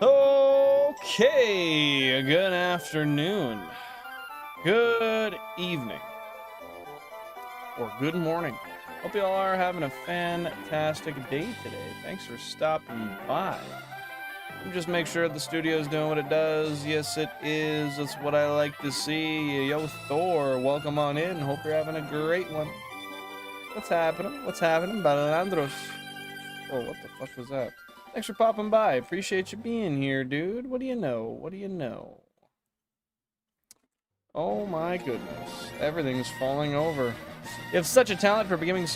Okay, good afternoon, good evening, or good morning. Hope you all are having a fantastic day today. Thanks for stopping by. Just make sure the studio's doing what it does. Yes, it is. That's what I like to see. Yo, Thor, welcome on in. Hope you're having a great one. What's happening? What's happening? Balandros. Oh, what the fuck was that? Thanks for popping by. Appreciate you being here, dude. What do you know? What do you know? Oh my goodness. Everything's falling over. You have such a talent for beginning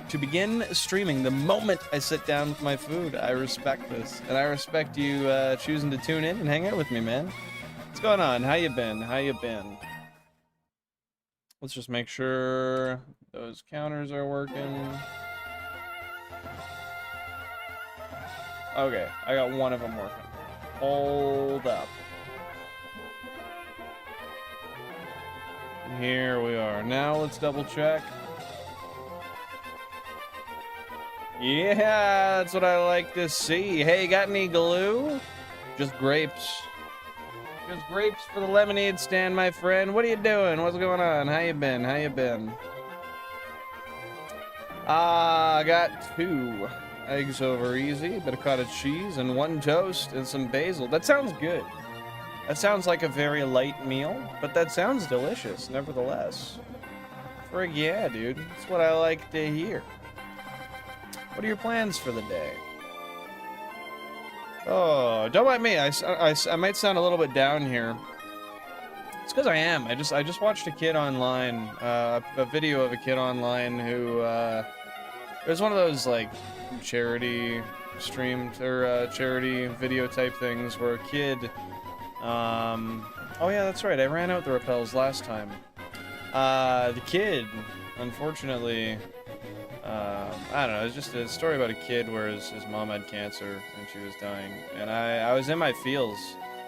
to begin streaming the moment I sit down with my food. I respect this. And I respect you choosing to tune in and hang out with me, man. What's going on? How you been? How you been? Let's just make sure those counters are working. Okay, I got one of them working. Hold up. Here we are. Now let's double check. Yeah, that's what I like to see. Hey, got any glue? Just grapes. Just grapes for the lemonade stand, my friend. What are you doing? What's going on? How you been? How you been? I got 2 eggs over easy, a bit of cottage cheese, and 1 toast, and some basil. That sounds good. That sounds like a very light meal, but that sounds delicious, nevertheless. Frig yeah, dude. That's what I like to hear. What are your plans for the day? Oh, don't mind me. I might sound a little bit down here. It's because I am. I just watched a kid online, a video of a kid online who, it was one of those, like, charity streamed, or charity video type things where a kid, oh yeah, that's right, I ran out the repels last time. The kid, unfortunately, I don't know, it's just a story about a kid where his mom had cancer and she was dying, and I was in my feels.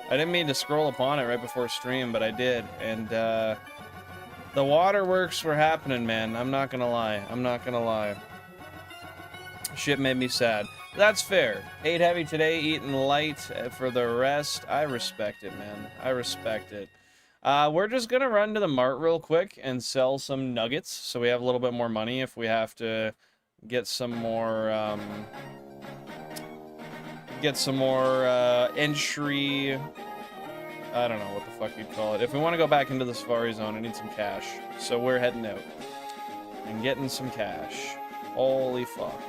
I didn't mean to scroll upon it right before stream, but I did, and, the waterworks were happening, man. I'm not gonna lie. I'm not gonna lie. Shit made me sad. That's fair. Ate heavy today, eating light for the rest. I respect it, man. I respect it. We're just gonna run to the mart real quick and sell some nuggets so we have a little bit more money if we have to get some more, entry, I don't know what the fuck you'd call it. If we want to go back into the Safari Zone, I need some cash. So we're heading out and getting some cash. Holy fuck.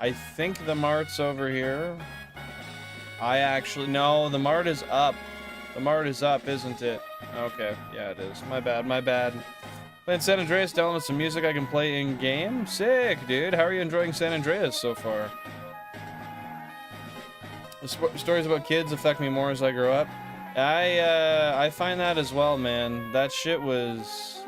I think the mart's over here. No, the mart is up. The mart is up, isn't it? Okay, yeah, it is. My bad, my bad. Playing San Andreas, download some music I can play in-game. Sick, dude. How are you enjoying San Andreas so far? The stories about kids affect me more as I grow up. I find that as well, man. That shit was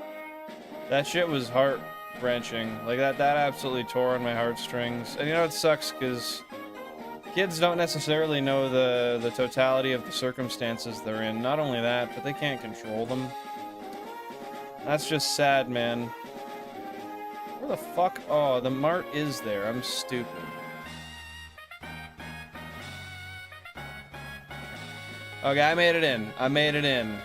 heart-wrenching. Like, that absolutely tore on my heartstrings. And you know, it sucks, because kids don't necessarily know the totality of the circumstances they're in. Not only that, but they can't control them. That's just sad, man. Where the fuck? Oh, the mart is there. I'm stupid. Okay, I made it in. I made it in.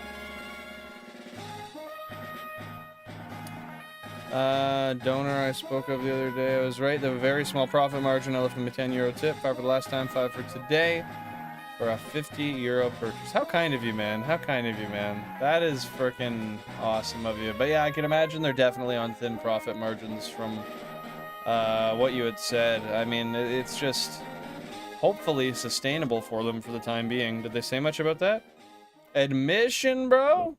Donor I spoke of the other day. I was right. They have a very small profit margin. I left them a €10 tip. 5 for the last time, 5 for today. For a €50 purchase. How kind of you, man. How kind of you, man. That is freaking awesome of you. But yeah, I can imagine they're definitely on thin profit margins from what you had said. I mean, it's just hopefully sustainable for them for the time being. Did they say much about that? Admission, bro?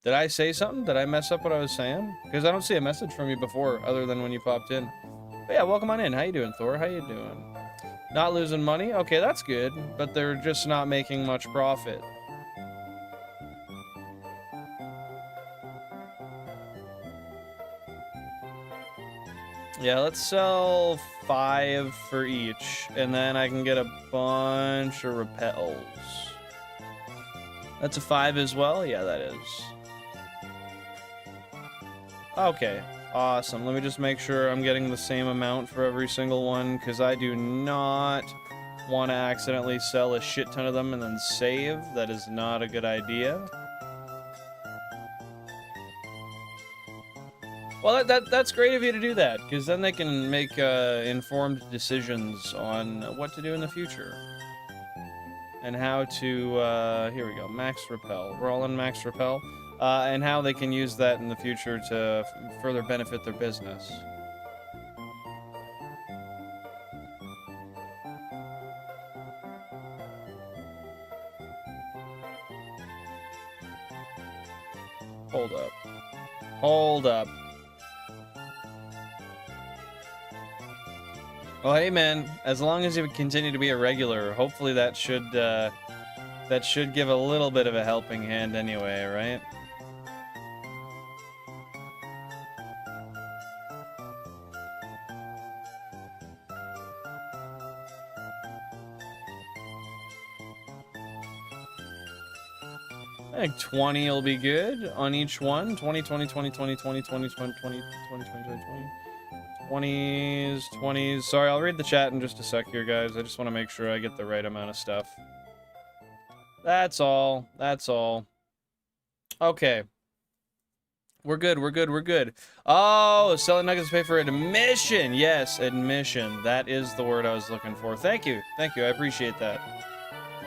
Did I say something? Did I mess up what I was saying? Because I don't see a message from you before, other than when you popped in. But yeah, welcome on in. How you doing, Thor? How you doing? Not losing money? Okay, that's good. But they're just not making much profit. Yeah, let's sell 5 for each, and then I can get a bunch of repels. That's a 5 as well? Yeah, that is. Okay. Awesome. Let me just make sure I'm getting the same amount for every single one, because I do not want to accidentally sell a shit ton of them and then save. That is not a good idea. Well, that's great of you to do that, because then they can make informed decisions on what to do in the future. And how to, here we go, Max Repel. We're all in Max Repel. And how they can use that in the future to further benefit their business. Hold up. Hold up. Well, hey man, as long as you continue to be a regular, hopefully that should give a little bit of a helping hand anyway, right? I think 20 will be good on each one. 20, 20, 20, 20, 20, 20, 20, 20, 20, 20, 20, 20. 20s, 20s. Sorry, I'll read the chat in just a sec here, guys. I just want to make sure I get the right amount of stuff. That's all. That's all. Okay. We're good, we're good, we're good. Oh, selling nuggets to pay for admission. Yes, admission. That is the word I was looking for. Thank you. Thank you. I appreciate that.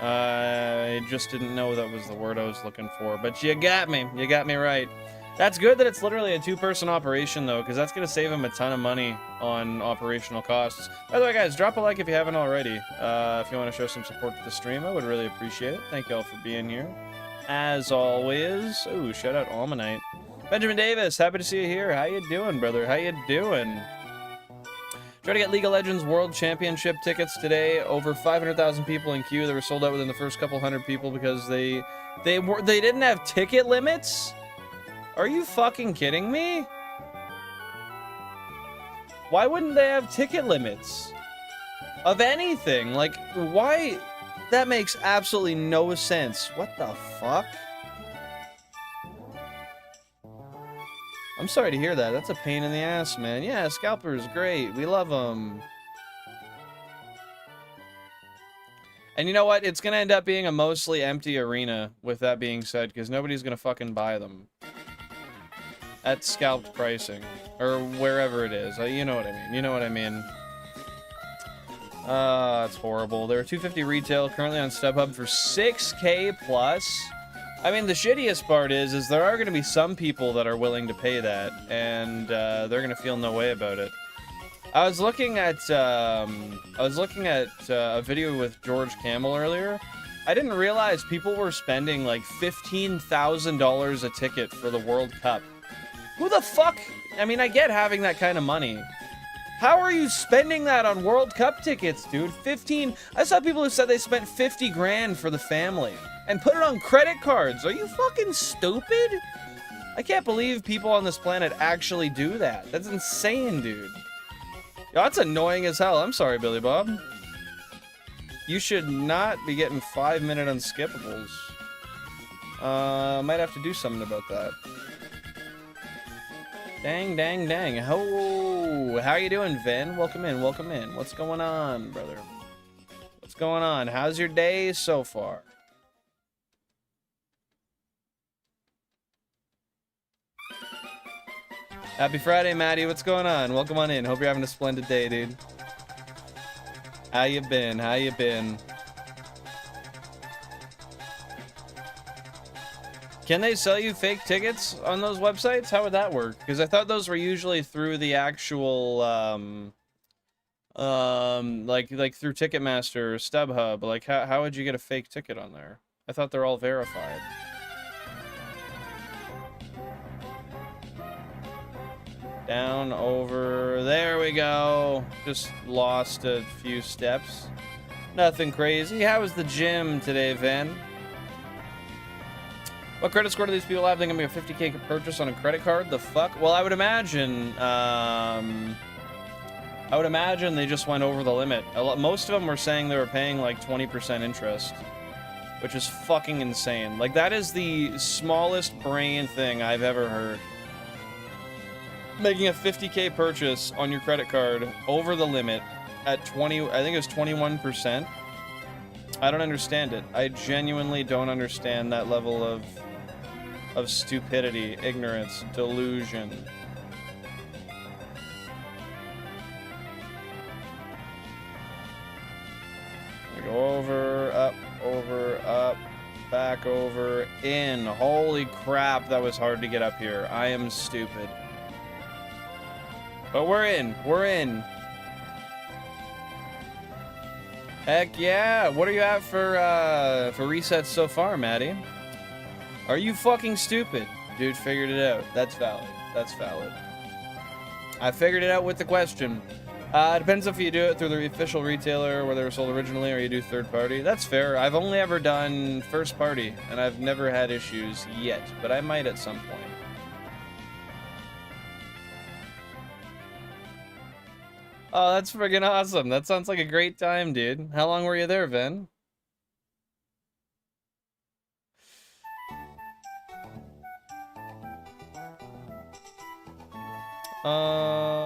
I just didn't know that was the word I was looking for. But you got me. You got me right. That's good that it's literally a two-person operation, though, because that's going to save him a ton of money on operational costs. By the way, guys, drop a like if you haven't already. If you want to show some support to the stream, I would really appreciate it. Thank you all for being here. As always. Ooh, shout out Almanite. Benjamin Davis, happy to see you here. How you doing, brother? How you doing? Try to get League of Legends World Championship tickets today. Over 500,000 people in queue. They were sold out within the first couple hundred people because they didn't have ticket limits? Are you fucking kidding me? Why wouldn't they have ticket limits? Of anything. Like, why? That makes absolutely no sense. What the fuck? I'm sorry to hear that. That's a pain in the ass, man. Yeah, Scalper's great. We love him. And you know what? It's gonna end up being a mostly empty arena, with that being said, because nobody's gonna fucking buy them. At scalped pricing. Or wherever it is. You know what I mean. You know what I mean. It's horrible. They're $250 retail, currently on StubHub for $6K plus. I mean, the shittiest part is there are going to be some people that are willing to pay that, and they're going to feel no way about it. I was looking at a video with George Camel earlier. I didn't realize people were spending like $15,000 a ticket for the World Cup. Who the fuck? I mean, I get having that kind of money. How are you spending that on World Cup tickets, dude? I saw people who said they spent 50 grand for the family and put it on credit cards. Are you fucking stupid? I can't believe people on this planet actually do that. That's insane, dude. Yo, that's annoying as hell. I'm sorry, Billy Bob. You should not be getting 5-minute unskippables. Might have to do something about that. Dang, dang, dang. Oh, how you doing, Vin? Welcome in, welcome in. What's going on, brother? What's going on? How's your day so far? Happy Friday, Maddie. What's going on? Welcome on in. Hope you're having a splendid day, dude. How you been? How you been? Can they sell you fake tickets on those websites? How would that work? Because I thought those were usually through the actual, like through Ticketmaster or StubHub. Like, how would you get a fake ticket on there? I thought they're all verified. Down, over, there we go. Just lost a few steps. Nothing crazy. How was the gym today, Vin? What credit score do these people have? They're gonna be a 50K purchase on a credit card? The fuck? Well, I would imagine they just went over the limit. Most of them were saying they were paying like 20% interest, which is fucking insane. Like, that is the smallest brain thing I've ever heard. making a 50K purchase on your credit card over the limit at 20, I think it was 21%. I don't understand it. I genuinely don't understand that level of stupidity, ignorance, delusion. We go over, up, back over, in. Holy crap, that was hard to get up here. I am stupid. But we're in. We're in. Heck yeah. What are you at for resets so far, Maddie? Are you fucking stupid? Dude, figured it out. That's valid. That's valid. I figured it out with the question. It depends if you do it through the official retailer, where they were sold originally, or you do third party. That's fair. I've only ever done first party, and I've never had issues yet, but I might at some point. Oh, that's friggin' awesome. That sounds like a great time, dude. How long were you there, Vin?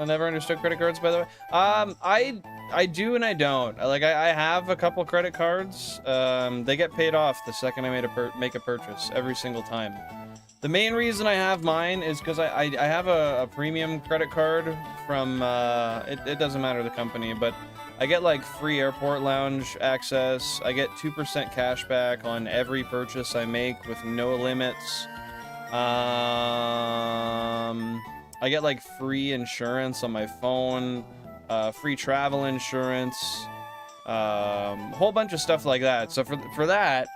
Never understood credit cards, by the way. I do and I don't. Like, I have a couple credit cards. They get paid off the second I make a purchase every single time. The main reason I have mine is because I have a premium credit card from, it doesn't matter the company, but I get like free airport lounge access. I get 2% cash back on every purchase I make with no limits. I get like free insurance on my phone, free travel insurance, a whole bunch of stuff like that. So for that,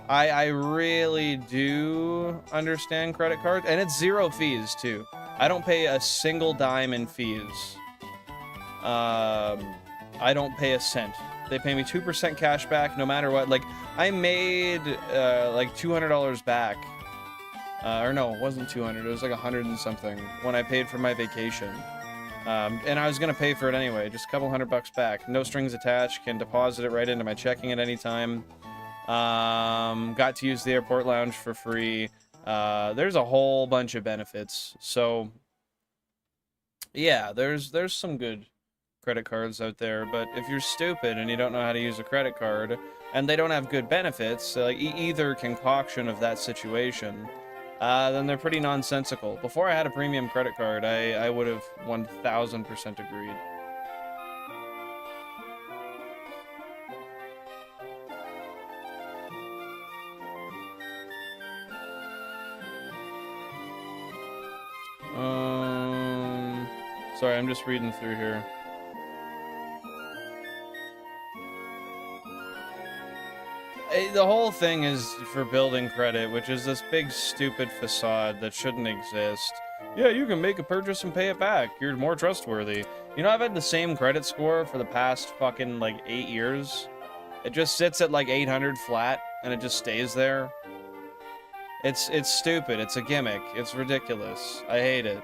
I really do understand credit cards, and it's 0 fees too. I don't pay a single dime in fees. I don't pay a cent. They pay me 2% cash back no matter what. Like, I made like $200 back. Or no, it wasn't 200. It was like 100 and something when I paid for my vacation. And I was gonna pay for it anyway. Just a couple $100 back. No strings attached. Can deposit it right into my checking at any time. Got to use the airport lounge for free. There's a whole bunch of benefits. So yeah, there's some good credit cards out there, but if you're stupid and you don't know how to use a credit card and they don't have good benefits, like either concoction of that situation, then they're pretty nonsensical. Before I had a premium credit card, I would have 1000% agreed. Sorry, I'm just reading through here. The whole thing is for building credit, which is this big stupid facade that shouldn't exist. Yeah, you can make a purchase and pay it back. You're more trustworthy. You know, I've had the same credit score for the past fucking like 8 years. It just sits at like 800 flat, and it just stays there. It's stupid. It's a gimmick. It's ridiculous. I hate it.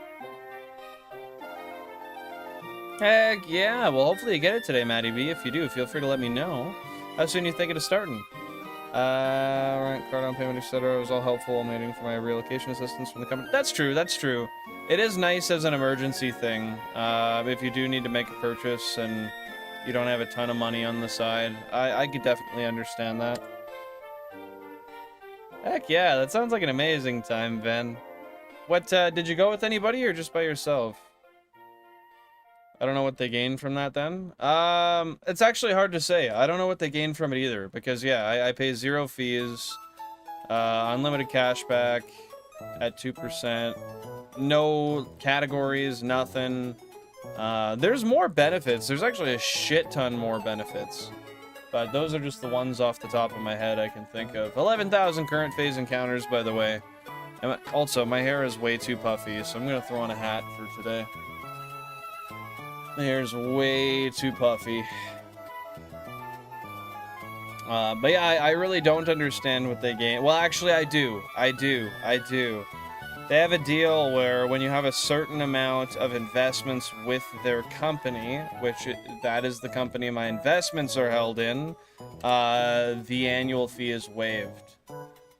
Heck yeah. Well, hopefully you get it today, Maddie B. If you do, feel free to let me know. How soon you thinking of starting? Right, car down payment, etc. was all helpful. I'm waiting for my relocation assistance from the company. That's true, that's true. It is nice as an emergency thing. If you do need to make a purchase and you don't have a ton of money on the side. I could definitely understand that. Heck yeah, that sounds like an amazing time, Ben. What, did you go with anybody or just by yourself? I don't know what they gained from that then. It's actually hard to say. I don't know what they gained from it either, because yeah, I pay 0 fees, unlimited cashback at 2%, no categories, nothing. There's more benefits. There's actually a shit ton more benefits, but those are just the ones off the top of my head I can think of. 11,000 current phase encounters, by the way. And also, my hair is way too puffy, so I'm gonna throw on a hat for today. My hair's way too puffy. But yeah, I really don't understand what they gain. Well, actually, I do. They have a deal where when you have a certain amount of investments with their company, which that is the company my investments are held in, the annual fee is waived.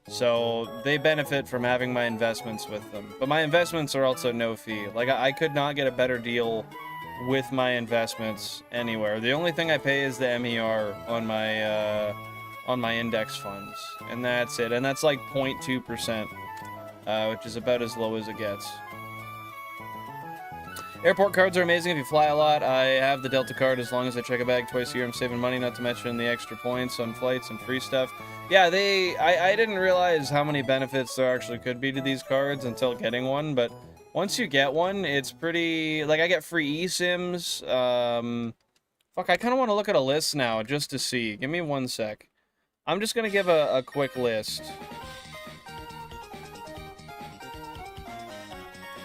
So they benefit from having my investments with them. But my investments are also no fee. Like, I could not get a better deal with my investments anywhere. The only thing I pay is the MER on my index funds. And that's it. And that's like 0.2%, which is about as low as it gets. Airport cards are amazing if you fly a lot. I have the Delta card as long as I check a bag twice a year. I'm saving money, not to mention the extra points on flights and free stuff. Yeah, I didn't realize how many benefits there actually could be to these cards until getting one, but once you get one, it's pretty... Like, I get free eSIMs. Fuck, I kind of want to look at a list now just to see. Give me one sec. I'm just going to give a quick list.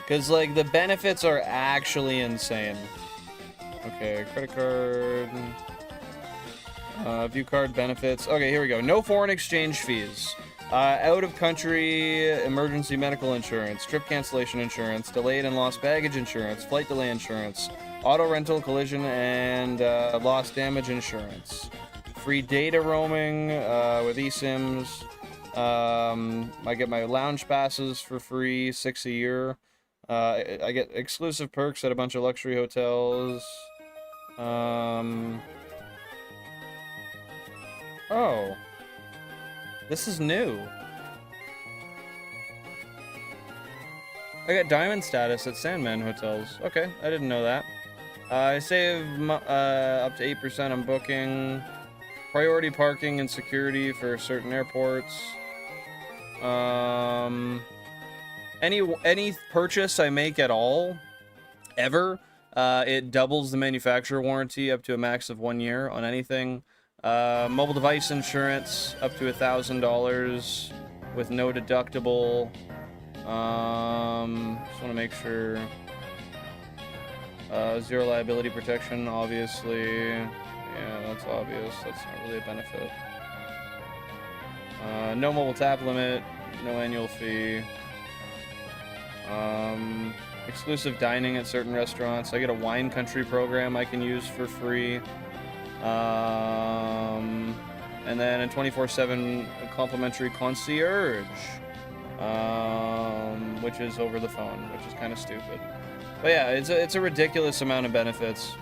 Because, like, the benefits are actually insane. Okay, credit card. View card benefits. Okay, here we go. No foreign exchange fees. Out-of-country emergency medical insurance, trip cancellation insurance, delayed and lost baggage insurance, flight delay insurance, auto rental, collision, and lost damage insurance. Free data roaming with eSIMs. I get my lounge passes for free, 6 a year. I get exclusive perks at a bunch of luxury hotels. Oh. This is new. I got diamond status at Sandman hotels. Okay, I didn't know that. I save up to 8% on booking. Priority parking and security for certain airports. Any purchase I make at all, ever, it doubles the manufacturer warranty up to a max of 1 year on anything. Mobile device insurance up to $1,000 with no deductible. Just want to make sure. Zero liability protection, obviously. Yeah, that's obvious. That's not really a benefit. No mobile tap limit, no annual fee. Exclusive dining at certain restaurants. I get a wine country program I can use for free. And then a 24/7 complimentary concierge, which is over the phone, which is kind of stupid. But yeah, it's a ridiculous amount of benefits,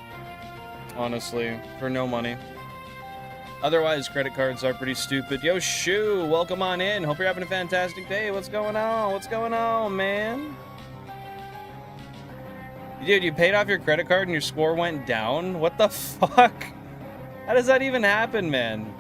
honestly, for no money. Otherwise, credit cards are pretty stupid. Yo, Shoo, welcome on in. Hope you're having a fantastic day. What's going on? What's going on, man? Dude, you paid off your credit card and your score went down? What the fuck? How does that even happen, man?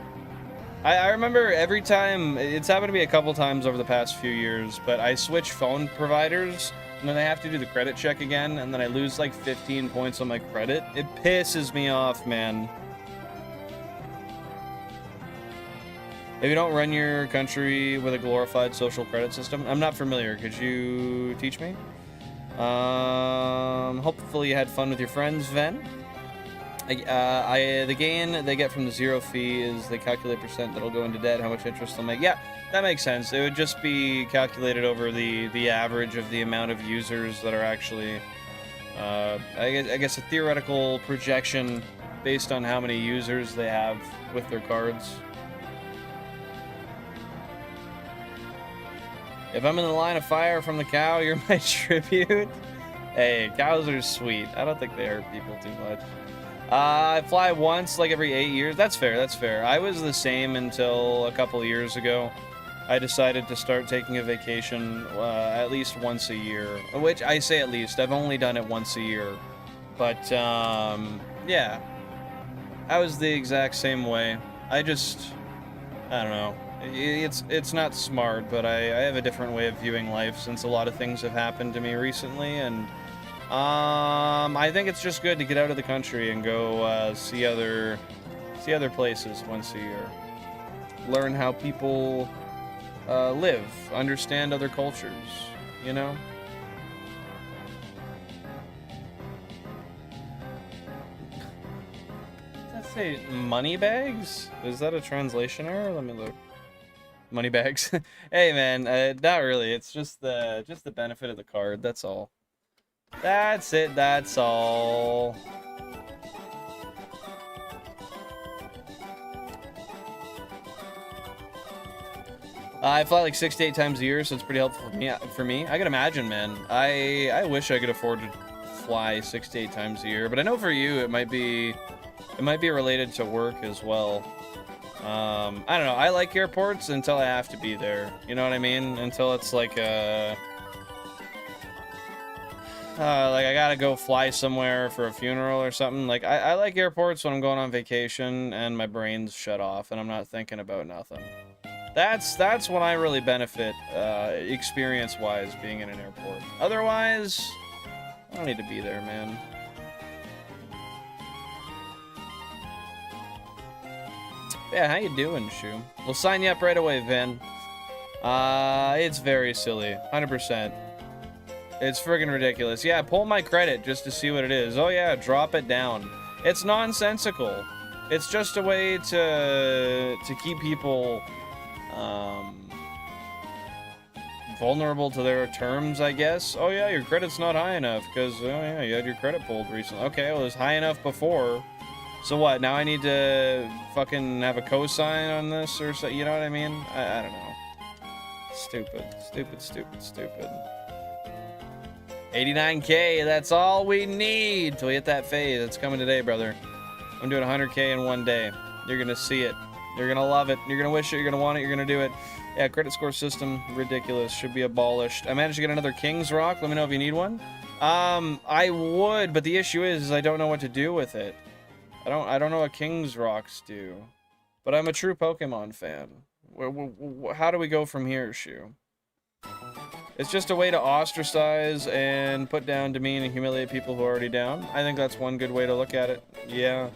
I remember every time, it's happened to me a couple times over the past few years, but I switch phone providers, and then I have to do the credit check again, and then I lose like 15 points on my credit. It pisses me off, man. If you don't run your country with a glorified social credit system, I'm not familiar. Could you teach me? Hopefully you had fun with your friends, Ven. The gain they get from the zero fee is they calculate percent that'll go into debt, how much interest they'll make. Yeah, that makes sense. It would just be calculated over the average of the amount of users that are actually, I guess a theoretical projection based on how many users they have with their cards. If I'm in the line of fire from the cow, you're my tribute. Hey, cows are sweet. I don't think they hurt people too much. I fly once, like every 8 years. That's fair, that's fair. I was the same until a couple of years ago. I decided to start taking a vacation at least once a year. Which, I say at least, I've only done it once a year. But, yeah. I was the exact same way. I don't know. It's not smart, but I have a different way of viewing life since a lot of things have happened to me recently, and I think it's just good to get out of the country and go see other places once a year. Learn how people live, understand other cultures, you know? Does that say money bags? Is that a translation error? Let me look. Money bags. Hey man, not really. It's just the benefit of the card. That's all. That's it. That's all. I fly like 6 to 8 times a year, so it's pretty helpful for me. I can imagine, man. I wish I could afford to fly 6 to 8 times a year, but I know for you it might be related to work as well. I don't know. I like airports until I have to be there. You know what I mean? Until it's like like I gotta go fly somewhere for a funeral or something. Like I like airports when I'm going on vacation and my brain's shut off and I'm not thinking about nothing. That's when I really benefit, experience-wise, being in an airport. Otherwise, I don't need to be there, man. Yeah, how you doing, Shu? We'll sign you up right away, Vin. It's very silly. 100%. It's friggin' ridiculous. Yeah, pull my credit just to see what it is. Oh yeah, drop it down. It's nonsensical. It's just a way to keep people vulnerable to their terms, I guess. Oh yeah, your credit's not high enough because, oh yeah, you had your credit pulled recently. Okay, well, it was high enough before. So what, now I need to fucking have a cosign on this or so, you know what I mean? I don't know. Stupid, stupid, stupid, stupid. 89K, that's all we need till we hit that phase. It's coming today, brother. I'm doing 100K in one day. You're gonna see it. You're gonna love it. You're gonna wish it. You're gonna want it. You're gonna do it. Yeah, credit score system, ridiculous. Should be abolished. I managed to get another King's Rock. Let me know if you need one. I would, but the issue is I don't know what to do with it. I don't know what King's Rocks do. But I'm a true Pokemon fan. How do we go from here, Shu? It's just a way to ostracize and put down, demean, and humiliate people who are already down. I think that's one good way to look at it. Yeah.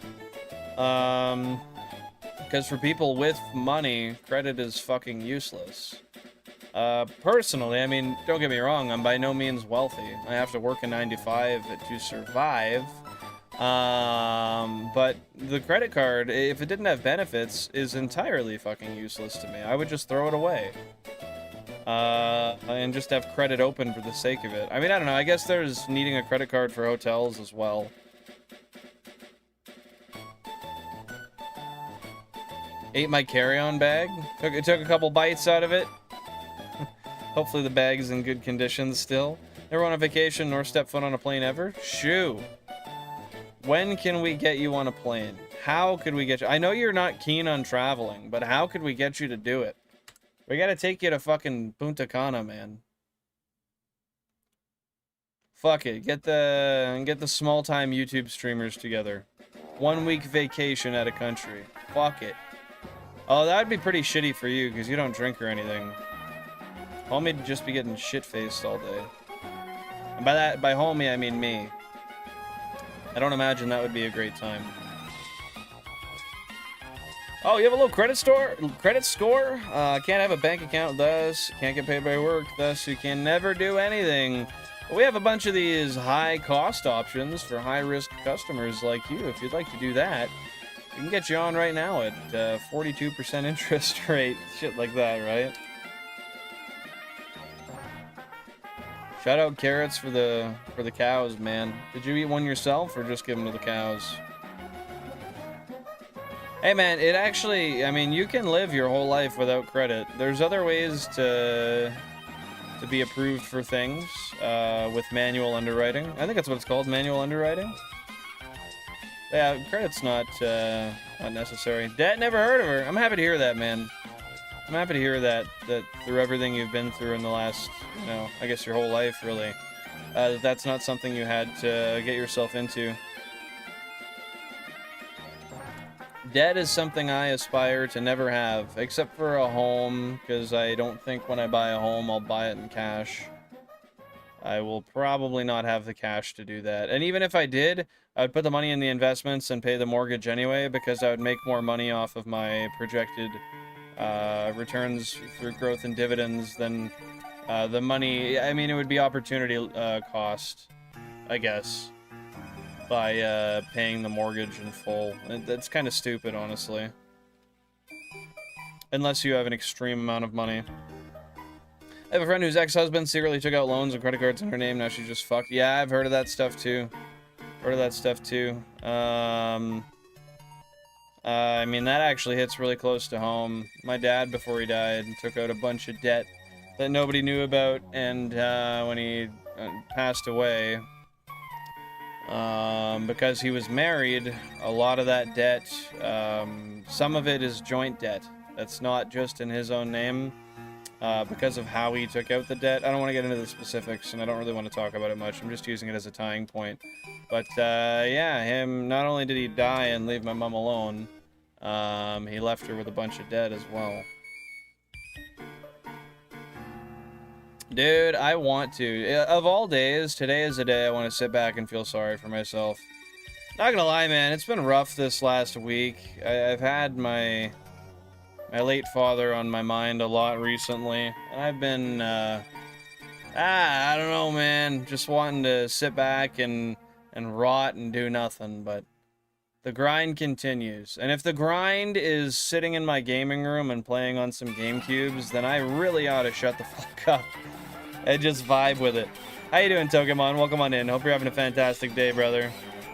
Because for people with money, credit is fucking useless. Personally, I mean, don't get me wrong, I'm by no means wealthy. I have to work a 9 to 5 to survive. But the credit card, if it didn't have benefits, is entirely fucking useless to me. I would just throw it away. And just have credit open for the sake of it. I mean, I don't know, I guess there's needing a credit card for hotels as well. Ate my carry-on bag. Took a couple bites out of it. Hopefully the bag's in good condition still. Never on a vacation nor step foot on a plane ever. Shoo. When can we get you on a plane? How could we get you? I know you're not keen on traveling, but how could we get you to do it? We gotta take you to fucking Punta Cana, man. Fuck it. Get the small-time YouTube streamers together. 1 week vacation at a country. Fuck it. Oh, that'd be pretty shitty for you, because you don't drink or anything. Homie'd just be getting shit-faced all day. And by homie, I mean me. I don't imagine that would be a great time. Oh, you have a low credit score? Can't have a bank account, thus can't get paid by work, thus you can never do anything. But we have a bunch of these high-cost options for high-risk customers like you. If you'd like to do that, we can get you on right now at 42% interest rate. Shit like that, right? Shout out carrots for the cows, man. Did you eat one yourself or just give them to the cows? Hey man, it actually, I mean, you can live your whole life without credit. There's other ways to be approved for things with manual underwriting. I think that's what it's called, manual underwriting. Yeah, credit's not necessary. Dad, never heard of her. I'm happy to hear that, man. I'm happy to hear that through everything you've been through in the last, you know, I guess your whole life, really, that's not something you had to get yourself into. Debt is something I aspire to never have, except for a home, because I don't think when I buy a home, I'll buy it in cash. I will probably not have the cash to do that. And even if I did, I would put the money in the investments and pay the mortgage anyway, because I would make more money off of my projected returns through growth and dividends than the money. I mean, it would be opportunity cost, I guess, by paying the mortgage in full. That's kind of stupid, honestly. Unless you have an extreme amount of money. I have a friend whose ex-husband secretly took out loans and credit cards in her name. Now she's just fucked. Yeah, I've heard of that stuff too. I I mean, that actually hits really close to home. My dad, before he died, took out a bunch of debt that nobody knew about, and when he passed away, because he was married, a lot of that debt, some of it is joint debt. That's not just in his own name, because of how he took out the debt. I don't want to get into the specifics, and I don't really want to talk about it much. I'm just using it as a tying point. But, yeah, him, not only did he die and leave my mom alone, he left her with a bunch of debt as well. Dude, I want to. Of all days, today is a day I want to sit back and feel sorry for myself. Not gonna lie, man, it's been rough this last week. I've had my late father on my mind a lot recently. And I've been, I don't know, man. Just wanting to sit back and rot and do nothing, but the grind continues. And if the grind is sitting in my gaming room and playing on some GameCubes, then I really ought to shut the fuck up and just vibe with it. How you doing, Pokemon? Welcome on in. Hope you're having a fantastic day, brother.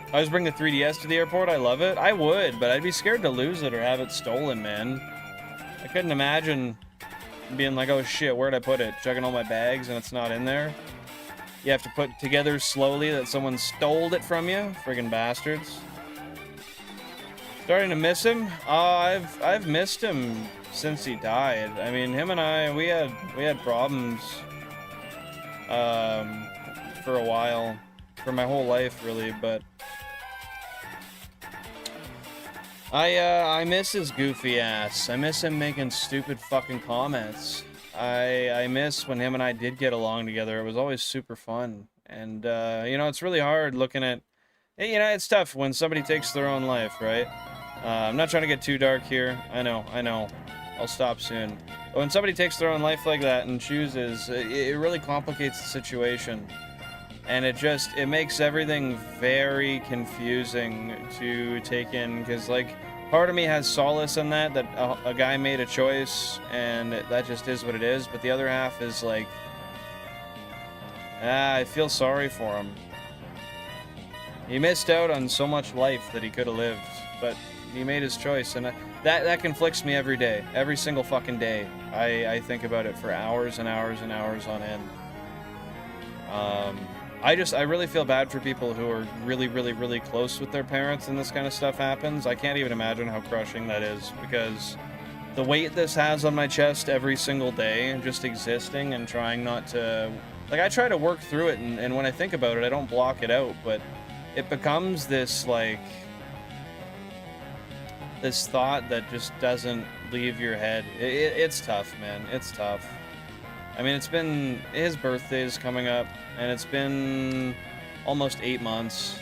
I always bring the 3DS to the airport. I love it. I would, but I'd be scared to lose it or have it stolen, man. I couldn't imagine being like, oh shit, where'd I put it? Checking all my bags and it's not in there. You have to put together slowly that someone stole it from you. Friggin' bastards. Starting to miss him? I've missed him since he died. I mean, him and I, we had problems for a while, for my whole life really, but I miss his goofy ass. I miss him making stupid fucking comments. I miss when him and I did get along together. It was always super fun. And you know, it's really hard looking at, you know, it's tough when somebody takes their own life, right? I'm not trying to get too dark here. I know. I'll stop soon. But when somebody takes their own life like that and chooses, it really complicates the situation. And it makes everything very confusing to take in, because, like, part of me has solace in that a guy made a choice, and that just is what it is, but the other half is like, I feel sorry for him. He missed out on so much life that he could have lived, but he made his choice, and that conflicts me every day. Every single fucking day. I think about it for hours and hours and hours on end. I really feel bad for people who are really, really, really close with their parents and this kind of stuff happens. I can't even imagine how crushing that is, because the weight this has on my chest every single day, just existing and trying not to... Like, I try to work through it, and when I think about it, I don't block it out, but it becomes this, like... this thought that just doesn't leave your head. It's tough, man. It's tough. I mean, it's been... his birthday's coming up, and it's been almost 8 months.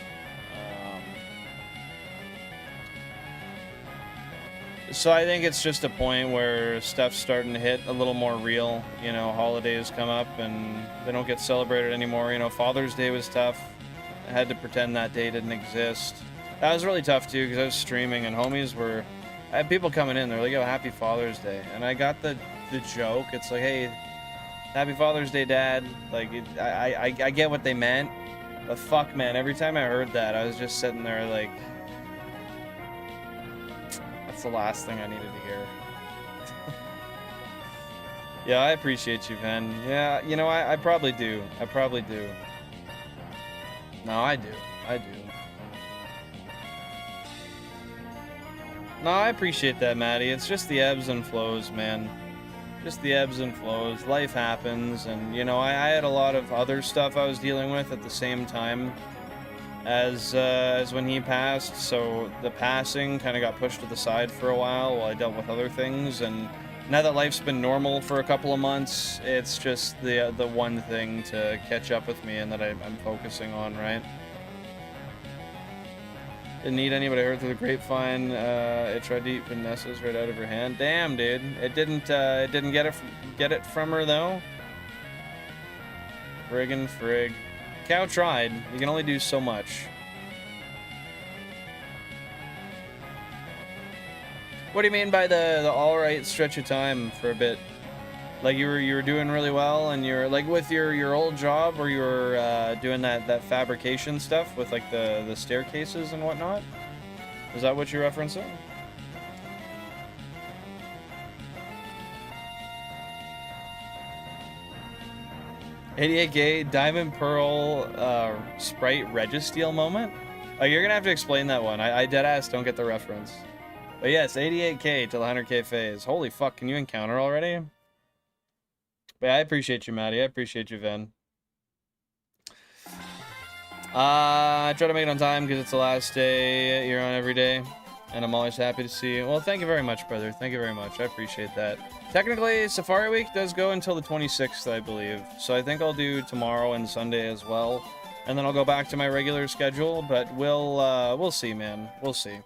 So I think it's just a point where stuff's starting to hit a little more real. You know, holidays come up, and they don't get celebrated anymore. You know, Father's Day was tough. I had to pretend that day didn't exist. That was really tough, too, because I was streaming, and homies were... I had people coming in, they're like, oh, happy Father's Day. And I got the joke. It's like, hey, happy Father's Day, Dad. Like, I get what they meant. But fuck, man, every time I heard that, I was just sitting there like... that's the last thing I needed to hear. Yeah, I appreciate you, Ven. Yeah, you know, I probably do. I probably do. No, I do. I do. No, I appreciate that, Maddie. It's just the ebbs and flows, man. Just the ebbs and flows. Life happens, and, you know, I had a lot of other stuff I was dealing with at the same time as when he passed, so the passing kind of got pushed to the side for a while I dealt with other things, and now that life's been normal for a couple of months, it's just the one thing to catch up with me and that I'm focusing on, right? Didn't need anybody. I heard through the grapevine. It tried to eat Vanessa's right out of her hand. Damn, dude. It didn't get it from her though. Friggin' frig. Cow tried. You can only do so much. What do you mean by the all right stretch of time for a bit? Like you were doing really well, and you're like with your old job, or you were doing that fabrication stuff with like the staircases and whatnot. Is that what you're referencing? 88K Diamond Pearl Sprite Registeel moment? You're gonna have to explain that one. I deadass don't get the reference. But yes, 88K to the 100K phase. Holy fuck, can you encounter already? But yeah, I appreciate you, Maddie. I appreciate you, Vin. I try to make it on time because it's the last day you're on every day. And I'm always happy to see you. Well, thank you very much, brother. Thank you very much. I appreciate that. Technically, Safari Week does go until the 26th, I believe. So I think I'll do tomorrow and Sunday as well. And then I'll go back to my regular schedule. But we'll see, man. We'll see.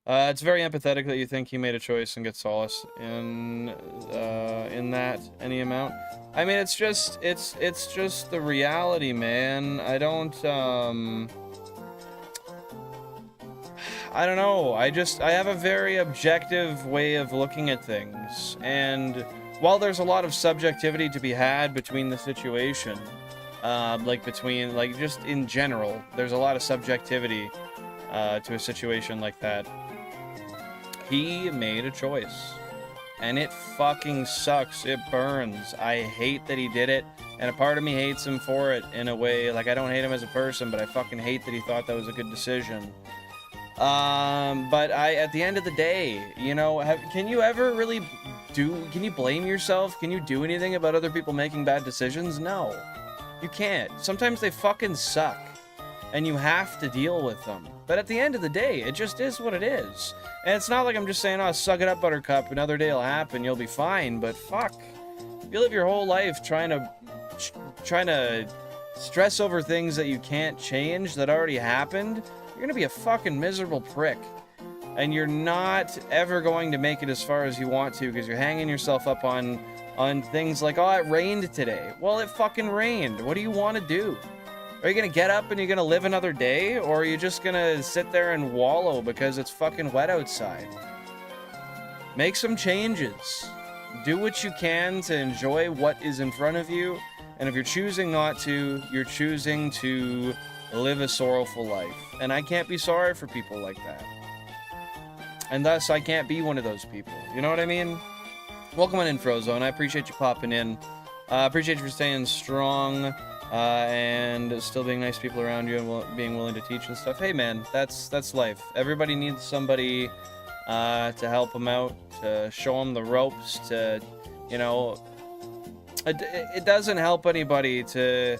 It's very empathetic that you think he made a choice and get solace in that any amount. I mean, it's just the reality, man. I don't know. I have a very objective way of looking at things, and while there's a lot of subjectivity to be had between the situation, just in general, there's a lot of subjectivity to a situation like that. He made a choice, and it fucking sucks. It burns. I hate that he did it, and a part of me hates him for it in a way. Like, I don't hate him as a person, but I fucking hate that he thought that was a good decision. But at the end of the day, you know, can you ever really can you blame yourself? Can you do anything about other people making bad decisions? No, you can't. Sometimes they fucking suck, and you have to deal with them. But at the end of the day, it just is what it is. And it's not like I'm just saying, oh, suck it up, Buttercup, another day will happen, you'll be fine. But fuck, if you live your whole life trying to stress over things that you can't change, that already happened, you're gonna be a fucking miserable prick. And you're not ever going to make it as far as you want to, because you're hanging yourself up on things like, oh, it rained today. Well, it fucking rained. What do you want to do? Are you gonna get up and you're gonna live another day? Or are you just gonna sit there and wallow because it's fucking wet outside? Make some changes. Do what you can to enjoy what is in front of you. And if you're choosing not to, you're choosing to live a sorrowful life. And I can't be sorry for people like that. And thus, I can't be one of those people. You know what I mean? Welcome on in, Frozone. I appreciate you popping in. Appreciate you for staying strong. And still being nice people around you and being willing to teach and stuff. Hey, man, that's life. Everybody needs somebody to help them out, to show them the ropes, to, you know... It doesn't help anybody to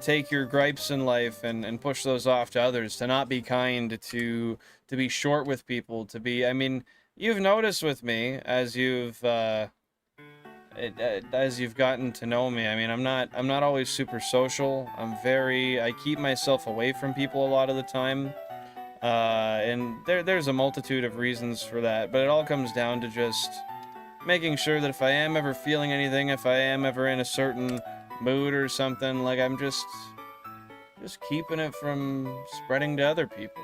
take your gripes in life and push those off to others, to not be kind, to be short with people, to be... I mean, you've noticed with me, as you've gotten to know me. I mean, I'm not always super social. I keep myself away from people a lot of the time. And there's a multitude of reasons for that, but it all comes down to just making sure that if I am ever feeling anything, if I am ever in a certain mood or something, like, I'm just keeping it from spreading to other people.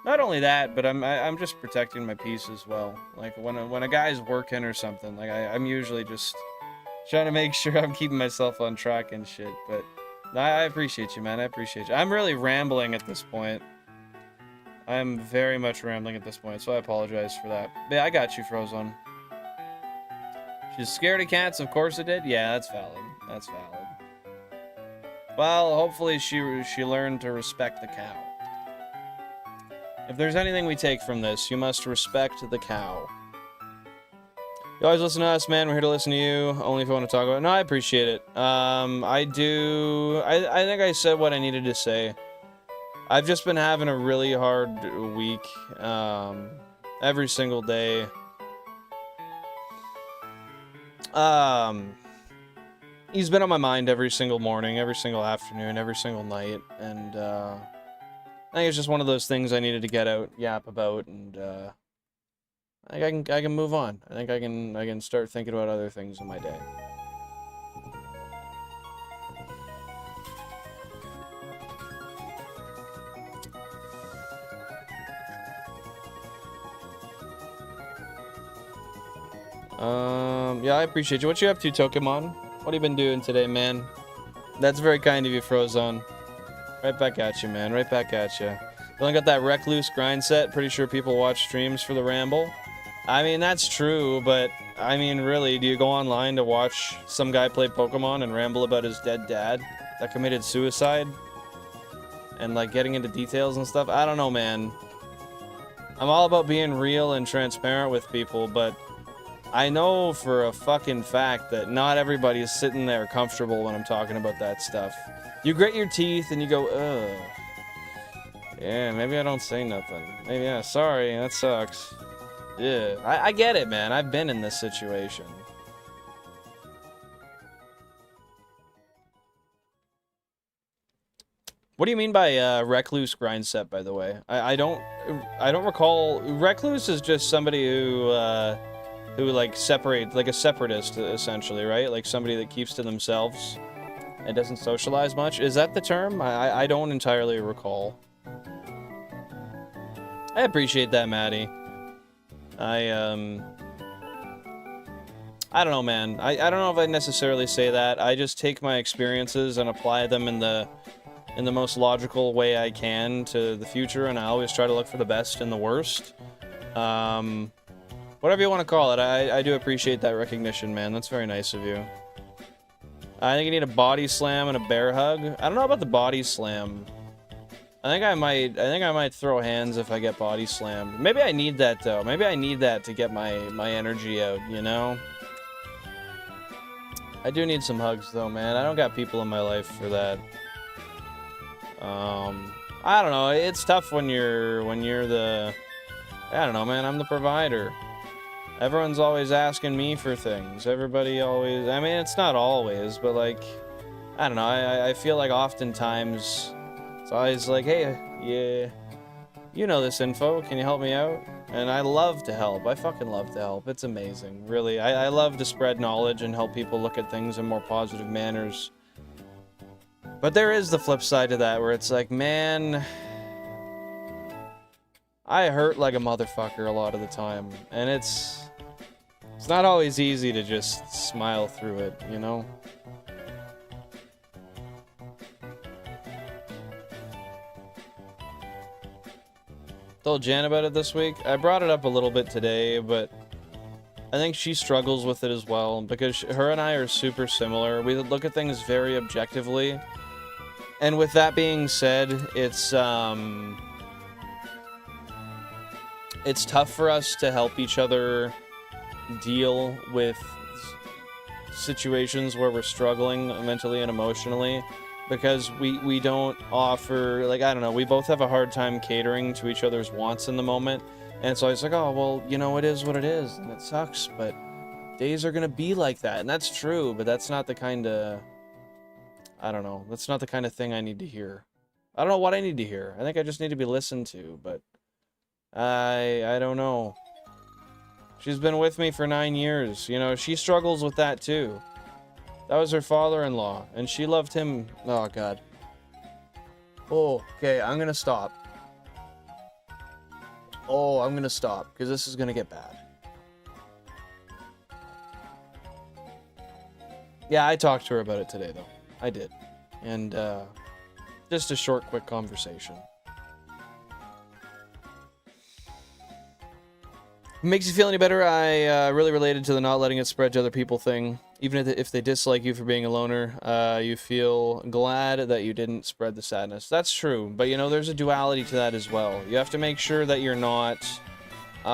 Not only that, but I'm just protecting my peace as well. Like, when a guy's working or something, like, I'm usually just trying to make sure I'm keeping myself on track and shit. But I appreciate you, man. I appreciate you. I'm really rambling at this point. I'm very much rambling at this point, so I apologize for that. But yeah, I got you, Frozone. She's scared of cats, of course it did. Yeah, that's valid. That's valid. Well, hopefully she learned to respect the cow. If there's anything we take from this, you must respect the cow. You always listen to us, man. We're here to listen to you, only if you want to talk about it. No, I appreciate it. I think I said what I needed to say. I've just been having a really hard week. Every single day. He's been on my mind every single morning, every single afternoon, every single night, and, I think it's just one of those things I needed to get out, yap about, and I think I can move on. I think I can start thinking about other things in my day. Yeah, I appreciate you. What you up to, Pokemon? What have you been doing today, man? That's very kind of you, Frozone. Right back at you, man. Right back at you. You only got that Recluse grind set. Pretty sure people watch streams for the ramble. I mean, that's true, but I mean, really, do you go online to watch some guy play Pokemon and ramble about his dead dad that committed suicide? And, like, getting into details and stuff? I don't know, man. I'm all about being real and transparent with people, but I know for a fucking fact that not everybody is sitting there comfortable when I'm talking about that stuff. You grit your teeth and you go, ugh. Yeah, maybe I don't say nothing. Maybe, yeah, sorry, that sucks. Yeah, I get it, man. I've been in this situation. What do you mean by recluse grind set, by the way? I don't recall. Recluse is just somebody who like separate, like a separatist essentially, right? Like somebody that keeps to themselves and doesn't socialize much. Is that the term? I don't entirely recall. I appreciate that, Maddie. I don't know, man. I don't know if I necessarily say that. I just take my experiences and apply them in the most logical way I can to the future, and I always try to look for the best and the worst. Whatever you want to call it, I do appreciate that recognition, man. That's very nice of you. I think you need a body slam and a bear hug. I don't know about the body slam. I think I might throw hands if I get body slammed. Maybe I need that, though. Maybe I need that to get my energy out, you know? I do need some hugs, though, man. I don't got people in my life for that. I don't know. It's tough when you're the... I don't know, man. I'm the provider. Everyone's always asking me for things. Everybody always... I mean, it's not always, but, like... I don't know. I feel like oftentimes... It's always like, hey, yeah, you know this info. Can you help me out? And I love to help. I fucking love to help. It's amazing. Really. I love to spread knowledge and help people look at things in more positive manners. But there is the flip side to that, where it's like, man, I hurt like a motherfucker a lot of the time. And it's not always easy to just smile through it, you know? Told Jan about it this week. I brought it up a little bit today, but I think she struggles with it as well, because her and I are super similar. We look at things very objectively. And with that being said, it's tough for us to help each other deal with situations where we're struggling mentally and emotionally, because we don't offer, like, I don't know, we both have a hard time catering to each other's wants in the moment. And so I was like, oh, well, you know, it is what it is, and it sucks, but days are gonna be like that. And that's true, but that's not the kind of, I don't know, that's not the kind of thing I need to hear. I don't know what I need to hear. I think I just need to be listened to, but I don't know. She's been with me for 9 years. You know, she struggles with that too. That was her father-in-law, and she loved him. Oh, God. Oh, okay, I'm gonna stop. Oh, I'm gonna stop, because this is gonna get bad. Yeah, I talked to her about it today, though. I did. And, just a short, quick conversation. Makes you feel any better? I really related to the not letting it spread to other people thing. Even if they dislike you for being a loner, you feel glad that you didn't spread the sadness. That's true, but you know, there's a duality to that as well. You have to make sure that you're not... you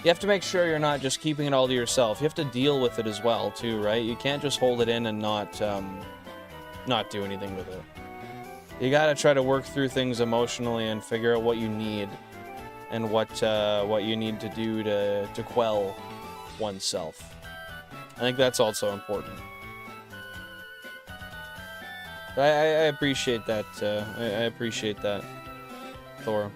have to make sure you're not just keeping it all to yourself. You have to deal with it as well, too, right? You can't just hold it in and not do anything with it. You gotta try to work through things emotionally and figure out what you need and what you need to do to quell oneself. I think that's also important. I appreciate that. I appreciate that, Thor.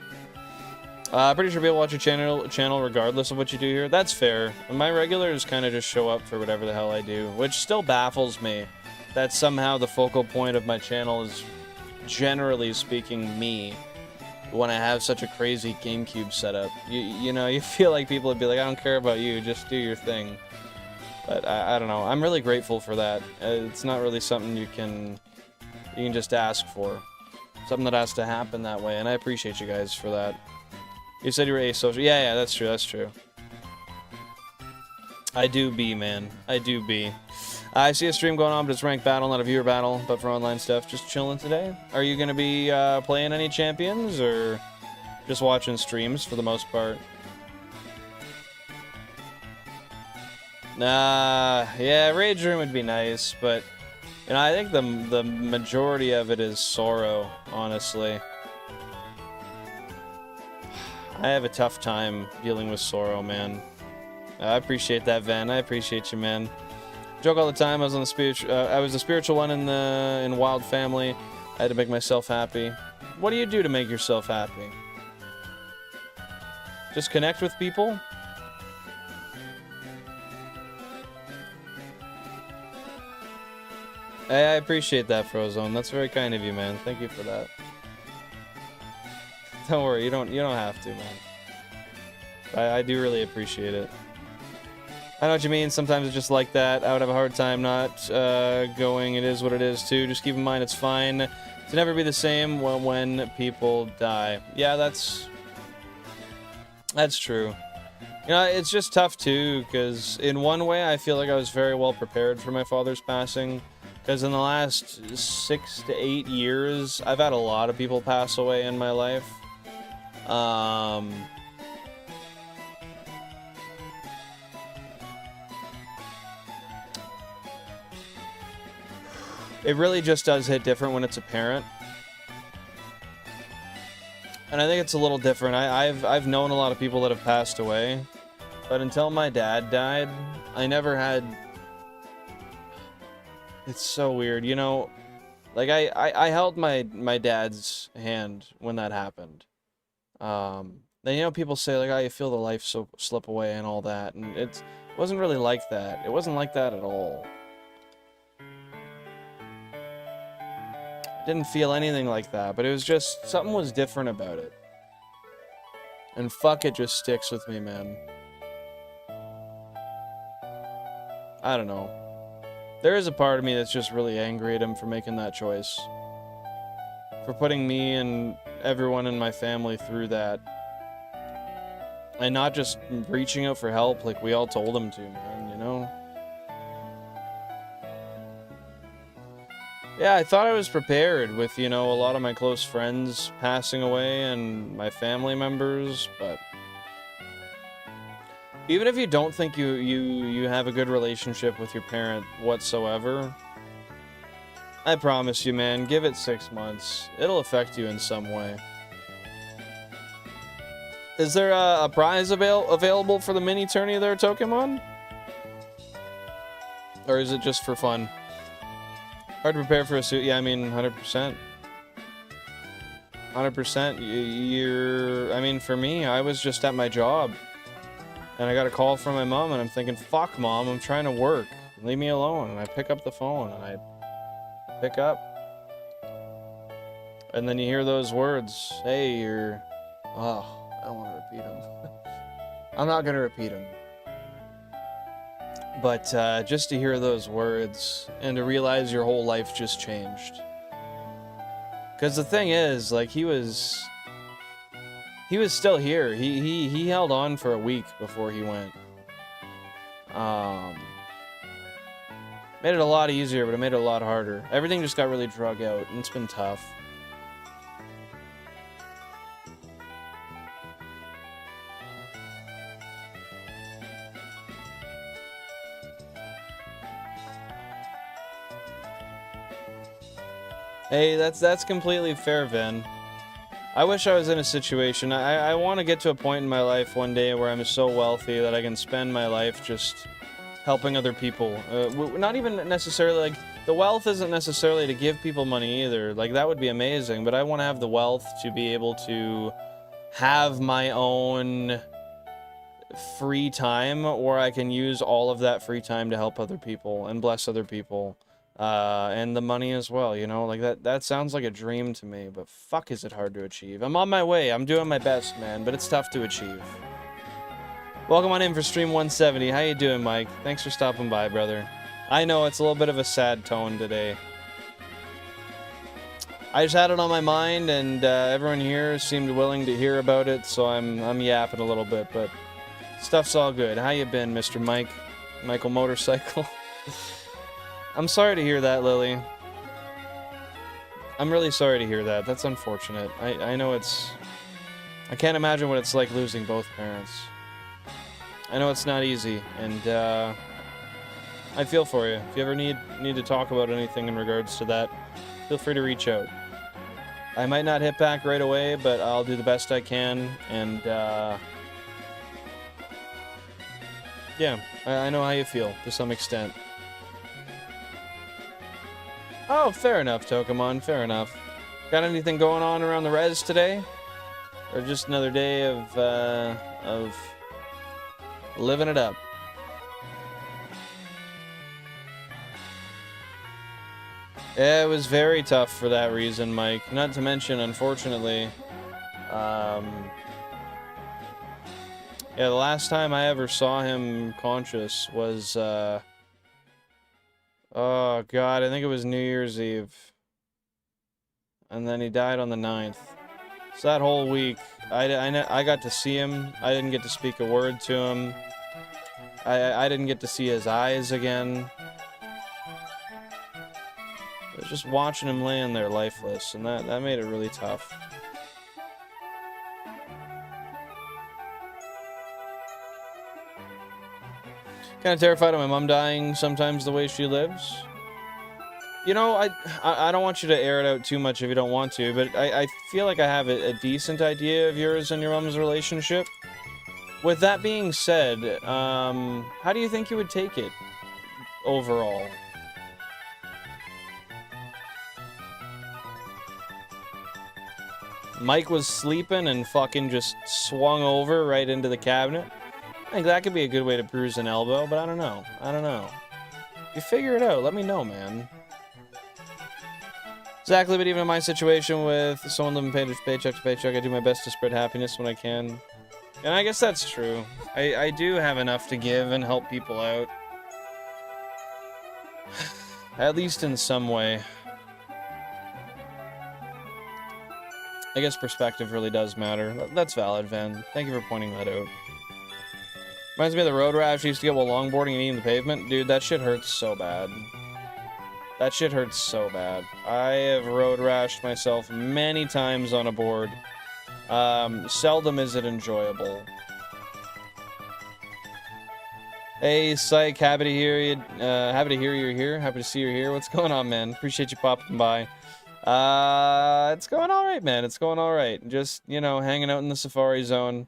Pretty sure people watch your channel regardless of what you do here. That's fair. My regulars kind of just show up for whatever the hell I do, which still baffles me that somehow the focal point of my channel is, generally speaking, me, when I have such a crazy GameCube setup. You know, you feel like people would be like, I don't care about you, just do your thing. But I don't know. I'm really grateful for that. It's not really something you can just ask for. Something that has to happen that way, and I appreciate you guys for that. You said you were asocial. Yeah, yeah, that's true, that's true. I do be, man. I do be. I see a stream going on, but it's ranked battle, not a viewer battle. But for online stuff, just chilling today. Are you gonna be playing any champions, or just watching streams for the most part? Nah, yeah, Rage Room would be nice, but you know, I think the majority of it is sorrow, honestly. I have a tough time dealing with sorrow, man. I appreciate that, Van. I appreciate you, man. Joke all the time. I was on the spiritual one in Wild Family. I had to make myself happy. What do you do to make yourself happy? Just connect with people? Hey, I appreciate that, Frozone. That's very kind of you, man. Thank you for that. Don't worry, you don't have to, man. I do really appreciate it. I know what you mean. Sometimes it's just like that. I would have a hard time not going. It is what it is, too. Just keep in mind it's fine to never be the same when people die. Yeah, that's true. You know, it's just tough, too, because in one way, I feel like I was very well prepared for my father's passing. Because in the last 6 to 8 years, I've had a lot of people pass away in my life. It really just does hit different when it's a parent. And I think it's a little different. I've known a lot of people that have passed away. But until my dad died, I never had... It's so weird, you know? Like, I held my dad's hand when that happened. Then, you know, people say, like, oh, you feel the life slip away and all that. And it wasn't really like that. It wasn't like that at all. Didn't feel anything like that, but it was just, something was different about it. And fuck, it just sticks with me, man. I don't know. There is a part of me that's just really angry at him for making that choice. For putting me and everyone in my family through that. And not just reaching out for help like we all told him to, man, you know? Yeah, I thought I was prepared with, you know, a lot of my close friends passing away and my family members, but even if you don't think you have a good relationship with your parent whatsoever, I promise you, man, give it 6 months. It'll affect you in some way. Is there a prize available for the mini tourney there, Pokemon? Or is it just for fun? Hard to prepare for a suit. Yeah, I mean, 100%. 100%. I mean, for me, I was just at my job. And I got a call from my mom, and I'm thinking, fuck, Mom, I'm trying to work. Leave me alone. And I pick up the phone, and I pick up. And then you hear those words. Hey, you're... Oh, I don't want to repeat them. I'm not going to repeat them. But just to hear those words and to realize your whole life just changed. Because the thing is, like, he was still here. He held on for a week before he went. Made it a lot easier, but it made it a lot harder. Everything just got really drug out, and it's been tough. Hey, that's completely fair, Vin. I wish I was in a situation. I want to get to a point in my life one day where I'm so wealthy that I can spend my life just helping other people. Not even necessarily, like, the wealth isn't necessarily to give people money either. Like, that would be amazing, but I want to have the wealth to be able to have my own free time where I can use all of that free time to help other people and bless other people. And the money as well, you know, like that sounds like a dream to me, but fuck is it hard to achieve. I'm on my way, I'm doing my best, man, but it's tough to achieve. Welcome on in for stream 170. How you doing, Mike? Thanks for stopping by, brother. I know it's a little bit of a sad tone today. I just had it on my mind, and everyone here seemed willing to hear about it, so I'm yapping a little bit, but stuff's all good. How you been, Mr. Mike? Michael Motorcycle? I'm sorry to hear that, Lily. I'm really sorry to hear that. That's unfortunate. I know it's... I can't imagine what it's like losing both parents. I know it's not easy, and I feel for you. If you ever need to talk about anything in regards to that, feel free to reach out. I might not hit back right away, but I'll do the best I can, and yeah, I know how you feel, to some extent. Oh, fair enough, Tokamon, fair enough. Got anything going on around the res today? Or just another day of living it up? Yeah, it was very tough for that reason, Mike. Not to mention, unfortunately, yeah, the last time I ever saw him conscious was, oh God, I think it was New Year's Eve. And then he died on the 9th. So that whole week, I got to see him. I didn't get to speak a word to him. I didn't get to see his eyes again. I was just watching him laying there lifeless, and that made it really tough. Kind of terrified of my mom dying sometimes the way she lives. You know, I don't want you to air it out too much if you don't want to, but I feel like I have a decent idea of yours and your mom's relationship. With that being said, how do you think you would take it overall? Mike was sleeping and fucking just swung over right into the cabinet. I think that could be a good way to bruise an elbow, but I don't know. I don't know. You figure it out. Let me know, man. Exactly, but even in my situation with someone living paycheck to paycheck, I do my best to spread happiness when I can. And I guess that's true. I do have enough to give and help people out. At least in some way. I guess perspective really does matter. That's valid, Van. Thank you for pointing that out. Reminds me of the road rash I used to get while longboarding and eating the pavement. Dude, that shit hurts so bad. That shit hurts so bad. I have road rashed myself many times on a board. Seldom is it enjoyable. Hey, Psych, happy to hear you. Happy to hear you're here. Happy to see you're here. What's going on, man? Appreciate you popping by. It's going all right, man. It's going all right. Just, you know, hanging out in the Safari Zone.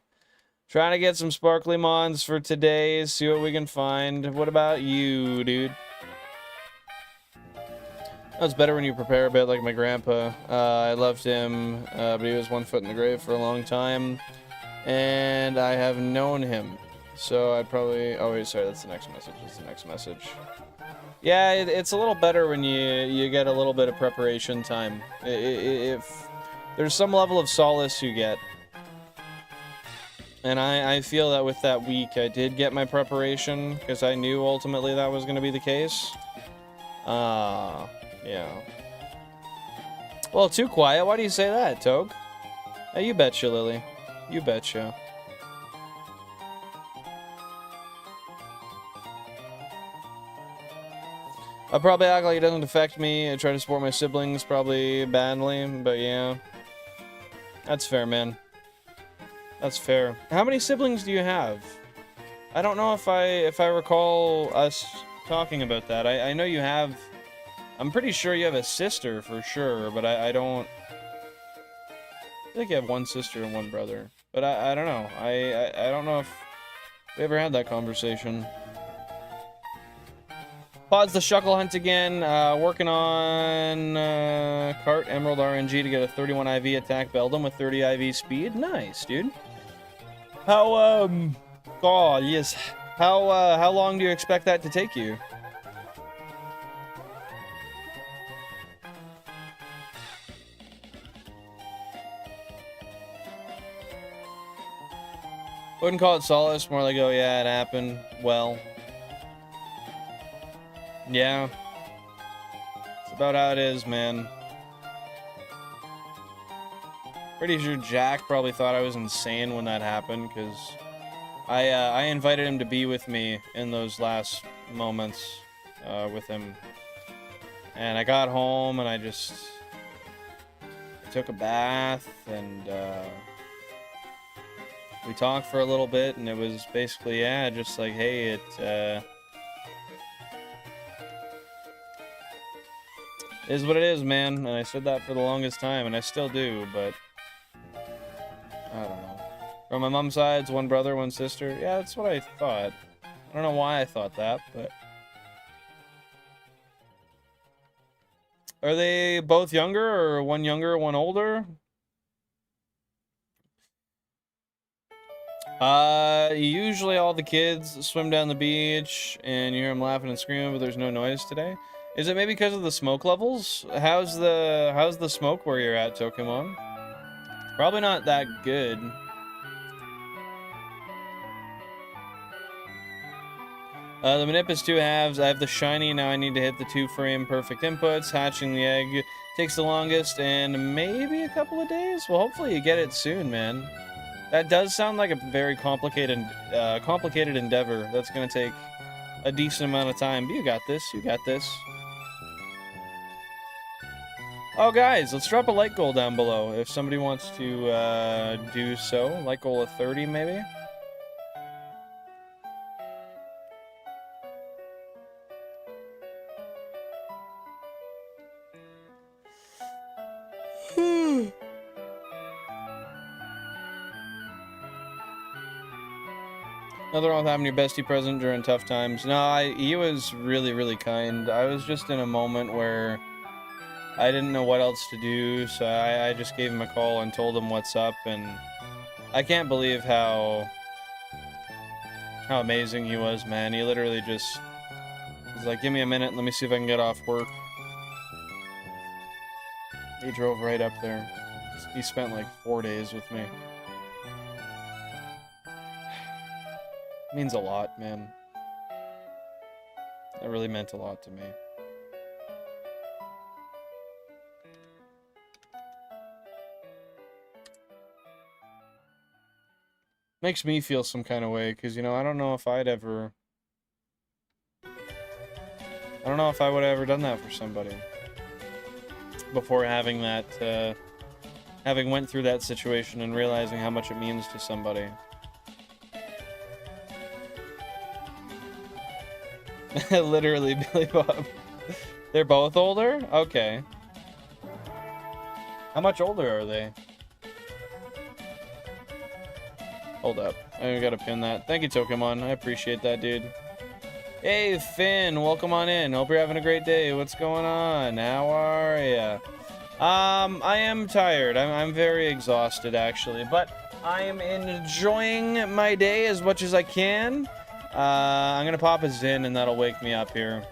Trying to get some sparkly mons for today. See what we can find. What about you, dude? It's better when you prepare a bit, like my grandpa. I loved him, but he was one foot in the grave for a long time. And I have known him. So I'd probably... Oh, wait, sorry, that's the next message. That's the next message. Yeah, it's a little better when you get a little bit of preparation time. If there's some level of solace you get. And I feel that with that week, I did get my preparation, because I knew ultimately that was going to be the case. Yeah. Well, too quiet. Why do you say that, Togue? Hey, you betcha, Lily. You betcha. I'll probably act like it doesn't affect me. I try to support my siblings probably badly, but yeah. That's fair, man. That's fair. How many siblings do you have? I don't know if I recall us talking about that. I know you have... I'm pretty sure you have a sister for sure, but I don't... I think you have one sister and one brother. But I don't know. I don't know if we ever had that conversation. Pods the Shuckle Hunt again. Working on Cart Emerald RNG to get a 31 IV attack Beldum with 30 IV speed. Nice, dude. How, God, yes. How long do you expect that to take you? Wouldn't call it solace, more like, oh yeah, it happened. Well. Yeah. It's about how it is, man. Pretty sure Jack probably thought I was insane when that happened, because I invited him to be with me in those last moments with him. And I got home and I took a bath and we talked for a little bit, and it was basically, yeah, just like, hey, it is what it is, man. And I said that for the longest time, and I still do, but I don't know. From my mom's side, it's one brother, one sister. Yeah, that's what I thought. I don't know why I thought that, but... Are they both younger, or one younger, one older? Usually all the kids swim down the beach, and you hear them laughing and screaming, but there's no noise today. Is it maybe because of the smoke levels? How's the smoke where you're at, Tokemon? Probably not that good. The Manip is 2 halves. I have the shiny, now I need to hit the 2-frame perfect inputs. Hatching the egg takes the longest, and maybe a couple of days? Well, hopefully you get it soon, man. That does sound like a very complicated endeavor. That's gonna take a decent amount of time, but you got this, you got this. Oh, guys, let's drop a like goal down below if somebody wants to do so. Like goal of 30, maybe? Nothing wrong with having your bestie present during tough times. No, he was really, really kind. I was just in a moment where I didn't know what else to do, so I just gave him a call and told him what's up, and I can't believe how amazing he was, man. He literally just was like, give me a minute, let me see if I can get off work. He drove right up there. He spent like 4 days with me. Means a lot, man. That really meant a lot to me. Makes me feel some kind of way, because, you know, I don't know if I would ever done that for somebody before having that, having went through that situation and realizing how much it means to somebody. Literally, Billy Bob. They're both older? Okay. How much older are they? Hold up. I gotta pin that. Thank you, Tokemon. I appreciate that, dude. Hey, Finn. Welcome on in. Hope you're having a great day. What's going on? How are ya? I am tired. I'm very exhausted, actually. But I am enjoying my day as much as I can. I'm gonna pop a Zin and that'll wake me up here.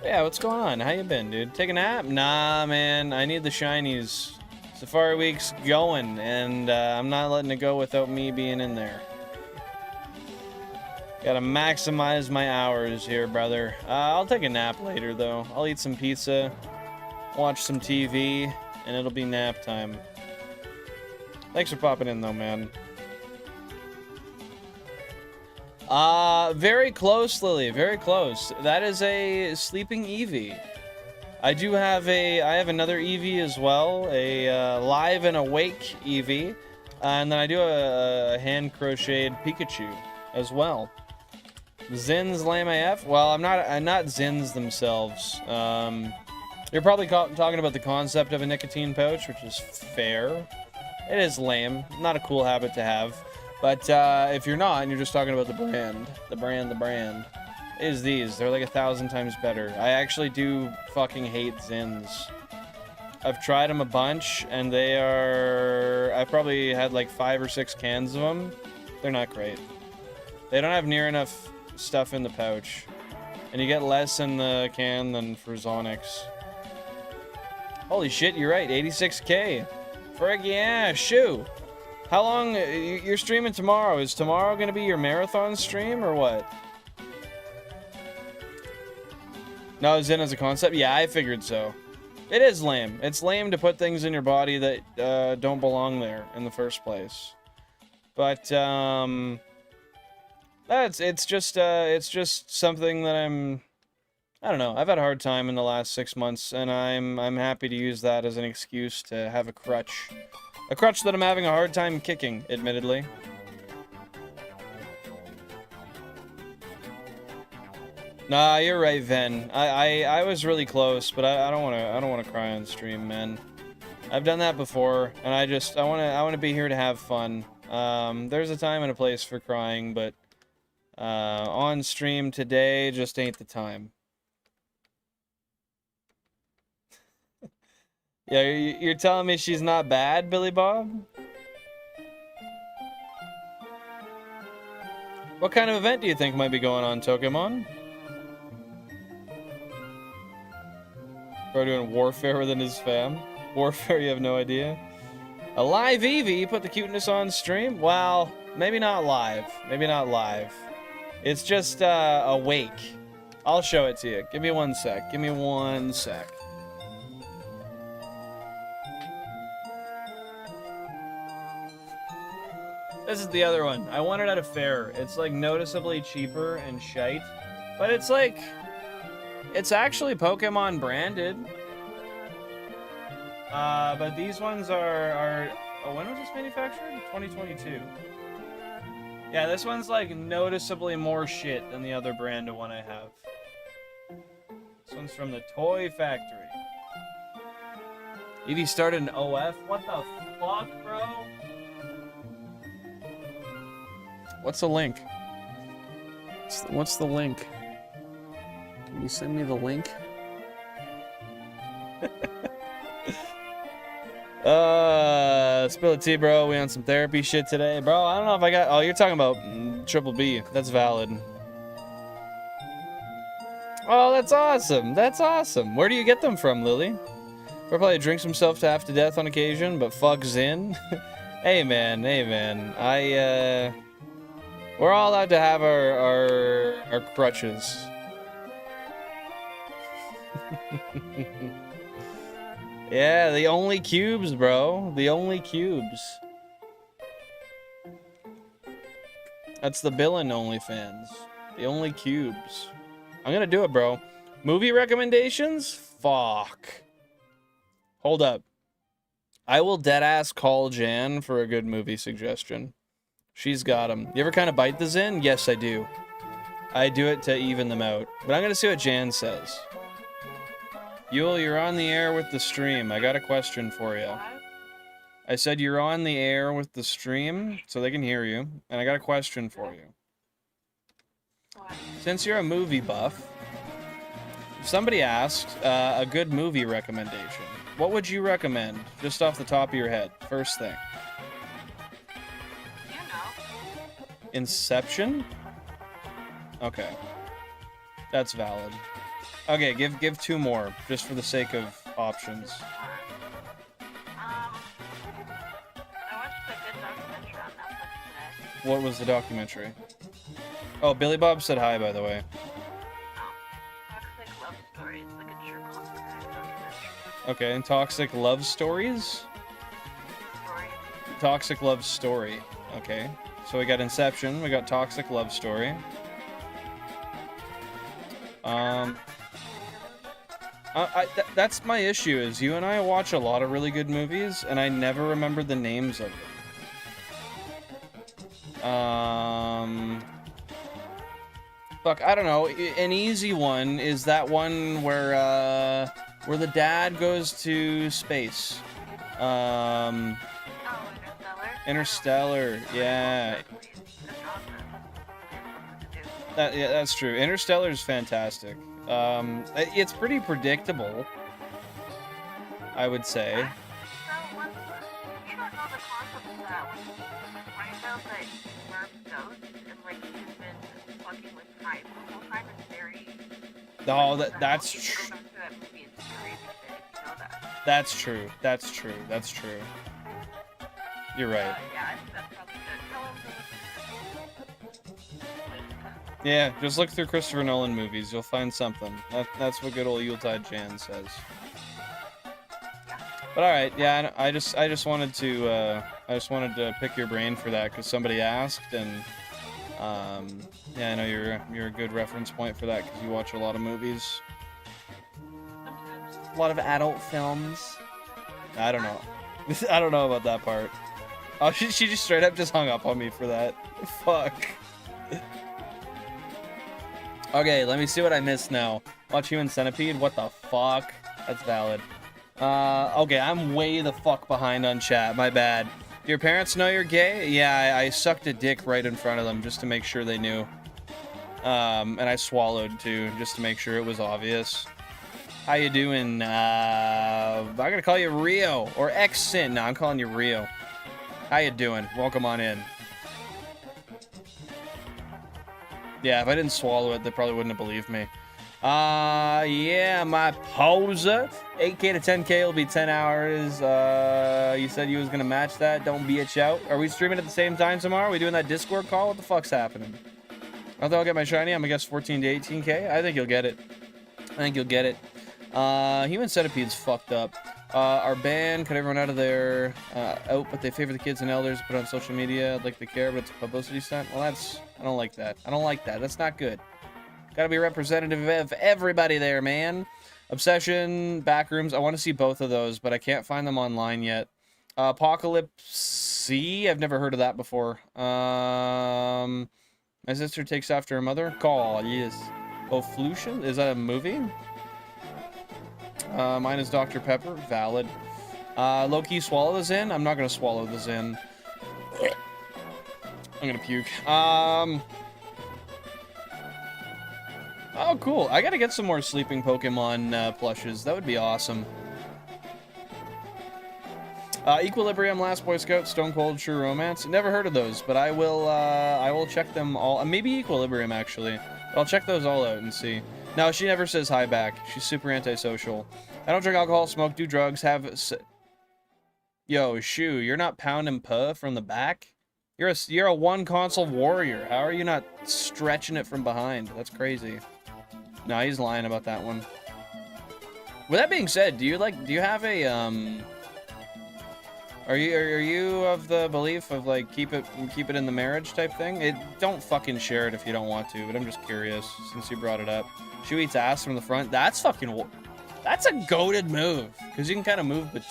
Yeah, what's going on? How you been, dude? Take a nap? Nah, man. I need the shinies. Safari Week's going, and I'm not letting it go without me being in there. Gotta maximize my hours here, brother. I'll take a nap later, though. I'll eat some pizza, watch some TV, and it'll be nap time. Thanks for popping in, though, man. Very close, Lily. Very close. That is a sleeping Eevee. I have another Eevee as well, a live and awake Eevee, and then I do a hand crocheted Pikachu as well. Zins lame AF? Well, I'm not Zins themselves. You're probably talking about the concept of a nicotine pouch, which is fair. It is lame, not a cool habit to have. But if you're not, and you're just talking about the brand, is these. They're like 1,000 times better. I actually do fucking hate Zins. I've tried them a bunch, and they are... I probably had like 5 or 6 cans of them. They're not great. They don't have near enough stuff in the pouch. And you get less in the can than for Zonix. Holy shit, you're right. 86K. Frig, yeah, shoo. How long... You're streaming tomorrow. Is tomorrow going to be your marathon stream, or what? No, Zen as a concept? Yeah, I figured so. It is lame. It's lame to put things in your body that don't belong there in the first place. But it's just something that I don't know. I've had a hard time in the last 6 months, and I'm happy to use that as an excuse to have a crutch that I'm having a hard time kicking, admittedly. Nah, you're right, Ven. I was really close, but I don't wanna cry on stream, man. I've done that before, and I wanna be here to have fun. There's a time and a place for crying, but on stream today just ain't the time. Yeah, you're telling me she's not bad, Billy Bob? What kind of event do you think might be going on, Pokemon? Bro doing warfare within his fam? Warfare, you have no idea? A live Eevee put the cuteness on stream? Well, maybe not live. Maybe not live. It's just awake. I'll show it to you. Give me 1 sec. Give me 1 sec. This is the other one. I won it at a fair. It's like noticeably cheaper and shite, but it's like, it's actually Pokemon branded. But these ones are oh, when was this manufactured? 2022. Yeah, this one's like noticeably more shit than the other brand of one I have. This one's from the Toy Factory. Eevee started an OF? What the fuck, bro? What's the link? What's the link? Can you send me the link? Spill the tea, bro. We on some therapy shit today. Bro, I don't know if I got... Oh, you're talking about Triple B. That's valid. Oh, that's awesome. That's awesome. Where do you get them from, Lily? Probably drinks himself to half to death on occasion, but fucks in. Hey, man. Hey, man. We're all allowed to have our crutches. Yeah, the only cubes, bro. The only cubes. That's the Billin OnlyFans. The only cubes. I'm gonna do it, bro. Movie recommendations? Fuck. Hold up. I will deadass call Jan for a good movie suggestion. She's got them. You ever kind of bite the Zen? Yes, I do. I do it to even them out. But I'm gonna see what Jan says. Yule, you're on the air with the stream. I got a question for you. I said you're on the air with the stream, so they can hear you. And I got a question for you. Since you're a movie buff, if somebody asked a good movie recommendation, what would you recommend, just off the top of your head? First thing. Inception? Okay. That's valid. Okay, give 2 more, just for the sake of options. I watched a good documentary on Netflix today. What was the documentary? Oh, Billy Bob said hi, by the way. Toxic Love Stories, like a true documentary. Okay, and Toxic Love Stories? Toxic Love Story. Okay. So we got Inception, we got Toxic Love Story. That's my issue, is you and I watch a lot of really good movies, and I never remember the names of them. Fuck, I don't know. An easy one is that one where the dad goes to space. Oh, Interstellar, yeah. Yeah, that's true. Interstellar is fantastic. It's pretty predictable, I would say. You don't know the concept of that when find out that Murph's ghost and like he's been fucking with time the whole time. It's very. Oh, that's true. true. Go back to that movie, it's crazy that you know that. That's true. That's true. That's true. You're right. Yeah, I think that's probably good. Tell him Yeah, just look through Christopher Nolan movies. You'll find something. That's what good old Yuletide Jan says. But all right, yeah, I just wanted to pick your brain for that because somebody asked, and yeah, I know you're a good reference point for that because you watch a lot of movies, a lot of adult films. I don't know, I don't know about that part. Oh, she just straight up just hung up on me for that. Fuck. Okay, let me see what I missed now. Watch Human Centipede? What the fuck? That's valid. Okay, I'm way the fuck behind on chat. My bad. Do your parents know you're gay? Yeah, I sucked a dick right in front of them just to make sure they knew. And I swallowed too, just to make sure it was obvious. How you doing? I'm gonna call you Rio or X-Sin. No, I'm calling you Rio. How you doing? Welcome on in. Yeah, if I didn't swallow it, they probably wouldn't have believed me. Yeah, my poser. 8K to 10K will be 10 hours. You said you was gonna match that. Don't be a chout. Are we streaming at the same time tomorrow? Are we doing that Discord call? What the fuck's happening? I thought I'll get my shiny. I'm gonna guess 14 to 18K. I think you'll get it. I think you'll get it. Human Centipede's fucked up. Our band cut everyone out of there, out, but they favor the kids and elders, put on social media like they care, but it's a publicity stunt. Well, I don't like that. I don't like that. That's not good. Gotta be representative of everybody there, man. Obsession, Backrooms. I want to see both of those, but I can't find them online yet. Apocalypse, I've never heard of that before. My sister takes after her mother. Call, yes. Oflution? Is that a movie? Mine is Dr. Pepper. Valid. Low-key swallow the Zin? I'm not gonna swallow the Zin. I'm gonna puke. Oh, cool. I gotta get some more sleeping Pokemon plushes. That would be awesome. Equilibrium, Last Boy Scout, Stone Cold, True Romance. Never heard of those, but I will check them all. Maybe Equilibrium, actually. But I'll check those all out and see. No, she never says hi back. She's super antisocial. I don't drink alcohol, smoke, do drugs, Yo, Shu, you're not pounding puh from the back? You're a one console warrior. How are you not stretching it from behind? That's crazy. No, he's lying about that one. With that being said, do you have a are you of the belief of like keep it in the marriage type thing? Don't fucking share it if you don't want to, but I'm just curious since you brought it up. Shu eats ass from the front. That's a goated move because you can kind of move, but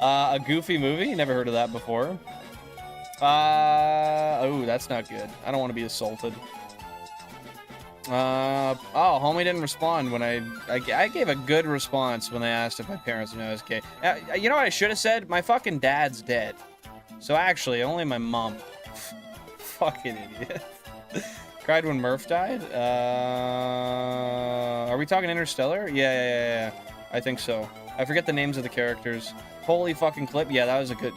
a Goofy movie? Never heard of that before. Oh, that's not good. I don't want to be assaulted. Oh, homie didn't respond when I gave a good response when they asked if my parents knew I was gay. You know what I should have said? My fucking dad's dead. So actually, only my mom. Fucking idiot. Cried when Murph died? Are we talking Interstellar? Yeah. I think so. I forget the names of the characters. Holy fucking clip. Yeah, that was a good...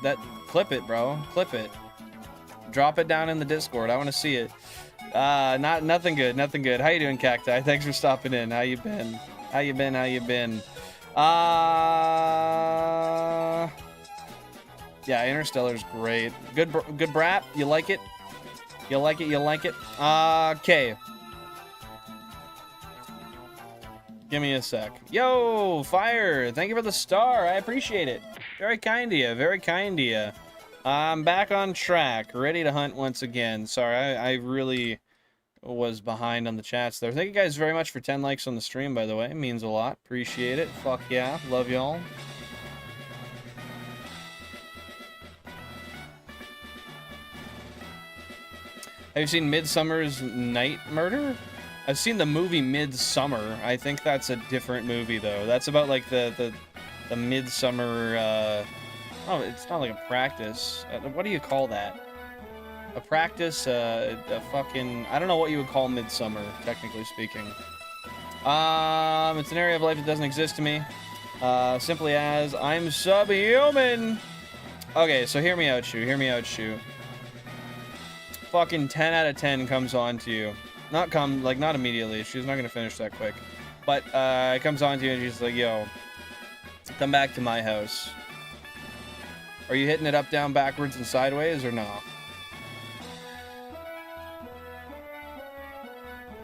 Clip it, bro. Clip it. Drop it down in the Discord. I want to see it. Nothing good. Nothing good. How you doing, Cacti? Thanks for stopping in. How you been? How you been? Yeah, Interstellar's great. Good brat. You like it? You like it? Okay. Give me a sec. Yo, Fire! Thank you for the star. I appreciate it. Very kind of you. Very kind of you. I'm back on track. Ready to hunt once again. Sorry, I really was behind on the chats there. Thank you guys very much for 10 likes on the stream, by the way. It means a lot. Appreciate it. Fuck yeah. Love y'all. Have you seen Midsummer's Night Murder? I've seen the movie Midsummer. I think that's a different movie, though. That's about, like, the midsummer, oh, it's not like a practice. What do you call that? A practice, a fucking... I don't know what you would call midsummer, technically speaking. It's an area of life that doesn't exist to me. Simply as, I'm subhuman! Okay, so hear me out, Shu. Hear me out, Shu. Fucking 10 out of 10 comes on to you. Not immediately. She's not gonna finish that quick. But, it comes on to you and she's like, yo, come back to my house. Are you hitting it up, down, backwards, and sideways, or no?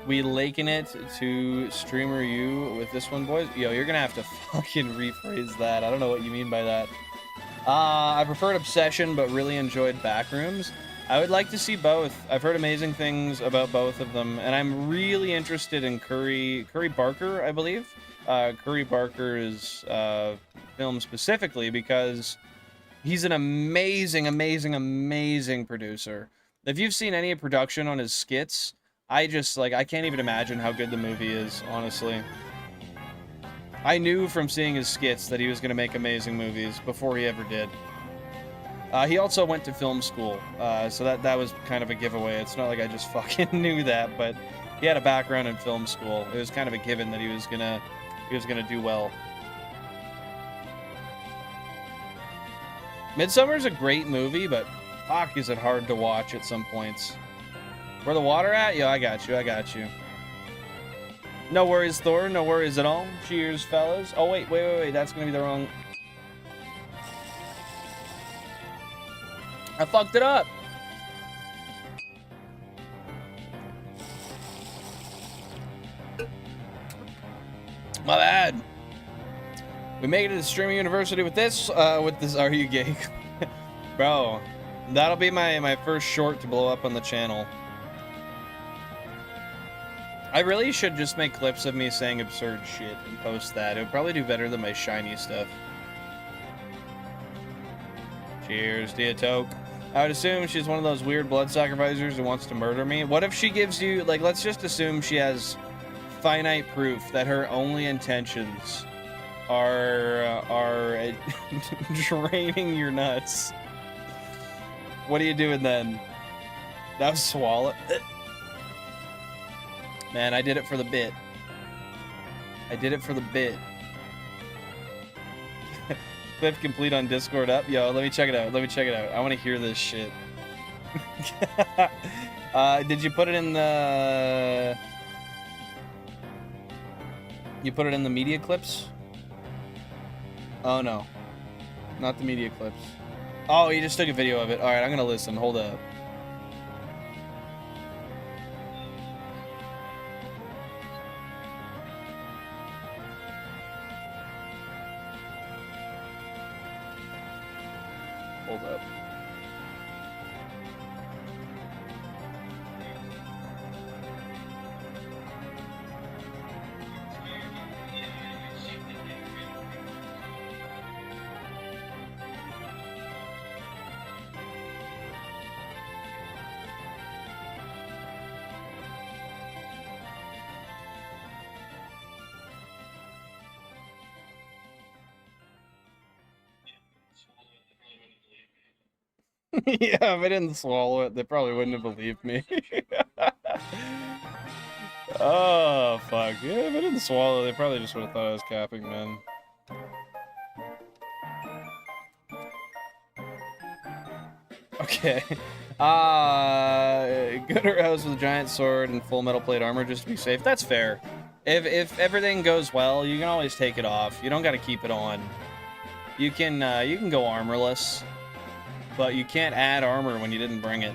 We liken it to Streamer You with this one, boys. Yo, you're gonna have to fucking rephrase that. I don't know what you mean by that. I preferred Obsession, but really enjoyed Backrooms. I would like to see both. I've heard amazing things about both of them, and I'm really interested in Curry Barker, I believe. Curry Barker's film specifically because he's an amazing, amazing, amazing producer. If you've seen any production on his skits, I can't even imagine how good the movie is, honestly. I knew from seeing his skits that he was going to make amazing movies before he ever did. He also went to film school, so that was kind of a giveaway. It's not like I just fucking knew that, but he had a background in film school. It was kind of a given that he was gonna do well. Midsummer's a great movie, but fuck, is it hard to watch at some points. Where the water at? Yo, I got you. I got you. No worries, Thor. No worries at all. Cheers, fellas. Oh wait. That's gonna be the wrong. I fucked it up. My bad. We made it to Streaming University with this. Are you gay? Bro, that'll be my first short to blow up on the channel. I really should just make clips of me saying absurd shit and post that. It would probably do better than my shiny stuff. Cheers, Diatoke. I would assume she's one of those weird blood sacrificers who wants to murder me. What if she gives you, like, let's just assume she has finite proof that her only intentions are draining your nuts. What are you doing then? That was swallow. Man, I did it for the bit. I did it for the bit. Clip complete on Discord up. Yo, let me check it out. Let me check it out. I want to hear this shit. Did you put it in the... You put it in the media clips? Oh, no. Not the media clips. Oh, you just took a video of it. Alright, I'm gonna listen. Hold up. Hold up. Yeah, if I didn't swallow it, they probably wouldn't have believed me. Oh, fuck. Yeah, if I didn't swallow it, they probably just would have thought I was capping, man. Okay. Go to her house with a giant sword and full metal plate armor just to be safe. That's fair. If everything goes well, you can always take it off. You don't gotta keep it on. You can go armorless. But you can't add armor when you didn't bring it.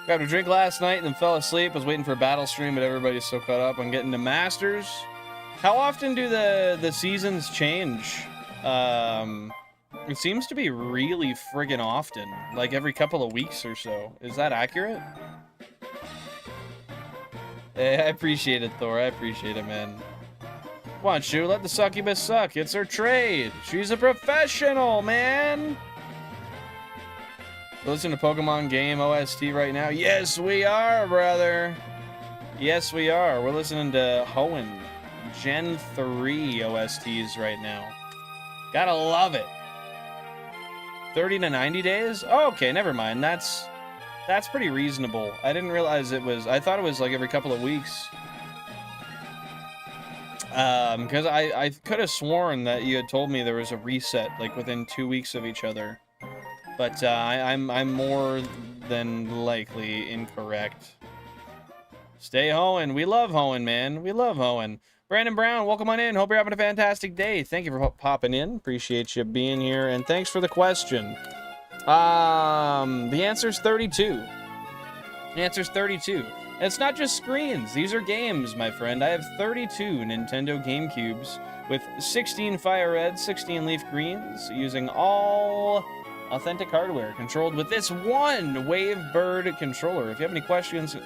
Grabbed a drink last night and then fell asleep. Was waiting for a battle stream, but everybody's so caught up on getting to Masters. How often do the seasons change? It seems to be really friggin' often. Like every couple of weeks or so. Is that accurate? Hey, I appreciate it, Thor. I appreciate it, man. Come on, Shu, let the succubus suck. It's her trade. She's a professional, man. Listen to Pokemon game OST right now. Yes, we are, brother. Yes, we are. We're listening to Hoenn Gen 3 OSTs right now. Gotta love it. 30 to 90 days? Oh, okay, never mind. That's pretty reasonable. I didn't realize it was... I thought it was like every couple of weeks. Because I could have sworn that you had told me there was a reset, like, within 2 weeks of each other. But, I'm more than likely incorrect. Stay Hoenn. We love Hoenn, man. We love Hoenn. Brandon Brown, welcome on in. Hope you're having a fantastic day. Thank you for popping in. Appreciate you being here, and thanks for the question. The answer's 32. The answer's 32. And it's not just screens. These are games, my friend. I have 32 Nintendo GameCubes with 16 FireRed, 16 LeafGreens, using all authentic hardware, controlled with this one Wavebird controller. If you have any questions,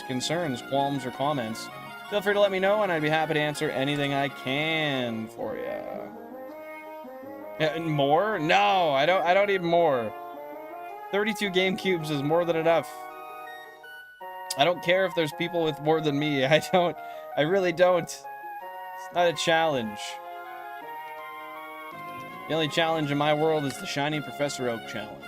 concerns, qualms, or comments, feel free to let me know, and I'd be happy to answer anything I can for you. More? No, I don't need more. 32 GameCubes is more than enough. I don't care if there's people with more than me. I really don't. It's not a challenge. The only challenge in my world is the Shiny Professor Oak challenge.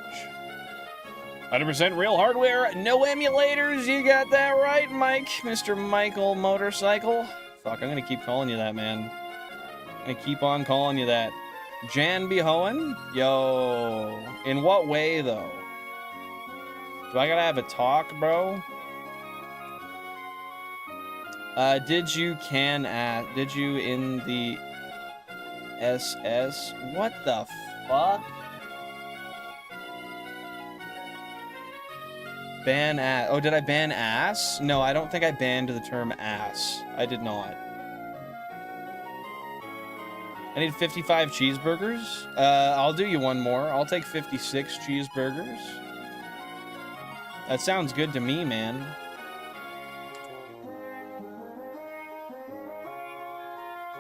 100% real hardware, no emulators. You got that right, Mike. Mr. Michael Motorcycle. Fuck, I'm gonna keep calling you that, man. I'm gonna keep on calling you that. Jan Behoen? Yo. In what way, though? Do I gotta have a talk, bro? Did you in the SS? What the fuck? Ban ass. Oh, did I ban ass? No, I don't think I banned the term ass. I did not. I need 55 cheeseburgers. I'll do you one more. I'll take 56 cheeseburgers. That sounds good to me, man.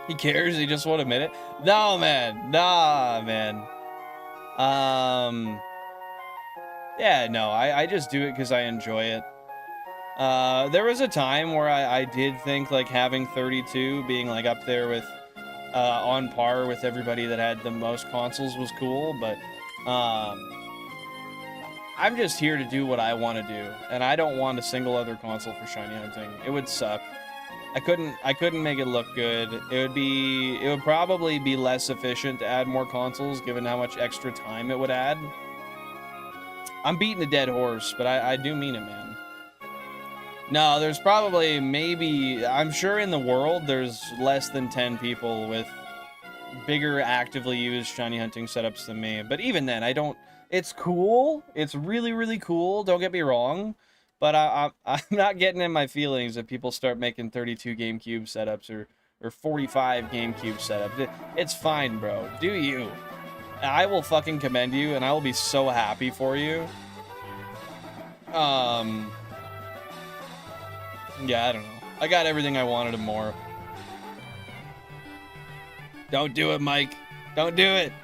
He cares? He just won't admit it? No, man. Nah, man. Yeah, no, I just do it because I enjoy it. There was a time where I did think, like, having 32, being, like, up there with, on par with everybody that had the most consoles was cool, but, I'm just here to do what I want to do, and I don't want a single other console for shiny hunting. It would suck. I couldn't make it look good. It would probably be less efficient to add more consoles, given how much extra time it would add. I'm beating a dead horse, but I do mean it, man. No, there's probably, maybe, I'm sure in the world there's less than 10 people with bigger actively used shiny hunting setups than me. But even then, it's cool. It's really, really cool. Don't get me wrong. But I'm not getting in my feelings if people start making 32 GameCube setups or 45 GameCube setups. It's fine, bro. Do you. I will fucking commend you, and I will be so happy for you. Yeah, I don't know. I got everything I wanted and more. Don't do it, Mike. Don't do it.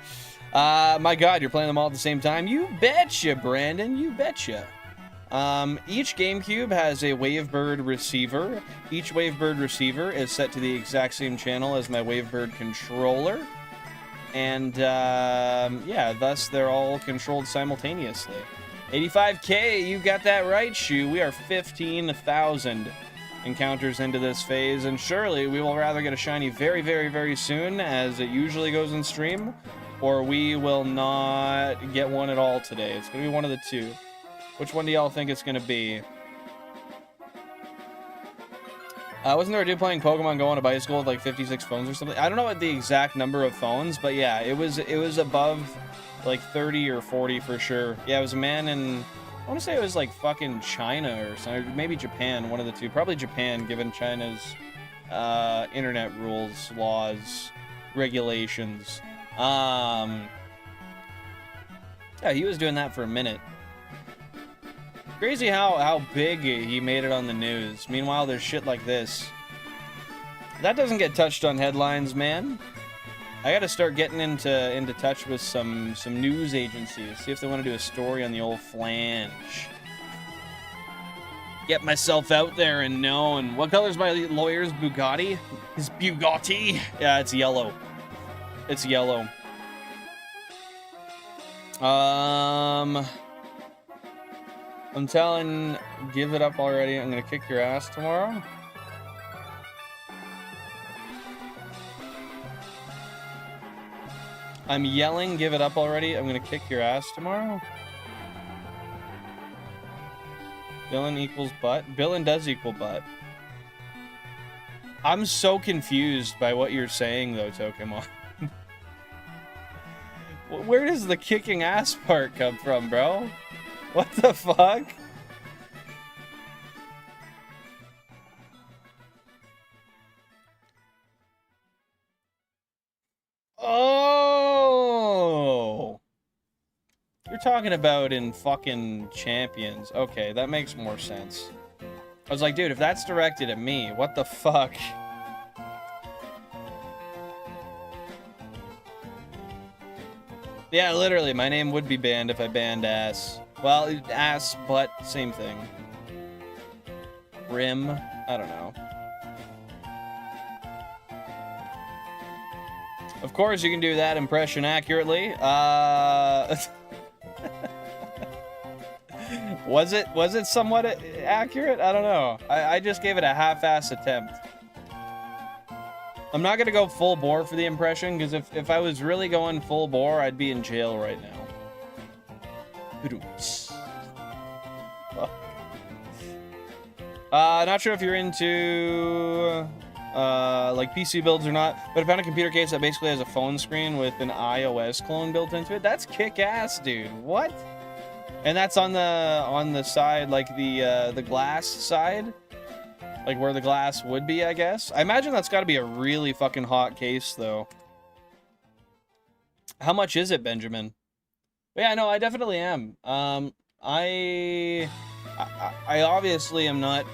My God, you're playing them all at the same time? You betcha, Brandon. You betcha. Each GameCube has a Wavebird receiver. Each Wavebird receiver is set to the exact same channel as my Wavebird controller. And, yeah, thus they're all controlled simultaneously. 85K, you got that right, Shu. We are 15,000 encounters into this phase, and surely we will rather get a shiny very, very, very soon, as it usually goes in stream, or we will not get one at all today. It's going to be one of the two. Which one do y'all think it's going to be? Wasn't there a dude playing Pokemon Go on a bicycle with like 56 phones or something? I don't know what the exact number of phones, but yeah, it was above like 30 or 40 for sure. Yeah, it was a man in, I want to say it was like fucking China or something, maybe Japan, one of the two. Probably Japan, given China's internet rules, laws, regulations. Yeah, he was doing that for a minute. Crazy how big he made it on the news. Meanwhile, there's shit like this. That doesn't get touched on headlines, man. I gotta start getting into touch with some news agencies. See if they want to do a story on the old flange. Get myself out there and known. What color's my lawyer's Bugatti? His Bugatti? Yeah, it's yellow. It's yellow. I'm telling, give it up already. I'm gonna kick your ass tomorrow. I'm yelling, give it up already. I'm gonna kick your ass tomorrow. Villain equals butt. Villain does equal butt. I'm so confused by what you're saying, though, Tokemon. Where does the kicking ass part come from, bro? What the fuck? Oh! You're talking about in fucking Champions. Okay, that makes more sense. I was like, dude, if that's directed at me, what the fuck? Yeah, literally, my name would be banned if I banned ass. Well, ass, butt, same thing. Rim, I don't know. Of course, you can do that impression accurately. Was it somewhat accurate? I don't know. I just gave it a half-ass attempt. I'm not gonna go full bore for the impression, because if I was really going full bore, I'd be in jail right now. Not sure if you're into like PC builds or not, but I found a computer case that basically has a phone screen with an iOS clone built into it. That's kick-ass, dude. What? And that's on the side, like the glass side, like where the glass would be, I guess. I imagine that's got to be a really fucking hot case, though. How much is it, Benjamin? But yeah, no, I definitely am. I obviously am not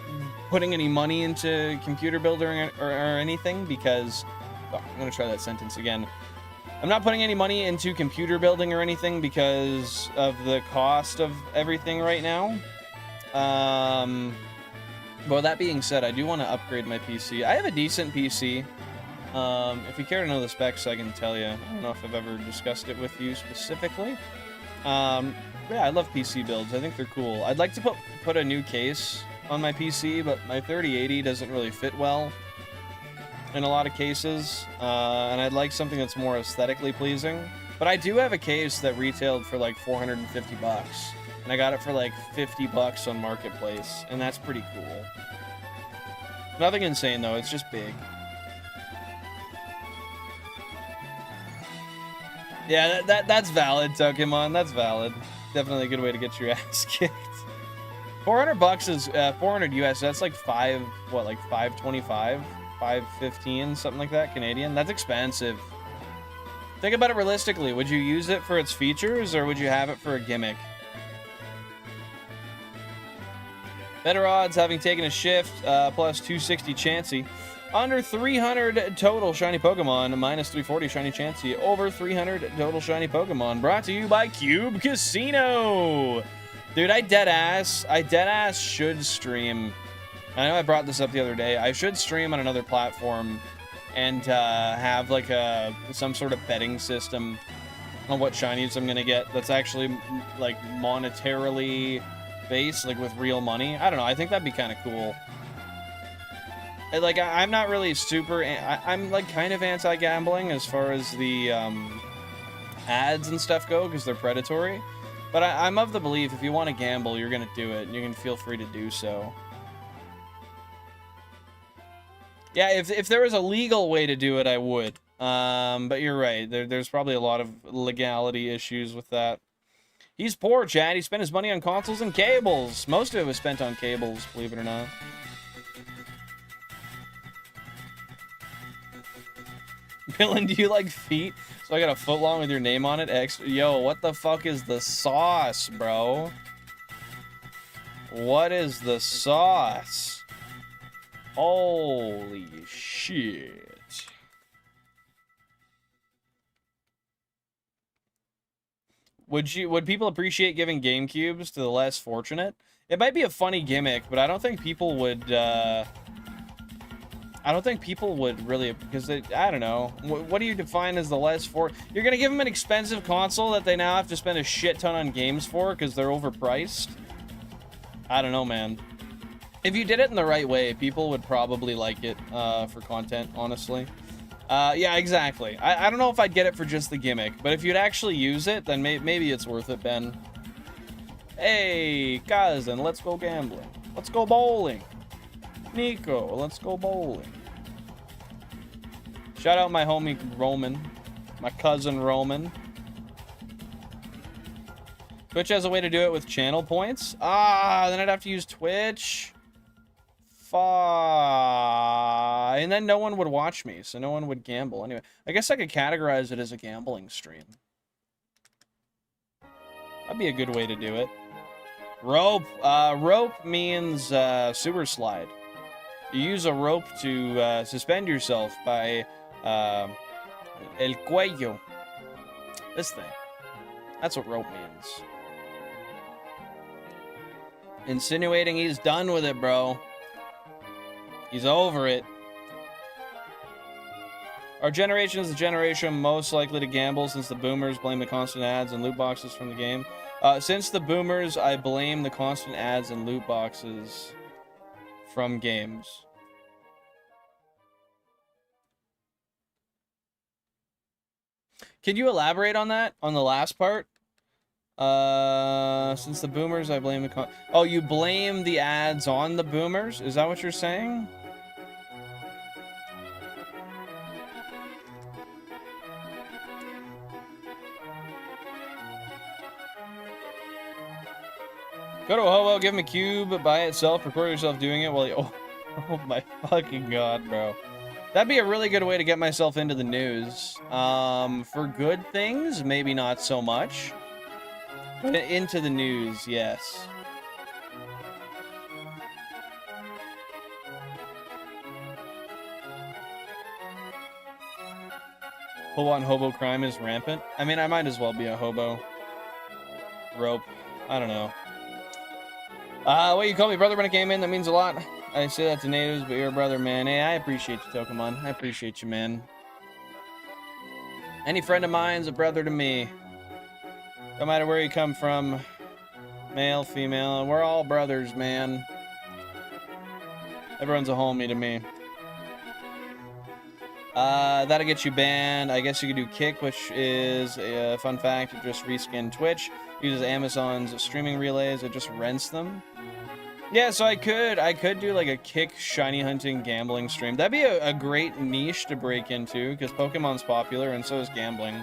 putting any money into computer building or anything because... Oh, I'm gonna try that sentence again. I'm not putting any money into computer building or anything because of the cost of everything right now. Well, that being said, I do want to upgrade my PC. I have a decent PC. If you care to know the specs, I can tell you. I don't know if I've ever discussed it with you specifically. Yeah, I love PC builds. I think they're cool. I'd like to put a new case on my PC, but my 3080 doesn't really fit well in a lot of cases, and I'd like something that's more aesthetically pleasing. But I do have a case that retailed for like 450 bucks, and I got it for like 50 bucks on Marketplace, and that's pretty cool. Nothing insane though, it's just big. Yeah, that's valid, Pokemon. That's valid. Definitely a good way to get your ass kicked. 400 bucks is 400 US. That's like like 525, 515, something like that Canadian. That's expensive. Think about it realistically. Would you use it for its features, or would you have it for a gimmick? Better odds having taken a shift, plus 260 Chansey. Under 300 total shiny Pokemon, minus 340 shiny Chansey. Over 300 total shiny Pokemon. Brought to you by Cube Casino. Dude, I dead ass should stream. I know I brought this up the other day. I should stream on another platform and have like some sort of betting system on what shinies I'm gonna get. That's actually like monetarily based, like with real money. I don't know. I think that'd be kind of cool. Like, I'm not really super... I'm, like, kind of anti-gambling as far as the ads and stuff go, because they're predatory. But I'm of the belief if you want to gamble, you're going to do it, and you can feel free to do so. Yeah, if there was a legal way to do it, I would. But you're right. There's probably a lot of legality issues with that. He's poor, Chad. He spent his money on consoles and cables. Most of it was spent on cables, believe it or not. Villain, do you like feet? So I got a foot long with your name on it. Yo, what the fuck is the sauce, bro? What is the sauce? Holy shit. Would people appreciate giving GameCubes to the less fortunate? It might be a funny gimmick, but I don't think people would, really, because I don't know. What do you define as the less for? You're gonna give them an expensive console that they now have to spend a shit ton on games for because they're overpriced? I don't know, man. If you did it in the right way, people would probably like it for content, honestly. Yeah, exactly. I don't know if I'd get it for just the gimmick, but if you'd actually use it, then maybe it's worth it, Ben. Hey, cousin, let's go gambling. Let's go bowling. Nico, let's go bowling. Shout out my homie Roman. My cousin Roman. Twitch has a way to do it with channel points. Ah, then I'd have to use Twitch. And then no one would watch me, so no one would gamble. Anyway, I guess I could categorize it as a gambling stream. That'd be a good way to do it. Rope. Rope means sewer slide. You use a rope to suspend yourself by el cuello. This thing. That's what rope means. Insinuating he's done with it, bro. He's over it. Our generation is the generation most likely to gamble since the boomers blame the constant ads and loot boxes from the game. Since the boomers, I blame the constant ads and loot boxes from games. Can you elaborate on that? On the last part? Since the boomers, I blame the oh, you blame the ads on the boomers? Is that what you're saying? Go to a hobo, give him a cube by itself, record yourself doing it while you... Oh my fucking god, bro. That'd be a really good way to get myself into the news. For good things, maybe not so much. But into the news, yes. Full-on hobo crime is rampant. I mean, I might as well be a hobo. Rope. I don't know. What you call me brother when I came in, that means a lot. I say that to natives, but you're a brother, man. Hey, I appreciate you, Pokemon. I appreciate you, man. Any friend of mine's a brother to me. No matter where you come from, male, female, we're all brothers, man. Everyone's a homie to me. That'll get you banned. I guess you could do Kick, which is a fun fact. It just reskin Twitch. Uses Amazon's streaming relays. It just rents them. Yeah, so I could do like a Kick shiny hunting gambling stream. That'd be a great niche to break into because Pokemon's popular and so is gambling.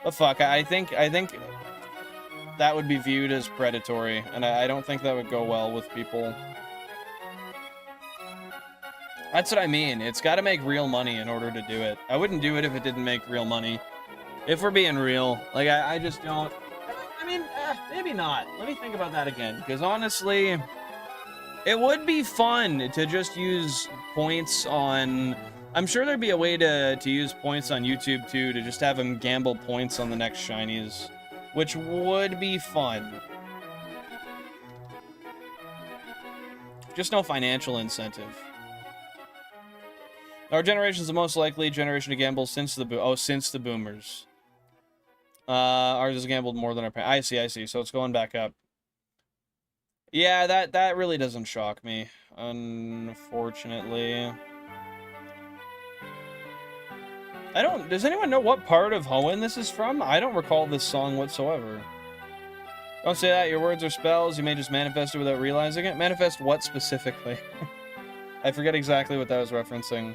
But fuck, I think that would be viewed as predatory, and I don't think that would go well with people. That's what I mean. It's got to make real money in order to do it. I wouldn't do it if it didn't make real money. If we're being real, like I just don't. I mean, maybe not. Let me think about that again, because honestly, it would be fun to just use points on... I'm sure there'd be a way to use points on YouTube, too, to just have them gamble points on the next shinies, which would be fun. Just no financial incentive. Our generation is the most likely generation to gamble since the since the boomers. Ours has gambled more than our parents. I see. So it's going back up. Yeah, that really doesn't shock me, unfortunately. Does anyone know what part of Hoenn this is from? I don't recall this song whatsoever. Don't say that, your words are spells, you may just manifest it without realizing it. Manifest what specifically? I forget exactly what that was referencing.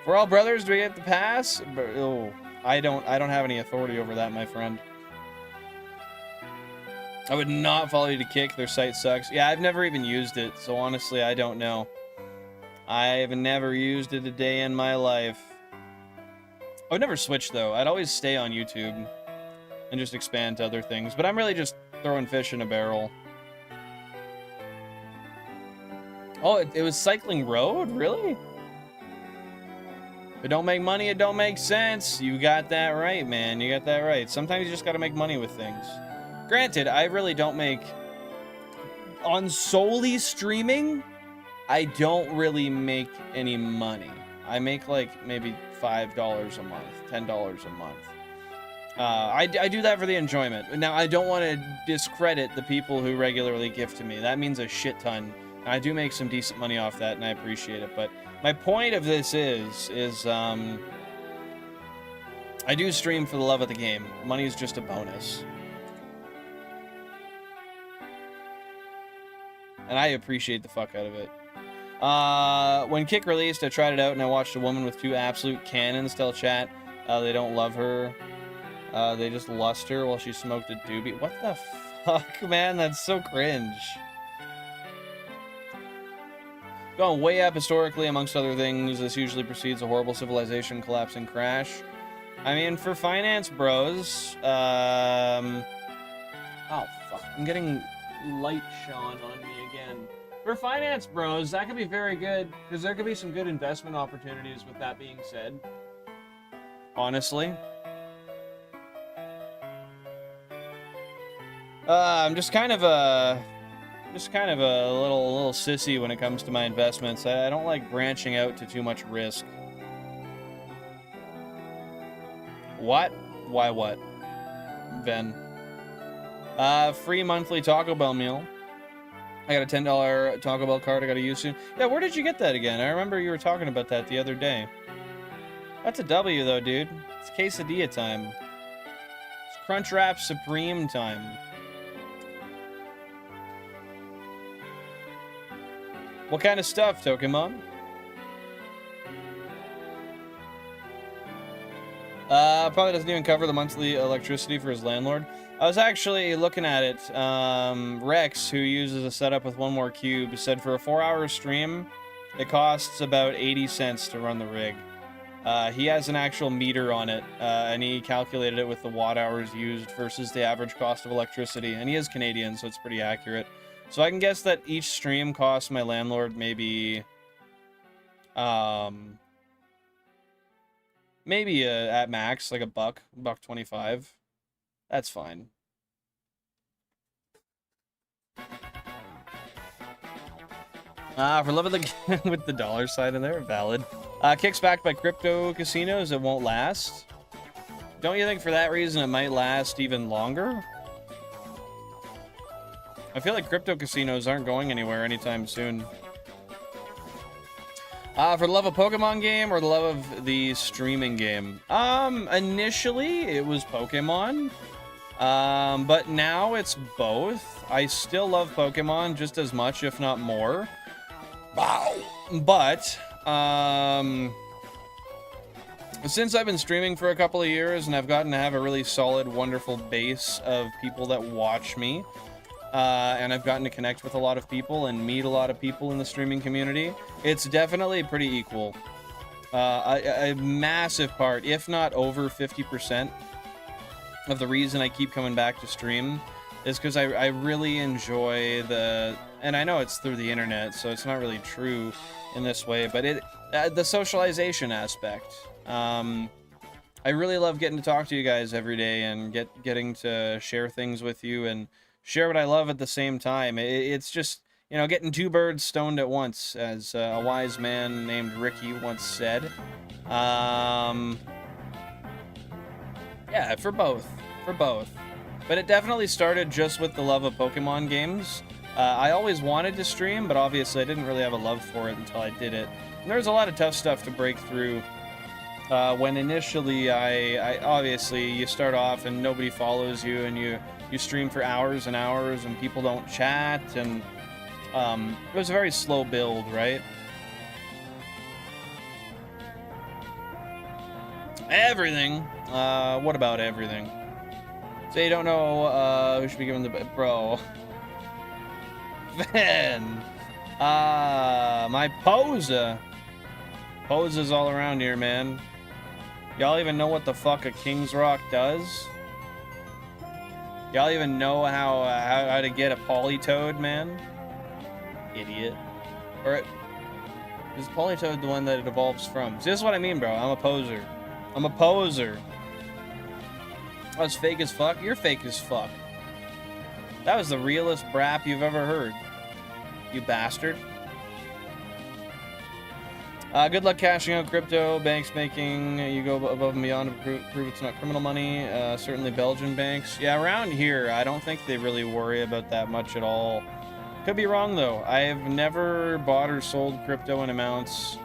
We're all brothers, do we get the pass? Oh, I don't have any authority over that, my friend. I would not follow you to Kick, their site sucks. Yeah, I've never even used it, so honestly, I don't know. I've never used it a day in my life. I would never switch, though. I'd always stay on YouTube and just expand to other things. But I'm really just throwing fish in a barrel. Oh, it was Cycling Road? Really? If it don't make money, it don't make sense. You got that right, man. You got that right. Sometimes you just gotta make money with things. Granted, I really don't make... On solely streaming, I don't really make any money. I make, like, maybe $5 a month, $10 a month. I do that for the enjoyment. Now, I don't want to discredit the people who regularly gift to me. That means a shit ton. I do make some decent money off that, and I appreciate it. But my point of this is I do stream for the love of the game. Money is just a bonus. And I appreciate the fuck out of it. When Kick released, I tried it out and I watched a woman with 2 absolute cannons tell chat they don't love her. They just lust her while she smoked a doobie. What the fuck, man? That's so cringe. Going way up historically, amongst other things, this usually precedes a horrible civilization collapse and crash. I mean, for finance bros, oh fuck, I'm getting light shone on me again. For finance bros, that could be very good, because there could be some good investment opportunities with that being said. Honestly. I'm just kind of a little sissy when it comes to my investments. I don't like branching out to too much risk. What? Why what? Ven. Free monthly Taco Bell meal. I got a $10 Taco Bell card I gotta use soon. Yeah, where did you get that again? I remember you were talking about that the other day. That's a W though, dude. It's quesadilla time. It's Crunchwrap Supreme time. What kind of stuff, Pokemon? Probably doesn't even cover the monthly electricity for his landlord. I was actually looking at it. Rex, who uses a setup with 1 more cube, said for a 4-hour stream, it costs about 80 cents to run the rig. He has an actual meter on it, and he calculated it with the watt hours used versus the average cost of electricity. And he is Canadian, so it's pretty accurate. So I can guess that each stream costs my landlord maybe, maybe at max, like $1.25. That's fine. For love of the with the dollar sign in there, valid. Kicks backed by crypto casinos, it won't last. Don't you think for that reason it might last even longer? I feel like crypto casinos aren't going anywhere anytime soon. For the love of Pokemon game or the love of the streaming game? Initially it was Pokemon. But now it's both. I still love Pokemon just as much, if not more. Wow. But, since I've been streaming for a couple of years and I've gotten to have a really solid, wonderful base of people that watch me, and I've gotten to connect with a lot of people and meet a lot of people in the streaming community, it's definitely pretty equal. A massive part, if not over 50%, of the reason I keep coming back to stream is because I really enjoy the, and I know it's through the internet, so it's not really true in this way, but the socialization aspect. I really love getting to talk to you guys every day and getting to share things with you and share what I love at the same time. It's just, you know, getting 2 birds stoned at once, as a wise man named Ricky once said. Yeah, for both. But it definitely started just with the love of Pokemon games. I always wanted to stream, but obviously I didn't really have a love for it until I did it. And there's a lot of tough stuff to break through. When initially I obviously you start off and nobody follows you and you stream for hours and hours and people don't chat, and it was a very slow build, right? Everything. What about everything? So you don't know who should be given the bro. Then my Posa. Poses all around here, man. Y'all even know what the fuck a King's Rock does? Y'all even know how to get a Politoed, man? Idiot. Or is Politoed the one that it evolves from? See, this is what I mean, bro. I'm a poser. I'm a poser. I was fake as fuck. You're fake as fuck. That was the realest brap you've ever heard. You bastard. Good luck cashing out crypto. Banks making you go above and beyond to prove it's not criminal money. Certainly Belgian banks. Yeah, around here, I don't think they really worry about that much at all. Could be wrong, though. I've never bought or sold crypto in amounts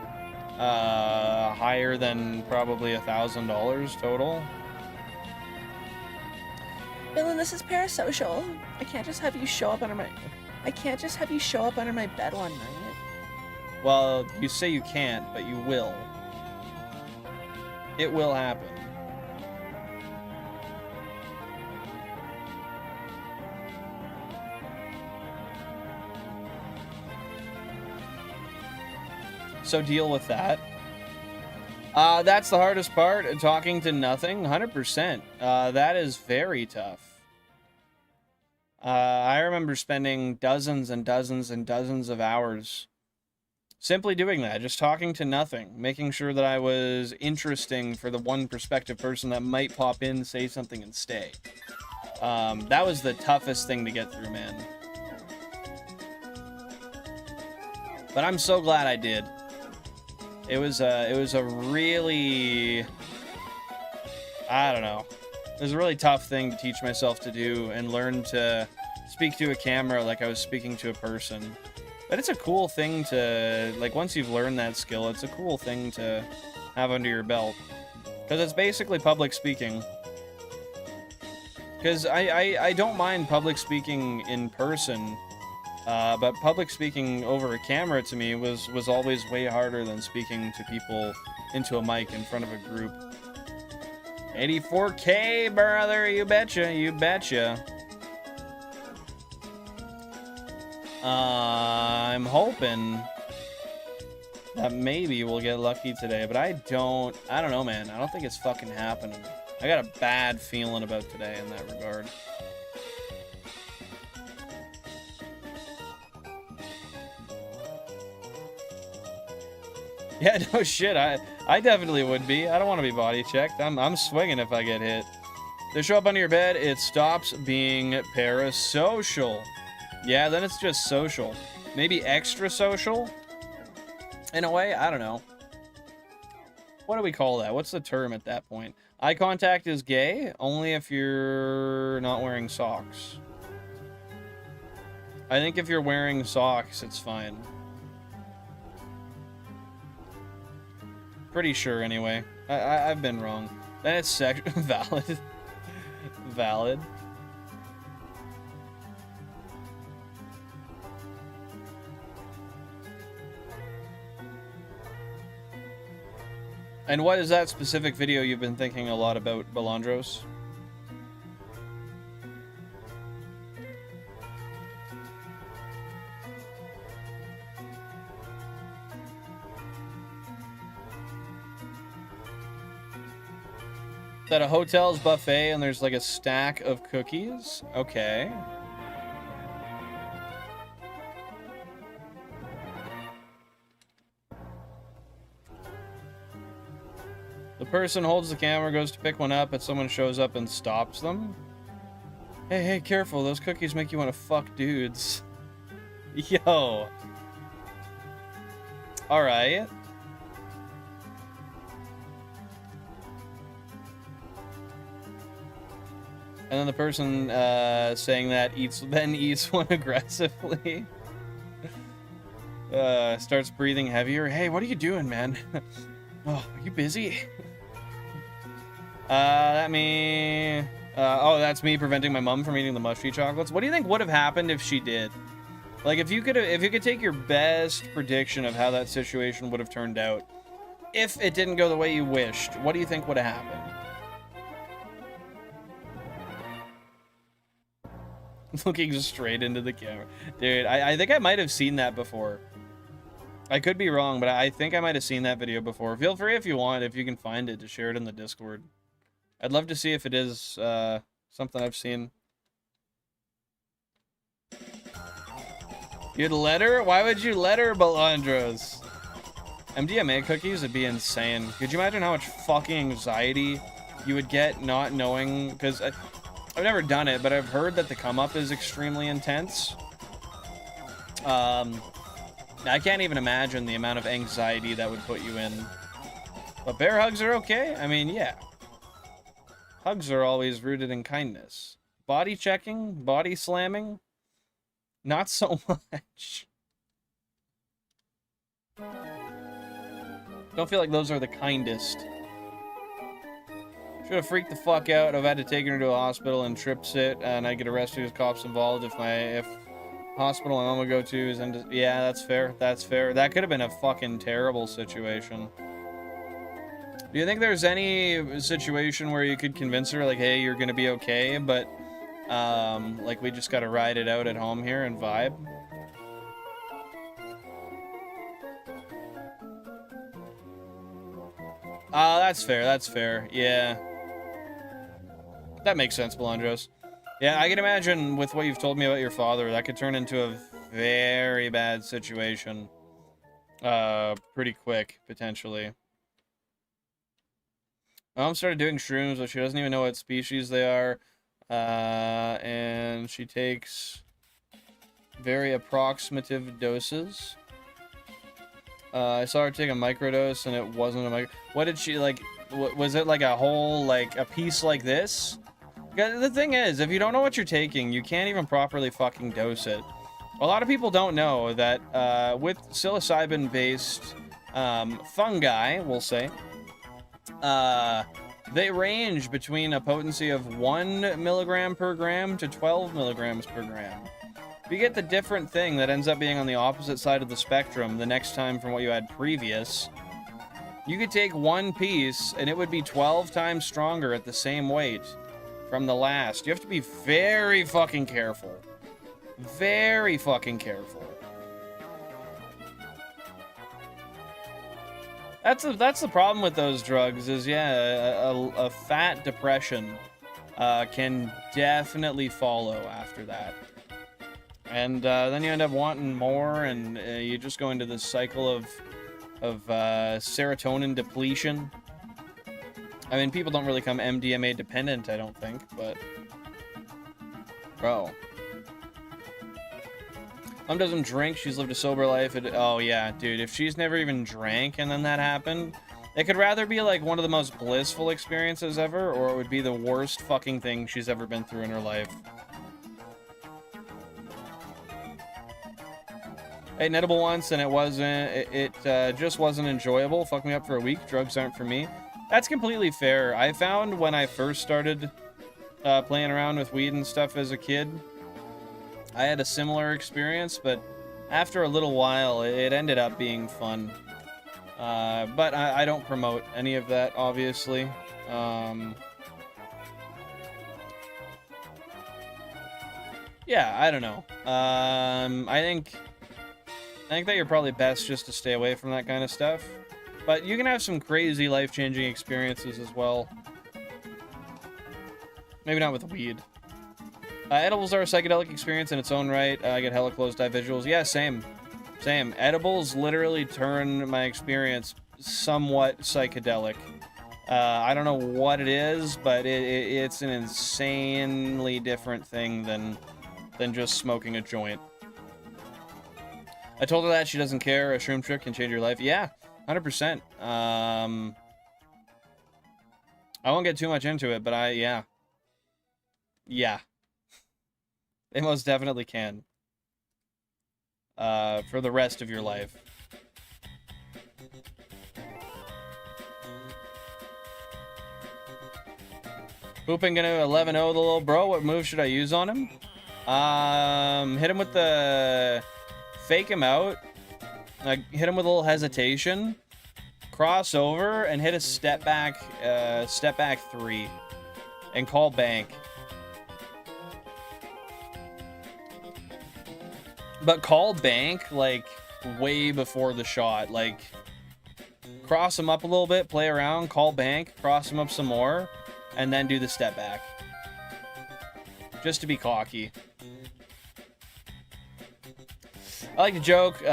higher than probably $1,000 total. Dylan, this is parasocial. I can't just have you show up under my bed one night. Well, you say you can't, but you will. It will happen. So deal with that. That's the hardest part, talking to nothing, 100%. That is very tough. I remember spending dozens and dozens and dozens of hours simply doing that, just talking to nothing, making sure that I was interesting for the one prospective person that might pop in, say something, and stay. That was the toughest thing to get through, man. But I'm so glad I did. It was a really, I don't know. It was a really tough thing to teach myself to do and learn to speak to a camera like I was speaking to a person. But it's a cool thing to, like, once you've learned that skill, it's a cool thing to have under your belt. Because it's basically public speaking. Because I don't mind public speaking in person, but public speaking over a camera to me was always way harder than speaking to people into a mic in front of a group. 84K, brother, you betcha, you betcha. I'm hoping that maybe we'll get lucky today, but I don't know, man. I don't think it's fucking happening. I got a bad feeling about today in that regard. Yeah, no shit. I definitely would be. I don't want to be body checked. I'm swinging if I get hit. They show up under your bed, it stops being parasocial. Yeah, then it's just social. Maybe extra social? In a way? I don't know. What do we call that? What's the term at that point? Eye contact is gay, only if you're not wearing socks. I think if you're wearing socks, it's fine. Pretty sure, anyway. I've been wrong. Then it's valid. Valid. And what is that specific video you've been thinking a lot about, Balandros? Is that a hotel's buffet and there's like a stack of cookies? Okay. The person holds the camera, goes to pick one up, and someone shows up and stops them. Hey, careful. Those cookies make you want to fuck dudes. Yo. Alright. And then the person saying that eats one aggressively. Starts breathing heavier. Hey, what are you doing, man? Oh, are you busy? Oh, that's me preventing my mom from eating the mushy chocolates. What do you think would have happened if she did? Like, if you could take your best prediction of how that situation would have turned out, if it didn't go the way you wished, what do you think would have happened? Looking straight into the camera. Dude, I think I might have seen that before. I could be wrong, but I think I might have seen that video before. Feel free if you want, if you can find it, to share it in the Discord. I'd love to see if it is something I've seen. You'd let her? Why would you let her, Balandros? MDMA cookies would be insane. Could you imagine how much fucking anxiety you would get not knowing? Because I've never done it, but I've heard that the come-up is extremely intense. I can't even imagine the amount of anxiety that would put you in. But bear hugs are okay? I mean, yeah. Hugs are always rooted in kindness. Body checking, body slamming, not so much. Don't feel like those are the kindest. Should have freaked the fuck out. I've had to take her to a hospital and trip sit, and I get arrested with cops involved if Hospital my mom would go to is into... Yeah, that's fair. That's fair. That could have been a fucking terrible situation. Do you think there's any situation where you could convince her, like, hey, you're gonna be okay, but, like, we just gotta ride it out at home here and vibe? That's fair. That's fair. Yeah. That makes sense, Belandros. Yeah, I can imagine with what you've told me about your father, that could turn into a very bad situation. Pretty quick, potentially. My mom started doing shrooms, but she doesn't even know what species they are. And she takes very approximative doses. I saw her take a microdose, and it wasn't a micro... What did she, like... Was it like a whole, like, a piece like this? The thing is, if you don't know what you're taking, you can't even properly fucking dose it. A lot of people don't know that with psilocybin-based fungi, we'll say, they range between a potency of 1 milligram per gram to 12 milligrams per gram. If you get the different thing that ends up being on the opposite side of the spectrum the next time from what you had previous, you could take one piece and it would be 12 times stronger at the same weight from the last. You have to be very fucking careful. Very fucking careful. That's the problem with those drugs is, yeah, a fat depression can definitely follow after that. And then you end up wanting more, and you just go into this cycle of serotonin depletion. I mean, people don't really become MDMA dependent, I don't think, but... Bro. Mom doesn't drink, she's lived a sober life. Oh, yeah, dude, if she's never even drank and then that happened, it could rather be, like, one of the most blissful experiences ever, or it would be the worst fucking thing she's ever been through in her life. I ate an edible once, and it just wasn't enjoyable. Fucked me up for a week. Drugs aren't for me. That's completely fair. I found when I first started playing around with weed and stuff as a kid, I had a similar experience, but after a little while, it ended up being fun. But I don't promote any of that, obviously. Yeah, I don't know. I think that you're probably best just to stay away from that kind of stuff. But you can have some crazy life-changing experiences as well. Maybe not with weed. Edibles are a psychedelic experience in its own right. I get hella closed-eye visuals. Yeah, same. Same. Edibles literally turn my experience somewhat psychedelic. I don't know what it is, but it's an insanely different thing than just smoking a joint. I told her that she doesn't care. A shroom trick can change your life. Yeah, 100%. I won't get too much into it, but yeah. Yeah. They most definitely can. For the rest of your life. Hooping gonna 11-0 the little bro. What move should I use on him? Hit him with the... Fake him out. Hit him with a little hesitation. Cross over and hit a step back 3. And call bank. But call bank, like, way before the shot. Like, cross him up a little bit, play around, call bank, cross him up some more, and then do the step back. Just to be cocky. I like to joke, but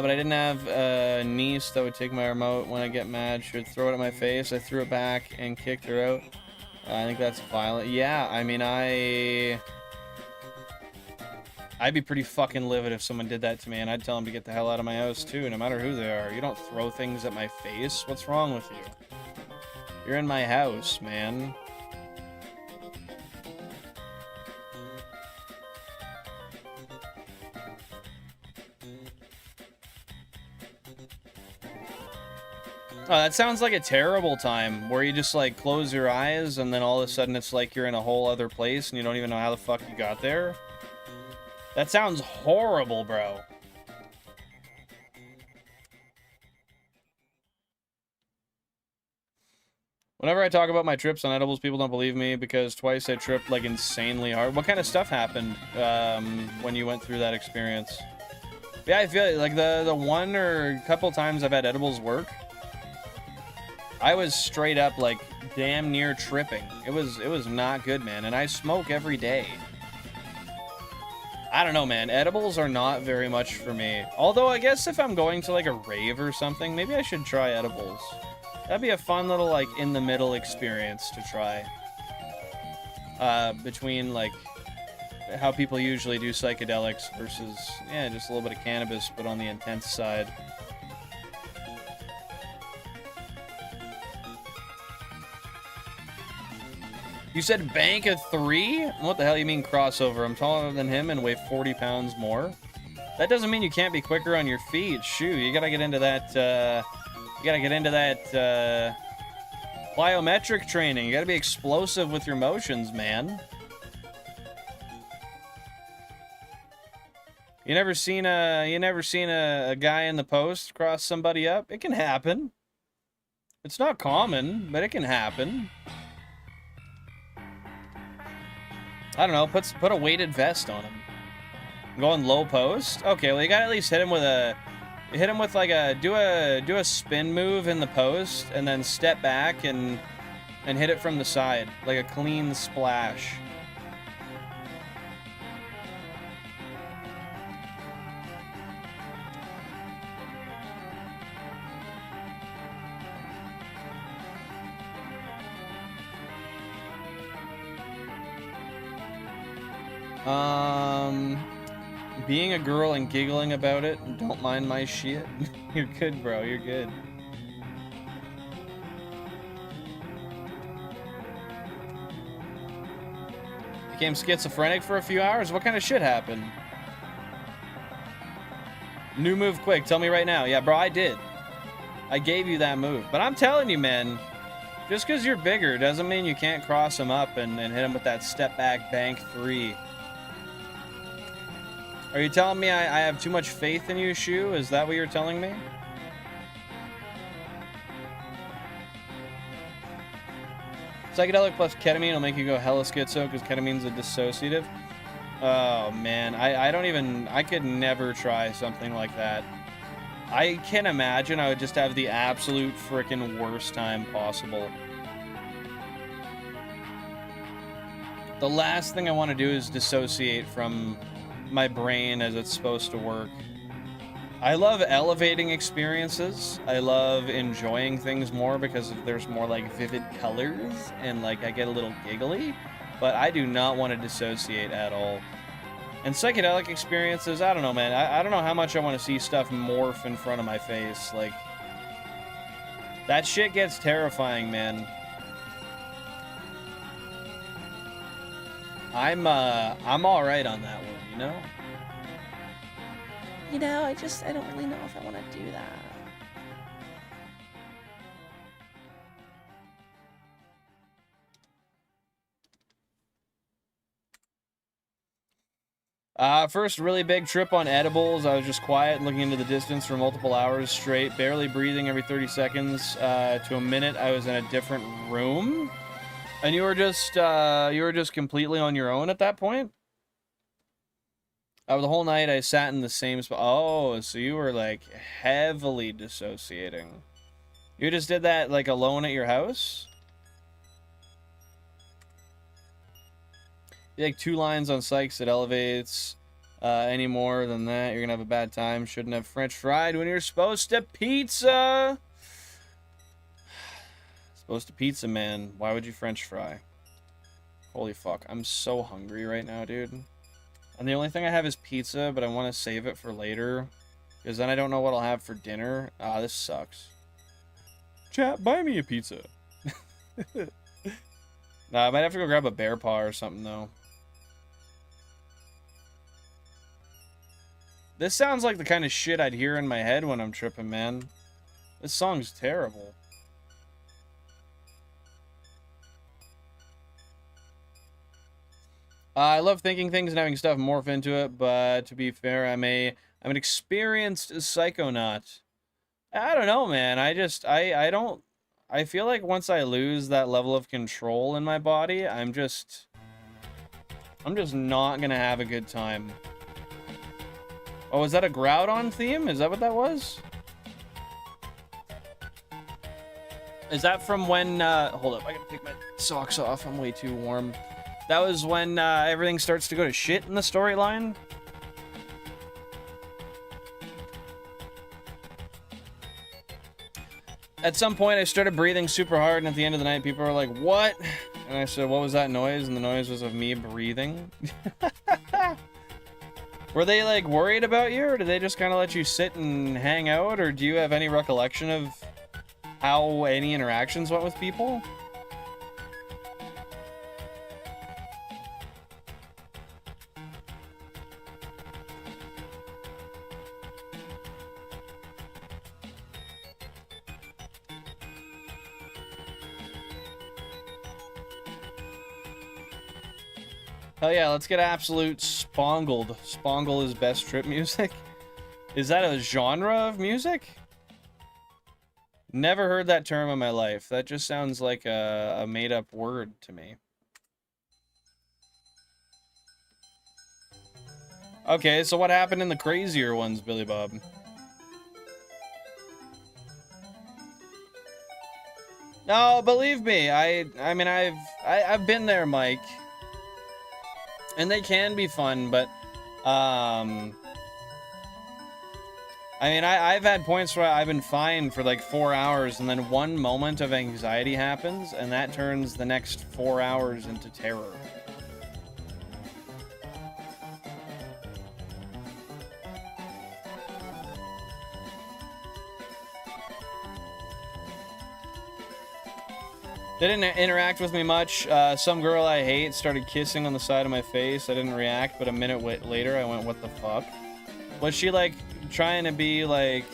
I didn't have a niece that would take my remote when I get mad. She would throw it at my face. I threw it back and kicked her out. I think that's violent. Yeah, I mean, I'd be pretty fucking livid if someone did that to me, and I'd tell them to get the hell out of my house, too, no matter who they are. You don't throw things at my face. What's wrong with you? You're in my house, man. Oh, that sounds like a terrible time, where you just, like, close your eyes, and then all of a sudden it's like you're in a whole other place, and you don't even know how the fuck you got there. That sounds horrible, bro. Whenever I talk about my trips on edibles, people don't believe me because twice I tripped like insanely hard. What kind of stuff happened when you went through that experience? Yeah, I feel like the one or couple times I've had edibles work, I was straight up like damn near tripping. It was not good, man. And I smoke every day. I don't know, man. Edibles are not very much for me. Although I guess if I'm going to like a rave or something, maybe I should try edibles. That'd be a fun little, like, in-the-middle experience to try. Between, like, how people usually do psychedelics versus, yeah, just a little bit of cannabis, but on the intense side. You said bank of 3? What the hell you mean crossover? I'm taller than him and weigh 40 pounds more? That doesn't mean you can't be quicker on your feet. Shoot, you gotta get into that, plyometric training. You gotta be explosive with your motions, man. You never seen a guy in the post cross somebody up? It can happen. It's not common, but it can happen. I don't know, put a weighted vest on him. Going low post? Okay, well you gotta at least hit him with like a do a spin move in the post and then step back and hit it from the side like a clean splash. Being a girl and giggling about it, don't mind my shit. You're good, bro. You're good. Became schizophrenic for a few hours? What kind of shit happened? New move quick. Tell me right now. Yeah, bro, I did. I gave you that move. But I'm telling you, man, just because you're bigger doesn't mean you can't cross him up and hit him with that step back bank 3. Are you telling me I have too much faith in you, Shu? Is that what you're telling me? Psychedelic plus ketamine will make you go hella schizo because ketamine's a dissociative. Oh, man. I could never try something like that. I can imagine I would just have the absolute freaking worst time possible. The last thing I want to do is dissociate from my brain as it's supposed to work. I love elevating experiences. I love enjoying things more because there's more like vivid colors and like I get a little giggly, but I do not want to dissociate at all. And psychedelic experiences, I don't know, man. I don't know how much I want to see stuff morph in front of my face. Like, that shit gets terrifying, man. I'm all right on that one, you know? You know, I don't really know if I want to do that. First really big trip on edibles. I was just quiet, looking into the distance for multiple hours straight, barely breathing every 30 seconds to a minute. I was in a different room. And you were just completely on your own at that point? The whole night I sat in the same spot. Oh, so you were like heavily dissociating. You just did that like alone at your house? Like 2 lines on psychs, it elevates. Any more than that, you're gonna have a bad time. Shouldn't have French fried when you're supposed to pizza. Supposed to pizza, man. Why would you French fry? Holy fuck, I'm so hungry right now, dude. And the only thing I have is pizza, but I want to save it for later. Because then I don't know what I'll have for dinner. Ah, this sucks. Chat, buy me a pizza. Nah, I might have to go grab a bear paw or something, though. This sounds like the kind of shit I'd hear in my head when I'm tripping, man. This song's terrible. I love thinking things and having stuff morph into it, but to be fair, I'm an experienced psychonaut. I don't know, man. I don't. I feel like once I lose that level of control in my body, I'm just not gonna have a good time. Oh, is that a Groudon theme? Is that what that was? Is that from when, hold up, I gotta take my socks off, I'm way too warm. That was when, everything starts to go to shit in the storyline? At some point, I started breathing super hard, and at the end of the night, people were like, what? And I said, what was that noise? And the noise was of me breathing. Were they, like, worried about you, or did they just kind of let you sit and hang out, or do you have any recollection of how any interactions went with people? Hell yeah, let's get absolute spongled. Spongle is best trip music. Is that a genre of music? Never heard that term in my life. That just sounds like a made-up word to me. Okay, so what happened in the crazier ones, Billy Bob? No, believe me, I mean, I've been there, Mike. And they can be fun, but, I mean, I've had points where I've been fine for like 4 hours, and then one moment of anxiety happens, and that turns the next 4 hours into terror. They didn't interact with me much. Some girl I hate started kissing on the side of my face. I didn't react, but a minute later, I went, what the fuck? Was she, like, trying to be, like,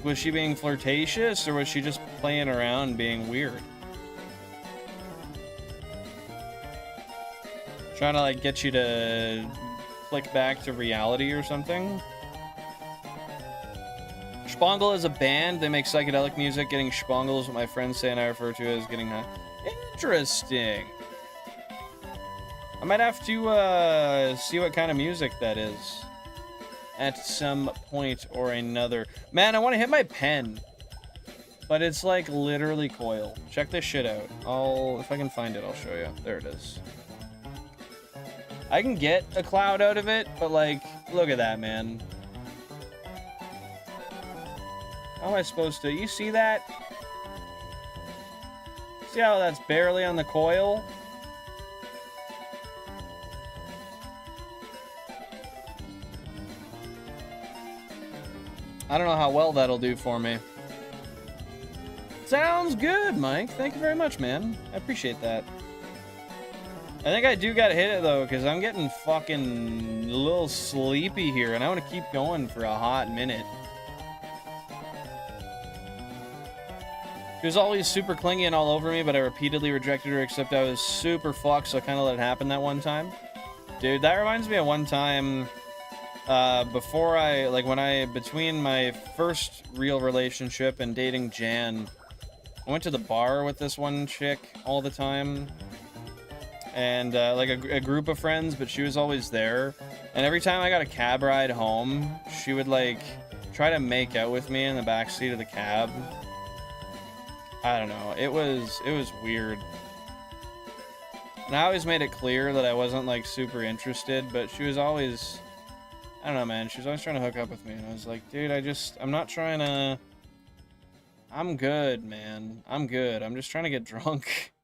was she being flirtatious, or was she just playing around being weird? Trying to, like, get you to click back to reality or something? Spongle is a band. They make psychedelic music. Getting Spongle is what my friends say and I refer to as getting high. Interesting. I might have to see what kind of music that is at some point or another. Man, I want to hit my pen, but it's like literally coil. Check this shit out. If I can find it, I'll show you. There it is. I can get a cloud out of it, but like, look at that, man. How am I supposed to? You see that? See how that's barely on the coil? I don't know how well that'll do for me. Sounds good, Mike. Thank you very much, man. I appreciate that. I think I do gotta hit it, though, because I'm getting fucking a little sleepy here, and I want to keep going for a hot minute. She was always super clingy and all over me, but I repeatedly rejected her, except I was super fucked, so I kind of let it happen that one time. Dude, that reminds me of one time, between my first real relationship and dating Jan, I went to the bar with this one chick all the time, and, like, a group of friends, but she was always there, and every time I got a cab ride home, she would, like, try to make out with me in the backseat of the cab. I don't know. It was weird. And I always made it clear that I wasn't, like, super interested, but she was always... I don't know, man. She was always trying to hook up with me, and I was like, dude, I'm not trying to... I'm good, man. I'm good. I'm just trying to get drunk.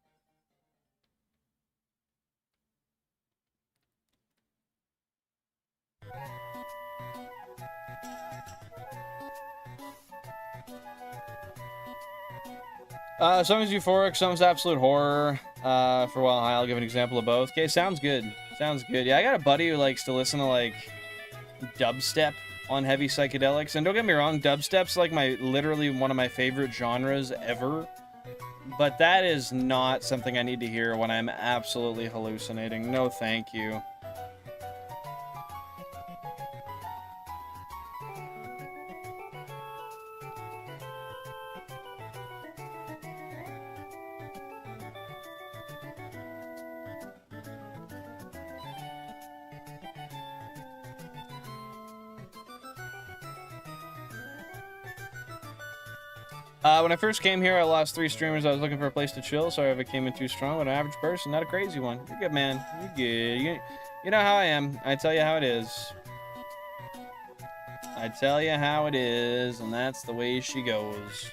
Some's euphoric, some's absolute horror. For a while, I'll give an example of both. Okay, sounds good. Sounds good. Yeah, I got a buddy who likes to listen to, like, dubstep on heavy psychedelics. And don't get me wrong, dubstep's, like, literally one of my favorite genres ever. But that is not something I need to hear when I'm absolutely hallucinating. No, thank you. When I first came here, I lost 3 streamers. I was looking for a place to chill, so I came in too strong, but an average person, not a crazy one. You're good, man. You're good. You know how I am. I tell you how it is. I tell you how it is, and that's the way she goes.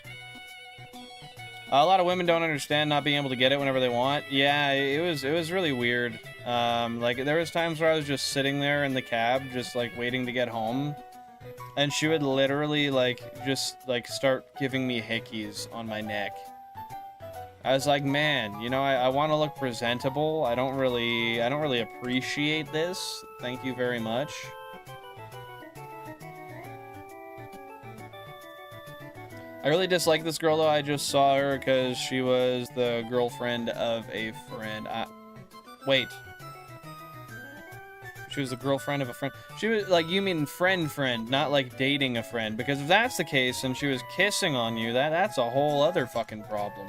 A lot of women don't understand not being able to get it whenever they want. Yeah, it was really weird. Like, there was times where I was just sitting there in the cab, just, like, waiting to get home. And she would literally, like, just, like, start giving me hickeys on my neck. I was like, man, you know, I want to look presentable. I don't really appreciate this. Thank you very much. I really dislike this girl, though. I just saw her because she was the girlfriend of a friend. Wait. She was the girlfriend of a friend. She was, like, you mean friend, not, like, dating a friend. Because if that's the case and she was kissing on you, that's a whole other fucking problem.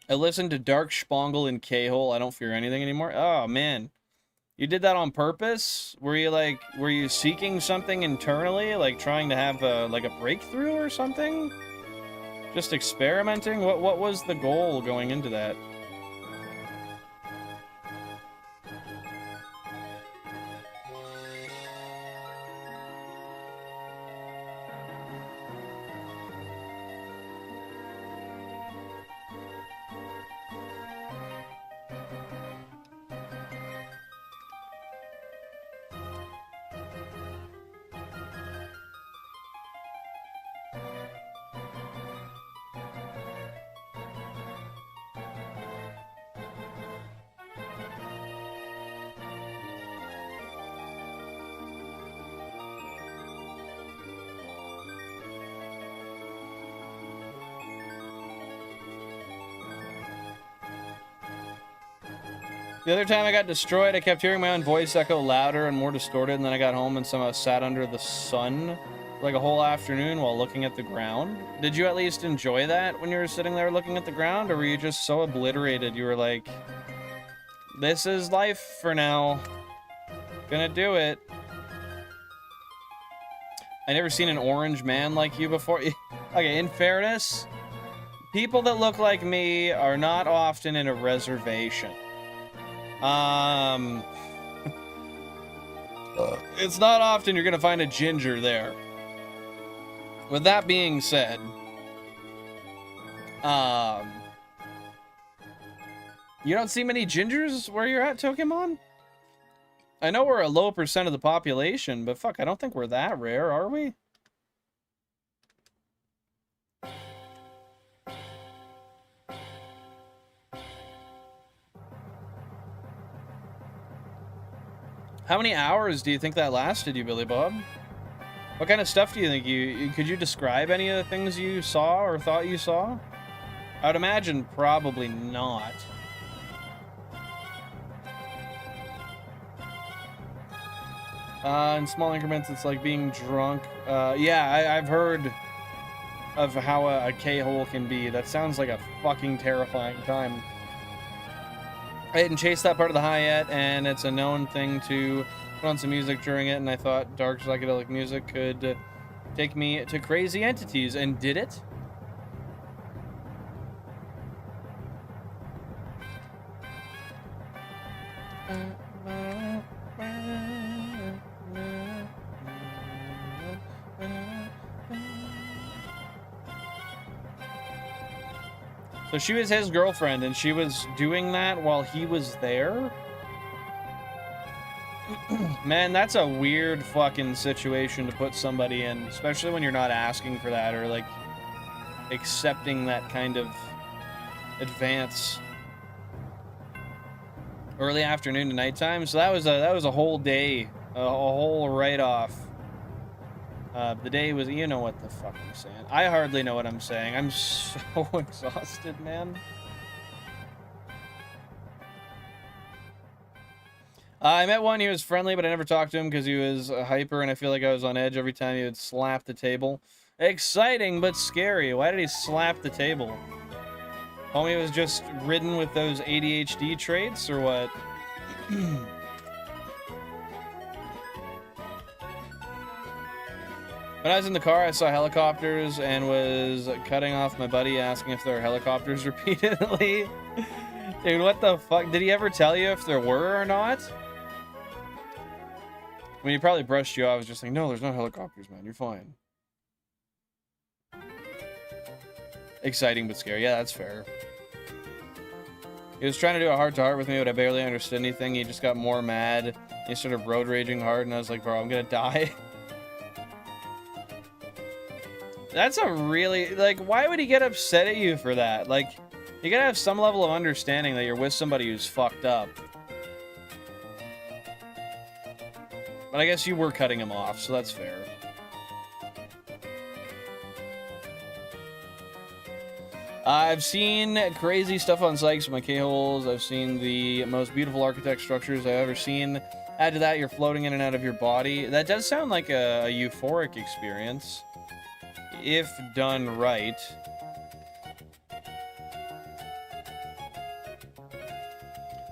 I listened to Dark Spangle and K-Hole. I don't fear anything anymore. Oh, man. You did that on purpose? Were you seeking something internally? Like, trying to have, like, a breakthrough or something? Just experimenting? What was the goal going into that? The other time I got destroyed, I kept hearing my own voice echo louder and more distorted, and then I got home and somehow sat under the sun for like a whole afternoon while looking at the ground. Did you at least enjoy that when you were sitting there looking at the ground, or were you just so obliterated you were like, this is life for now. Gonna do it. I never seen an orange man like you before. Okay, in fairness, people that look like me are not often in a reservation. It's not often you're gonna find a ginger there. With that being said, you don't see many gingers where you're at, Pokemon? I know we're a low percent of the population, but fuck, I don't think we're that rare, are we? How many hours do you think that lasted you, Billy Bob? What kind of stuff do you think could you describe any of the things you saw or thought you saw? I would imagine probably not. In small increments, it's like being drunk. Yeah, I've heard of how a K-hole can be. That sounds like a fucking terrifying time. I hadn't chased that part of the high yet, and it's a known thing to put on some music during it, and I thought dark psychedelic music could take me to crazy entities, and did it? So she was his girlfriend, and she was doing that while he was there? Man, that's a weird fucking situation to put somebody in, especially when you're not asking for that or, like, accepting that kind of advance. Early afternoon to nighttime, so that was a whole day A whole write-off. The day was, you know what the fuck I'm saying. I hardly know what I'm saying. I'm so exhausted, man. I met one, he was friendly, but I never talked to him because he was hyper, and I feel like I was on edge every time he would slap the table. Exciting, but scary. Why did he slap the table? Homie was just ridden with those ADHD traits, or what? When I was in the car, I saw helicopters and was cutting off my buddy, asking if there were helicopters repeatedly. Dude, what the fuck? Did he ever tell you if there were or not? I mean, he probably brushed you off. I was just like, no, there's no helicopters, man. You're fine. Exciting but scary. Yeah, that's fair. He was trying to do a heart-to-heart with me, but I barely understood anything. He just got more mad. He started road raging hard, and I was like, bro, I'm gonna die. That's a really... Like, why would he get upset at you for that? Like, you gotta have some level of understanding that you're with somebody who's fucked up. But I guess you were cutting him off, so that's fair. I've seen crazy stuff on Sykes with my K-holes. I've seen the most beautiful architect structures I've ever seen. Add to that, you're floating in and out of your body. That does sound like a euphoric experience, if done right.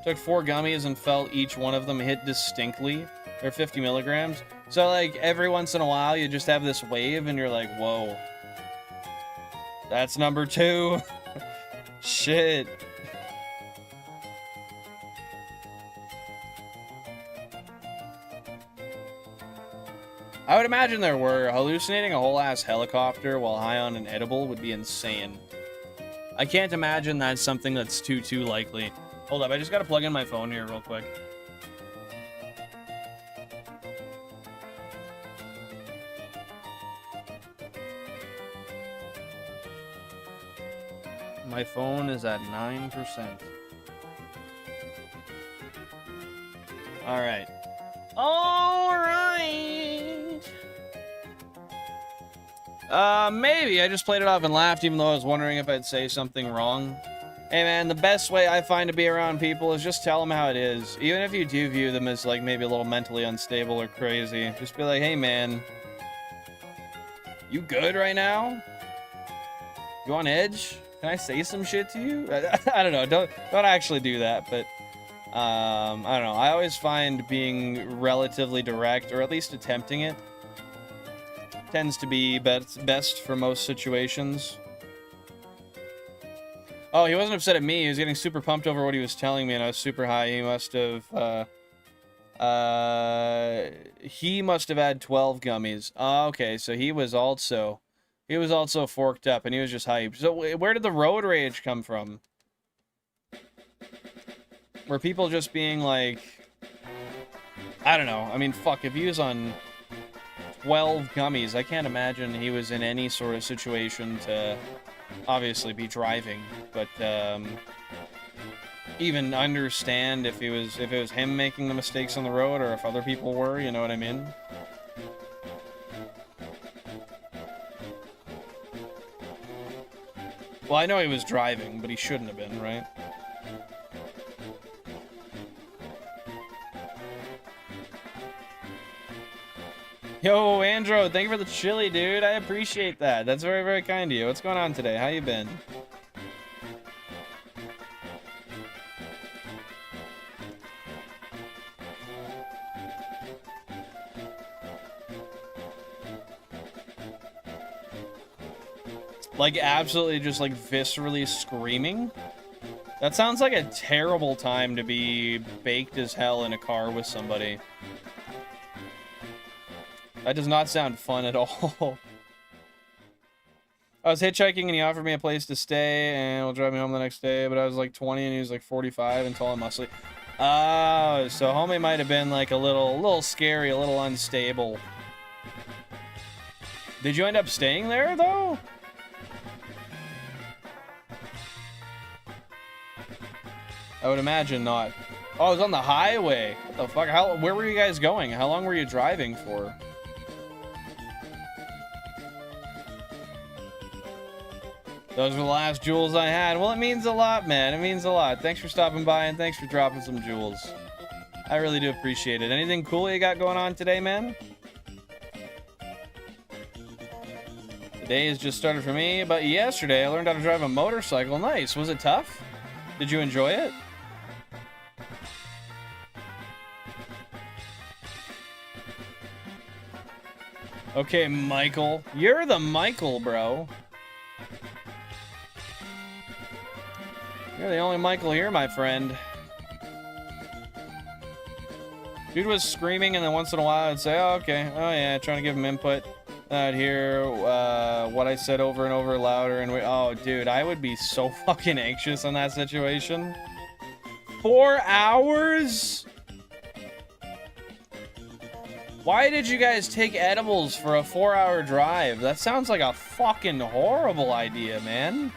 Took 4 gummies and felt each one of them hit distinctly. They're 50 milligrams. So, like, every once in a while, you just have this wave, and you're like, whoa. That's number 2. Shit. I would imagine there were. Hallucinating a whole-ass helicopter while high on an edible would be insane. I can't imagine that's something that's too likely. Hold up, I just gotta plug in my phone here real quick. My phone is at 9%. Alright. Alright! Maybe. I just played it off and laughed, even though I was wondering if I'd say something wrong. Hey man, the best way I find to be around people is just tell them how it is. Even if you do view them as, like, maybe a little mentally unstable or crazy. Just be like, hey man, you good right now? You on edge? Can I say some shit to you? I don't know. Don't actually do that, but I don't know. I always find being relatively direct, or at least attempting it, tends to be best for most situations. Oh, he wasn't upset at me. He was getting super pumped over what he was telling me, and I was super high. He must have had 12 gummies. Oh, okay, so he was also forked up, and he was just hyped. So where did the road rage come from? Were people just being like, I don't know. I mean, fuck, if he was on 12 gummies, I can't imagine he was in any sort of situation to obviously be driving, but even understand if it was him making the mistakes on the road or if other people were, you know what I mean? Well, I know he was driving, but he shouldn't have been, right? Yo, Andro, thank you for the chili, dude. I appreciate that. That's very, very kind of you. What's going on today? How you been? Like, absolutely just, like, viscerally screaming? That sounds like a terrible time to be baked as hell in a car with somebody. That does not sound fun at all. I was hitchhiking and he offered me a place to stay and will drive me home the next day, but I was like 20 and he was like 45 and tall and muscly. Oh, so homie might have been like a little scary, a little unstable. Did you end up staying there though? I would imagine not. Oh, I was on the highway. What the fuck? Where were you guys going? How long were you driving for? Those were the last jewels I had. Well, it means a lot, man. It means a lot. Thanks for stopping by and thanks for dropping some jewels. I really do appreciate it. Anything cool you got going on today, man? The day has just started for me, but yesterday I learned how to drive a motorcycle. Nice. Was it tough? Did you enjoy it? Okay, Michael. You're the Michael, bro. You're the only Michael here, my friend. Dude was screaming, and then once in a while I'd say, oh, okay. Oh, yeah, trying to give him input. I'd hear what I said over and over louder, and oh, dude, I would be so fucking anxious in that situation. 4 hours? Why did you guys take edibles for a 4-hour drive? That sounds like a fucking horrible idea, man.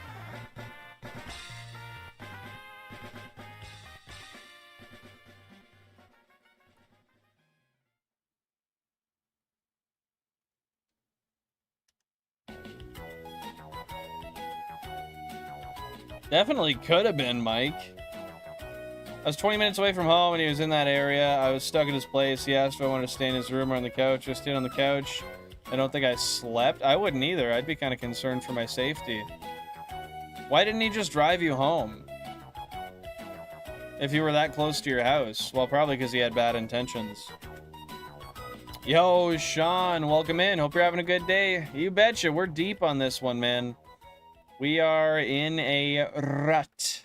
Definitely could have been, Mike. I was 20 minutes away from home and he was in that area. I was stuck at his place. He asked if I wanted to stay in his room or on the couch. I stayed on the couch. I don't think I slept. I wouldn't either. I'd be kind of concerned for my safety. Why didn't he just drive you home? If you were that close to your house. Well, probably because he had bad intentions. Yo, Sean, welcome in. Hope you're having a good day. You betcha. We're deep on this one, man. We are in a rut.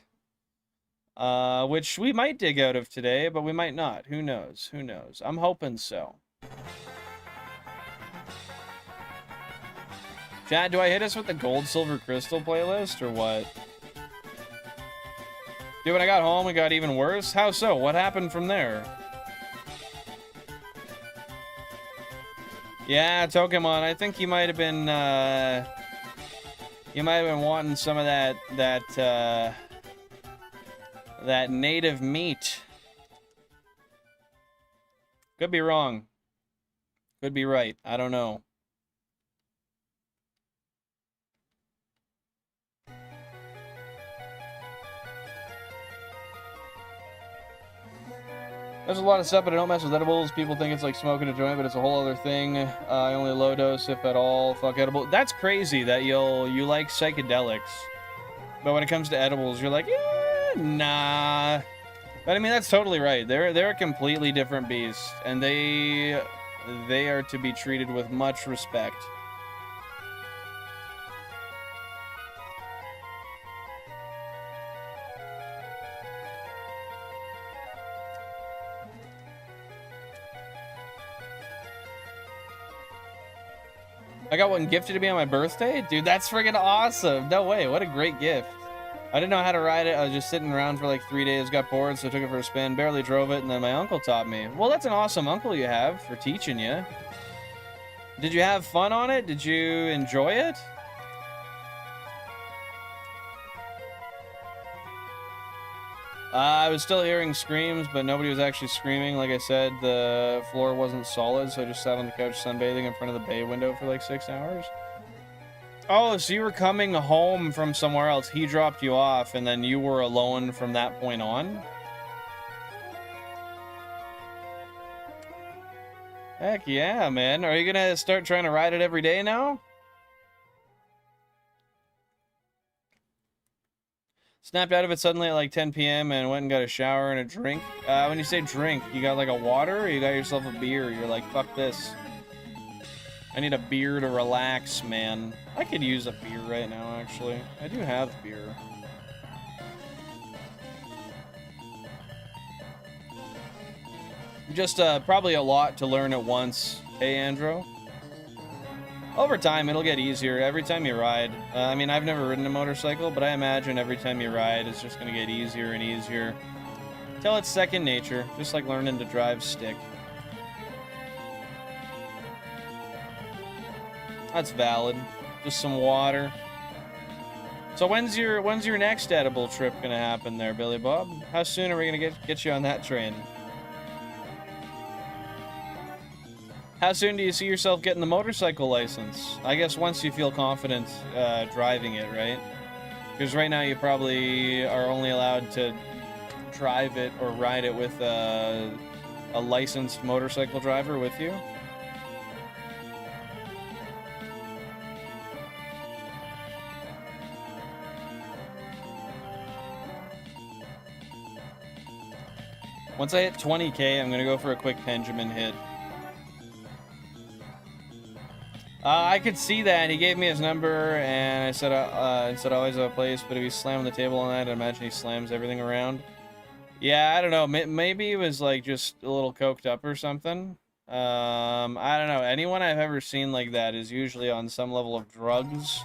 Which we might dig out of today, but we might not. Who knows? Who knows? I'm hoping so. Chad, do I hit us with the gold, silver, crystal playlist, or what? Dude, when I got home, it got even worse. How so? What happened from there? Yeah, Pokemon. I think you might have been, you might have been wanting some of that native meat. Could be wrong. Could be right. I don't know. There's a lot of stuff, but I don't mess with edibles. People think it's like smoking a joint, but it's a whole other thing. I only low dose, if at all. Fuck edible. That's crazy that you like psychedelics, but when it comes to edibles, you're like, nah. But I mean, that's totally right. They're a completely different beast, and they are to be treated with much respect. I got one gifted to me on my birthday? Dude, that's friggin' awesome. No way. What a great gift. I didn't know how to ride it. I was just sitting around for like 3 days, got bored, so I took it for a spin, barely drove it, and then my uncle taught me. Well, that's an awesome uncle you have for teaching you. Did you have fun on it? Did you enjoy it? I was still hearing screams, but nobody was actually screaming. Like I said, the floor wasn't solid, so I just sat on the couch sunbathing in front of the bay window for like 6 hours. Oh, so you were coming home from somewhere else. He dropped you off, and then you were alone from that point on? Heck yeah, man. Are you gonna start trying to ride it every day now? Snapped out of it suddenly at like 10 p.m. and went and got a shower and a drink. When you say drink, you got like a water or you got yourself a beer? You're like, fuck this. I need a beer to relax, man. I could use a beer right now, actually. I do have beer. Just probably a lot to learn at once. Hey, Andrew? Over time, it'll get easier every time you ride. I mean, I've never ridden a motorcycle, but I imagine every time you ride, it's just going to get easier and easier. Till it's second nature, just like learning to drive stick. That's valid. Just some water. So when's your next edible trip gonna happen there, Billy Bob? How soon are we gonna get you on that train? How soon do you see yourself getting the motorcycle license? I guess once you feel confident driving it, right? Because right now you probably are only allowed to drive it or ride it with a licensed motorcycle driver with you. Once I hit 20K, I'm gonna go for a quick Benjamin hit. I could see that. He gave me his number, and I said always have a place, but if he's slamming the table all night, I imagine he slams everything around. Yeah, I don't know. Maybe he was, like, just a little coked up or something. I don't know. Anyone I've ever seen like that is usually on some level of drugs,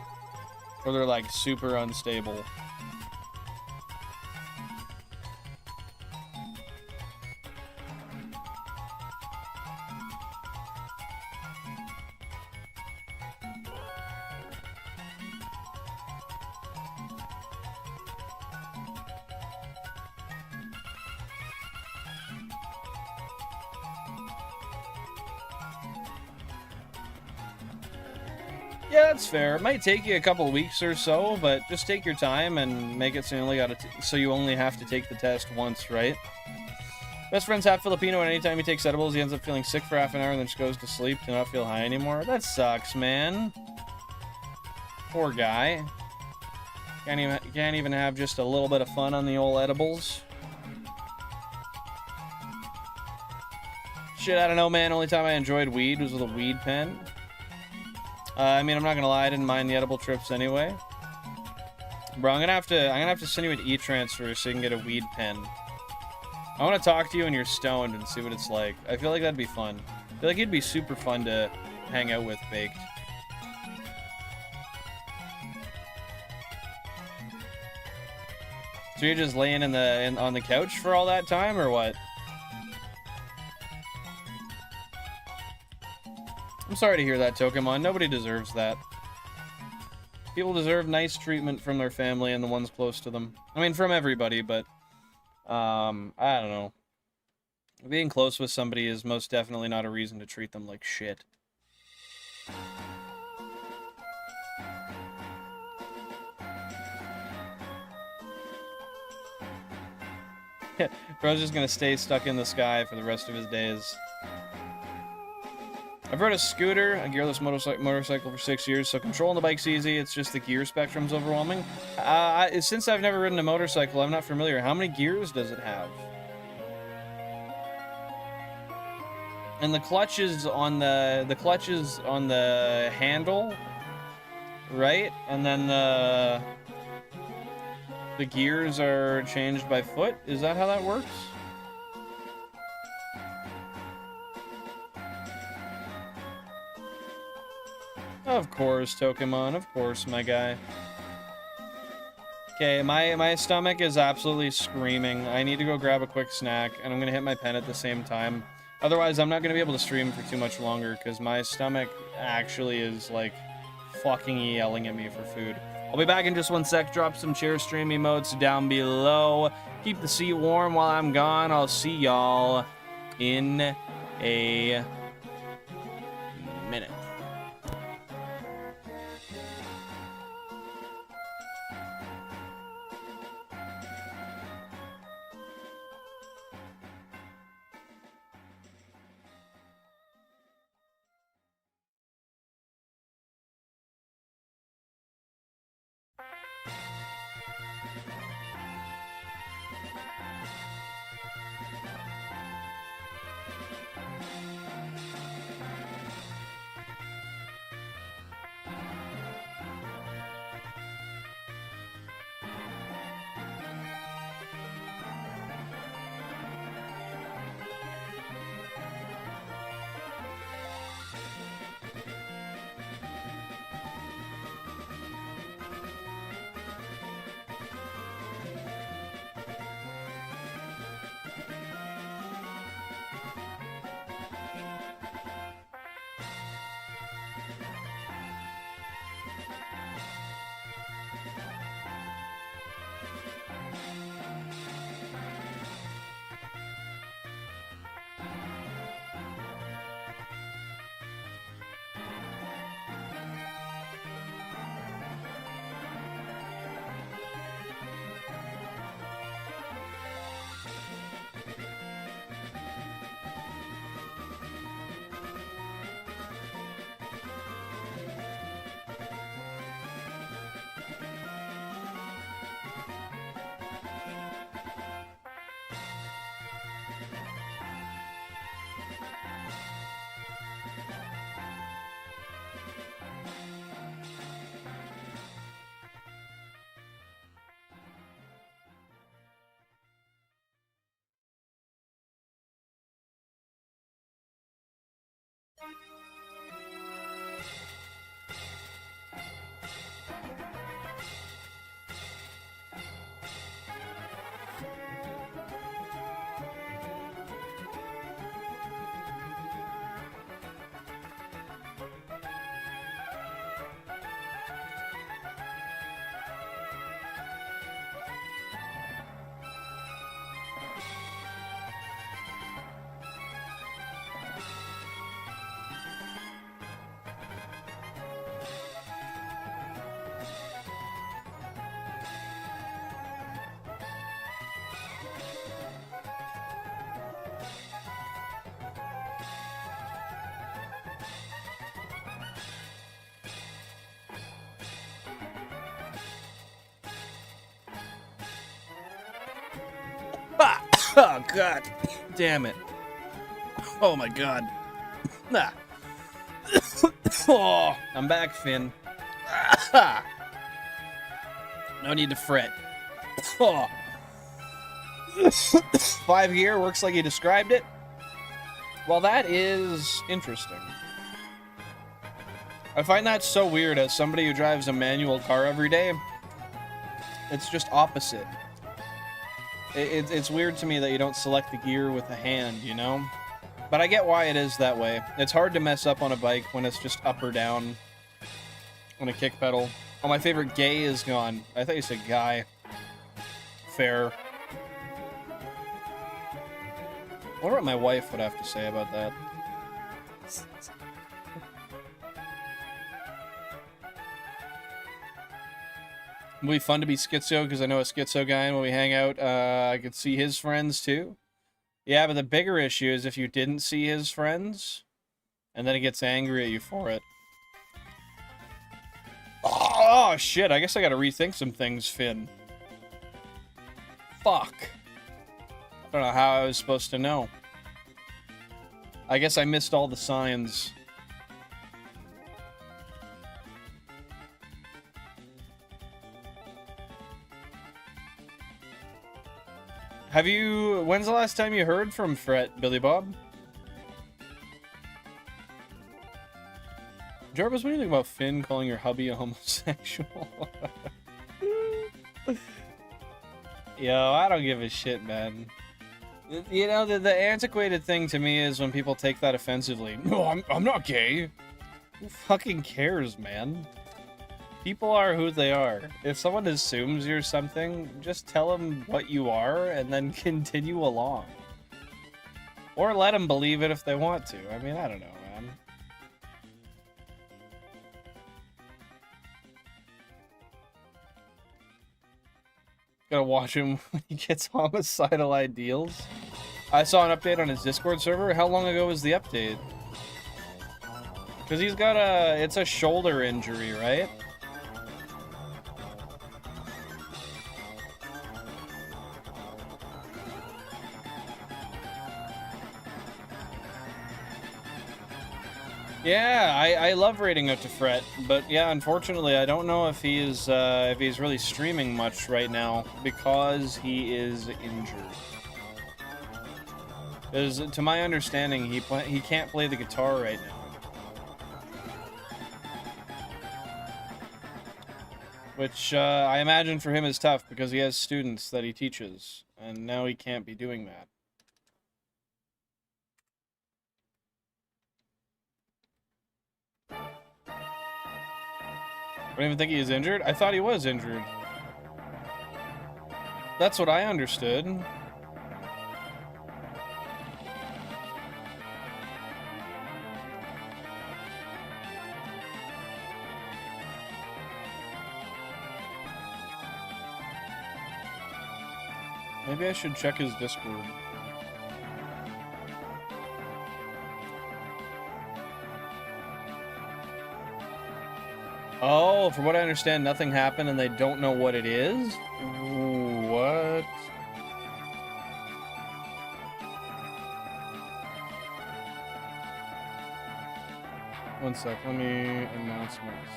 or they're, like, super unstable. Yeah, that's fair. It might take you a couple weeks or so, but just take your time and make it so you only have to take the test once, right? Best friend's half Filipino, and anytime he takes edibles, he ends up feeling sick for half an hour and then just goes to sleep to not feel high anymore. That sucks, man. Poor guy. Can't even have just a little bit of fun on the old edibles. Shit, I don't know, man. Only time I enjoyed weed was with a weed pen. I mean, I'm not gonna lie, I didn't mind the edible trips anyway. Bro, I'm gonna have to send you an e-transfer so you can get a weed pen. I want to talk to you when you're stoned and see what it's like. I feel like that'd be fun. I feel like it'd be super fun to hang out with baked. So you're just laying on the couch for all that time, or what? I'm sorry to hear that, Tokemon. Nobody deserves that. People deserve nice treatment from their family and the ones close to them. I mean, from everybody, but I don't know. Being close with somebody is most definitely not a reason to treat them like shit. Bro's just gonna stay stuck in the sky for the rest of his days. I've rode a scooter, a gearless motorcycle for 6 years, so controlling the bike's easy, it's just the gear spectrum's overwhelming. Since I've never ridden a motorcycle, I'm not familiar. How many gears does it have? And the clutches on the handle, right? And then the gears are changed by foot? Is that how that works? Of course, Tokemon. Of course, my guy. Okay, my stomach is absolutely screaming. I need to go grab a quick snack, and I'm gonna hit my pen at the same time. Otherwise, I'm not gonna be able to stream for too much longer, because my stomach actually is, like, fucking yelling at me for food. I'll be back in just one sec. Drop some chair stream emotes down below. Keep the seat warm while I'm gone. I'll see y'all in a minute. Oh, God. Damn it. Oh, my God. Ah. Oh, I'm back, Finn. No need to fret. Oh. 5 gear works like you described it. Well, that is interesting. I find that so weird as somebody who drives a manual car every day. It's just opposite. It's weird to me that you don't select the gear with the hand, you know? But I get why it is that way. It's hard to mess up on a bike when it's just up or down on a kick pedal. Oh, my favorite gay is gone. I thought you said guy. Fair. I wonder what my wife would have to say about that. It'll be fun to be schizo, because I know a schizo guy, and when we hang out, I could see his friends, too. Yeah, but the bigger issue is if you didn't see his friends, and then he gets angry at you for it. Oh, shit, I guess I gotta rethink some things, Finn. Fuck. I don't know how I was supposed to know. I guess I missed all the signs. Have you... When's the last time you heard from Fret, Billy Bob? Jarvis, what do you think about Finn calling your hubby a homosexual? Yo, I don't give a shit, man. You know, the antiquated thing to me is when people take that offensively. No, I'm not gay. Who fucking cares, man? People are who they are. If someone assumes you're something, just tell them what you are and then continue along. Or let them believe it if they want to. I mean, I don't know, man. Gotta watch him when he gets homicidal ideals. I saw an update on his Discord server. How long ago was the update? Because he's got it's a shoulder injury, right? Yeah, I love raiding out to Fret, but yeah, unfortunately, I don't know if he's really streaming much right now because he is injured. Because to my understanding, he can't play the guitar right now, which I imagine for him is tough because he has students that he teaches, and now he can't be doing that. I don't even think he is injured. I thought he was injured. That's what I understood. Maybe I should check his Discord. Oh, from what I understand, nothing happened and they don't know what it is? Ooh, what? One sec, let me announcements.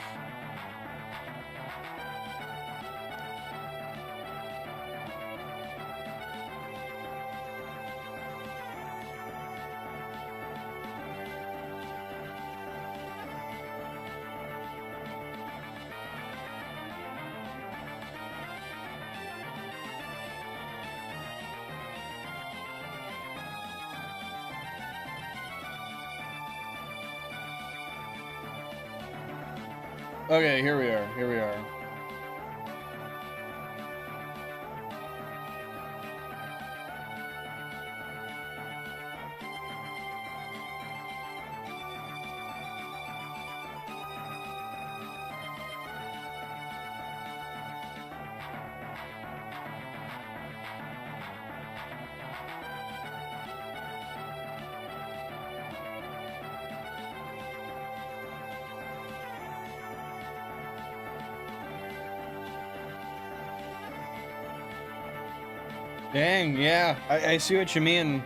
Okay, here we are. Here we are. Dang, yeah, I see what you mean.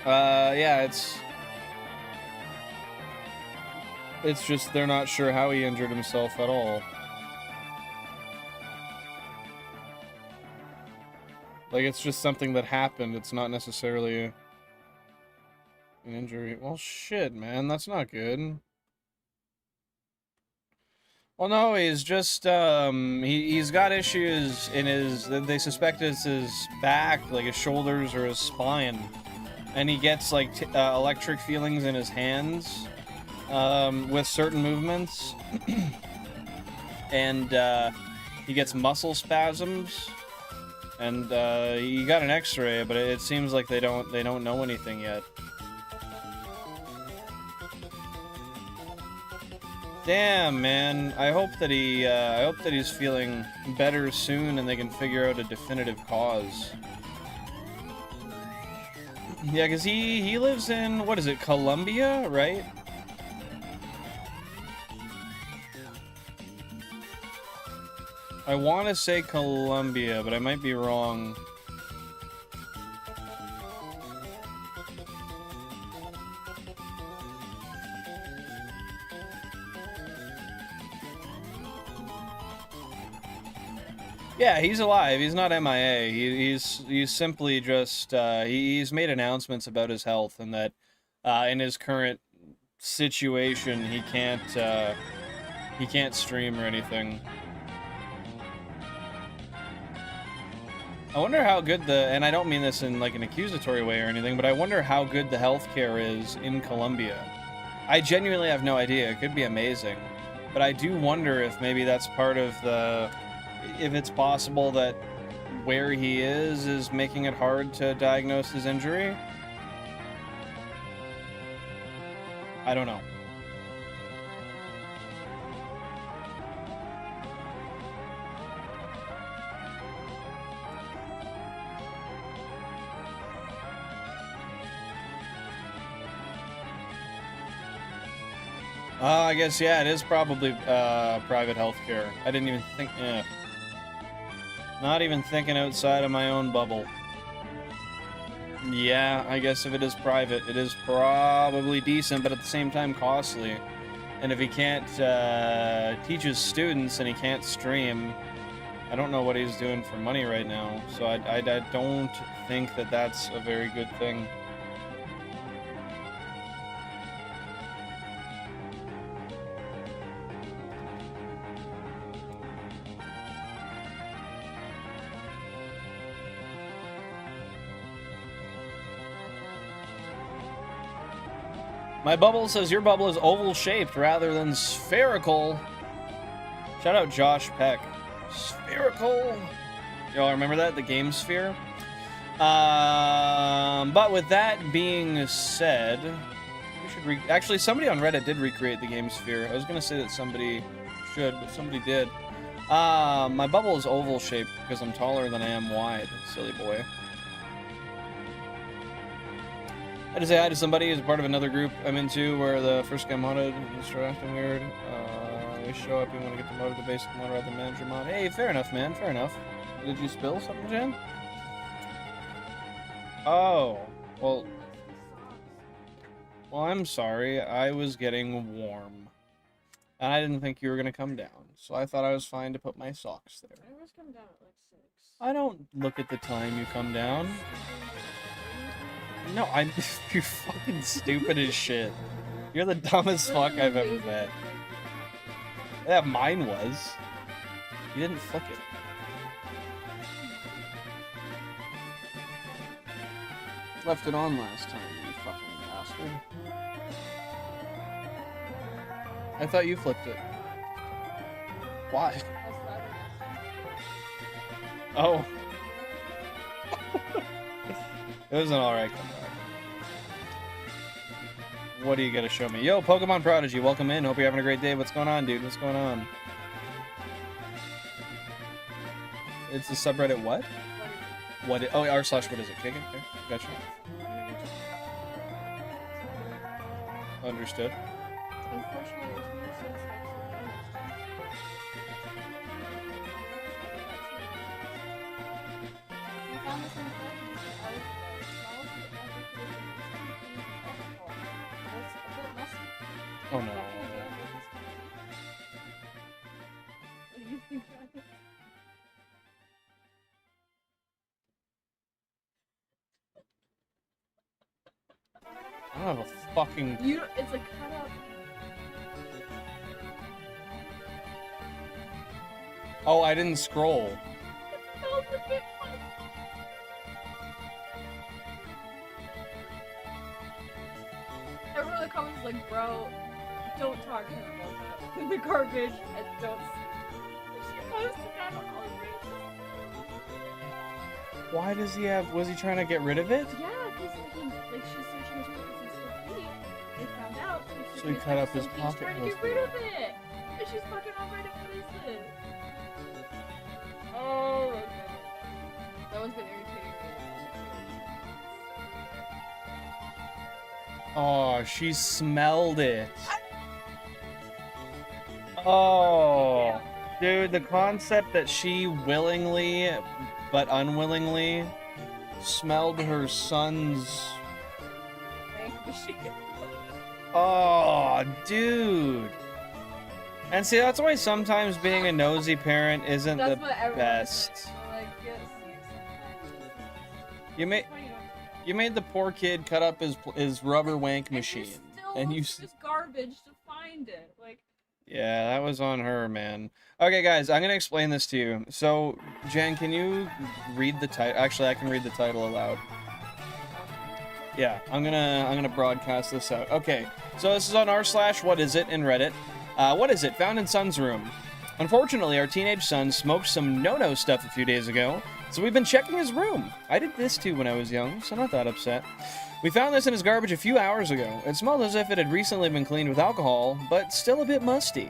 Yeah, it's just they're not sure how he injured himself at all. Like, it's just something that happened. It's not necessarily an injury. Well, shit, man, that's not good. Well, no, he's just, he's got issues in his, they suspect it's his back, like his shoulders or his spine. And he gets, like, electric feelings in his hands, with certain movements. And, he gets muscle spasms. And, he got an x-ray, but it seems like they don't know anything yet. Damn, man. I hope that he's feeling better soon and they can figure out a definitive cause. Yeah, because he lives in, what is it, Colombia, right? I want to say Colombia, but I might be wrong. Yeah, he's alive. He's not MIA. He's simply just he's made announcements about his health and that in his current situation he can't stream or anything. I wonder how good and I don't mean this in like an accusatory way or anything, but I wonder how good the healthcare is in Colombia. I genuinely have no idea. It could be amazing, but I do wonder if maybe that's part of if it's possible that where he is making it hard to diagnose his injury. I don't know. I guess, yeah, it is probably private healthcare. I didn't even think, not even thinking outside of my own bubble. Yeah, I guess if it is private, it is probably decent, but at the same time costly. And if he can't teach his students and he can't stream, I don't know what he's doing for money right now. So I don't think that that's a very good thing. My bubble says your bubble is oval-shaped rather than spherical. Shout out Josh Peck. Spherical. Y'all remember that? The game sphere? But with that being said, we should actually, somebody on Reddit did recreate the game sphere. I was going to say that somebody should, but somebody did. My bubble is oval-shaped because I'm taller than I am wide. Silly boy. I had to say hi to somebody who's part of another group I'm into where the first guy modded and started acting weird. You show up, you want to get promoted to basic mod rather than manager mod. Hey, fair enough, man, fair enough. Did you spill something, Jen? Oh, well, I'm sorry. I was getting warm. And I didn't think you were going to come down, so I thought I was fine to put my socks there. I always come down at like 6. I don't look at the time you come down. No, you're fucking stupid as shit. You're the dumbest fuck I've ever met. Yeah, mine was. You didn't flick it. Left it on last time, you fucking bastard. I thought you flipped it. Why? Oh. It was an alright comeback. What do you gotta show me? Yo, Pokemon Prodigy, welcome in. Hope you're having a great day. What's going on, dude? What's going on? It's the subreddit what? Oh, r/what is it? Okay, gotcha. Understood. Unfortunately, there's no sense on the same side as the ours today. Smells like magic food. It's a bit messy. Oh no. What do you think about it? I don't have a fucking. It's a cutout. Oh, I didn't scroll. It smells a bit funny. Everyone in the comments is like, bro, don't talk to him about that. The garbage and don't. She posted that on all Why does he have? Was he trying to get rid of it? Yeah, because like she's searching his pockets and still eating. They found out. So he cut up his pocket. He's trying to get rid of it. And she's fucking on Reddit. What is this? Oh my god. That one's been irritating me. Oh, she smelled it. Oh, dude, the concept that she willingly but unwillingly smelled her son's. Oh, dude. And see, that's why sometimes being a nosy parent isn't the best. Like, yes, You made the poor kid cut up his rubber wank machine, and you. Just garbage to find it. Like. Yeah, that was on her, man. Okay, guys, I'm gonna explain this to you. So, Jen, can you read the title? Actually, I can read the title aloud. Yeah, I'm gonna broadcast this out. Okay, so this is on r/whatisIt in Reddit. What is it? Found in son's room. Unfortunately, our teenage son smoked some no-no stuff a few days ago, so we've been checking his room. I did this too when I was young, so not that upset. We found this in his garbage a few hours ago. It smelled as if it had recently been cleaned with alcohol, but still a bit musty.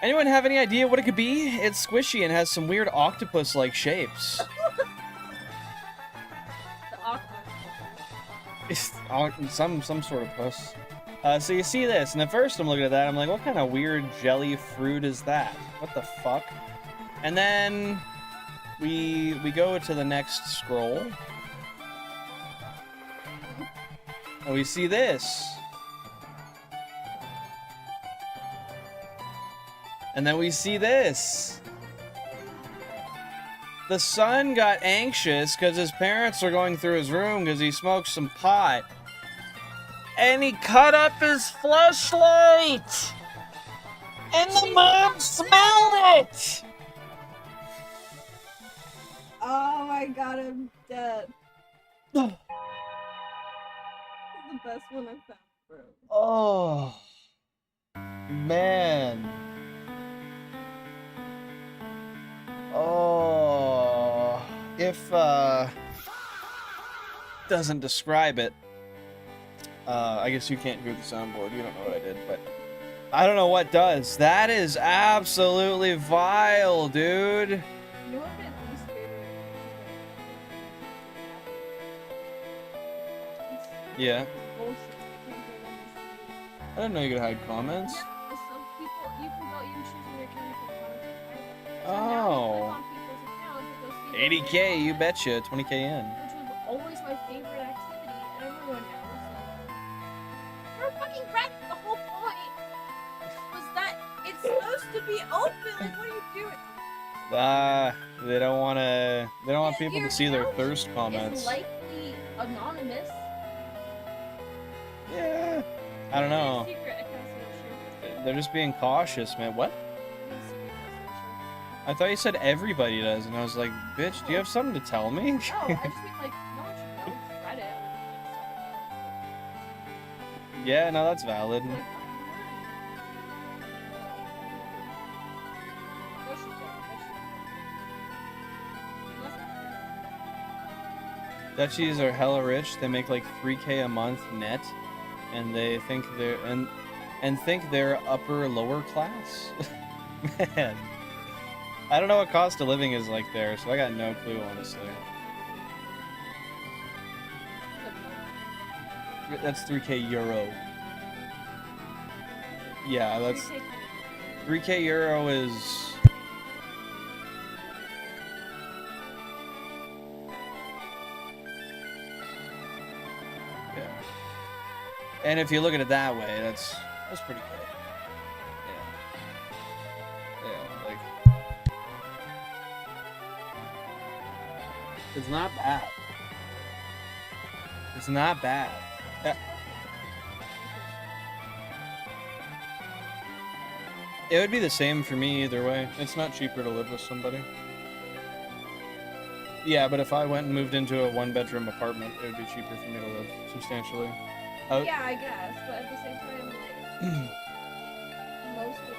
Anyone have any idea what it could be? It's squishy and has some weird octopus-like shapes. It's some sort of puss. So you see this, and at first I'm looking at that, I'm like, what kind of weird jelly fruit is that? What the fuck? And then we go to the next scroll. And we see this. And then we see this. The son got anxious because his parents are going through his room because he smoked some pot. And he cut up his fleshlight! And the mom smelled it! Oh my god, I'm dead. This is the best one I've found, bro. Oh. Man. Oh. If, doesn't describe it. I guess you can't hear the soundboard. You don't know what I did, but I don't know what does. That is absolutely vile, dude. You know what my least favorite is? Yeah. Bullshit. I didn't know you could hide comments. Yeah, some people, you can go, you can choose where your camera can comment. Oh. So now you click on people's accounts and go see 80K, you betcha. 20K in. which was always my favorite activity, and everyone knows. You're a fucking rat. The whole point was that it's supposed to be open. Like, what are you doing? They don't want to. They don't want people Your to see their account thirst comments. It's likely anonymous. Yeah. I don't know. Secret accounts don't share. They're just being cautious, man. What? Secret accounts don't share. I thought you said everybody does, and I was like, bitch, do you have something to tell me? No, I just mean like no one should know it's Reddit. Yeah, no, that's valid. Like, Dutchies are hella rich. They make like 3K a month net, and they think they're and think they're upper lower class. Man, I don't know what cost of living is like there, so I got no clue, honestly. That's 3K euro. Yeah, that's 3K euro is And if you look at it that way, that's pretty good. Yeah. Yeah, like it's not bad. It's not bad. It would be the same for me either way. It's not cheaper to live with somebody. Yeah, but if I went and moved into a one-bedroom apartment, it would be cheaper for me to live substantially. Yeah, I guess, but at the same time, like, most people.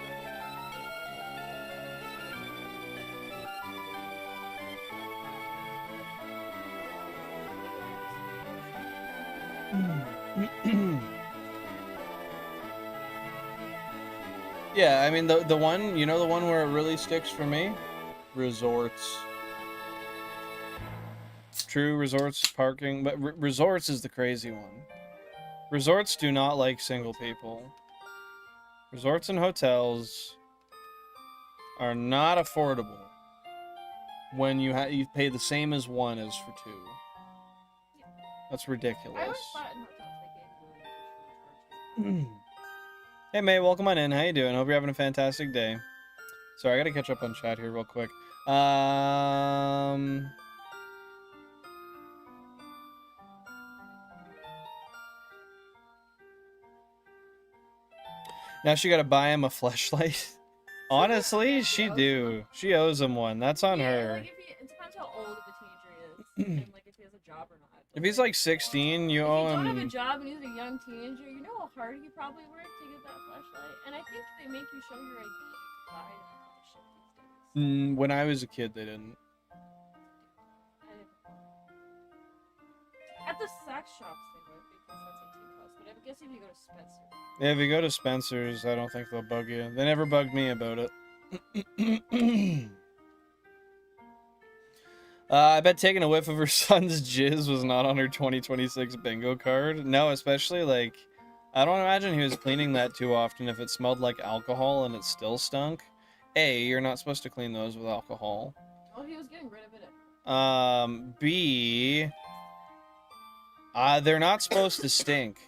Yeah, I mean the one, you know, the one where it really sticks for me, resorts. True, resorts, parking, but resorts is the crazy one. Resorts do not like single people. Resorts and hotels are not affordable when you pay the same as one as for two. That's ridiculous. I always thought in hotels they gave you Hey May, welcome on in. How you doing? Hope you're having a fantastic day. Sorry, I gotta catch up on chat here real quick. Now she gotta buy him a fleshlight. Honestly, she do. She owes him one. That's on her. Like it depends how old the teenager is, and like if he has a job or not. If he's like 16, you owe If you him. don't have a job and he's a young teenager, you know how hard he probably worked to get that flashlight. And I think they make you show your ID to buy that kind of shit these days. When I was a kid, they didn't. At the sex shops they would, because that's like too close. But I guess if you go to Spencer. Yeah, if you go to Spencer's, I don't think they'll bug you. They never bugged me about it. I bet taking a whiff of her son's jizz was not on her 2026 bingo card. No, especially like, I don't imagine he was cleaning that too often if it smelled like alcohol and it still stunk. A, you're not supposed to clean those with alcohol. Oh, he was getting rid of it. B, they're not supposed to stink.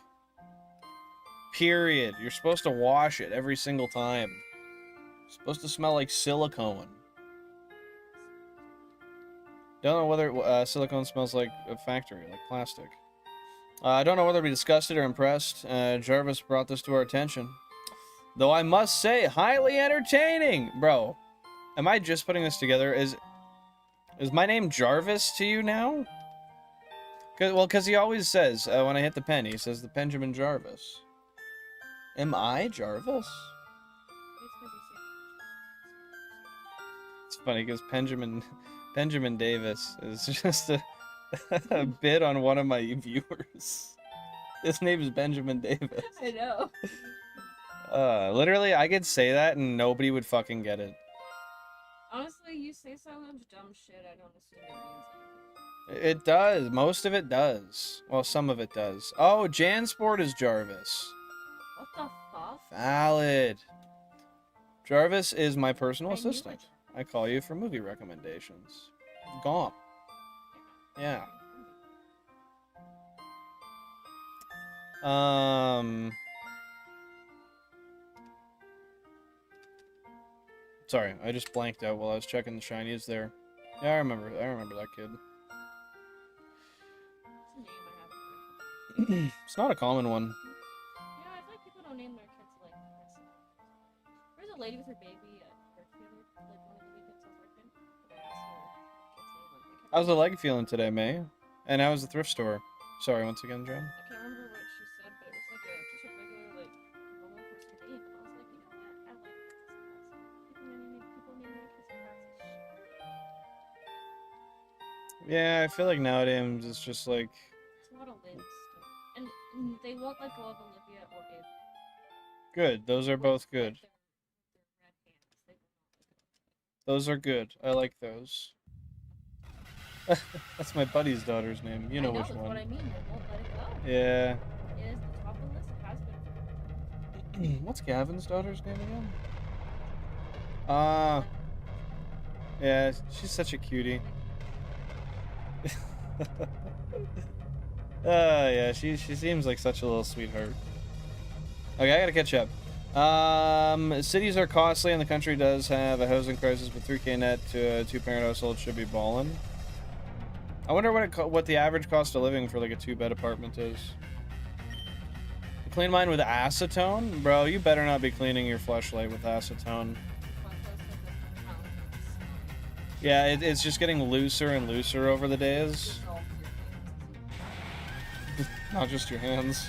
Period. You're supposed to wash it every single time. It's supposed to smell like silicone. Don't know whether silicone smells like a factory, like plastic. I don't know whether to be disgusted or impressed. Jarvis brought this to our attention. Though I must say, highly entertaining! Bro, am I just putting this together? Is my name Jarvis to you now? Because he always says, when I hit the pen, he says the Benjamin Jarvis. Am I Jarvis? It's funny because Benjamin Davis is just a bit on one of my viewers. His name is Benjamin Davis. I know. Literally, I could say that and nobody would fucking get it. Honestly, you say so much dumb shit, I don't assume it means anything. It does. Most of it does. Well, some of it does. Oh, Jansport is Jarvis. What the fuck? Valid. Jarvis is my personal I knew assistant. it. I call you for movie recommendations. Gomp. Yeah. Sorry, I just blanked out while I was checking the shinies there. Yeah, I remember that kid. It's a name I have. It's not a common one. Yeah, I feel like people don't name their kids like this. There's a lady with her baby at work the other, like one of the weekends I was working. And I asked her kid's name, and they kept How's the leg feeling today, May? And how was the thrift store? Sorry, once again, Jen. I can't remember what she said, but it was like just a regular, like, normal person name. And I was like, you know what? I like this class. People name their kids classes. Yeah, I feel like nowadays it's just like... It's a lot of limbs. And they won't let go of Olivia or Abe. Good, those are both good. Their red hands. They will not let go. Those are good. I like those. That's my buddy's daughter's name. You know which that's one. what I mean. They won't let it go. Yeah. It is the top of the list. It has been. What's Gavin's daughter's name again? Yeah, she's such a cutie. Yeah, she seems like such a little sweetheart. Okay, I gotta catch up. Cities are costly, and the country does have a housing crisis, but 3K net to a two-parent household should be ballin'. I wonder what the average cost of living for like a 2-bed apartment is. Clean mine with acetone? Bro, you better not be cleaning your fleshlight with acetone. Yeah, it's just getting looser and looser over the days. Not just your hands.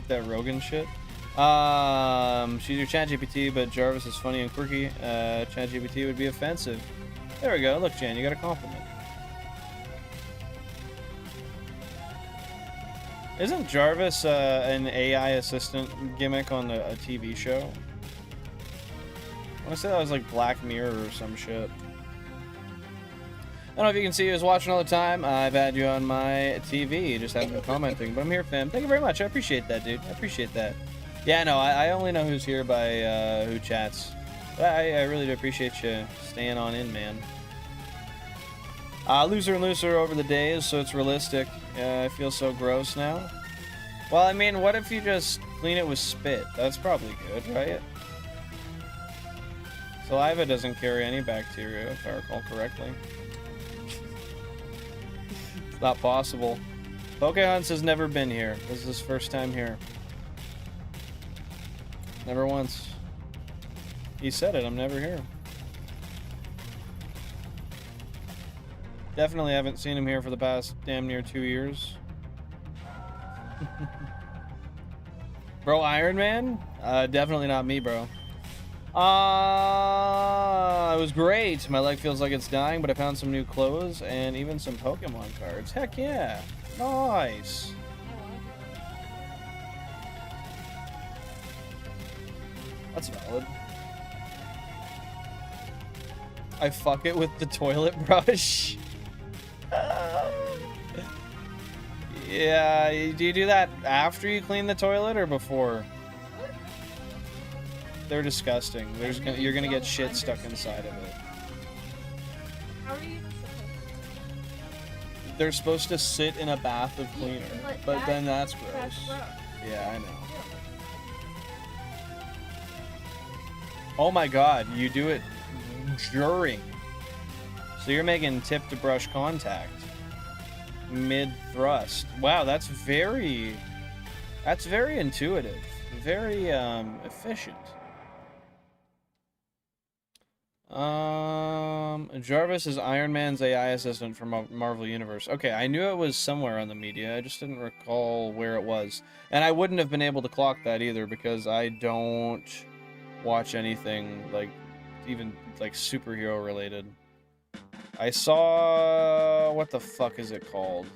That Rogan shit. She's your ChatGPT, but Jarvis is funny and quirky. ChatGPT would be offensive. There we go. Look, Jan, you got a compliment. Isn't Jarvis an AI assistant gimmick on a TV show? I want to say that was like Black Mirror or some shit. I don't know if you can see who's watching all the time. I've had you on my TV. You just haven't been commenting. But I'm here, fam. Thank you very much. I appreciate that, dude. I appreciate that. Yeah, no, I only know who's here by who chats. But I really do appreciate you staying on in, man. Looser and looser over the days, so it's realistic. I feel so gross now. Well, I mean, what if you just clean it with spit? That's probably good, right? Saliva doesn't carry any bacteria, if I recall correctly. It's not possible. Pokehunts has never been here. This is his first time here. Never once. He said it, I'm never here. Definitely haven't seen him here for the past damn near 2 years. Bro, Iron Man? Definitely not me, bro. It was great. My leg feels like it's dying, but I found some new clothes and even some Pokemon cards. Heck yeah. Nice. That's valid. I fuck it with the toilet brush. Yeah, do you do that after you clean the toilet or before? They're disgusting. You're gonna get shit stuck inside of it. How are you even They're supposed to sit in a bath of cleaner, but then that's gross. That's gross. Yeah, I know. Oh my god, you do it during. So you're making tip to brush contact mid-thrust. Wow, that's very intuitive. Very efficient. Jarvis is Iron Man's AI assistant from Marvel Universe. Okay, I knew it was somewhere on the media. I just didn't recall where it was. And I wouldn't have been able to clock that either because I don't watch anything like even like superhero related. I saw what the fuck is it called?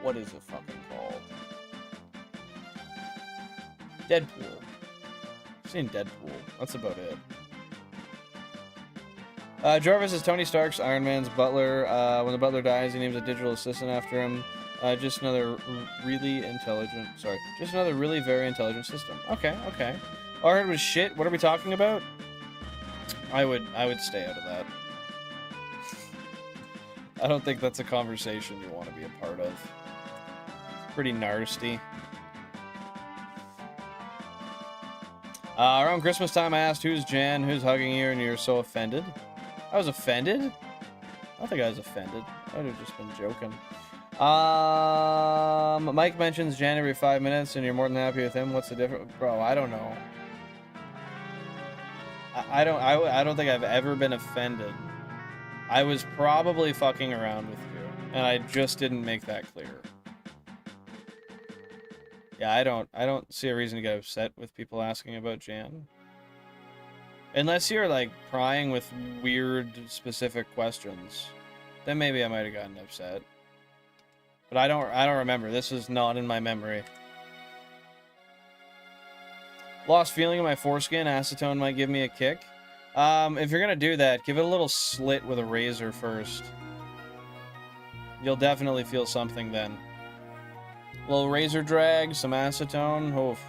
What is it fucking called? Deadpool. I've seen Deadpool. That's about it. Jarvis is Tony Stark's Iron Man's butler. When the butler dies, he names a digital assistant after him. Just another really very intelligent system. Okay, okay. All I heard was shit. What are we talking about? I would stay out of that. I don't think that's a conversation you want to be a part of. It's pretty nasty. Around Christmas time, I asked who's Jan, who's hugging you, and you're so offended. I was offended? I don't think I was offended. I would have just been joking. Mike mentions Jan every 5 minutes, and you're more than happy with him. What's the difference? Bro, I don't know. I don't think I've ever been offended. I was probably fucking around with you, and I just didn't make that clear. Yeah, I don't see a reason to get upset with people asking about Jan. Unless you're like prying with weird specific questions. Then maybe I might have gotten upset. But I don't remember. This is not in my memory. Lost feeling in my foreskin. Acetone might give me a kick. If you're gonna do that, give it a little slit with a razor first. You'll definitely feel something then. A little razor drag, some acetone. Oof.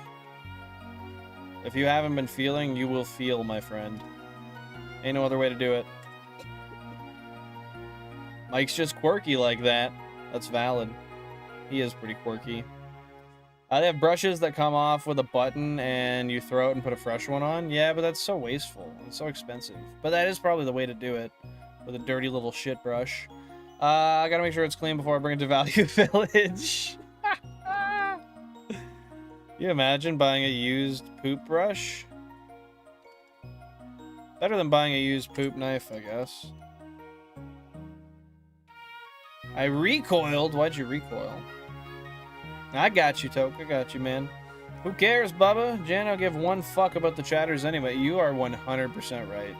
If you haven't been feeling, you will feel, my friend. Ain't no other way to do it. Mike's just quirky like that. That's valid. He is pretty quirky. They have brushes that come off with a button and you throw it and put a fresh one on. Yeah, but that's so wasteful. It's so expensive. But that is probably the way to do it. With a dirty little shit brush. I gotta make sure it's clean before I bring it to Value Village. You imagine buying a used poop brush? Better than buying a used poop knife, I guess. I recoiled? Why'd you recoil? I got you, Toke. I got you, man. Who cares, Bubba? Jan, I'll give one fuck about the chatters anyway. You are 100% right.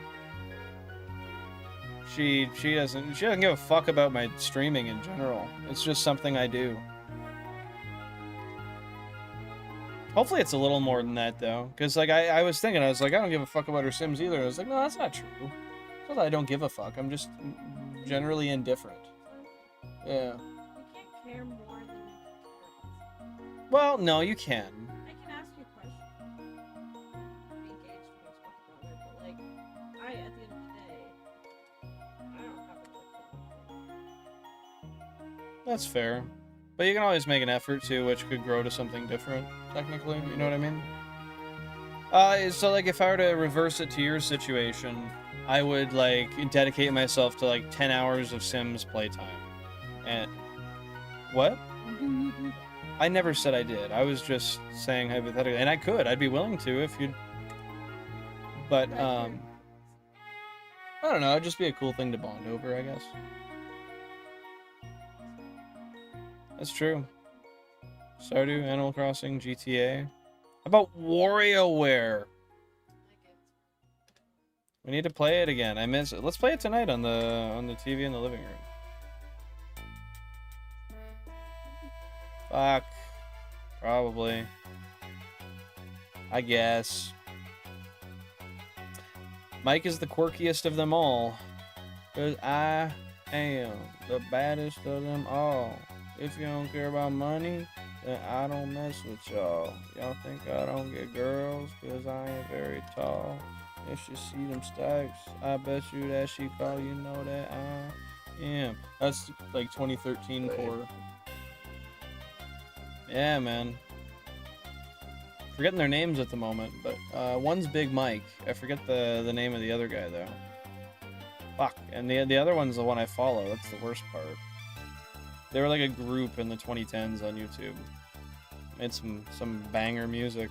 She doesn't give a fuck about my streaming in general. It's just something I do. Hopefully it's a little more than that, though. Because, like, I was thinking, I was like, I don't give a fuck about her Sims either. I was like, no, that's not true. It's not that I don't give a fuck. I'm just generally indifferent. Yeah. You can't care more than you can. Well, no, you can. I can ask you a question. Be engaged with what's going on, but like, at the end of the day, I don't have a That's fair. But you can always make an effort to, which could grow to something different, technically. You know what I mean? So, like, if I were to reverse it to your situation, I would, like, dedicate myself to, like, 10 hours of Sims playtime. And... What? I never said I did. I was just saying hypothetically. And I could. I'd be willing to if you'd... But, I don't know. It'd just be a cool thing to bond over, I guess. That's true. Stardew, Animal Crossing, GTA. How about WarioWare? We need to play it again. I miss it. Let's play it tonight on the TV in the living room. Fuck. Probably. I guess. Mike is the quirkiest of them all. 'Cause I am the baddest of them all. If you don't care about money, then I don't mess with y'all. Y'all think I don't get girls? 'Cause I ain't very tall. If she see them stacks, I bet you that she call you know that I am. That's like 2013 core. Yeah, man. Forgetting their names at the moment, but one's Big Mike. I forget the name of the other guy though. Fuck. And the other one's the one I follow. That's the worst part. They were like a group in the 2010s on YouTube. Made some banger music.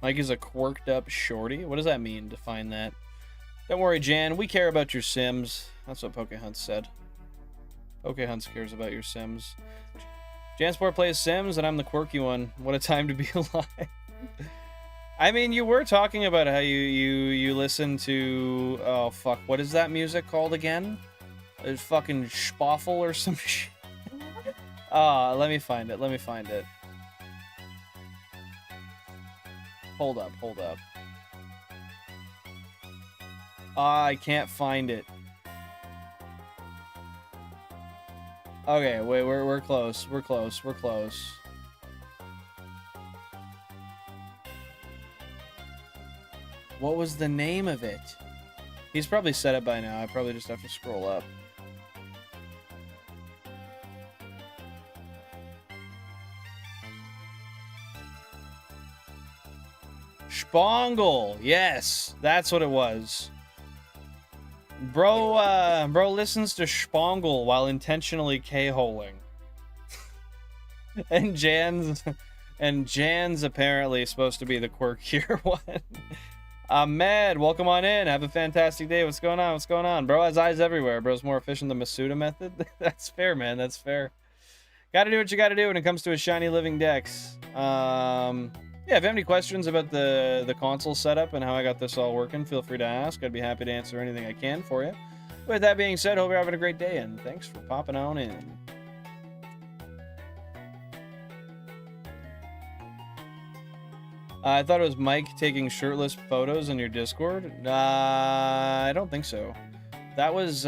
Mike is a quirked up shorty. What does that mean? Define that. Don't worry, Jan. We care about your Sims. That's what Pokehunts said. Pokehunts cares about your Sims. Jansport plays Sims, and I'm the quirky one. What a time to be alive. I mean, you were talking about how you listen to... Oh, fuck. What is that music called again? It's fucking Spoffle or some shit. Let me find it. Let me find it. Hold up, hold up. I can't find it. Okay, wait, we're close. We're close. We're close. What was the name of it? He's probably said it by now. I probably just have to scroll up. Spongle! Yes, that's what it was. Bro listens to Spongle while intentionally K-holing. and Jan's apparently supposed to be the quirkier one. Ahmed, welcome on in. Have a fantastic day. What's going on? What's going on? Bro has eyes everywhere. Bro's more efficient than Masuda method. That's fair, man. That's fair. Gotta do what you gotta do when it comes to a Shiny Living Dex. Yeah, if you have any questions about the console setup and how I got this all working, feel free to ask. I'd be happy to answer anything I can for you. With that being said, hope you're having a great day, and thanks for popping on in. I thought it was Mike taking shirtless photos in your Discord. I don't think so. That was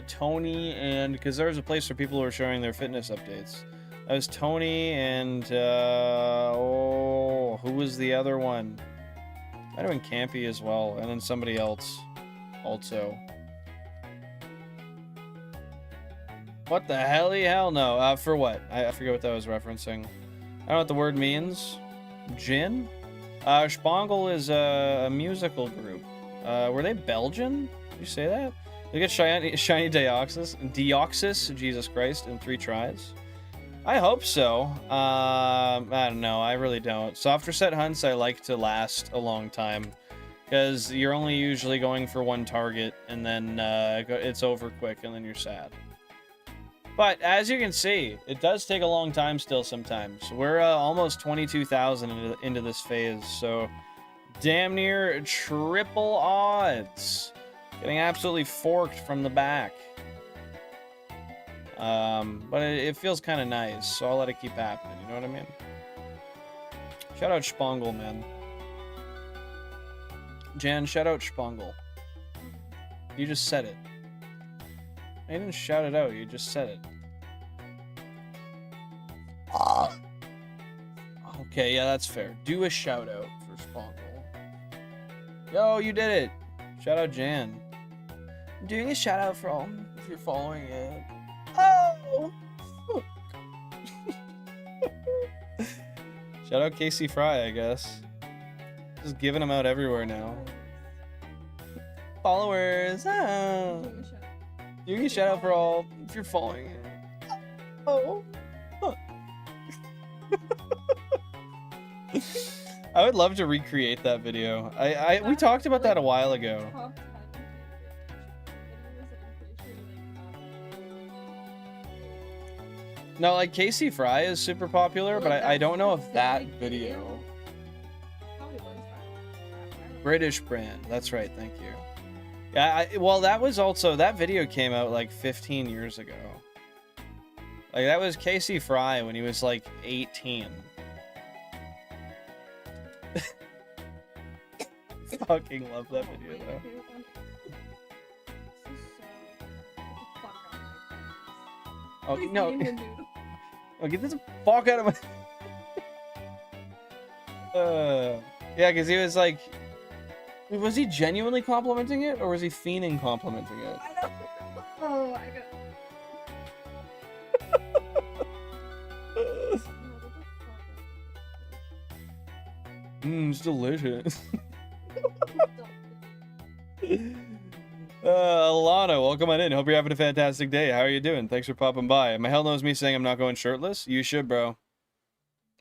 Tony, and because there was a place for people who were showing their fitness updates. That was Tony and, who was the other one? Might have been Campy as well, and then somebody else. also. What the hell no. For what? I forget what that was referencing. I don't know what the word means. Gin? Spangle is a musical group. Were they Belgian? Did you say that? They get Shiny Deoxys, Jesus Christ, in 3 tries. I hope so. I don't know. I really don't. Softer set hunts I like to last a long time. Because you're only usually going for 1 target, and then it's over quick, and then you're sad. But as you can see, it does take a long time still sometimes. We're almost 22,000 into this phase, so damn near triple odds. Getting absolutely forked from the back. But it feels kind of nice, so I'll let it keep happening, you know what I mean? Shout out Spangle, man. Jan, shout out Spangle. You just said it. I didn't shout it out, you just said it. Okay, yeah, that's fair. Do a shout out for Spangle. Yo, you did it! Shout out Jan. I'm doing a shout out for all if you're following it. Oh! Shout out Casey Fry, I guess. Just giving them out everywhere now. Followers! Oh! Doing a shout out for all if you're following it. Oh! I would love to recreate that video. We talked about that a while ago. No, like Casey Fry is super popular, but I don't know if that video. British brand. That's right. Thank you. Yeah. Well, that was also that video came out like 15 years ago. Like that was Casey Fry when he was like 18. Fucking love that video though. Oh no! Oh, get this fuck out of my. Yeah, because he was like, was he genuinely complimenting it, or was he fiending complimenting it? I don't know. Oh my god. It's delicious. Alana, welcome on in. Hope you're having a fantastic day. How are you doing? Thanks for popping by. My hell knows me saying I'm not going shirtless. You should, bro.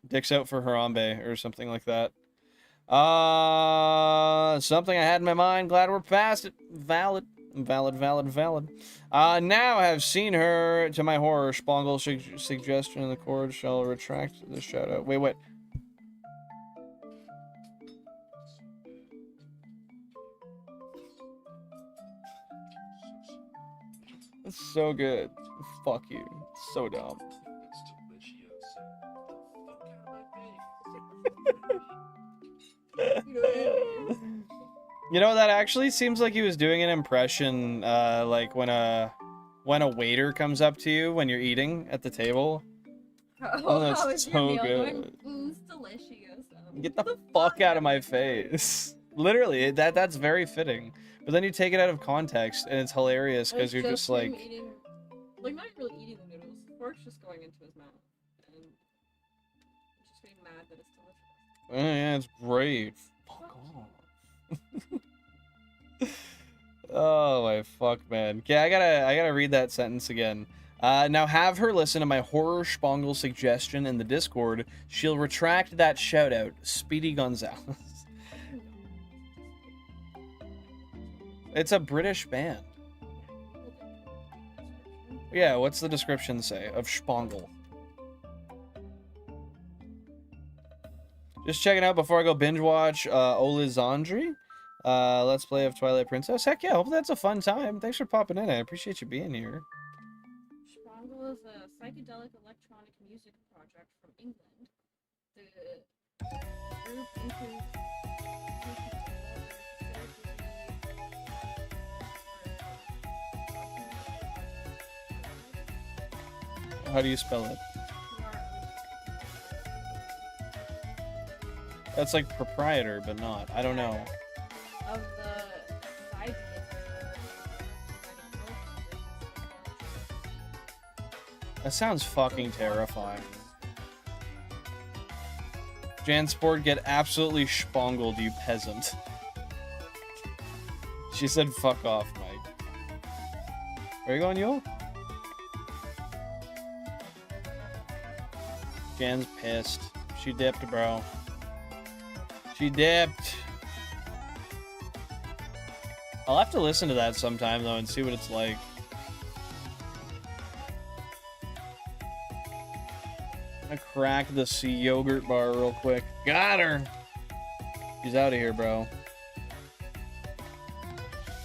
Dick's out for Harambe or something like that. Something I had in my mind. Glad we're past it. Valid. Now I have seen her. To my horror, Spangle suggestion in the cord shall retract the shout out. Wait, what? It's so good. Fuck you. It's so dumb. You know, that actually seems like he was doing an impression, like when a waiter comes up to you when you're eating at the table. Oh, that's so good. It's delicious. Get the fuck out of my face. Literally, that's very fitting. But then you take it out of context, and it's hilarious because you're just like... Eating, like, not really eating the noodles. The fork's just going into his mouth. And he's just being mad that it's delicious. Oh, yeah, it's great. Fuck off. Oh, my fuck, man. Okay, I gotta read that sentence again. Now have her listen to my horror Spangle suggestion in the Discord. She'll retract that shout-out. Speedy Gonzalez. It's a British band. Yeah, what's the description say of Spangle? Just checking out before I go binge watch Olizandri. Let's play of Twilight Princess. Heck yeah, hope that's a fun time. Thanks for popping in. I appreciate you being here. Spangle is a psychedelic electronic music project from England. The group includes How do you spell it? That's like proprietor, but not. I don't know. Of the side That sounds fucking terrifying. Jansport, get absolutely spongled, you peasant. She said fuck off, Mike. Where you going, Yule? Jan's pissed. She dipped, bro. She dipped. I'll have to listen to that sometime, though, and see what it's like. I'm gonna crack this yogurt bar real quick. Got her! She's out of here, bro.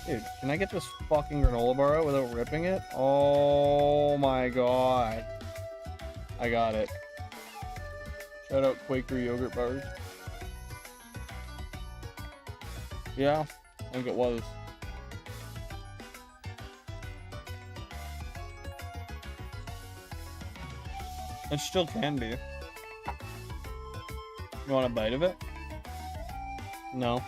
Dude, can I get this fucking granola bar out without ripping it? Oh my god. I got it. Shout out Quaker yogurt bars. Yeah, I think it was. It still can be. You want a bite of it? No.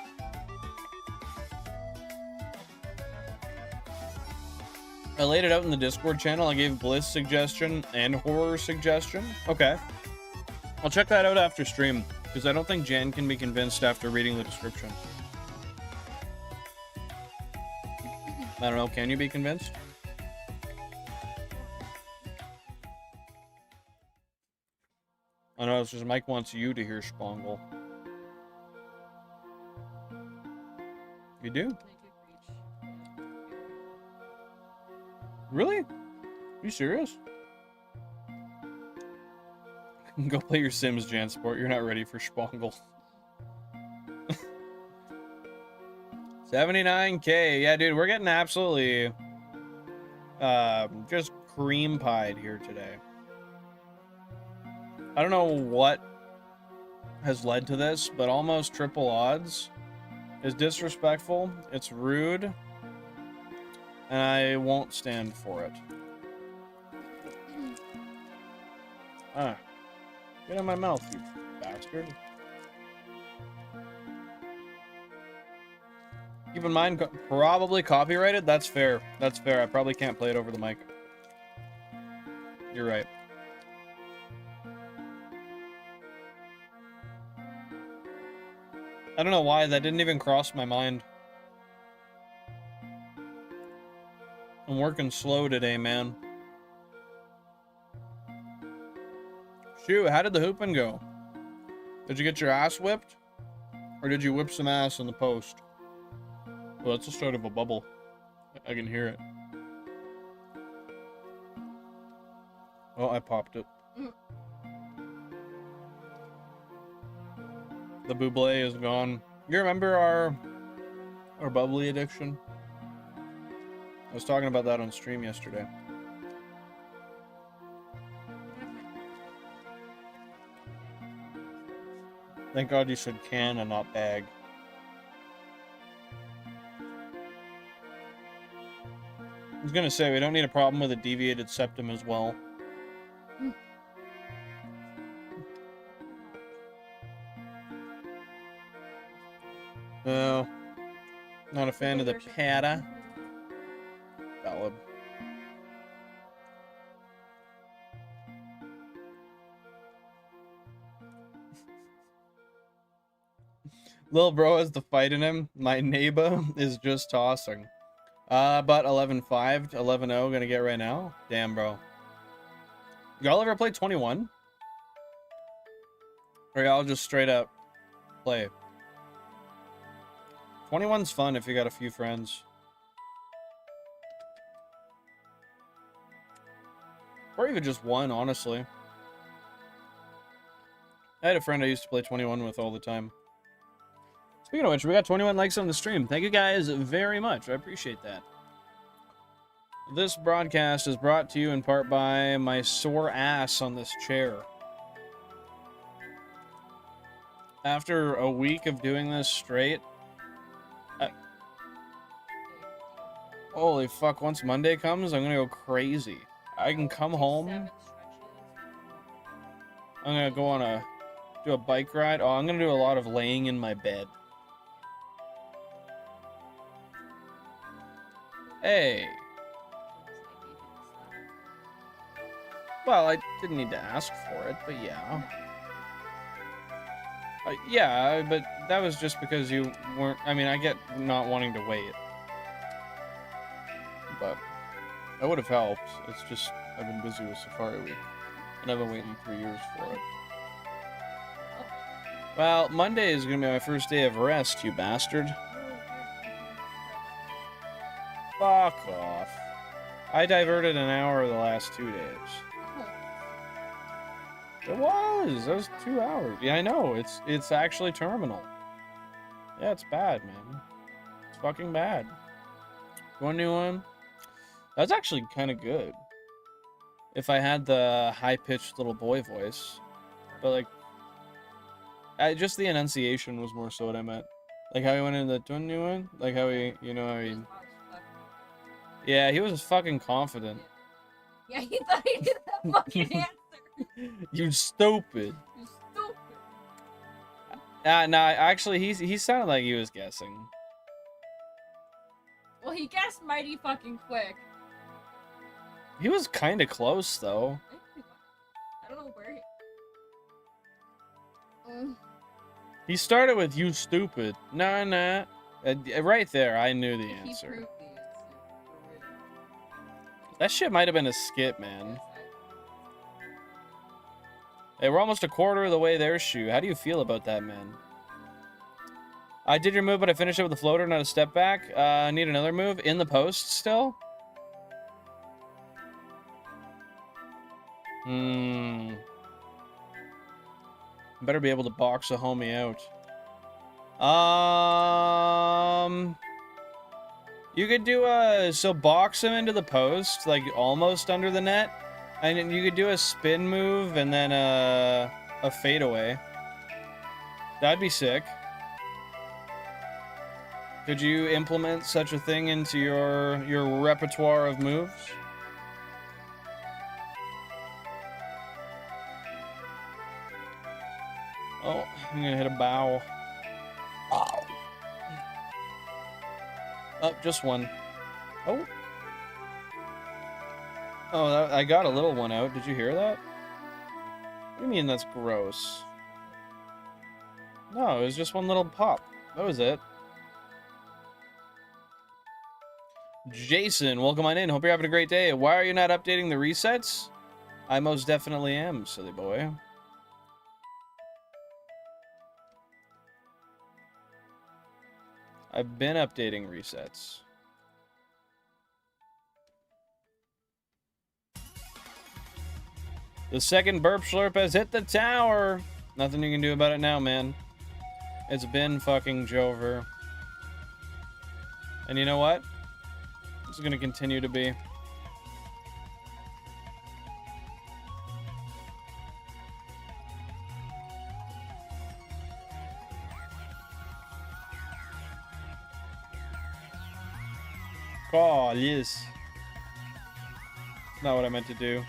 I laid it out in the Discord channel. I gave Bliss suggestion and horror suggestion. Okay. I'll check that out after stream, because I don't think Jan can be convinced after reading the description. I don't know, can you be convinced? I know, it's just Mike wants you to hear Spongle. You do? Really? Are you serious? Go play your Sims, Jansport. You're not ready for Spongle. 79K. Yeah, dude, we're getting absolutely just cream pied here today. I don't know what has led to this, but almost triple odds is disrespectful. It's rude. And I won't stand for it. Ah. Get in my mouth, you bastard. Keep in mind, probably copyrighted. That's fair. That's fair. I probably can't play it over the mic. You're right. I don't know why. That didn't even cross my mind. I'm working slow today, man. Shoot, how did the hooping go? Did you get your ass whipped? Or did you whip some ass in the post? Well, that's the start of a bubble. I can hear it. Oh, I popped it. The buble is gone. You remember our bubbly addiction? I was talking about that on stream yesterday. Thank God you said can and not bag. I was gonna say, we don't need a problem with a deviated septum as well. No. Not a fan of the pata. Valid. Lil bro has the fight in him. My neighbor is just tossing. But 11-5 to 11-0 gonna get right now. Damn, bro. Y'all ever play 21? Or y'all just straight up play? 21's fun if you got a few friends. Or even just one, honestly. I had a friend I used to play 21 with all the time. Speaking of which, we got 21 likes on the stream. Thank you guys very much. I appreciate that. This broadcast is brought to you in part by my sore ass on this chair. After a week of doing this straight, holy fuck, once Monday comes, I'm gonna go crazy. I can come home. I'm gonna go on do a bike ride. Oh, I'm gonna do a lot of laying in my bed. Hey. Well, I didn't need to ask for it, but yeah. Yeah, but that was just because you weren't... I mean, I get not wanting to wait. But that would have helped. It's just, I've been busy with Safari Week. And I've been waiting 3 years for it. Well, Monday is going to be my first day of rest, you bastard. Fuck off. I diverted an hour of the last 2 days. It was. That was 2 hours. Yeah, I know. It's actually terminal. Yeah, it's bad, man. It's fucking bad. One new one. That's actually kind of good. If I had the high-pitched little boy voice. But, like, just the enunciation was more so what I meant. Like how he went in the one new one? Like how he, you know, how he... Yeah, he was fucking confident. Yeah, he thought he did that fucking answer. You stupid. You stupid. No, actually, he sounded like he was guessing. Well, he guessed mighty fucking quick. He was kind of close, though. I don't know where he... He started with "you stupid." Nah. Right there, I knew the answer. That shit might have been a skit, man. Hey, we're almost a quarter of the way there, Shu. How do you feel about that, man? I did your move, but I finished it with a floater, not a step back. I need another move in the post still. Better be able to box a homie out. You could do so box him into the post, like almost under the net, and then you could do a spin move and then a fadeaway. That'd be sick. Could you implement such a thing into your repertoire of moves? Oh, I'm gonna hit a bow. Oh, just one. Oh. Oh, I got a little one out. Did you hear that? What do you mean that's gross? No, it was just one little pop. That was it. Jason, welcome on in. Hope you're having a great day. Why are you not updating the resets? I most definitely am, silly boy. I've been updating resets. The second burp slurp has hit the tower. Nothing you can do about it now, man. It's been fucking Jover. And you know what? It's gonna continue to be. Oh, yes. It's not what I meant to do.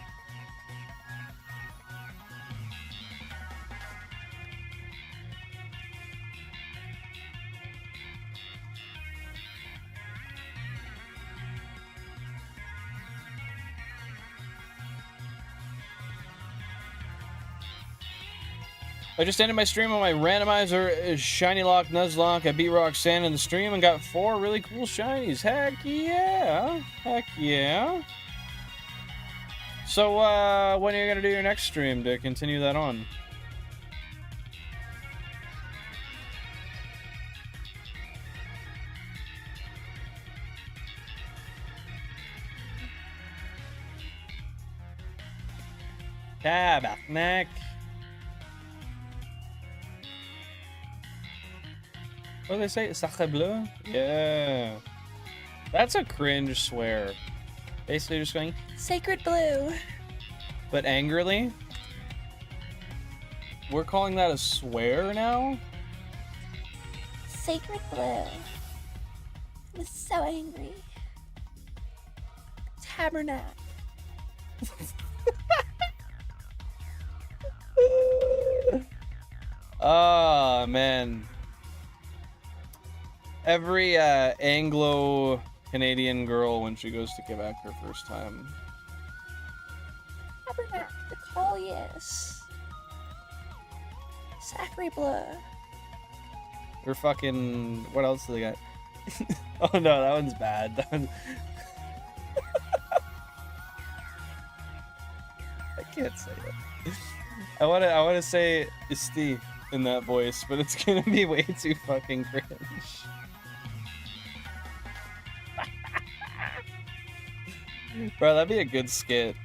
I just ended my stream on my randomizer Shiny Lock Nuzlocke. I beat Roxanne in the stream and got 4 really cool shinies. Heck yeah. Heck yeah. So, when are you going to do your next stream to continue that on? Tabarnak. What do they say? Sacre bleu? Yeah. That's a cringe swear. Basically just going, sacred blue. But angrily? We're calling that a swear now? Sacred blue. I'm so angry. Tabernacle. Oh, man. Every Anglo-Canadian girl when she goes to Quebec her first time. Tabernacle, the call, yes. Sacre bleu. Or fucking... What else do they got? Oh no, that one's bad. That one's... I can't say it. I wanna say Isti in that voice, but it's gonna be way too fucking cringe. Bro, that'd be a good skit.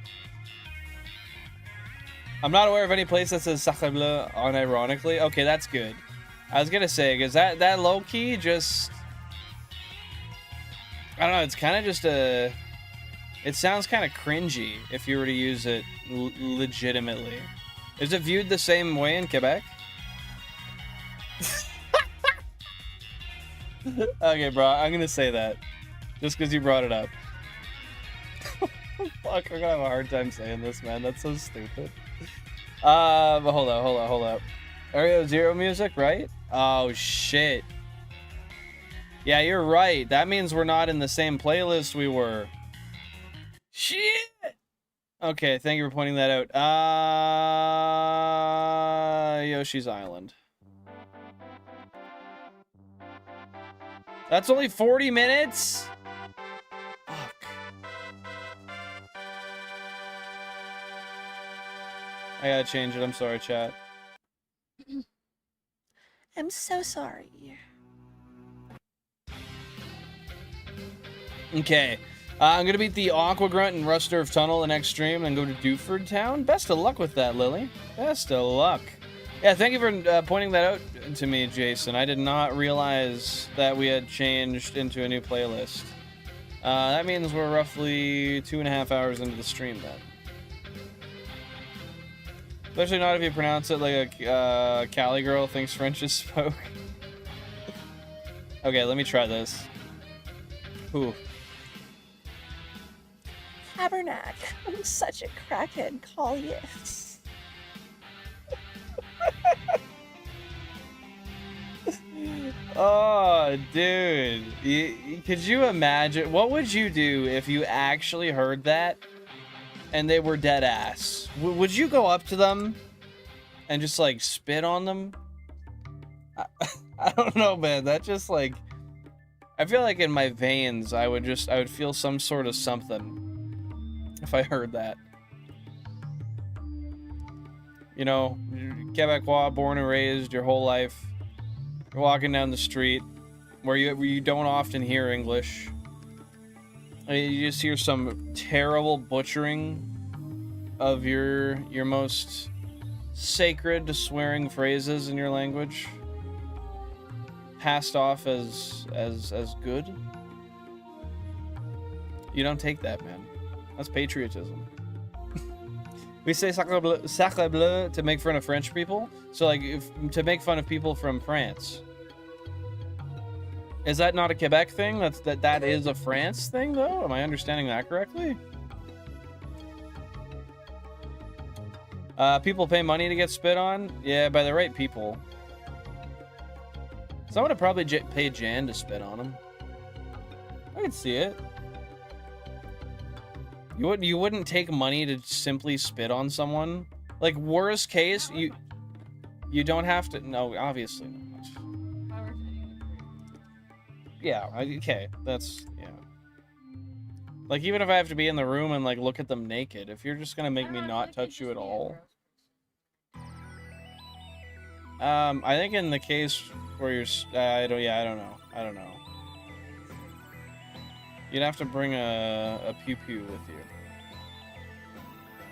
I'm not aware of any place that says Sacre Bleu unironically. Okay, that's good. I was gonna say, because that low-key just... I don't know, it's kind of just a... It sounds kind of cringy if you were to use it legitimately. Is it viewed the same way in Quebec? Okay, bro, I'm gonna say that. Just because you brought it up. Fuck, I'm gonna have a hard time saying this, man. That's so stupid. But hold up. Area Zero music, right? Oh, shit. Yeah, you're right. That means we're not in the same playlist we were. Shit! Okay, thank you for pointing that out. Yoshi's Island. That's only 40 minutes? Fuck. I gotta change it. I'm sorry, chat. I'm so sorry. Okay. I'm gonna beat the Aqua Grunt and Rustdurf Tunnel the next stream, and then go to Dewford Town. Best of luck with that, Lily. Best of luck. Yeah, thank you for pointing that out to me, Jason. I did not realize that we had changed into a new playlist. That means we're roughly 2.5 hours into the stream then. Especially not if you pronounce it like a Cali girl thinks French is spoke. Okay, let me try this. Ooh. Tabernacle, I'm such a crackhead, call, yes. Oh, dude. Could you imagine? What would you do if you actually heard that and they were dead ass? Would you go up to them and just, like, spit on them? I don't know, man. That just, like... I feel like in my veins, I would feel some sort of something if I heard that. You know, Quebecois, born and raised your whole life. You're walking down the street where you don't often hear English. You just hear some terrible butchering of your most sacred swearing phrases in your language, passed off as good. You don't take that, man. That's patriotism. We say sacre bleu to make fun of French people. So, like, to make fun of people from France. Is that not a Quebec thing? That is a France thing, though? Am I understanding that correctly? People pay money to get spit on? Yeah, by the right people. Someone would probably pay Jan to spit on him. I can see it. You wouldn't take money to simply spit on someone? Like, worst case, you don't have to... No, obviously not. Yeah, okay. That's... Yeah. Like, even if I have to be in the room and, like, look at them naked, if you're just gonna make me not touch you at all... I think in the case where you're... I don't know. You'd have to bring a pew-pew with you.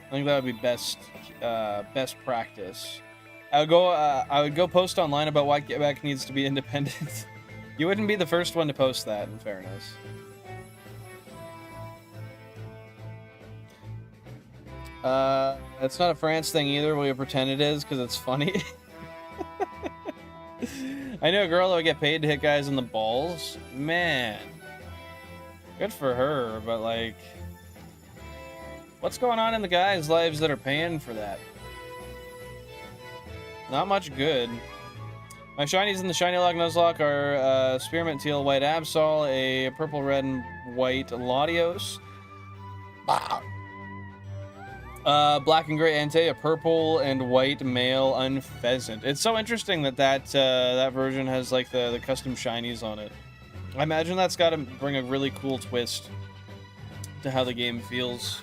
I think that would be best practice. I would go post online about why Quebec needs to be independent. You wouldn't be the first one to post that, in fairness. It's not a France thing either. Will you pretend it is because it's funny? I knew a girl that would get paid to hit guys in the balls. Man. Good for her, but like... What's going on in the guys' lives that are paying for that? Not much good. My shinies in the Shiny Log Nuzlocke are Spearmint Teal White Absol, a Purple Red and White Latios, Black and gray ante, a purple and white male unpheasant. It's so interesting that that version has like the custom shinies on it. I imagine that's got to bring a really cool twist to how the game feels.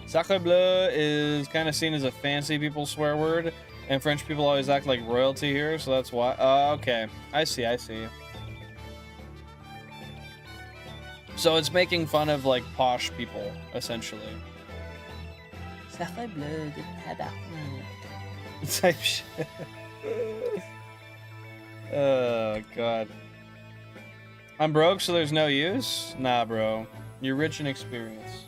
Sacre bleu is kind of seen as a fancy people swear word, and French people always act like royalty here, so that's why. Okay, I see. So it's making fun of like posh people, essentially. Sacre bleu de tabac. Type shit. Oh god. I'm broke, so there's no use? Nah, bro. You're rich in experience.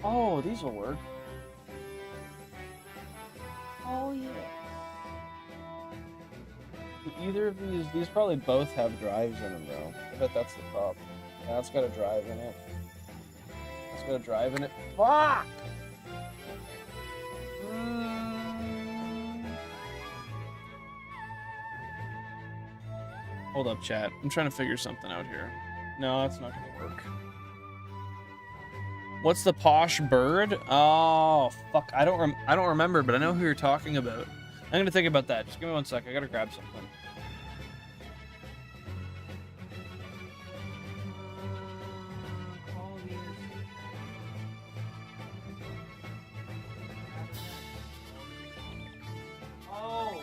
Oh, these will work. Oh, yeah. Either of these probably both have drives in them, though. I bet that's the problem. That's got a drive in it. That's got a drive in it. Fuck! Hold up, chat. I'm trying to figure something out here. No, that's not gonna work. What's the posh bird? Oh, fuck. I don't remember, but I know who you're talking about. I'm gonna think about that. Just give me 1 sec. I gotta grab something. Oh.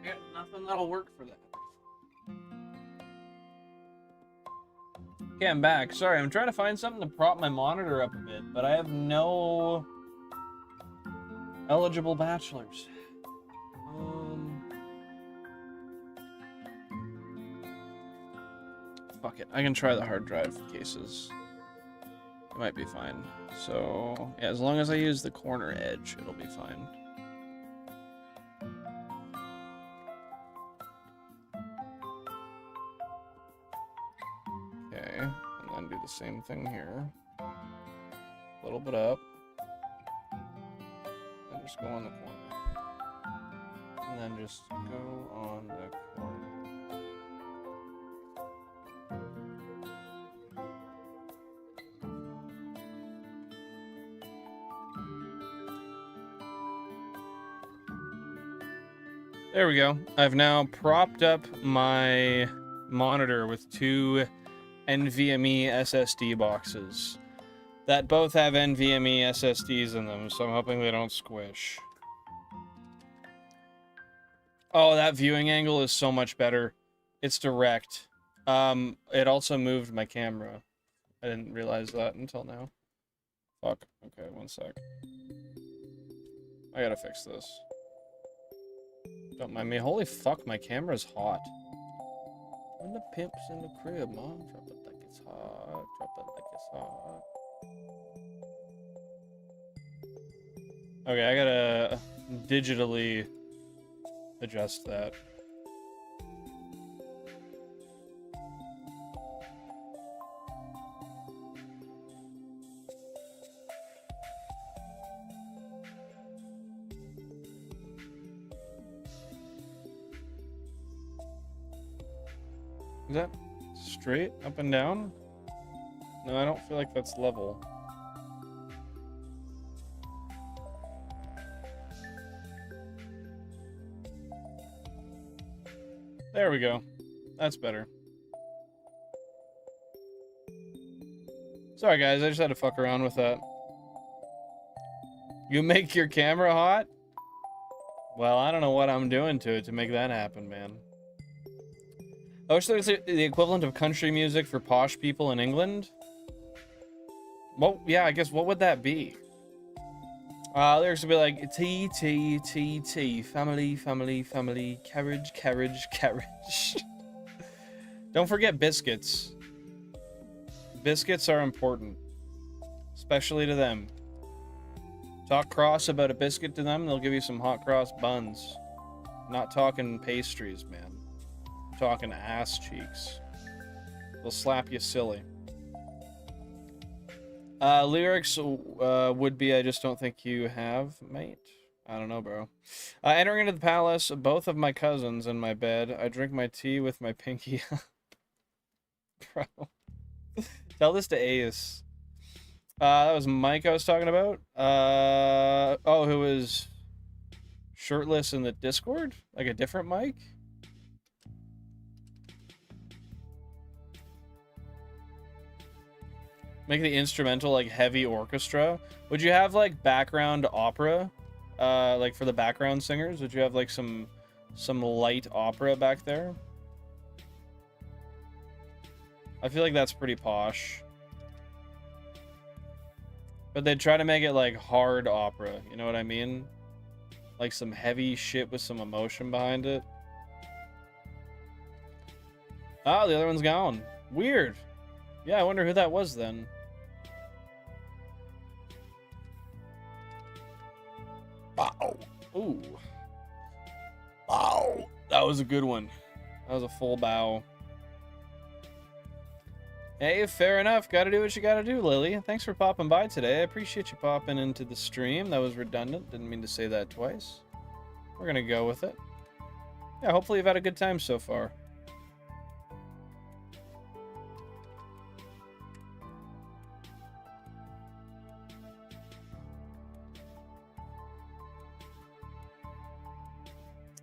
Yeah, nothing that'll work for that. Okay, I'm back. Sorry, I'm trying to find something to prop my monitor up a bit, but I have no eligible bachelors. Fuck it. I can try the hard drive cases. It might be fine. So, yeah, as long as I use the corner edge, it'll be fine. Okay, and then do the same thing here. A little bit up. And just go on the corner. And then just go on the corner. There we go. I've now propped up my monitor with two NVMe SSD boxes that both have NVMe SSDs in them, so I'm hoping they don't squish. Oh, that viewing angle is so much better. It's direct. It also moved my camera. I didn't realize that until now. Fuck. Okay, 1 sec. I gotta fix this. Don't mind me. Holy fuck, my camera's hot. When the pimp's in the crib, mom, drop it like it's hot. Drop it like it's hot. Okay, I gotta digitally adjust that. Is that straight up and down? No, I don't feel like that's level. There we go. That's better. Sorry, guys. I just had to fuck around with that. You make your camera hot? Well, I don't know what I'm doing to it to make that happen, man. I wish there was the equivalent of country music for posh people in England. Well, yeah, I guess what would that be? Lyrics would be like, tea, tea, tea, tea, family, family, family, carriage, carriage, carriage. Don't forget biscuits. Biscuits are important. Especially to them. Talk cross about a biscuit to them, they'll give you some hot cross buns. Not talking pastries, man. I'm talking ass cheeks. They'll slap you silly. Lyrics would be, I just don't think you have, mate. I don't know, bro. Entering into the palace, both of my cousins in my bed. I drink my tea with my pinky up. Bro. Tell this to Ace. That was Mike I was talking about. Oh, who was shirtless in the Discord? Like a different Mike? Make the instrumental like heavy orchestra. Would you have like background opera? Like for the background singers? Would you have like some light opera back there? I feel like that's pretty posh. But they'd try to make it like hard opera, you know what I mean? Like some heavy shit with some emotion behind it. Oh, the other one's gone. Weird. Yeah, I wonder who that was then. Wow. Ooh. Wow. That was a good one. That was a full bow. Hey, fair enough. Gotta do what you gotta do, Lily. Thanks for popping by today. I appreciate you popping into the stream. That was redundant. Didn't mean to say that twice. We're gonna go with it. Yeah, hopefully you've had a good time so far.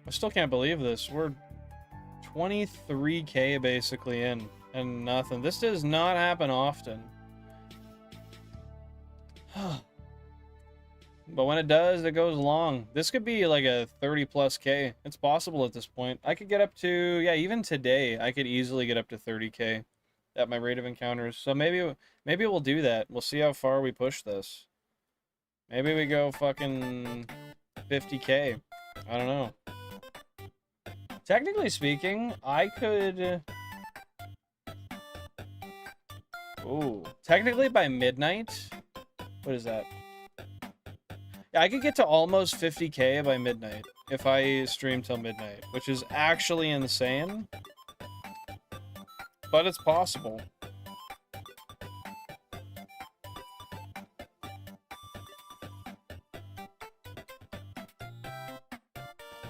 I still can't believe this. We're 23K basically in. And nothing. This does not happen often. But when it does, it goes long. This could be like a 30+K. It's possible at this point. I could get up to, yeah, even today, I could easily get up to 30K at my rate of encounters. So maybe we'll do that. We'll see how far we push this. Maybe we go fucking 50K. I don't know. Technically speaking, I could... Ooh, technically by midnight, what is that? Yeah, I could get to almost 50K by midnight if I stream till midnight, which is actually insane, but it's possible.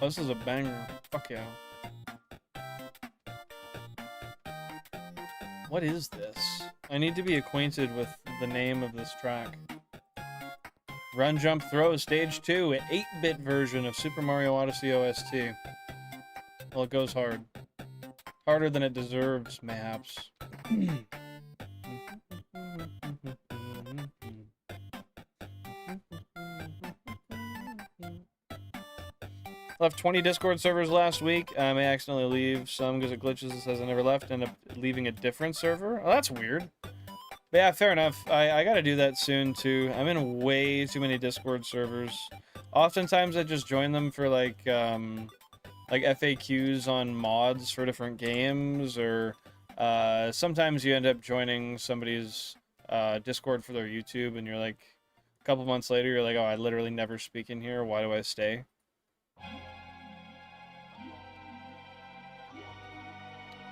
Oh, this is a banger. Fuck yeah. What is this? I need to be acquainted with the name of this track. Run, Jump, Throw, Stage 2, an 8-bit version of Super Mario Odyssey OST. Well, it goes hard. Harder than it deserves, mayhaps. Left 20 Discord servers last week. I may accidentally leave some because it glitches. It says I never left. End up leaving a different server. Oh, that's weird. But yeah, fair enough. I gotta do that soon too. I'm in way too many Discord servers. Oftentimes I just join them for like FAQs on mods for different games, or sometimes you end up joining somebody's Discord for their YouTube, and you're like, a couple months later, you're like, oh, I literally never speak in here. Why do I stay?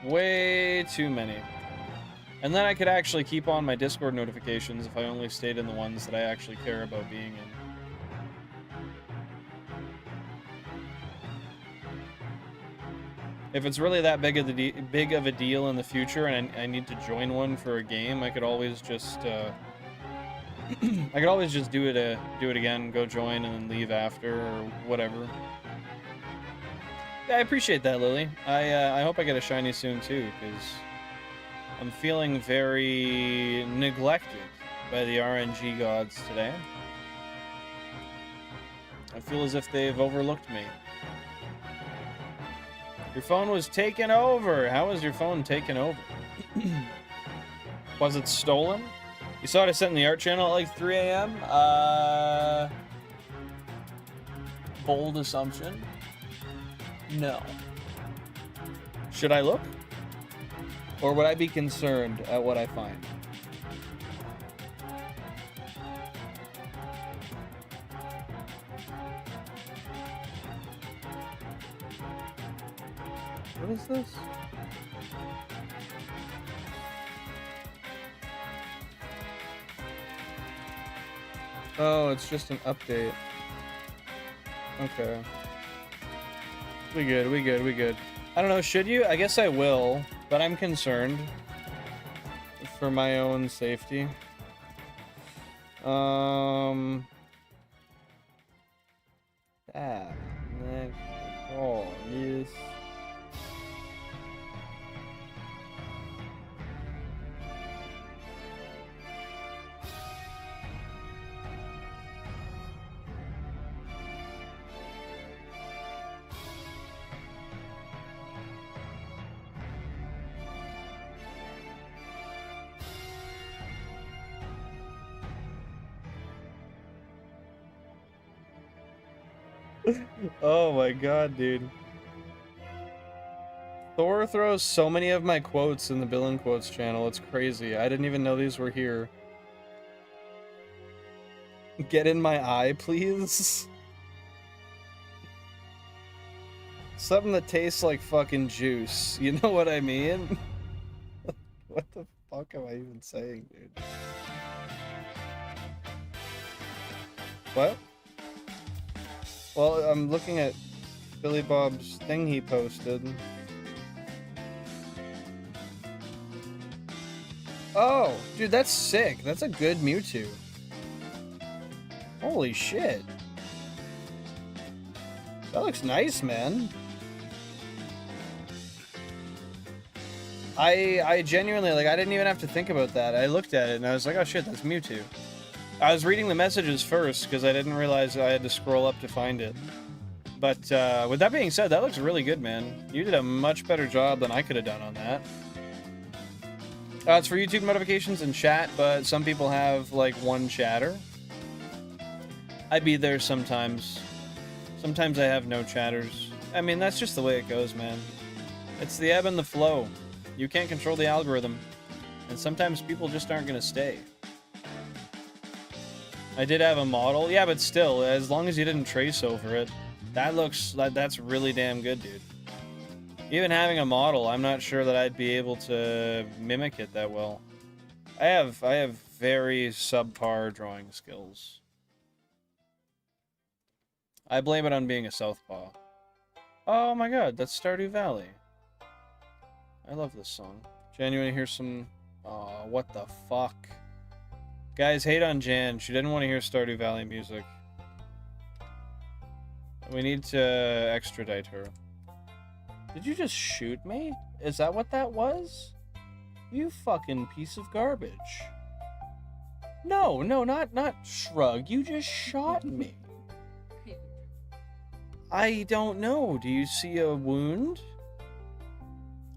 Way too many. And then I could actually keep on my Discord notifications if I only stayed in the ones that I actually care about being in. If it's really that big of a deal in the future and I need to join one for a game, I could always just I could always just do it again, go join and then leave after or whatever. Yeah, I appreciate that, Lily. I hope I get a shiny soon too, because I'm feeling very neglected by the RNG gods today. I feel as if they've overlooked me. Your phone was taken over. How was your phone taken over? Was it stolen? You saw it I sent in the art channel at like 3 a.m.? Bold assumption. No. Should I look? Or would I be concerned at what I find? What is this? Oh, it's just an update. Okay. We good, we good, we good. I don't know, should you? I guess I will, but I'm concerned for my own safety. Oh, yes. Oh my god, dude. Thor throws so many of my quotes in the Bill and Quotes channel. It's crazy. I didn't even know these were here. Get in my eye, please. Something that tastes like fucking juice. You know what I mean? What the fuck am I even saying, dude? What? Well, I'm looking at Billy Bob's thing he posted. Oh, dude, that's sick. That's a good Mewtwo. Holy shit. That looks nice, man. I genuinely, like, I didn't even have to think about that. I looked at it and I was like, oh shit, that's Mewtwo. I was reading the messages first because I didn't realize I had to scroll up to find it. But with that being said, that looks really good, man. You did a much better job than I could have done on that. It's for YouTube notifications and chat, but some people have, like, one chatter. I be there sometimes. Sometimes I have no chatters. I mean, that's just the way it goes, man. It's the ebb and the flow. You can't control the algorithm. And sometimes people just aren't going to stay. I did have a model. Yeah, but still, as long as you didn't trace over it, that's really damn good, dude. Even having a model, I'm not sure that I'd be able to mimic it that well. I have very subpar drawing skills. I blame it on being a southpaw. Oh my god, that's Stardew Valley. I love this song. Jan, you want to hear some... Oh, what the fuck? Guys, hate on Jan. She didn't want to hear Stardew Valley music. We need to extradite her. Did you just shoot me? Is that what that was? You fucking piece of garbage. No, not shrug. You just shot me. I don't know. Do you see a wound?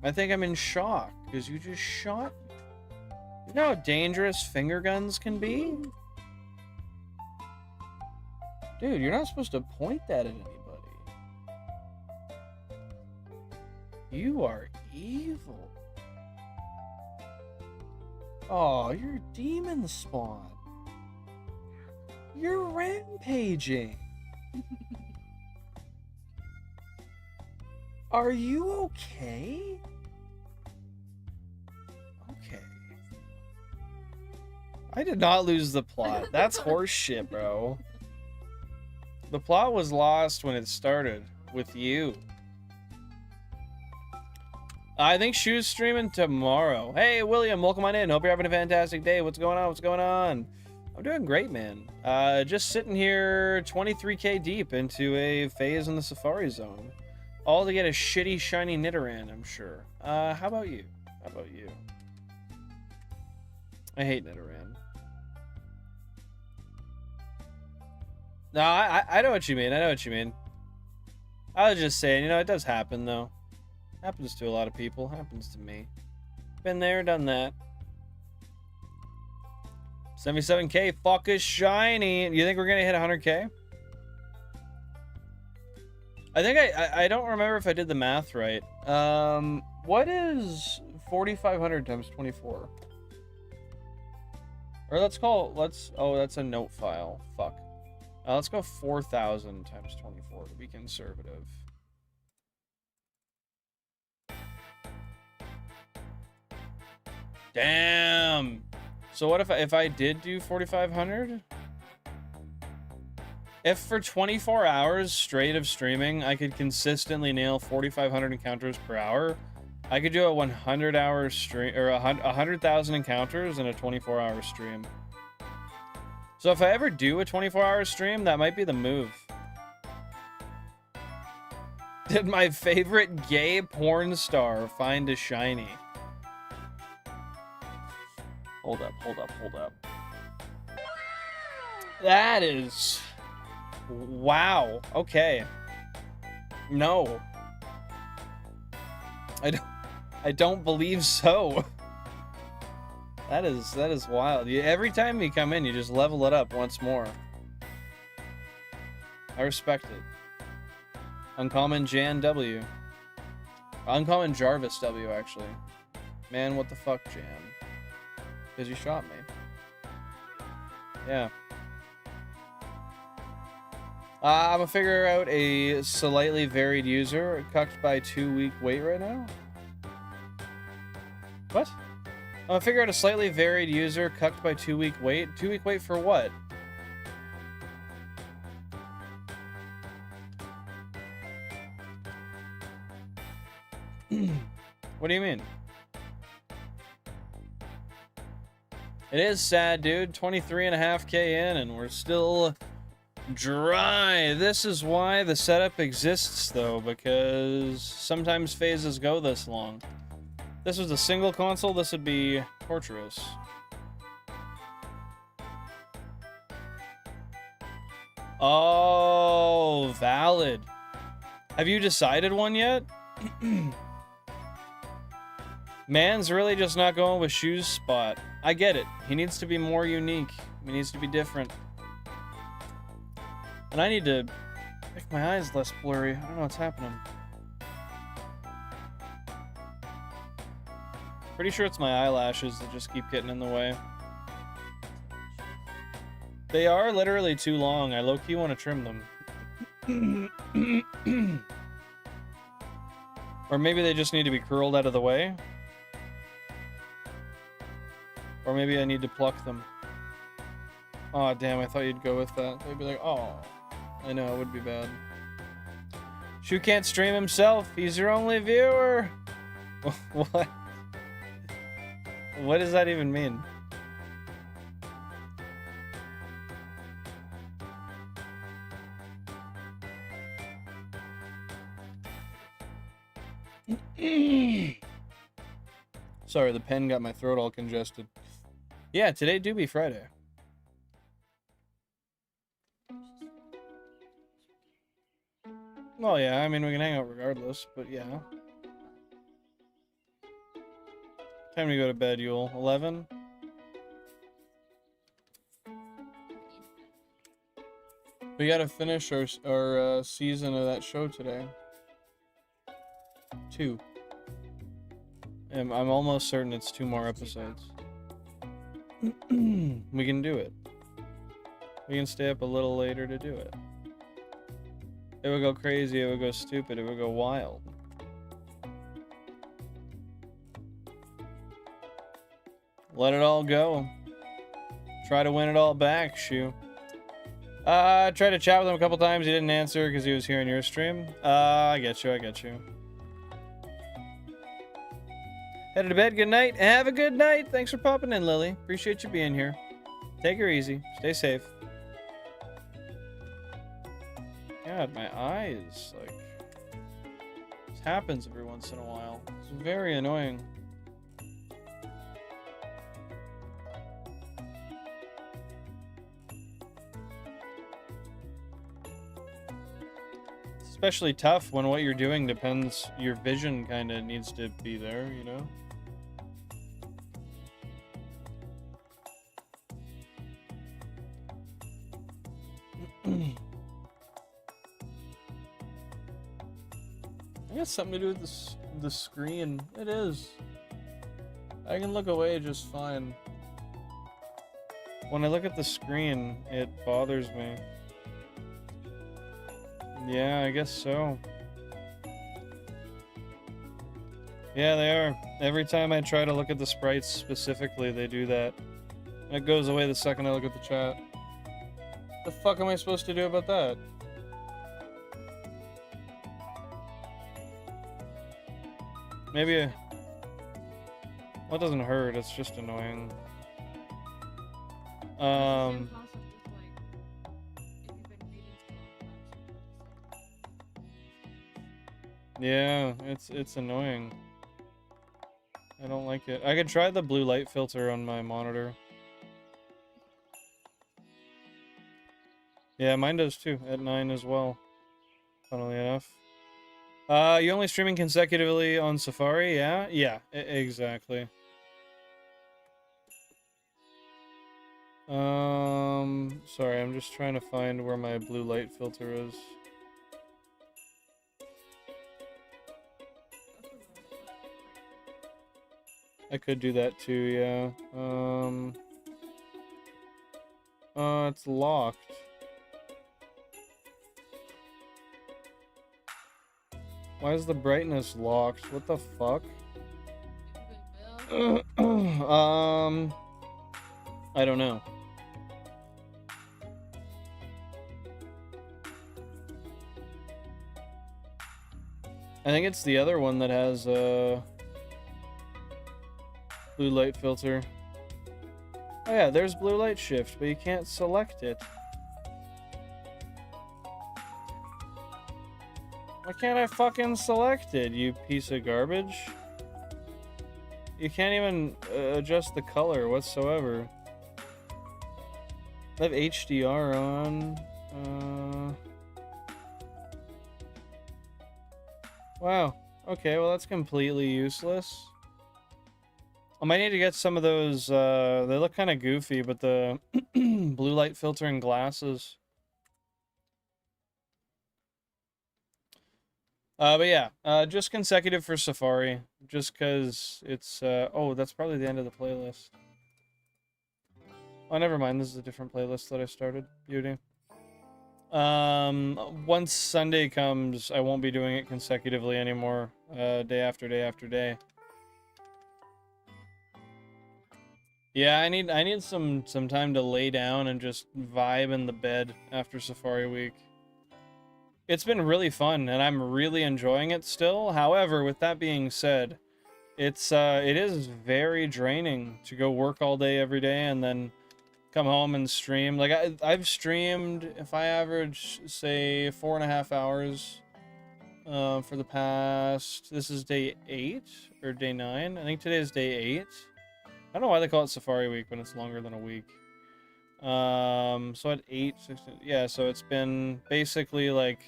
I think I'm in shock because you just shot me. You know how dangerous finger guns can be? Dude, you're not supposed to point that at anybody. You are evil. Oh, you're demon spawn. You're rampaging. Are you okay? Okay. I did not lose the plot. That's horse shit, bro. The plot was lost when it started with you. I think Shoe's streaming tomorrow. Hey, William, welcome on in. Hope you're having a fantastic day. What's going on? What's going on? I'm doing great, man. Just sitting here 23k deep into a phase in the Safari Zone. All to get a shitty shiny Nidoran, I'm sure. How about you? How about you? I hate Nidoran. No, I know what you mean. I know what you mean. I was just saying, you know, it does happen, though. Happens to a lot of people. Happens to me. Been there, done that. 77K, fuck is shiny. You think we're gonna hit 100K? I think I don't remember if I did the math right. What is 4,500 times 24? Or oh, that's a note file. Fuck. Let's go 4,000 times 24 to be conservative. Damn. So what if I did do 4,500? If for 24 hours straight of streaming, I could consistently nail 4,500 encounters per hour, I could do a 100-hour stream, or 100,000 encounters in a 24-hour stream. So if I ever do a 24-hour stream, that might be the move. Did my favorite gay porn star find a shiny? Hold up, hold up, hold up. That is... Wow. Okay. No. I don't believe so. That is wild. Every time you come in, you just level it up once more. I respect it. Uncommon Jan W. Uncommon Jarvis W, actually. Man, what the fuck, Jan? Because you shot me. Yeah. I'm gonna figure out a slightly varied user, cucked by 2-week wait right now. What? I'm gonna figure out a slightly varied user, cucked by 2-week wait. 2-week wait for what? What do you mean? It is sad, dude. 23.5K in, and we're still dry. This is why the setup exists, though, because sometimes phases go this long. If this was a single console, this would be torturous. Oh, valid. Have you decided one yet? Man's really just not going with Shoe's spot. I get it. He needs to be more unique. He needs to be different. And I need to make my eyes less blurry. I don't know what's happening. Pretty sure it's my eyelashes that just keep getting in the way. They are literally too long. I low-key want to trim them. Or maybe they just need to be curled out of the way. Or maybe I need to pluck them. Aw, damn, I thought you'd go with that. They'd be like, oh. I know, it would be bad. Shu can't stream himself. He's your only viewer. What? What does that even mean? Sorry, the pen got my throat all congested. Yeah, today do be Friday. Well, yeah, I mean, we can hang out regardless, but yeah. Time to go to bed, Yule. 11? We gotta finish our season of that show today. 2. I'm almost certain it's 2 more episodes. We can do it. We can stay up a little later to do it. It would go crazy, it would go stupid, it would go wild. Let it all go. Try to win it all back, Shu. I tried to chat with him a couple times, he didn't answer because he was here in your stream. I get you, I get you. Headed to bed, good night. Have a good night. Thanks for popping in, Lily. Appreciate you being here. Take her easy. Stay safe. God, my eyes, like... This happens every once in a while. It's very annoying. especially tough when what you're doing depends, your vision kind of needs to be there, you know? I guess something to do with this, the screen. It is. I can look away just fine. When I look at the screen, it bothers me. Yeah, I guess so. Yeah, they are. Every time I try to look at the sprites specifically, they do that. And it goes away the second I look at the chat. The fuck am I supposed to do about that? Maybe well, it doesn't hurt, it's just annoying. Yeah, it's annoying. I don't like it. I could try the blue light filter on my monitor. Yeah, mine does too, at 9 as well. Funnily enough. You only streaming consecutively on Safari? Yeah? Yeah, exactly. Sorry, I'm just trying to find where my blue light filter is. I could do that too, yeah. It's locked. Why is the brightness locked? What the fuck? I don't know. I think it's the other one that has a blue light filter. Oh yeah, there's blue light shift, but you can't select it. Why can't I fucking select it, you piece of garbage? You can't even adjust the color whatsoever. I have HDR on. Wow. Okay, well that's completely useless. I might need to get some of those, they look kind of goofy, but the blue light filtering glasses. But yeah, just consecutive for Safari, just because it's, oh, that's probably the end of the playlist. Oh, never mind, this is a different playlist that I started. Beauty. Once Sunday comes, I won't be doing it consecutively anymore, day after day after day. Yeah, I need some time to lay down and just vibe in the bed after Safari Week. It's been really fun, and I'm really enjoying it still. However, with that being said, it is very draining to go work all day every day and then come home and stream. Like I've streamed, if I average say 4.5 hours for the past, this is day 8 or day 9. I think today is day 8. I don't know why they call it Safari Week when it's longer than a week. So at 8, 16, yeah, so it's been basically like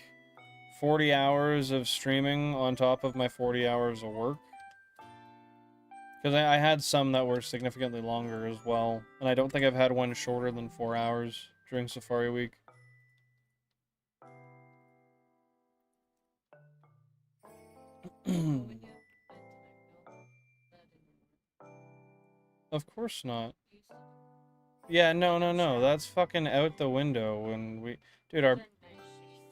40 hours of streaming on top of my 40 hours of work. Because I had some that were significantly longer as well. And I don't think I've had one shorter than 4 hours during Safari Week. Of course not. Yeah, no. That's fucking out the window when we... Dude,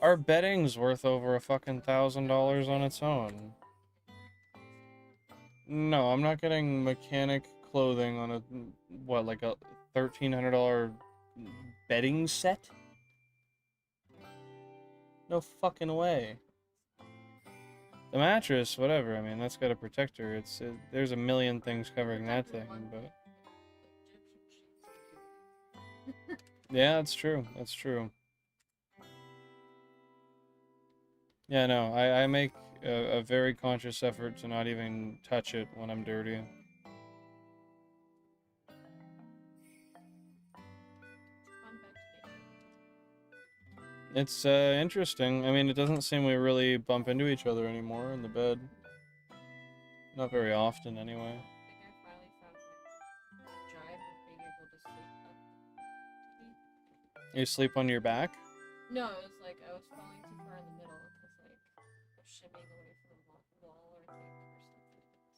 our bedding's worth over a fucking $1,000 on its own. No, I'm not getting mechanic clothing on a, what, like a $1,300 bedding set? No fucking way. The mattress, whatever, I mean, that's got a protector. There's a million things covering that thing, but... Yeah, that's true. That's true. Yeah, no, I make a very conscious effort to not even touch it when I'm dirty. It's interesting. I mean, it doesn't seem we really bump into each other anymore in the bed. Not very often, anyway. I think I finally found my drive of being able to sleep up to me. You sleep on your back? No, it was like I was falling too far in the middle because like I was shimmying away from the wall or something.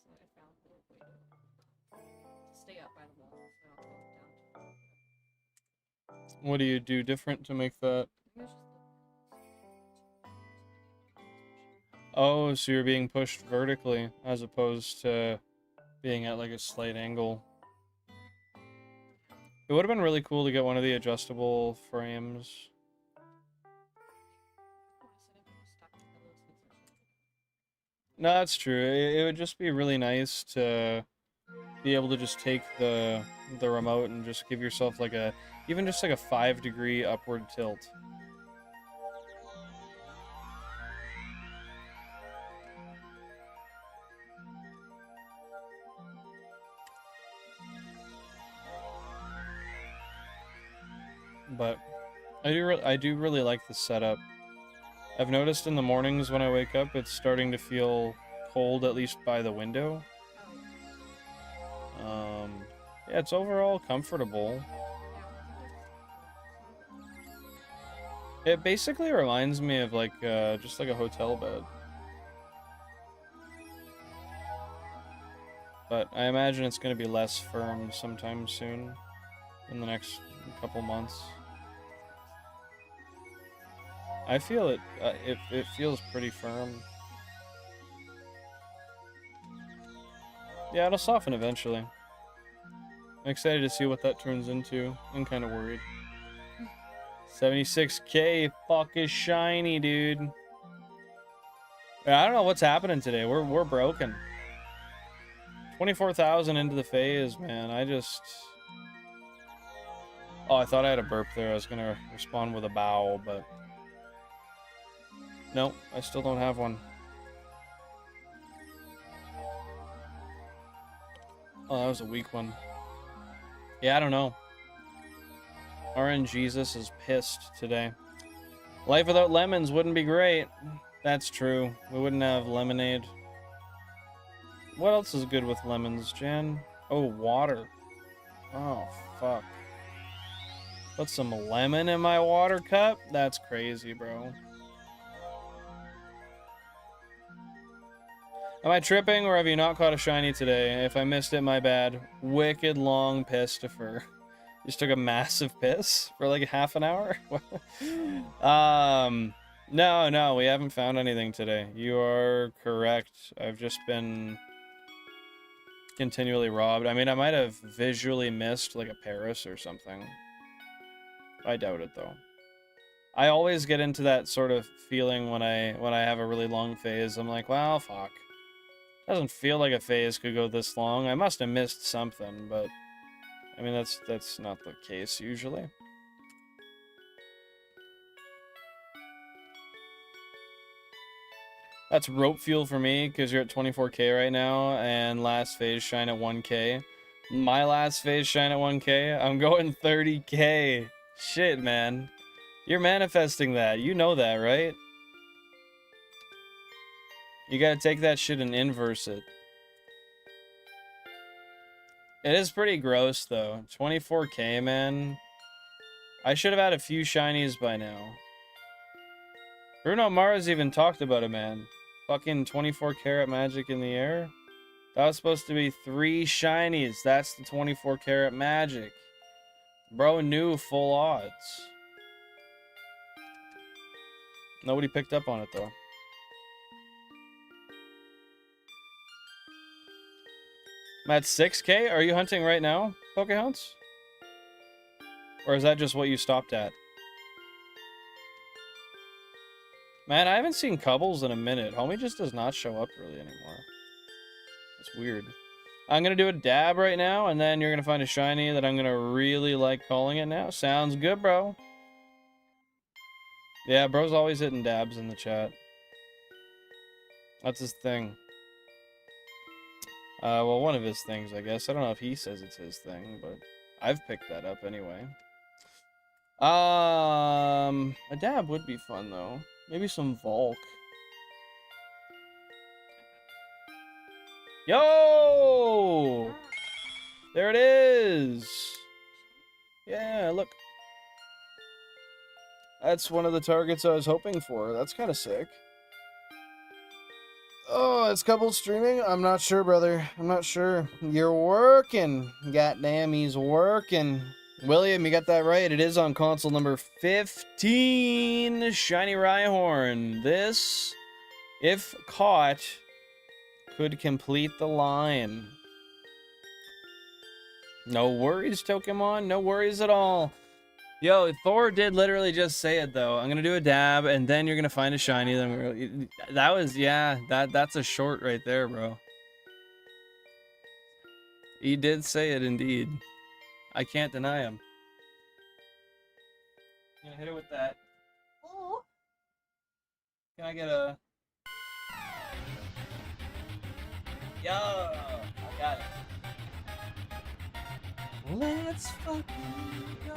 So I found a way to stay up by the wall so I don't fall down to the What do you do different to make that? I think it's just Oh, so you're being pushed vertically as opposed to being at like a slight angle. It would have been really cool to get one of the adjustable frames. No, that's true. It would just be really nice to be able to just take the remote and just give yourself like a, even just like a 5-degree upward tilt. But I do really like the setup. I've noticed in the mornings when I wake up, it's starting to feel cold, at least by the window. Yeah, it's overall comfortable. It basically reminds me of like just like a hotel bed. But I imagine it's going to be less firm sometime soon, in the next couple months. I feel it. It feels pretty firm. Yeah, it'll soften eventually. I'm excited to see what that turns into. I'm kind of worried. 76K, fuck is shiny, dude. I don't know what's happening today. We're broken. 24,000 into the phase, man. Oh, I thought I had a burp there. I was gonna respond with a bow, but nope, I still don't have one. Oh, that was a weak one. Yeah, I don't know. RNGesus is pissed today. Life without lemons wouldn't be great. That's true. We wouldn't have lemonade. What else is good with lemons, Jan? Oh, water. Oh, fuck. Put some lemon in my water cup? That's crazy, bro. Am I tripping, or have you not caught a shiny today? If I missed it, my bad. Wicked long piss to fur. Just took a massive piss for like half an hour? No, we haven't found anything today. You are correct. I've just been continually robbed. I mean, I might have visually missed like a Paris or something. I doubt it though. I always get into that sort of feeling when I have a really long phase. I'm like, well, fuck. Doesn't feel like a phase could go this long. I must have missed something, but I mean that's not the case usually. That's rope fuel for me because you're at 24K right now, and last phase shine at 1K. My last phase shine at 1K. I'm going 30K. Shit, man. You're manifesting that. You know that, right? You gotta take that shit and inverse it. It is pretty gross, though. 24K, man. I should have had a few shinies by now. Bruno Mars even talked about it, man. Fucking 24 karat magic in the air. That was supposed to be 3 shinies. That's the 24 karat magic. Bro knew full odds. Nobody picked up on it, though. I'm at 6K? Are you hunting right now, Pokehunts? Or is that just what you stopped at? Man, I haven't seen Cubbles in a minute. Homie just does not show up really anymore. It's weird. I'm going to do a dab right now, and then you're going to find a shiny that I'm going to really like calling it now. Sounds good, bro. Yeah, bro's always hitting dabs in the chat. That's his thing. Well, one of his things, I guess. I don't know if he says it's his thing, but I've picked that up anyway. A dab would be fun though. Maybe some Volk. Yo! There it is. Yeah, look. That's one of the targets I was hoping for. That's kind of sick. Oh, it's coupled streaming? I'm not sure, brother. I'm not sure. You're working. Goddamn, he's working. William, you got that right. It is on console number 15, Shiny Rhyhorn. This, if caught, could complete the line. No worries, Pokemon. No worries at all. Yo, Thor did literally just say it though. I'm gonna do a dab, and then you're gonna find a shiny. Then that was, yeah. That's a short right there, bro. He did say it indeed. I can't deny him. Gonna hit it with that. Oh. Can I get a? Yo, I got it. Let's fucking go.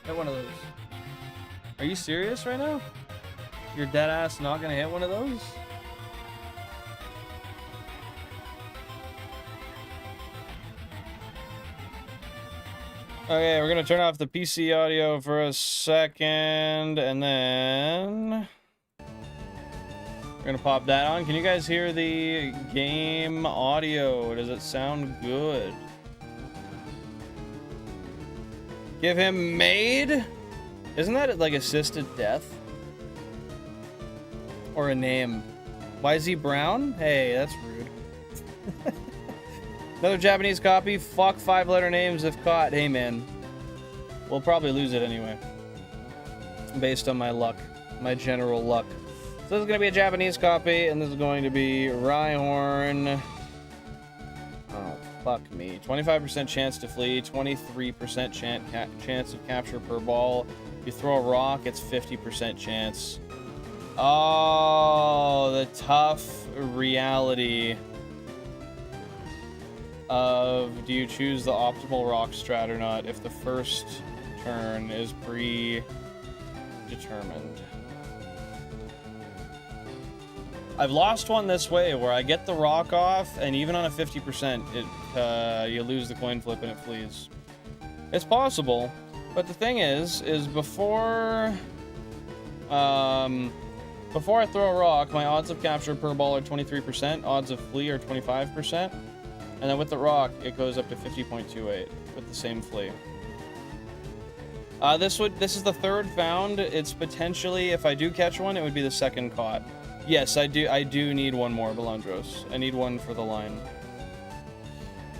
Hit one of those. Are you serious right now? You're dead ass not gonna hit one of those? Okay, we're gonna turn off the PC audio for a second, and then we're gonna pop that on. Can you guys hear the game audio? Does it sound good? Give him made? Isn't that like assisted death? Or a name? Why is he brown? Hey, that's rude. Another Japanese copy? Fuck 5-letter names if caught. Hey, man. We'll probably lose it anyway. Based on my luck. My general luck. So this is going to be a Japanese copy, and this is going to be Rhyhorn. Oh, fuck me. 25% chance to flee, 23% chance of capture per ball. If you throw a rock, it's 50% chance. Oh, the tough reality of do you choose the optimal rock strat or not if the first turn is predetermined. I've lost one this way where I get the rock off, and even on a 50%, you lose the coin flip and it flees. It's possible, but the thing is before I throw a rock, my odds of capture per ball are 23%, odds of flee are 25%. And then with the rock, it goes up to 50.28 with the same flea. This is the third found. It's potentially, if I do catch one, it would be the second caught. Yes, I do need one more Balandros. I need one for the line.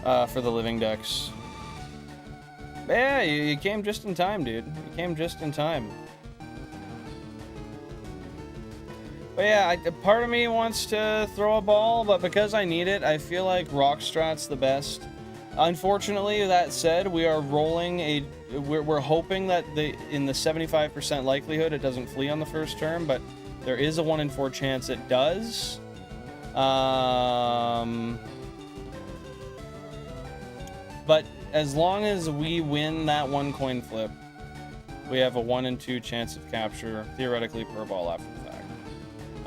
For the living dex. But yeah, you came just in time, dude. You came just in time. But yeah, part of me wants to throw a ball, but because I need it, I feel like rock strat's the best. Unfortunately, that said, we are rolling we're hoping that in the 75% likelihood it doesn't flee on the first turn, but there is a 1 in 4 chance it does. But as long as we win that one coin flip, we have a 1 in 2 chance of capture, theoretically, per ball after the fact.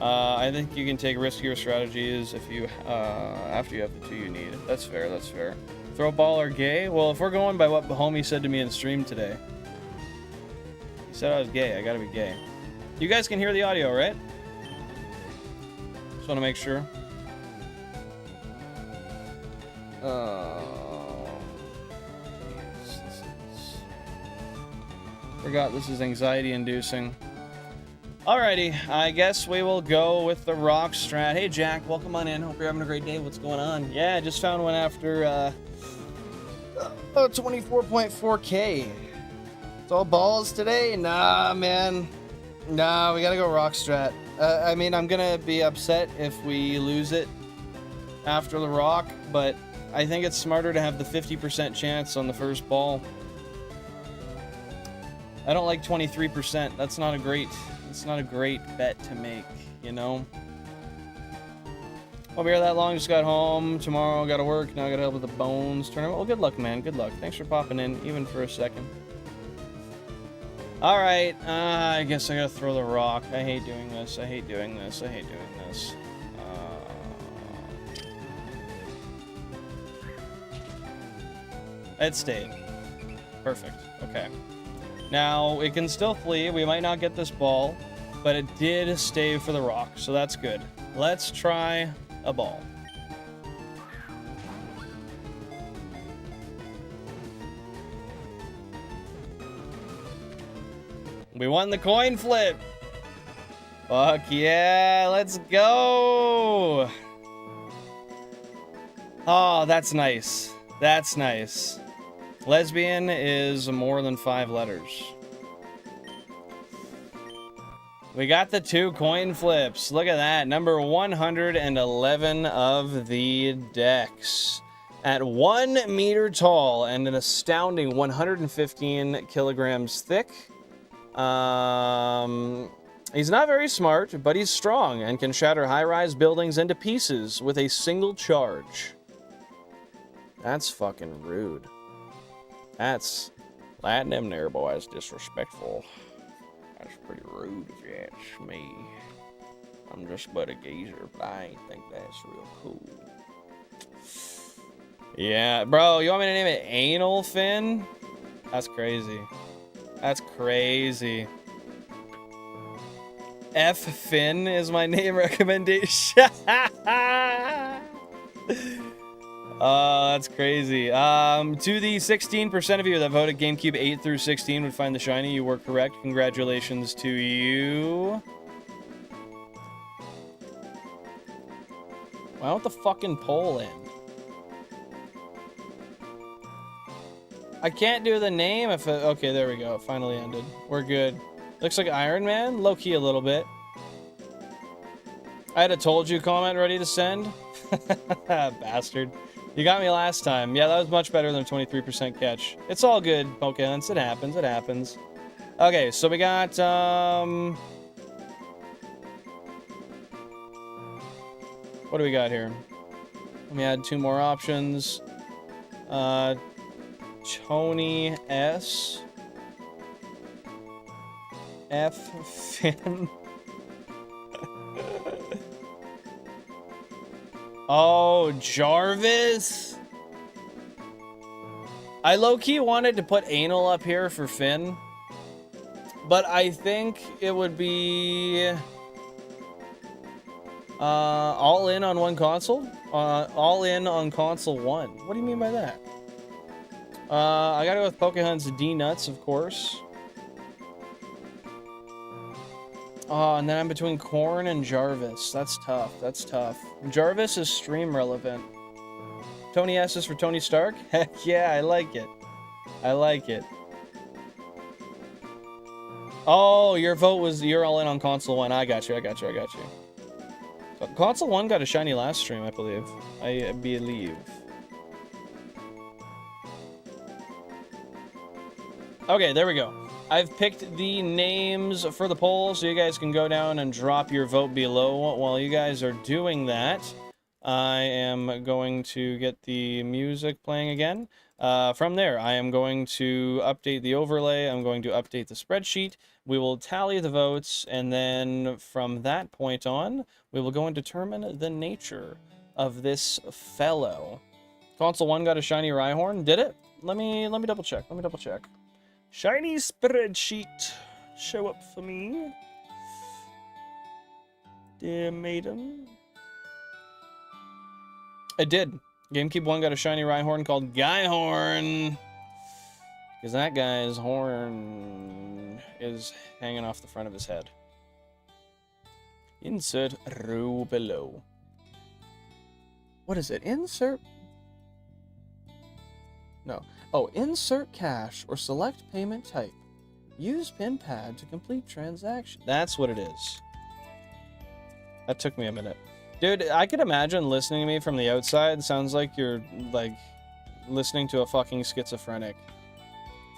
I think you can take riskier strategies if you after you have the 2 you need. That's fair, that's fair. Throw a ball or gay? Well, if we're going by what the homie said to me in stream today. He said I was gay, I gotta be gay. You guys can hear the audio, right? Just wanna make sure. Forgot this is anxiety inducing. Alrighty, I guess we will go with the rock strat. Hey Jack, welcome on in. Hope you're having a great day. What's going on? Yeah, I just found one after 24.4k. It's all balls today? Nah, man. Nah, we gotta go rock strat. I mean, I'm gonna be upset if we lose it after the rock, but I think it's smarter to have the 50% chance on the first ball. I don't like 23%. That's not a great bet to make, you know? Won't be here that long. Just got home. Tomorrow got to work. Now I got to help with the bones tournament. Well, good luck, man. Good luck. Thanks for popping in, even for a second. All right. I guess I got to throw the rock. I hate doing this. I hate doing this. I hate doing this. It stayed. Perfect. Okay. Now, it can still flee. We might not get this ball, but it did stay for the rock, so that's good. Let's try a ball. We won the coin flip. Fuck yeah, let's go. Oh, that's nice. That's nice. Lesbian is more than 5 letters. We got the 2 coin flips. Look at that. Number 111 of the decks. At 1 meter tall and an astounding 115 kilograms thick. He's not very smart, but he's strong and can shatter high-rise buildings into pieces with a single charge. That's fucking rude. That's letting them there boys disrespectful. That's pretty rude if you ask me. I'm just but a geezer, but I ain't think that's real cool. Yeah, bro, you want me to name it Anal Fin? That's crazy. That's crazy. F Finn is my name recommendation. Oh, that's crazy. To the 16% of you that voted GameCube 8 through 16 would find the shiny, you were correct. Congratulations to you. Why don't the fucking poll end? I can't do the name if it... Okay, there we go. It finally ended. We're good. Looks like Iron Man. Low-key a little bit. I had a told you comment ready to send. Bastard. You got me last time. Yeah, that was much better than a 23% catch. It's all good, Pokemon. It happens. It happens. Okay, so we got, what do we got here? Let me add 2 more options. Tony S. F. Finn. Oh, Jarvis? I low-key wanted to put Anal up here for Finn, but I think it would be all in on one console? All in on console 1. What do you mean by that? I gotta go with Pokemon's D-Nuts, of course. Oh, and then I'm between Corn and Jarvis. That's tough. That's tough. Jarvis is stream relevant. Tony S is for Tony Stark? Heck yeah, I like it. I like it. Oh, your vote was... You're all in on Console 1. I got you, I got you, I got you. Console 1 got a shiny last stream, I believe. I believe. Okay, there we go. I've picked the names for the poll, so you guys can go down and drop your vote below. While you guys are doing that, I am going to get the music playing again. From there, I am going to update the overlay. I'm going to update the spreadsheet. We will tally the votes, and then from that point on, we will go and determine the nature of this fellow. Console 1 got a shiny Rhyhorn. Did it? Let me double check. Let me double check. Shiny spreadsheet, show up for me, dear maiden. It did. GameCube 1 got a shiny Rhyhorn called Guyhorn, because that guy's horn is hanging off the front of his head. Insert row below. What is it? Insert... No. Oh, insert cash or select payment type. Use pin pad to complete transaction. That's what it is. That took me a minute. Dude, I could imagine listening to me from the outside. Sounds like you're, like, listening to a fucking schizophrenic.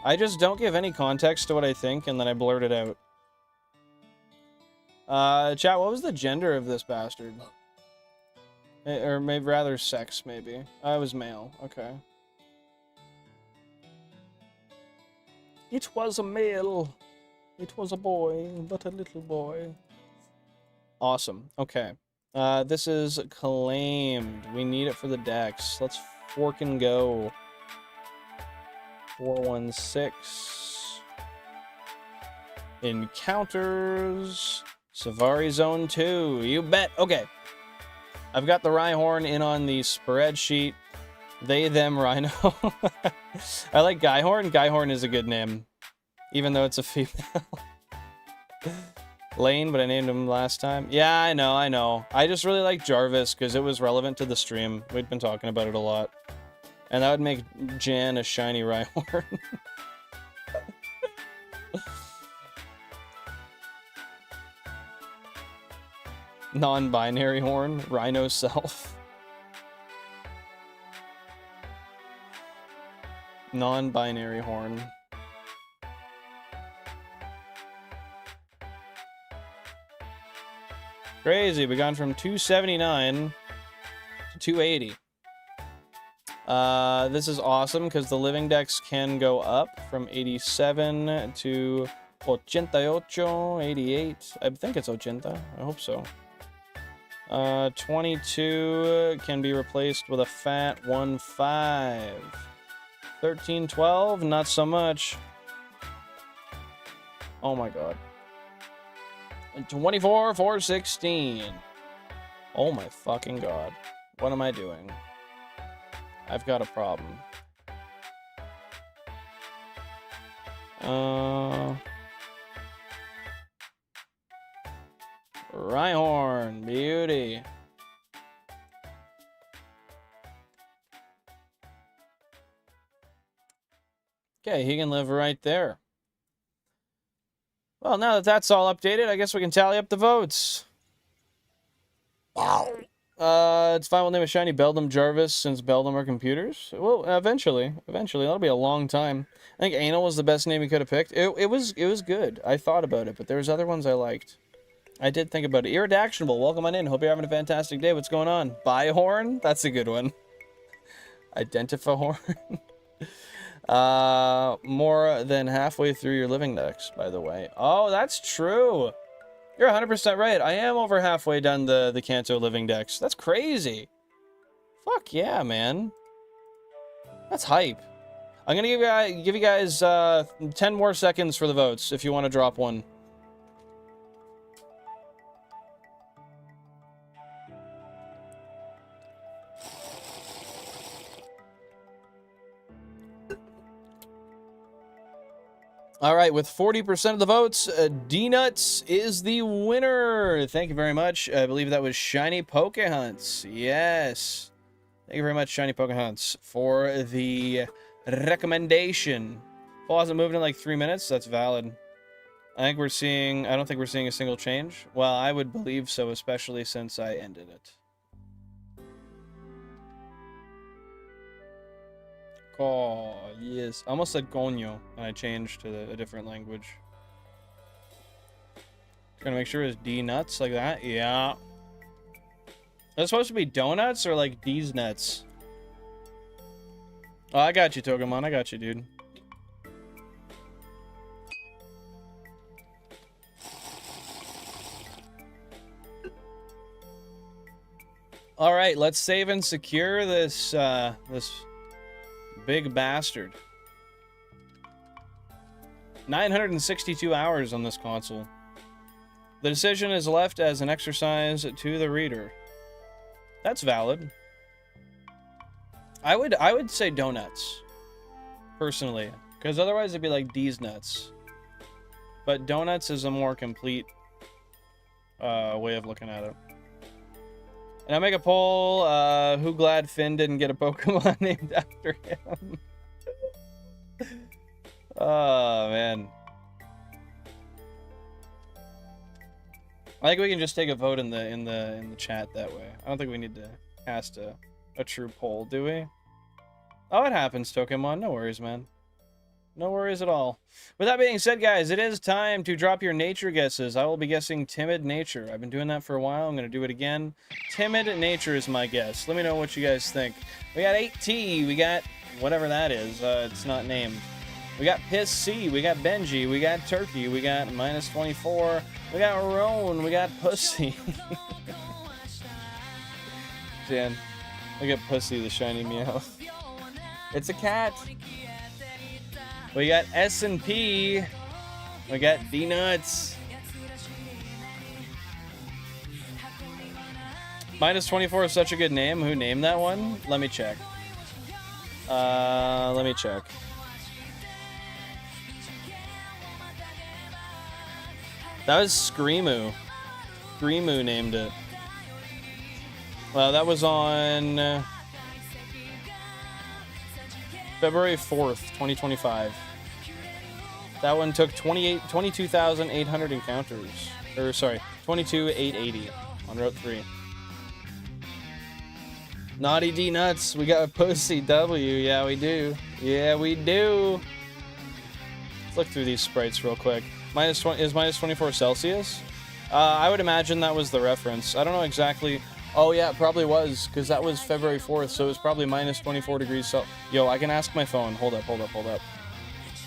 I just don't give any context to what I think, and then I blurt it out. Chat, what was the gender of this bastard? Or maybe rather sex, maybe. I was male. Okay. It was a male. It was a boy, but a little boy. Awesome. Okay. This is claimed. We need it for the dex. Let's fork and go. 416. Encounters. Savari Zone 2. You bet. Okay. I've got the Rhyhorn in on the spreadsheet. They, them, Rhino. I like Guyhorn. Guyhorn is a good name. Even though it's a female. Lane, but I named him last time. Yeah, I know. I just really like Jarvis because it was relevant to the stream. We'd been talking about it a lot. And that would make Jan a shiny Rhyhorn. Non-binary horn. Rhino self. Non-binary horn. Crazy, we gone from 279 to 280. This is awesome because the living dex can go up from 87 to 88, 88. I think it's 80. I hope so. 22 can be replaced with a fat 15. 13, 12, not so much. Oh my god. 24, 416. Oh my fucking god. What am I doing? I've got a problem. Rhyhorn, beauty. Okay, he can live right there. Well, now that that's all updated, I guess we can tally up the votes. Wow. It's fine. We'll name a shiny Beldum Jarvis since Beldum are computers. Well, eventually. That'll be a long time. I think Anal was the best name he could have picked. It was good. I thought about it, but there was other ones I liked. I did think about it. Irredactionable, welcome on in. Hope you're having a fantastic day. What's going on? Bihorn? That's a good one. Identifahorn. More than halfway through your living dex, by the way. Oh, that's true. You're 100% right. I am over halfway done the Kanto living dex. That's crazy. Fuck yeah, man. That's hype. I'm gonna give you guys 10 more seconds for the votes if you want to drop one. All right, with 40% of the votes, D-Nuts is the winner. Thank you very much. I believe that was Shiny Pokehunts. Yes. Thank you very much, Shiny Pokehunts, for the recommendation. Paul hasn't moved in like 3 minutes. That's valid. I don't think we're seeing a single change. Well, I would believe so, especially since I ended it. Oh, yes. I almost said coño, and I changed to a different language. Gonna make sure it's D-nuts like that. Yeah. Is it supposed to be donuts or like D's nuts? Oh, I got you, Togemon. I got you, dude. All right, let's save and secure this this big bastard. 962 hours on this console. The decision is left as an exercise to the reader. That's valid. I would say donuts, personally, because otherwise it'd be like D's nuts. But donuts is a more complete way of looking at it. And I make a poll, who glad Finn didn't get a Pokemon named after him. Oh, man. I think we can just take a vote in the chat that way. I don't think we need to cast a true poll, do we? Oh, it happens, Pokemon. No worries, man. No worries at all. With that being said, guys, it is time to drop your nature guesses. I will be guessing timid nature. I've been doing that for a while. I'm going to do it again. Timid nature is my guess. Let me know what you guys think. We got 8T. We got whatever that is. It's not named. We got Piss C. We got Benji. We got Turkey. We got -24. We got Roan. We got Pussy. Jan, look at Pussy, the shiny meow. It's a cat. We got S&P. We got D-Nuts. -24 is such a good name. Who named that one? Let me check. Let me check. That was Screamoo. Screamoo named it. Well, that was on February 4th, 2025. That one took 22,800 encounters. Or, sorry, 22,880 on Route 3. Naughty D-Nuts, we got a Pussy W. Yeah, we do. Yeah, we do. Let's look through these sprites real quick. Is -24 Celsius? I would imagine that was the reference. I don't know exactly. Oh, yeah, it probably was, because that was February 4th, so it was probably -24 degrees Celsius. Yo, I can ask my phone. Hold up.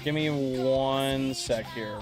Give me 1 sec here.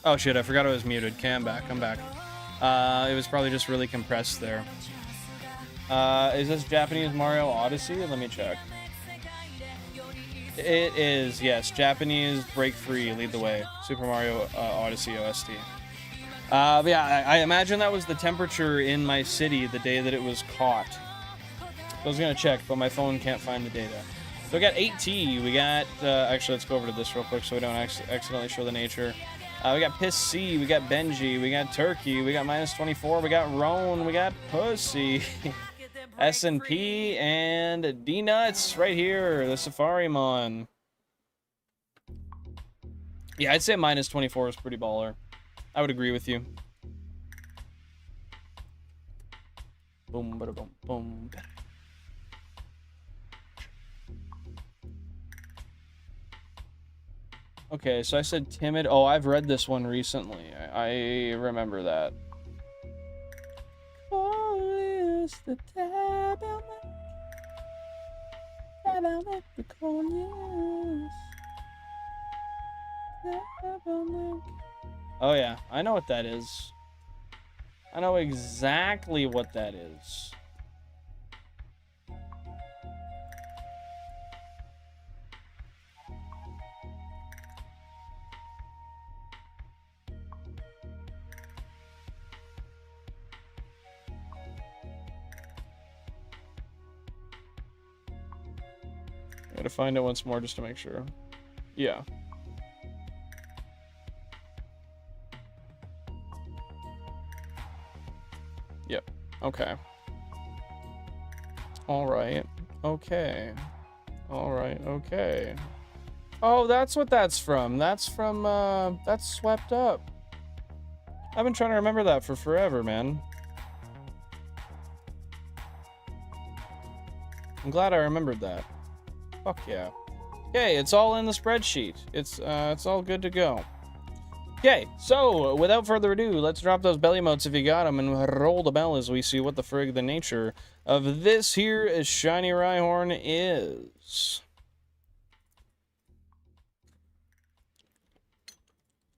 Oh shit, I forgot I was muted. Okay, I'm back. It was probably just really compressed there. Is this Japanese Mario Odyssey? Let me check. It is, yes. Japanese Break Free, Lead the Way. Super Mario Odyssey OST. But yeah, I imagine that was the temperature in my city the day that it was caught. I was gonna check, but my phone can't find the data. So we got 8T. We got, actually, let's go over to this real quick so we don't accidentally show the nature. We got Piss C, we got Benji, we got Turkey, we got -24, we got Roan, we got Pussy, S&P, and D-Nuts right here, the Safarimon. Yeah, I'd say -24 is pretty baller. I would agree with you. Boom, bada boom, boom. Okay, so I said timid. Oh, I've read this one recently. I remember that. Oh yeah, I know what that is. I know exactly what that is. I gotta find it once more just to make sure. Yeah. Yep. Okay. Alright. Okay. Alright. Okay. Oh, that's what that's from. That's from, that's Swept Up. I've been trying to remember that for forever, man. I'm glad I remembered that. Fuck yeah. Okay, it's all in the spreadsheet. It's all good to go. Okay, so without further ado, let's drop those belly motes if you got them and roll the bell as we see what the frig the nature of this here shiny Rhyhorn is.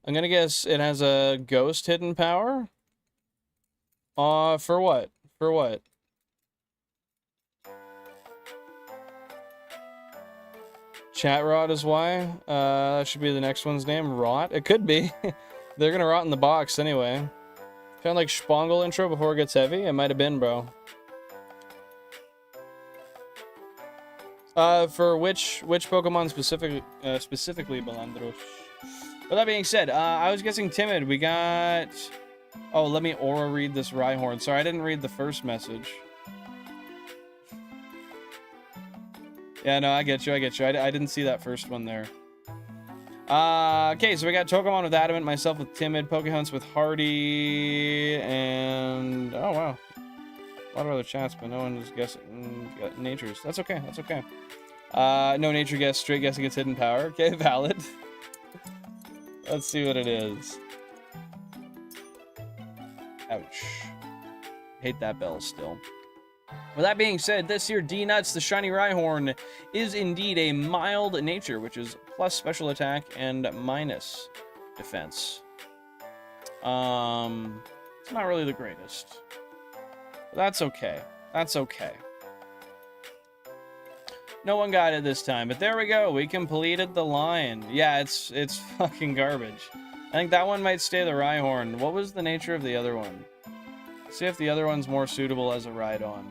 I'm gonna guess it has a ghost hidden power For what? For what? Chat rot is why. That should be the next one's name. Rot? It could be. They're gonna rot in the box anyway. Kind of like Spongle intro before it gets heavy? It might have been, bro. For which Pokemon specifically, Balandros? With that being said, I was guessing timid. We got... Oh, let me aura read this Rhyhorn. Sorry, I didn't read the first message. Yeah, no, I get you. I didn't see that first one there. Okay, so we got Togemon with Adamant, myself with Timid, Pokehunts with Hardy, and... Oh, wow. A lot of other chats, but no one is guessing natures. That's okay, that's okay. No nature guess, straight guessing gets hidden power. Okay, valid. Let's see what it is. Ouch. Hate that bell still. With that being said, this here D-Nuts, the Shiny Rhyhorn, is indeed a mild nature, which is plus special attack and minus defense. It's not really the greatest. But that's okay. That's okay. No one got it this time, but there we go. We completed the line. Yeah, it's fucking garbage. I think that one might stay the Rhyhorn. What was the nature of the other one? Let's see if the other one's more suitable as a ride-on.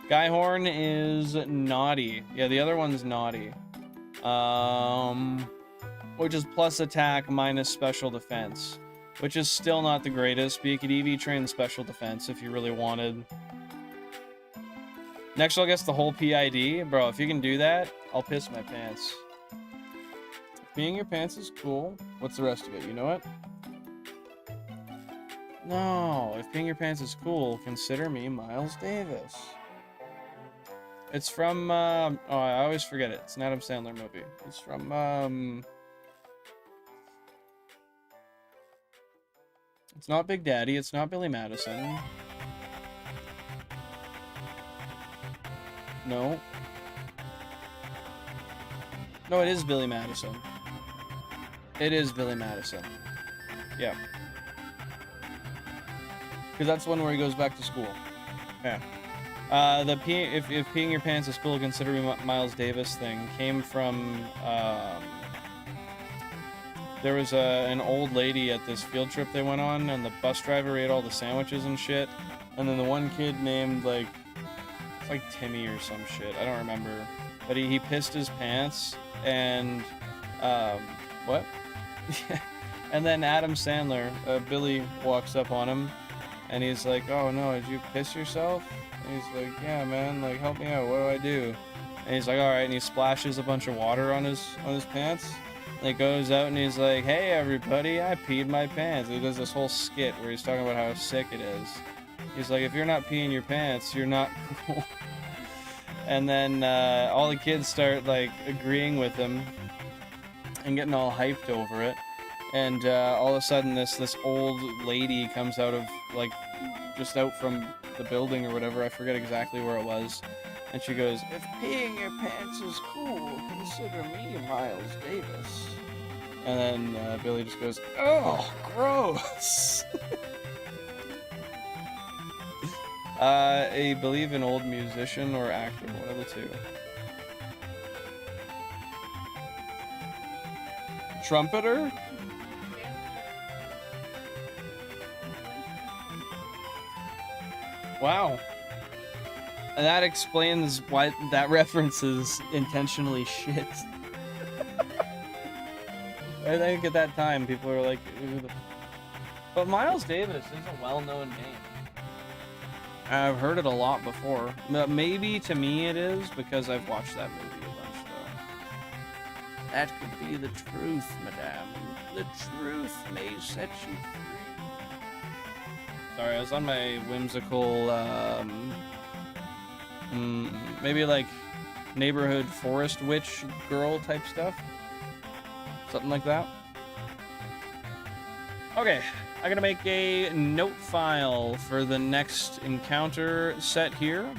Guyhorn is naughty. Yeah, the other one's naughty. Which is plus attack minus special defense. Which is still not the greatest, but you could EV train special defense if you really wanted. Next, I'll guess the whole PID. Bro, if you can do that, I'll piss my pants. Peeing your pants is cool. What's the rest of it? You know what? No, if peeing your pants is cool, consider me Miles Davis. It's from, oh, I always forget it. It's an Adam Sandler movie. It's from, it's not Big Daddy. It's not Billy Madison. No. No, it is Billy Madison. It is Billy Madison. Yeah. Because that's one where he goes back to school. Yeah. If peeing your pants is cool, consider me Miles Davis thing came from, there was an old lady at this field trip they went on, and the bus driver ate all the sandwiches and shit, and then the one kid named, like Timmy or some shit, I don't remember, but he pissed his pants, and, what? And then Adam Sandler, Billy walks up on him, and he's like, oh no, did you piss yourself? And he's like, yeah man, like help me out, what do I do? And he's like, alright, and he splashes a bunch of water on his pants, and he goes out and he's like, hey everybody, I peed my pants. He does this whole skit where he's talking about how sick it is. He's like, if you're not peeing your pants, you're not cool. And then all the kids start like agreeing with him and getting all hyped over it. And all of a sudden this old lady comes out of, like, just out from the building or whatever, I forget exactly where it was, and she goes, if peeing your pants is cool, consider me Miles Davis. And then Billy just goes, oh, gross. I believe an old musician or actor, one of the two. Trumpeter? Wow. And that explains why that reference is intentionally shit. I think at that time people were like, ooh, but Miles Davis is a well-known name. I've heard it a lot before. But maybe to me it is because I've watched that movie a bunch though. That could be the truth, madame. The truth may set you free. Sorry, I was on my whimsical, maybe like neighborhood forest witch girl type stuff. Something like that. Okay, I'm gonna make a note file for the next encounter set here.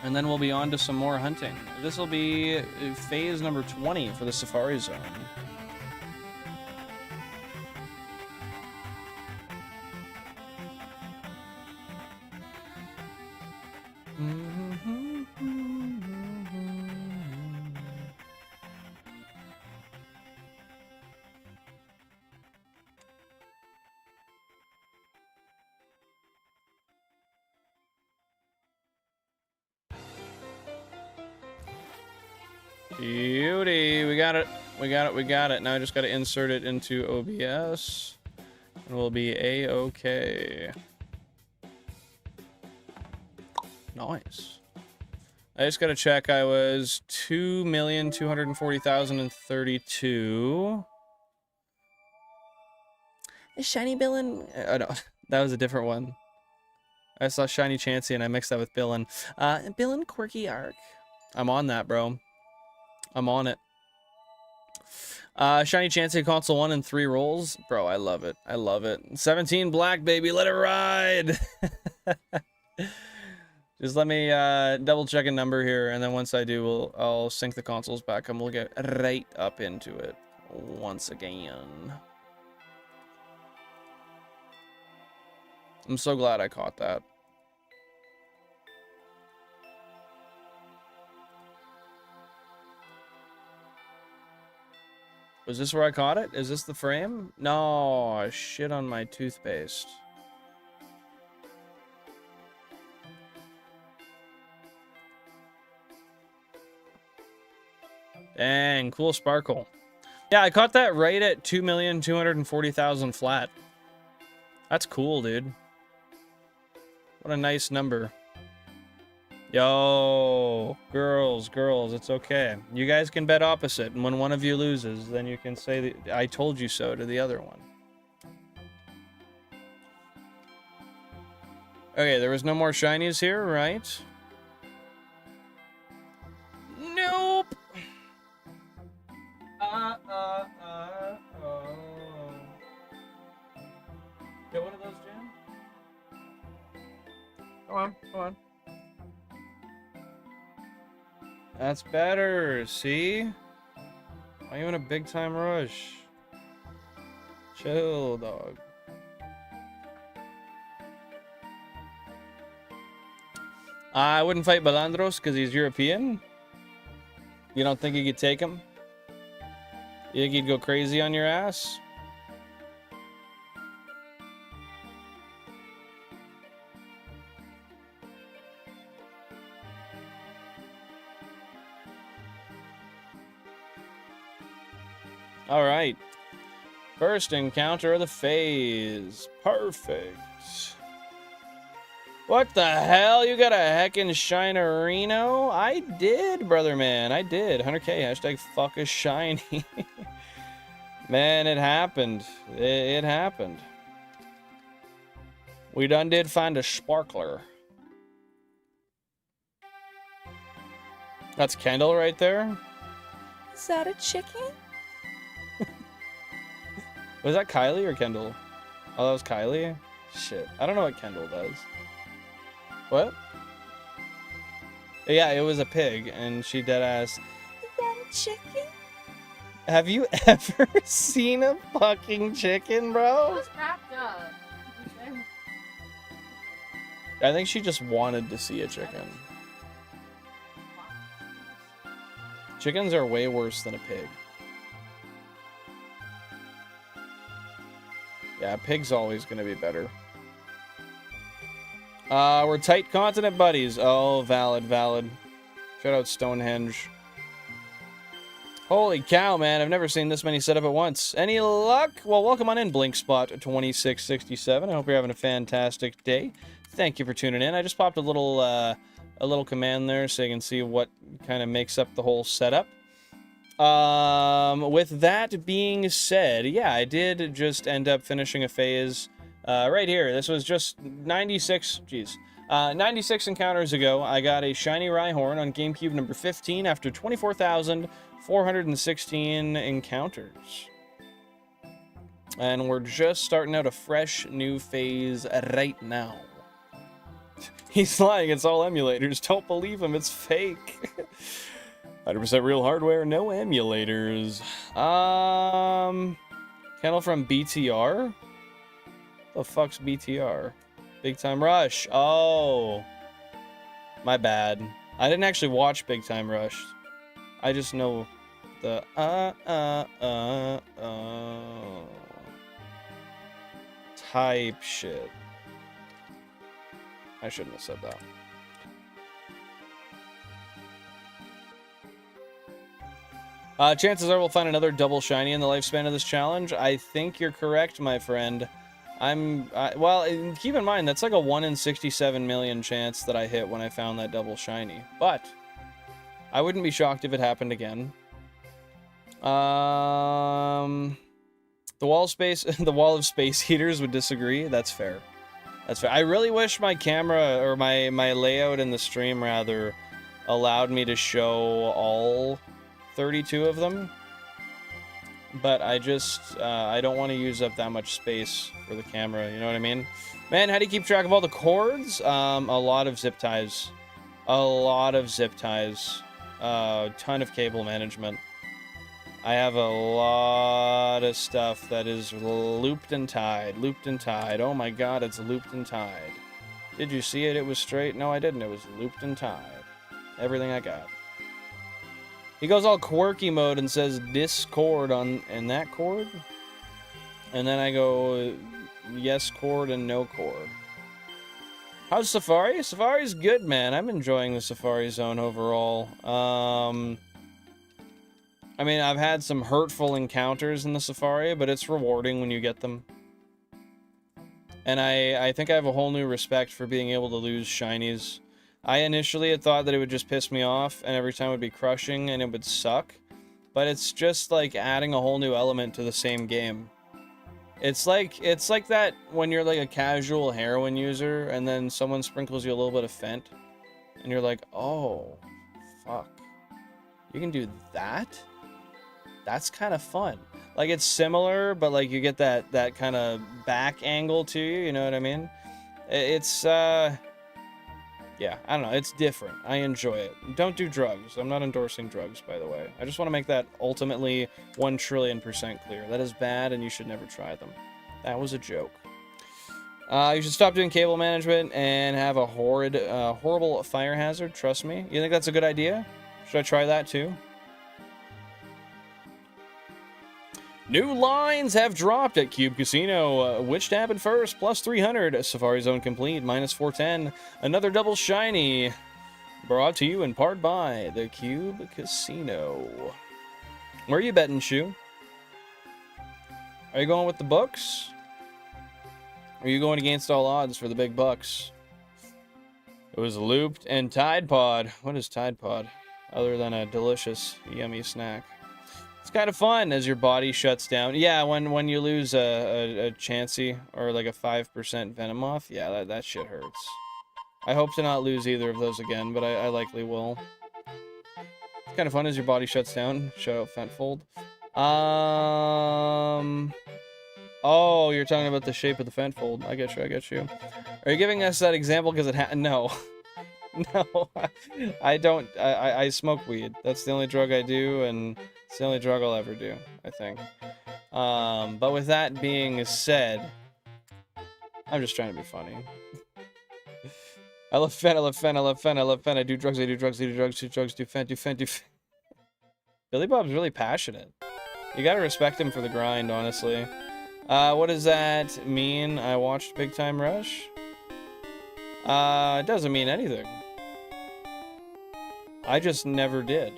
And then we'll be on to some more hunting. This will be phase number 20 for the Safari Zone. Beauty. We got it. We got it. We got it. Now I just got to insert it into OBS. And we'll be A-okay. Nice. I just got to check. I was 2,240,032. Is Shiny Billin? Oh, no. That was a different one. I saw Shiny Chansey and I mixed that with Billin. Billin Quirky Arc. I'm on that, bro. I'm on it. Shiny Chansey console 1 in 3 rolls. Bro, I love it. I love it. 17 black, baby. Let it ride. Just let me double check a number here, and then once I do, I'll sync the consoles back and we'll get right up into it once again. I'm so glad I caught that. Was this where I caught it? Is this the frame? No, shit on my toothpaste. Dang, cool sparkle. Yeah, I caught that right at 2,240,000 flat. That's cool, dude. What a nice number. Yo, girls, it's okay. You guys can bet opposite, and when one of you loses, then you can say, that I told you so to the other one. Okay, there was no more shinies here, right? Nope. Get one of those, Jam? Come on, come on. That's better, see? Why are you in a big time rush? Chill, dog. I wouldn't fight Balandros because he's European. You don't think you could take him? You think he'd go crazy on your ass? All right. First encounter of the phase. Perfect. What the hell? You got a heckin' Shinerino? I did, brother man. I did. 100K. Hashtag fuck a shiny. Man, it happened. It happened. We done did find a sparkler. That's Kendall right there. Is that a chicken? Was that Kylie or Kendall? Oh, that was Kylie? Shit. I don't know what Kendall does. What? Yeah, it was a pig, and she deadass. Is that a chicken? Have you ever seen a fucking chicken, It bro? was wrapped up. I think she just wanted to see a chicken. Chickens are way worse than a pig. Yeah, pig's always gonna be better. We're tight continent buddies. Oh, valid. Shout out Stonehenge. Holy cow, man. I've never seen this many set up at once. Any luck? Well, welcome on in, BlinkSpot2667. I hope you're having a fantastic day. Thank you for tuning in. I just popped a little command there so you can see what kind of makes up the whole setup. With that being said, yeah, I did just end up finishing a phase right here. This was just 96 encounters ago. I got a shiny Rhyhorn on GameCube number 15 after 24,416 encounters. And we're just starting out a fresh new phase right now. He's lying, it's all emulators. Don't believe him, it's fake. 100% real hardware, no emulators. Kennel from BTR? The fuck's BTR? Big Time Rush. Oh. My bad. I didn't actually watch Big Time Rush. I just know the type shit. I shouldn't have said that. Chances are we'll find another double shiny in the lifespan of this challenge. I think you're correct, my friend. Well, keep in mind, that's like a 1 in 67 million chance that I hit when I found that double shiny. But I wouldn't be shocked if it happened again. The wall of space heaters would disagree. That's fair. That's fair. I really wish my camera, or my layout in the stream, rather, allowed me to show all 32 of them. But I just, I don't want to use up that much space for the camera, you know what I mean? Man, how do you keep track of all the cords? A lot of zip ties. A lot of zip ties. Ton of cable management. I have a lot of stuff that is looped and tied. Looped and tied. Oh my god, it's looped and tied. Did you see it? It was straight? No, I didn't. It was looped and tied. Everything I got. He goes all quirky mode and says this chord and that chord. And then I go yes chord and no chord. How's Safari? Safari's good, man. I'm enjoying the Safari Zone overall. I mean, I've had some hurtful encounters in the Safari, but it's rewarding when you get them. And I think I have a whole new respect for being able to lose shinies. I initially had thought that it would just piss me off, and every time it would be crushing, and it would suck. But it's just like adding a whole new element to the same game. It's like that when you're like a casual heroin user, and then someone sprinkles you a little bit of Fent, and you're like, oh, fuck. You can do that? That's kind of fun. Like, it's similar, but like you get that kind of back angle to you, you know what I mean? It's, yeah, I don't know. It's different. I enjoy it. Don't do drugs. I'm not endorsing drugs, by the way. I just want to make that ultimately 1,000,000,000% clear. That is bad, and you should never try them. That was a joke. You should stop doing cable management and have a horrible fire hazard. Trust me. You think that's a good idea? Should I try that too? New lines have dropped at Cube Casino. Which to happen first? Plus 300. Safari Zone complete. Minus 410. Another double shiny. Brought to you in part by the Cube Casino. Where are you betting, Shu? Are you going with the books? Or are you going against all odds for the big bucks? It was looped and Tide Pod. What is Tide Pod? Other than a delicious, yummy snack. It's kind of fun as your body shuts down. Yeah, when you lose a Chansey or like a 5% Venomoth, yeah, that shit hurts. I hope to not lose either of those again, but I likely will. It's kind of fun as your body shuts down. Shout out Fentfold. Oh, you're talking about the shape of the Fentfold. I get you. Are you giving us that example because it no. No, I don't. I smoke weed. That's the only drug I do, and it's the only drug I'll ever do, I think. But with that being said, I'm just trying to be funny. I love Fen, I love Fen, I love Fen, I love Fen. I do drugs, I do drugs, I do drugs, do drugs, do Fen, do Fen, do Fen. Billy Bob's really passionate. You gotta respect him for the grind, honestly. What does that mean? I watched Big Time Rush? It doesn't mean anything. I just never did.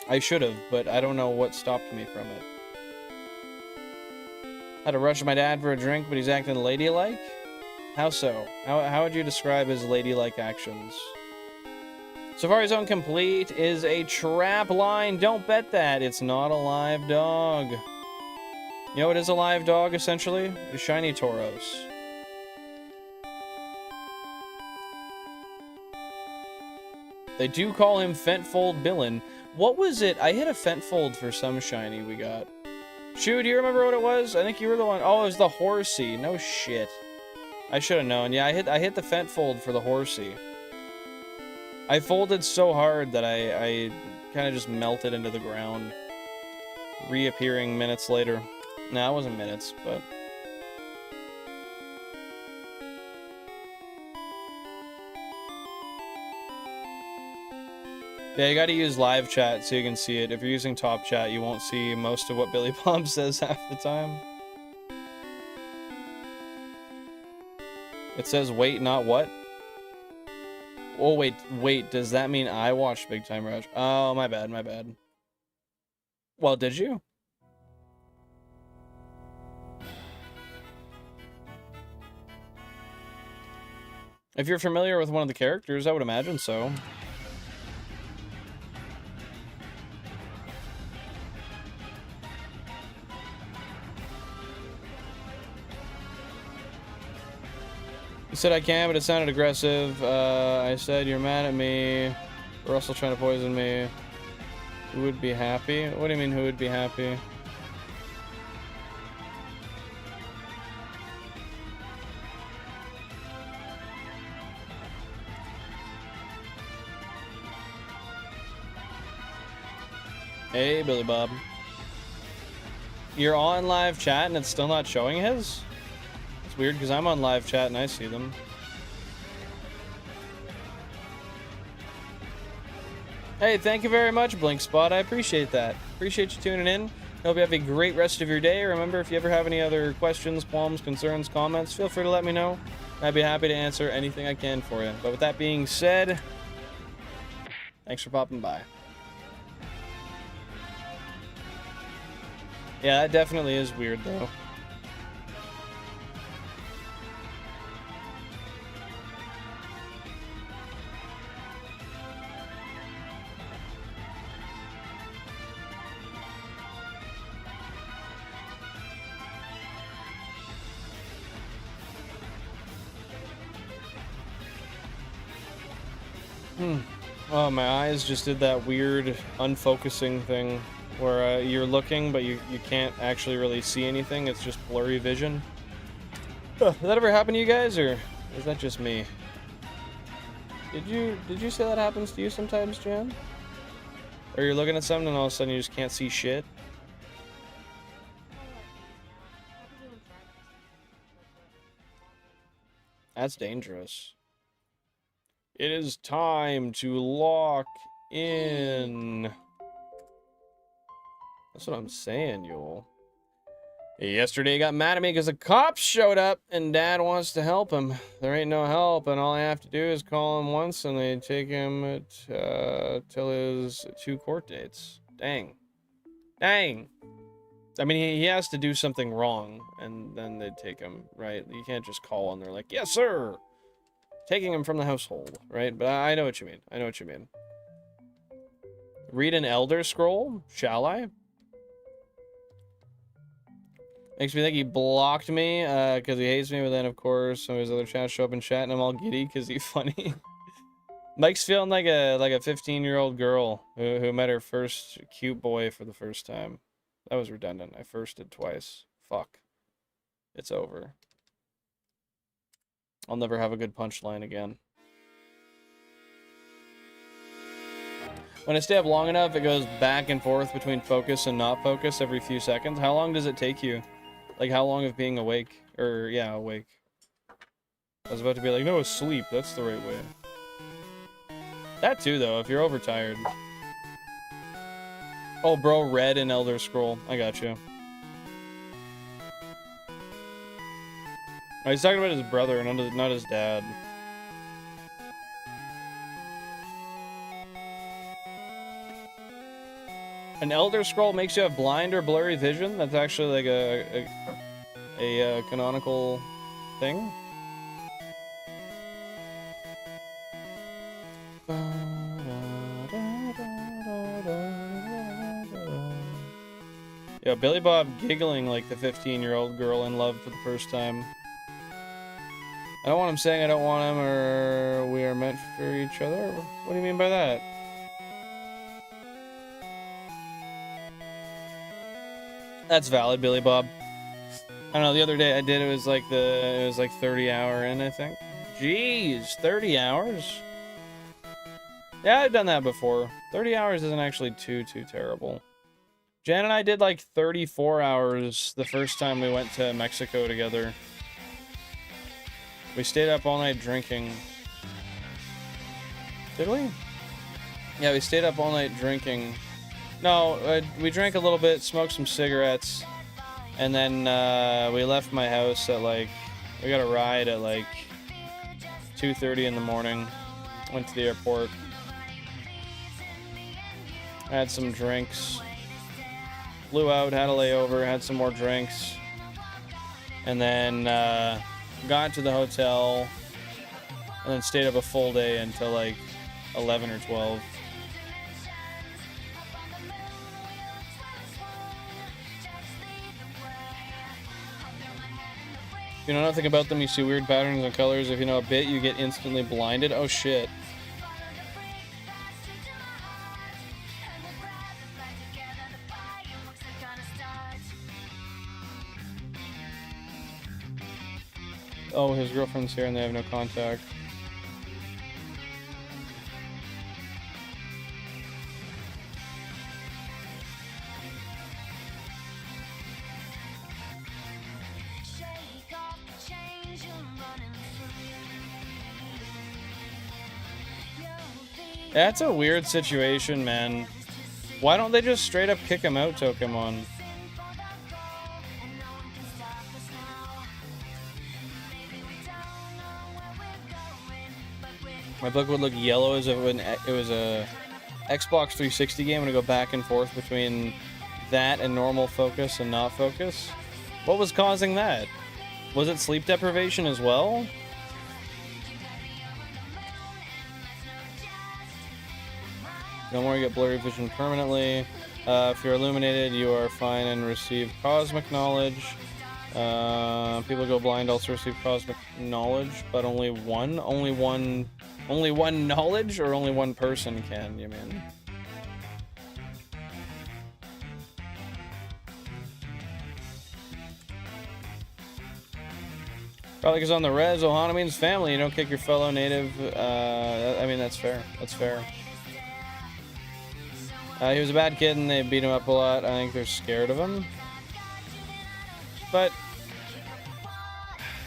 I should have, but I don't know what stopped me from it. Had to rush my dad for a drink, but he's acting ladylike? How so? How would you describe his ladylike actions? Safari Zone complete is a trap line. Don't bet that. It's not a live dog. You know what is a live dog, essentially? A shiny Tauros. They do call him Fentfold Billin. What was it? I hit a Fentfold for some shiny we got. Shu, do you remember what it was? I think you were the one. Oh, it was the Horsey. No shit. I should have known. Yeah, I hit the Fentfold for the Horsey. I folded so hard that I kind of just melted into the ground. Reappearing minutes later. Nah, it wasn't minutes, but... Yeah, you gotta use live chat so you can see it. If you're using top chat, you won't see most of what Billy Bob says half the time. It says wait, not what? Oh, wait, does that mean I watched Big Time Rush? Oh, my bad, my bad. Well, did you? If you're familiar with one of the characters, I would imagine so. You said I can, but it sounded aggressive. I said you're mad at me. We're also trying to poison me. Who would be happy? What do you mean, who would be happy? Hey, Billy Bob. You're on live chat and it's still not showing his? It's weird because I'm on live chat and I see them. Hey, thank you very much, Blinkspot. I appreciate that. Appreciate you tuning in. Hope you have a great rest of your day. Remember, if you ever have any other questions, qualms, concerns, comments, feel free to let me know. I'd be happy to answer anything I can for you. But with that being said, thanks for popping by. Yeah, that definitely is weird, though. Oh, my eyes just did that weird unfocusing thing where you're looking, but you can't actually really see anything. It's just blurry vision. Does that ever happen to you guys, or is that just me? Did you say that happens to you sometimes, Jan? Or you're looking at something and all of a sudden you just can't see shit? That's dangerous. It is time to lock in. That's what I'm saying, y'all. Yesterday he got mad at me because the cops showed up and Dad wants to help him. There ain't no help, and all I have to do is call him once and they take him till his 2 court dates. Dang. Dang. I mean, he has to do something wrong, and then they take him, right? You can't just call and they're like, yes, sir. Taking him from the household, right? But I know what you mean. I know what you mean. Read an Elder Scroll? Shall I? Makes me think he blocked me because he hates me, but then, of course, some of his other chats show up in chat, and I'm all giddy because he's funny. Mike's feeling like a 15-year-old girl who met her first cute boy for the first time. That was redundant. I firsted twice. Fuck. It's over. I'll never have a good punchline again. When I stay up long enough, it goes back and forth between focus and not focus every few seconds. How long does it take you? Like, how long of being awake? Or, yeah, awake. I was about to be like, no, asleep. That's the right way. That too, though, if you're overtired. Oh, bro, red and Elder Scroll. I got you. Oh, he's talking about his brother, not his dad. An Elder Scroll makes you have blind or blurry vision? That's actually like a canonical thing? Yeah, Billy Bob giggling like the 15-year-old girl in love for the first time. I don't want him saying I don't want him or we are meant for each other. What do you mean by that? That's valid, Billy Bob. I don't know, the other day I did, it was like 30 hour in, I think. Jeez, 30 hours? Yeah, I've done that before. 30 hours isn't actually too terrible. Jan and I did like 34 hours the first time we went to Mexico together. We stayed up all night drinking. Did we? Yeah, we stayed up all night drinking. No, we drank a little bit, smoked some cigarettes, and then we left my house at like, we got a ride at like 2:30 in the morning. Went to the airport. Had some drinks. Flew out, had a layover, had some more drinks. And then got to the hotel. And then stayed up a full day until like 11 or 12. If you know nothing about them, you see weird patterns and colors. If you know a bit, you get instantly blinded. Oh shit. Oh, his girlfriend's here and they have no contact. That's a weird situation, man. Why don't they just straight up kick him out, Pokemon? My book would look yellow as if it was a Xbox 360 game and go back and forth between that and normal focus and not focus. What was causing that? Was it sleep deprivation as well? No more, you get blurry vision permanently. If you're illuminated, you are fine and receive cosmic knowledge. People go blind also receive cosmic knowledge, but only one knowledge, or only one person can, you mean? Probably because on the res, Ohana means family. You don't kick your fellow native. I mean, that's fair. That's fair. He was a bad kid and they beat him up a lot. I think they're scared of him. But,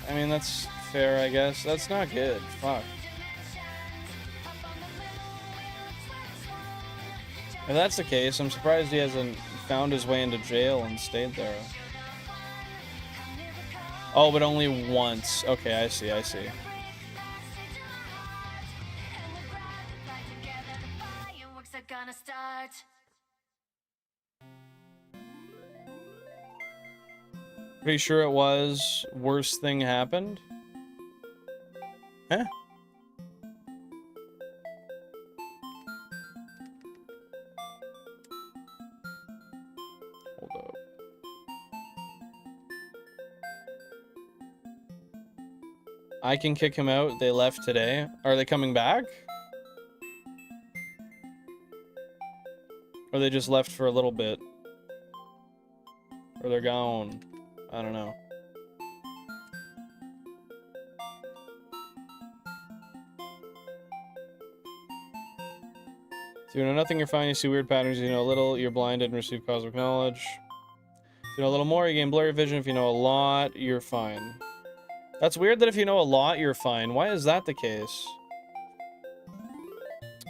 I mean, that's fair, I guess. That's not good. Fuck. If that's the case, I'm surprised he hasn't found his way into jail and stayed there. Oh, but only once. Okay, I see, I see. Pretty sure it was. Worst thing happened. Huh? Hold up. I can kick him out. They left today. Are they coming back? Or they just left for a little bit? Or they're gone? I don't know. If you know nothing, you're fine. You see weird patterns. You know a little, you're blinded and receive cosmic knowledge. If you know a little more, you gain blurry vision. If you know a lot, you're fine. That's weird that if you know a lot, you're fine. Why is that the case?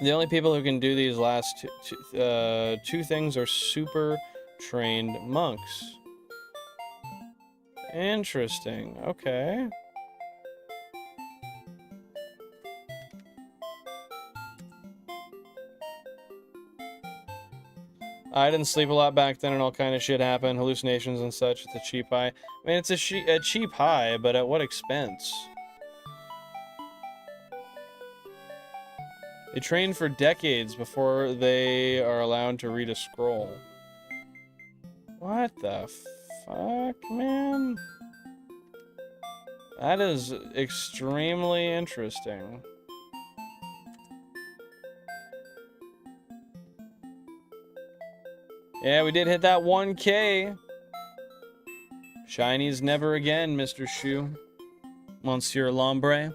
The only people who can do these last two things are super trained monks. Interesting. Okay. I didn't sleep a lot back then and all kind of shit happened. Hallucinations and such. It's a cheap high. I mean, it's a cheap high, but at what expense? They train for decades before they are allowed to read a scroll. What the fuck, man? That is extremely interesting. Yeah, we did hit that 1K. Shinies never again, Mr. Shu. Monsieur Lombre.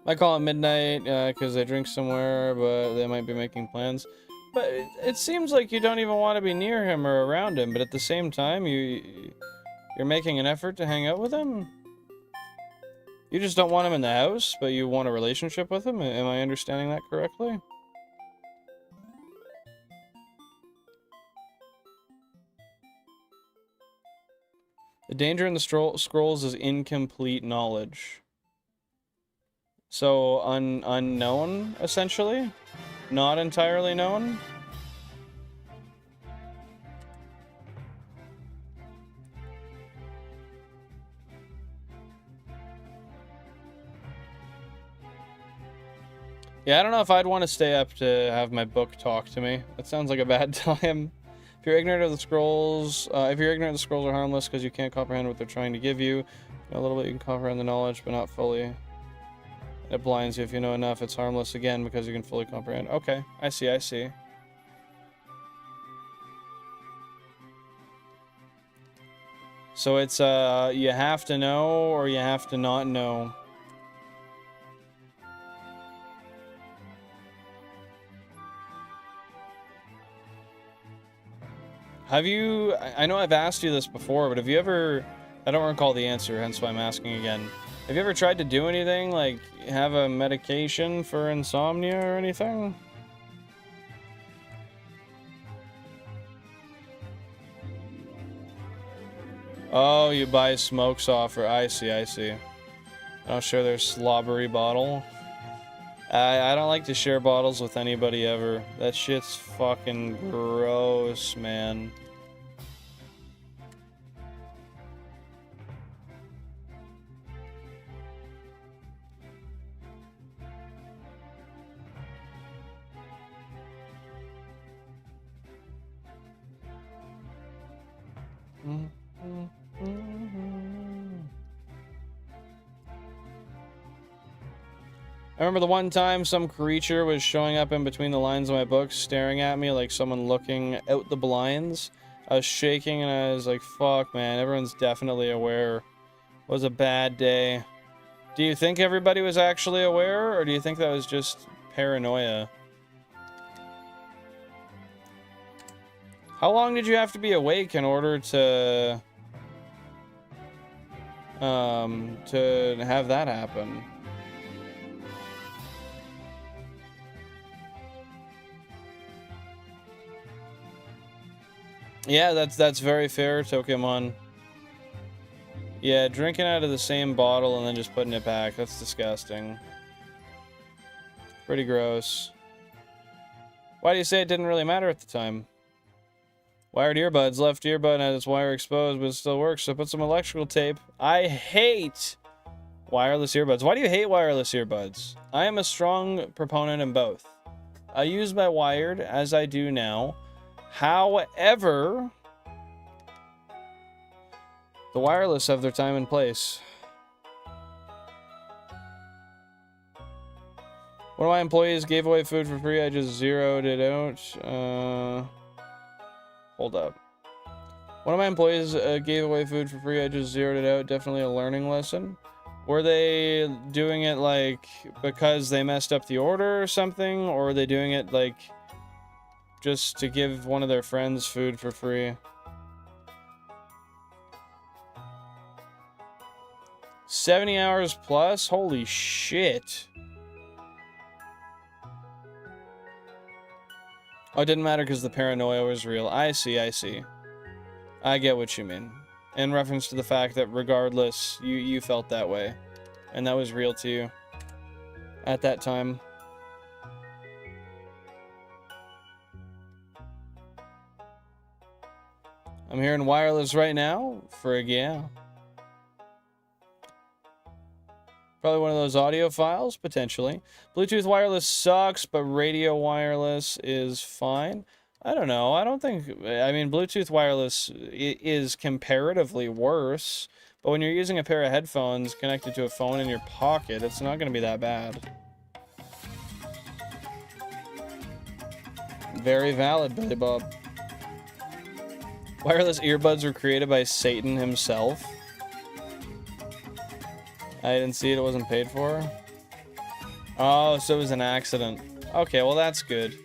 I call it midnight because they drink somewhere, but they might be making plans. But it seems like you don't even want to be near him or around him, but at the same time, you're making an effort to hang out with him? You just don't want him in the house, but you want a relationship with him? Am I understanding that correctly? danger in the scrolls is incomplete knowledge. So, unknown, essentially? Not entirely known? Yeah, I don't know if I'd want to stay up to have my book talk to me. That sounds like a bad time. If you're ignorant of the scrolls, the scrolls are harmless because you can't comprehend what they're trying to give you. A little bit you can comprehend the knowledge, but not fully. It blinds you. If you know enough, it's harmless again because you can fully comprehend. Okay, I see, I see. So it's, you have to know or you have to not know. Have you, I know I've asked you this before, but have you ever, I don't recall the answer, hence why I'm asking again. Have you ever tried to do anything, like have a medication for insomnia or anything? Oh, you buy smokes off her. I see, I see. I'll share their slobbery bottle. I don't like to share bottles with anybody ever. That shit's fucking gross, man. I remember the one time some creature was showing up in between the lines of my books, staring at me like someone looking out the blinds. I was shaking and I was like, fuck, man, everyone's definitely aware. It was a bad day. Do you think everybody was actually aware, or do you think that was just paranoia? How long did you have to be awake in order to have that happen? Yeah, that's very fair, Tokemon. Yeah, drinking out of the same bottle and then just putting it back, that's disgusting. Pretty gross. Why do you say it didn't really matter at the time? Wired earbuds, left earbud has its wire exposed, but it still works, so put some electrical tape. I hate wireless earbuds. Why do you hate wireless earbuds? I am a strong proponent in both. I use my wired, as I do now. However, the wireless have their time and place. One of my employees gave away food for free. I just zeroed it out. Hold up. One of my employees gave away food for free. I just zeroed it out. Definitely a learning lesson. Were they doing it like because they messed up the order or something? Or were they doing it like just to give one of their friends food for free? 70 hours plus? Holy shit. Oh, it didn't matter because the paranoia was real. I see, I see. I get what you mean. In reference to the fact that regardless, you felt that way. And that was real to you. At that time. I'm hearing wireless right now for a yeah. Probably one of those audio files, potentially. Bluetooth wireless sucks, but radio wireless is fine. I don't know. I don't think... I mean, Bluetooth wireless is comparatively worse. But when you're using a pair of headphones connected to a phone in your pocket, it's not going to be that bad. Very valid, Billy Bob. Wireless earbuds were created by Satan himself. I didn't see it. It wasn't paid for. Oh, so it was an accident. Okay, well that's good.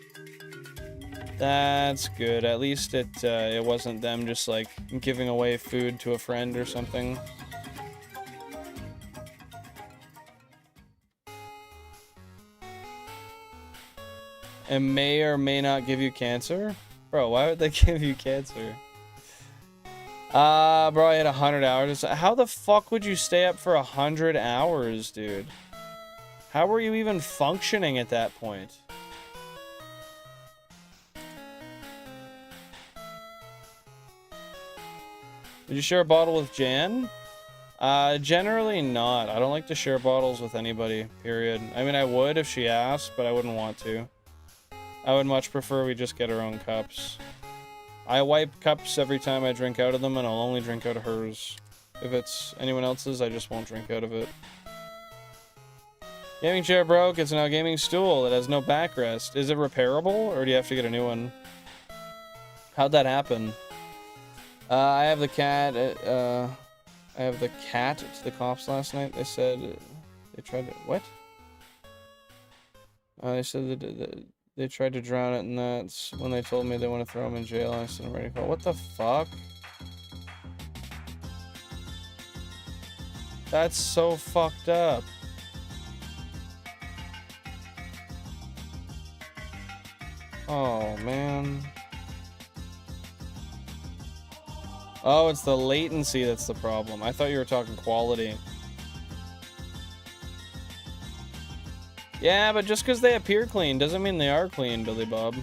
That's good. At least it wasn't them just like giving away food to a friend or something. It may or may not give you cancer? Bro, why would they give you cancer? Bro, I had 100 hours. How the fuck would you stay up for 100 hours, dude? How were you even functioning at that point? Did you share a bottle with Jan? Generally not. I don't like to share bottles with anybody, period. I mean, I would if she asked, but I wouldn't want to. I would much prefer we just get our own cups. I wipe cups every time I drink out of them, and I'll only drink out of hers. If it's anyone else's, I just won't drink out of it. Gaming chair broke. It's now a gaming stool. It has no backrest. Is it repairable, or do you have to get a new one? How'd that happen? I have the cat. I have the cat to the cops last night. They said they tried to what? They said that they tried to drown it, and that's when they told me they want to throw him in jail. I said I'm ready to call. What the fuck? That's so fucked up. Oh man. Oh, it's the latency that's the problem. I thought you were talking quality. Yeah, but just because they appear clean doesn't mean they are clean, Billy Bob.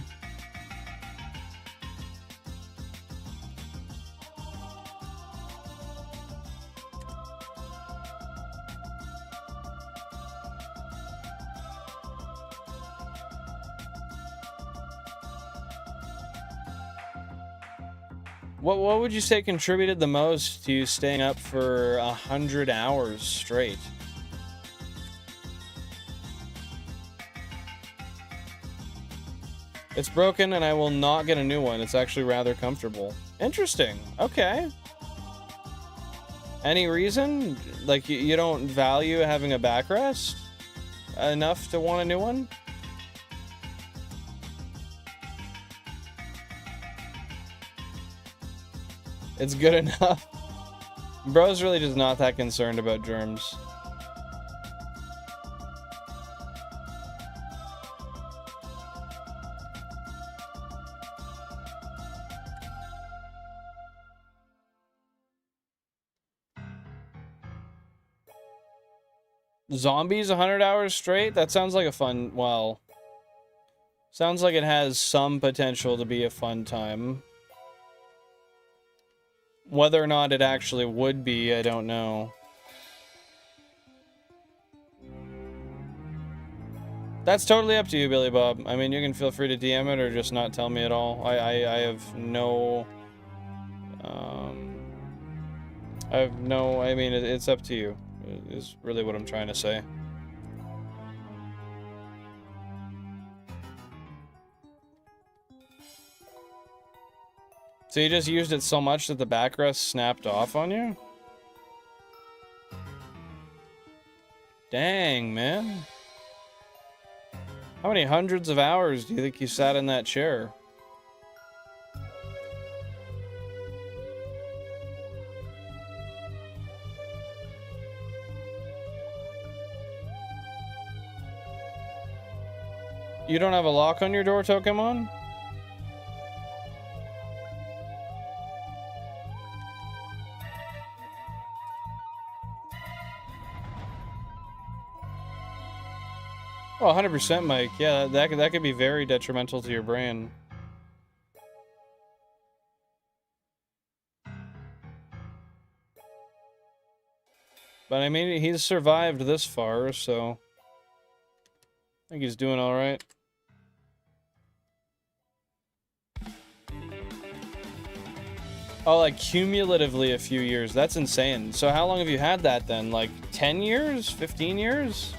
What would you say contributed the most to you staying up for 100 hours straight? It's broken and I will not get a new one. It's actually rather comfortable. Interesting. Okay. Any reason? Like you don't value having a backrest enough to want a new one? It's good enough. Bro's really just not that concerned about germs. Zombies 100 hours straight? That sounds like a fun, well, sounds like it has some potential to be a fun time. Whether or not it actually would be, I don't know. That's totally up to you, Billy Bob. I mean, you can feel free to DM it or just not tell me at all. I have no... I mean, it's up to you, is really what I'm trying to say. So you just used it so much that the backrest snapped off on you? Dang, man. How many hundreds of hours do you think you sat in that chair? You don't have a lock on your door, Pokemon? Oh, 100%, Mike. Yeah, that could be very detrimental to your brain. But I mean, he's survived this far, so I think he's doing all right. Oh, like cumulatively a few years. That's insane. So how long have you had that then? Like 10 years? 15 years?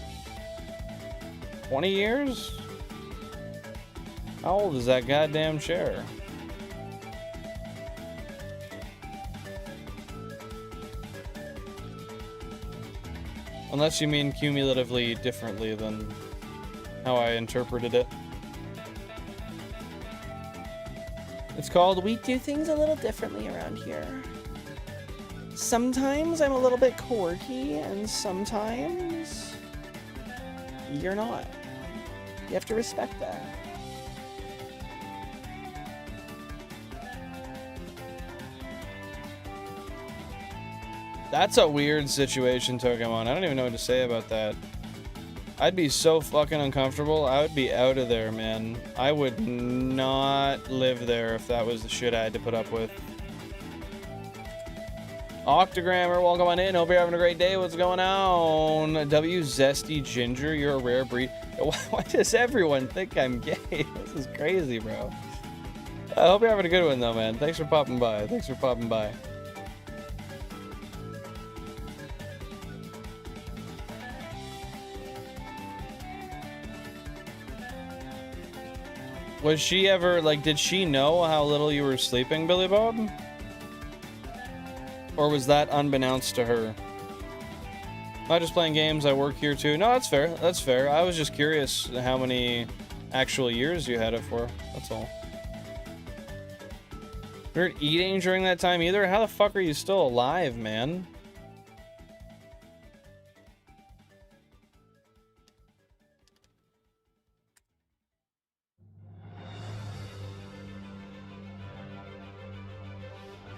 20 years? How old is that goddamn chair? Unless you mean cumulatively differently than how I interpreted it. It's called We do things a little differently around here. Sometimes I'm a little bit quirky, and sometimes you're not. You have to respect that. That's a weird situation, Pokemon. I don't even know what to say about that. I'd be so fucking uncomfortable. I would be out of there, man. I would not live there if that was the shit I had to put up with. Octogrammer, welcome on in. Hope you're having a great day. What's going on? W Zesty Ginger, you're a rare breed. Why does everyone think I'm gay? This is crazy, bro. I hope you're having a good one, though, man. Thanks for popping by. Thanks for popping by. Was she ever, like, did she know how little you were sleeping, Billy Bob? Or was that unbeknownst to her? Not just playing games, I work here too. No, that's fair. That's fair. I was just curious how many actual years you had it for. That's all. You weren't eating during that time either? How the fuck are you still alive, man?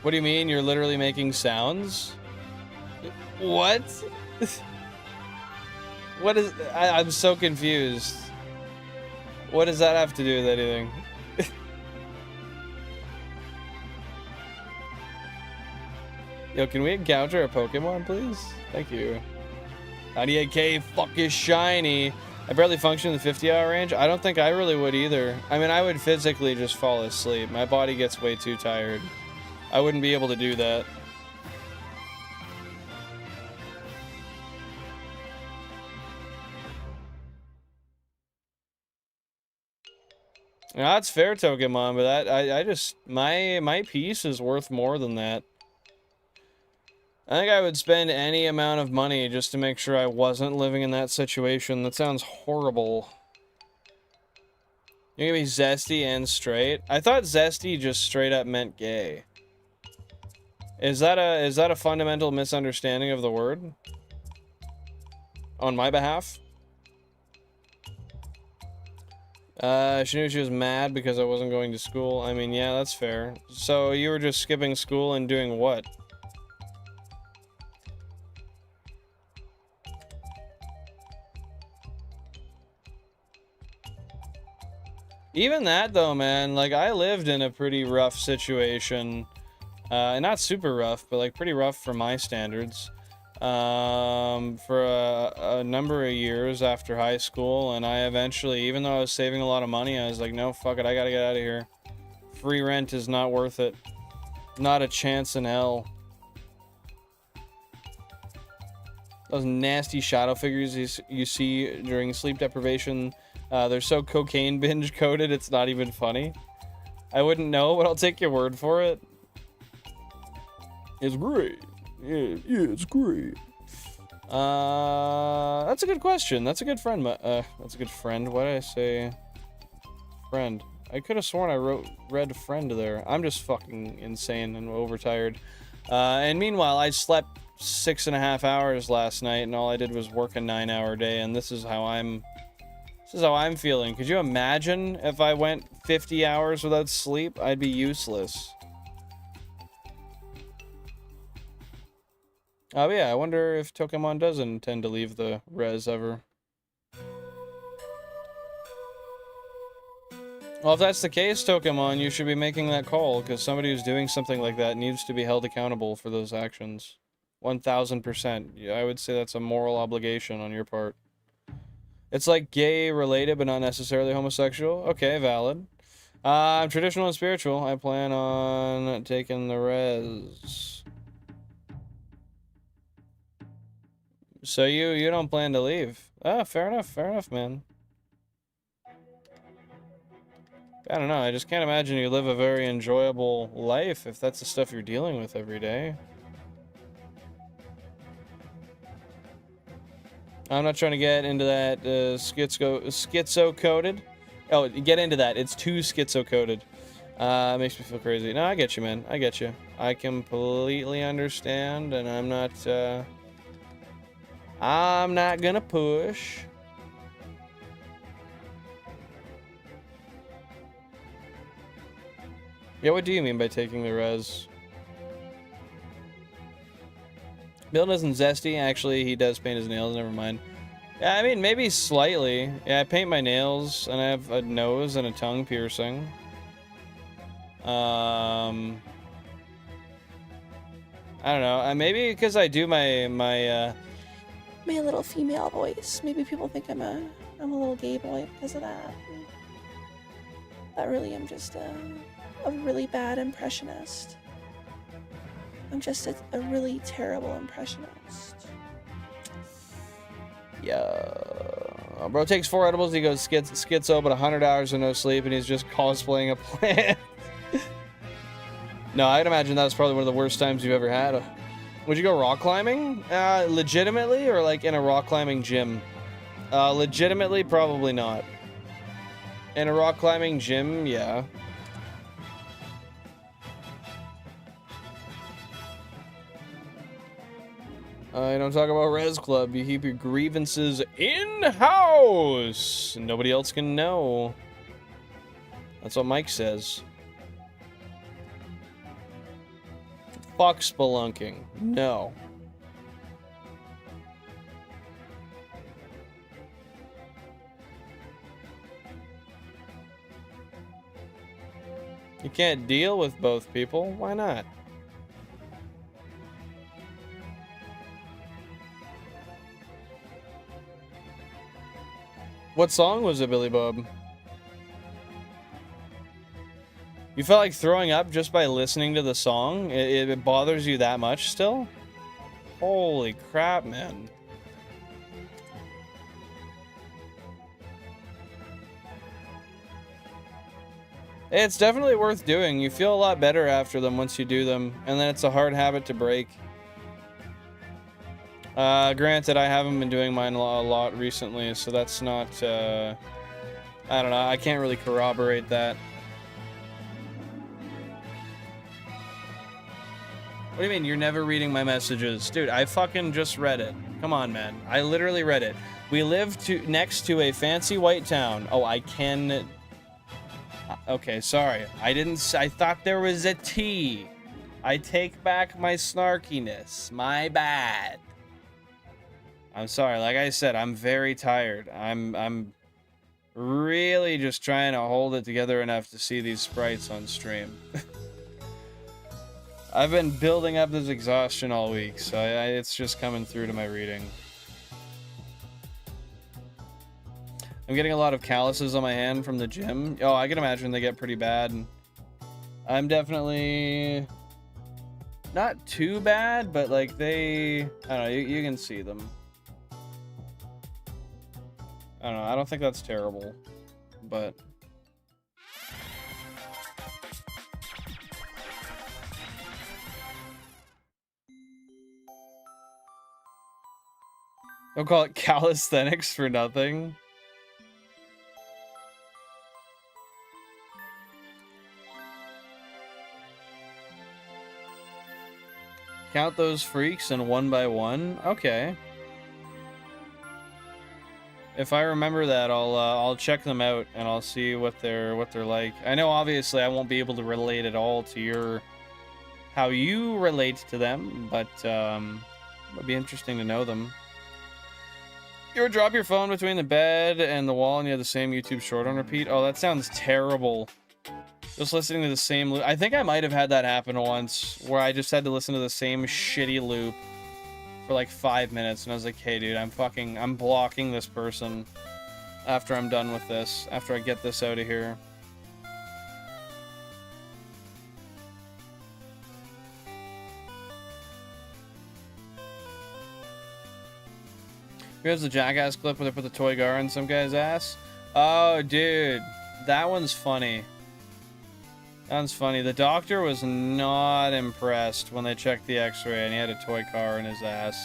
What do you mean? You're literally making sounds? What? What is... I'm so confused. What does that have to do with anything? Yo, can we encounter a Pokemon, please? Thank you. 98k, fuck is shiny. I barely function in the 50-hour range. I don't think I really would either. I mean, I would physically just fall asleep. My body gets way too tired. I wouldn't be able to do that. Now, that's fair, Pokemon, but that I just my piece is worth more than that. I think I would spend any amount of money just to make sure I wasn't living in that situation. That sounds horrible. You're gonna be zesty and straight? I thought zesty just straight up meant gay. Is that a fundamental misunderstanding of the word? On my behalf? She knew she was mad because I wasn't going to school. I mean, yeah, that's fair. So you were just skipping school and doing what? Even that, though, man, like, I lived in a pretty rough situation. And not super rough, but, like, pretty rough for my standards. For a number of years after high school, and I eventually, even though I was saving a lot of money, I was like, no, fuck it, I gotta get out of here. Free rent is not worth it. Not a chance in hell. Those nasty shadow figures you see during sleep deprivation, they're so cocaine binge coated, it's not even funny. I wouldn't know, but I'll take your word for it. It's great. Yeah, it's great. That's a good question. That's a good friend. That's a good friend. Why did I say friend? I could have sworn I read friend there. I'm just fucking insane and overtired. And meanwhile, I slept 6.5 hours last night, and all I did was work a 9-hour day, and this is how I'm feeling. Could you imagine if I went 50 hours without sleep? I'd be useless. Oh yeah, I wonder if Pokemon does intend to leave the res ever. Well, if that's the case, Pokemon, you should be making that call, because somebody who's doing something like that needs to be held accountable for those actions. 1000%. Yeah, I would say that's a moral obligation on your part. It's like gay-related, but not necessarily homosexual. Okay, valid. I'm traditional and spiritual. I plan on taking the res. So you don't plan to leave? Ah, fair enough, man. I don't know, I just can't imagine you live a very enjoyable life if that's the stuff you're dealing with every day. I'm not trying to get into that schizo-coded. Oh, get into that. It's too schizo-coded. It makes me feel crazy. No, I get you, man. I get you. I completely understand, and I'm not gonna push. Yeah, what do you mean by taking the res? Bill isn't zesty. Actually, he does paint his nails. Never mind. Yeah, I mean, maybe slightly. Yeah, I paint my nails, and I have a nose and a tongue piercing. I don't know. Maybe because I do my little female voice. Maybe people think I'm a little gay boy because of that. That really am just a really bad impressionist. I'm just a really terrible impressionist. Yeah. Bro takes 4 edibles. He goes schizo, but 100 hours of no sleep, and he's just cosplaying a plant. No, I'd imagine that was probably one of the worst times you've ever had. Would you go rock climbing? Legitimately, or like in a rock climbing gym? Legitimately, probably not. In a rock climbing gym, yeah. You don't talk about Res Club. You keep your grievances in-house. Nobody else can know. That's what Mike says. Fuck spelunking. No. You can't deal with both people. Why not? What song was it, Billy Bob? You felt like throwing up just by listening to the song? It bothers you that much still? Holy crap, man. It's definitely worth doing. You feel a lot better after them once you do them, and then it's a hard habit to break. Granted, I haven't been doing mine a lot recently, so that's not, I don't know, I can't really corroborate that. What do you mean, you're never reading my messages? Dude, I fucking just read it. Come on, man. I literally read it. We live next to a fancy white town. Oh, I can... Okay, sorry. I thought there was a T. I take back my snarkiness. My bad. I'm sorry. Like I said, I'm very tired. I'm really just trying to hold it together enough to see these sprites on stream. I've been building up this exhaustion all week, so it's just coming through to my reading. I'm getting a lot of calluses on my hand from the gym. Oh, I can imagine they get pretty bad. I'm definitely not too bad, but like they, I don't know, you can see them. I don't know, I don't think that's terrible, but... Don't call it calisthenics for nothing. Count those freaks and one by one. Okay. If I remember that, I'll check them out and I'll see what they're like. I know obviously I won't be able to relate at all to how you relate to them, but it'd be interesting to know them. You ever drop your phone between the bed and the wall and you have the same YouTube short on repeat? Oh, that sounds terrible. Just listening to the same loop. I think I might have had that happen once, where I just had to listen to the same shitty loop for like 5 minutes, and I was like, hey dude, I'm blocking this person after I'm done with this, after I get this out of here. Here's the Jackass clip where they put the toy gar in some guy's ass. Oh, dude. That one's funny. That one's funny. The doctor was not impressed when they checked the x-ray and he had a toy car in his ass.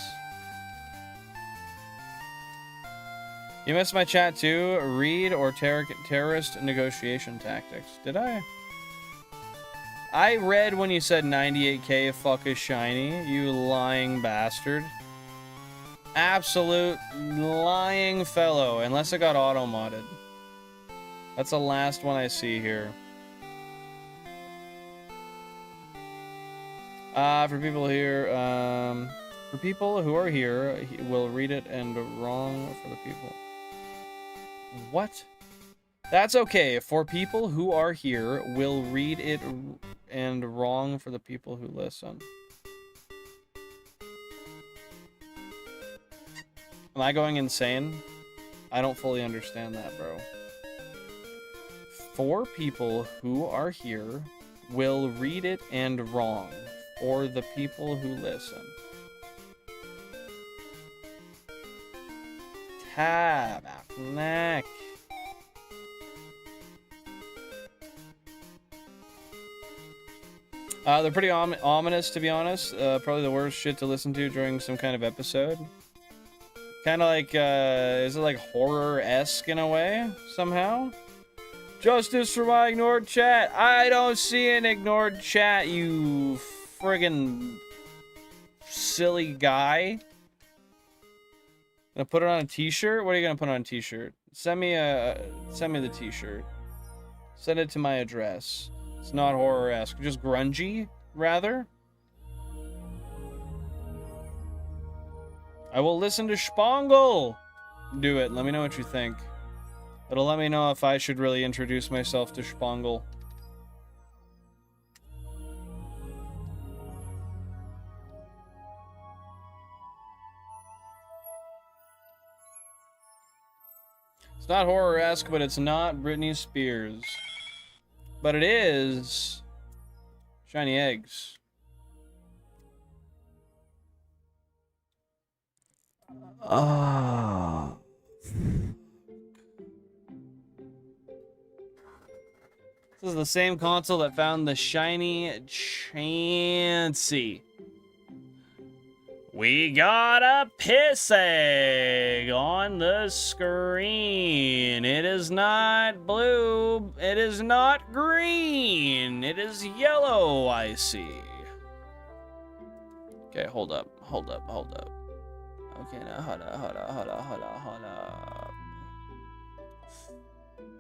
You missed my chat too. Read or terrorist negotiation tactics. Did I? I read when you said 98k fuck is shiny, you lying bastard. Absolute lying fellow, unless it got auto-modded. That's the last one I see here. For people here, For people who are here, he will read it and wrong for the people. What? That's okay. For people who are here, will read it and wrong for the people who listen. Am I going insane? I don't fully understand that, bro. For people who are here, will read it and wrong for the people who listen. Tabarnak. They're pretty ominous, to be honest. Probably the worst shit to listen to during some kind of episode. Kind of like, is it like horror-esque in a way, somehow? Justice for my ignored chat. I don't see an ignored chat, you friggin' silly guy. Gonna put it on a t-shirt? What are you gonna put on a t-shirt? Send me the t-shirt. Send it to my address. It's not horror-esque, just grungy, rather. I will listen to Spangle. Do it. Let me know what you think. It'll let me know if I should really introduce myself to Spangle. It's not horror-esque, but it's not Britney Spears. But it is Shiny Eggs. Ah. This is the same console that found the shiny Chansey. We got a piss egg on the screen. It is not blue. It is not green. It is yellow, I see. Okay, hold up. Okay, now hold up.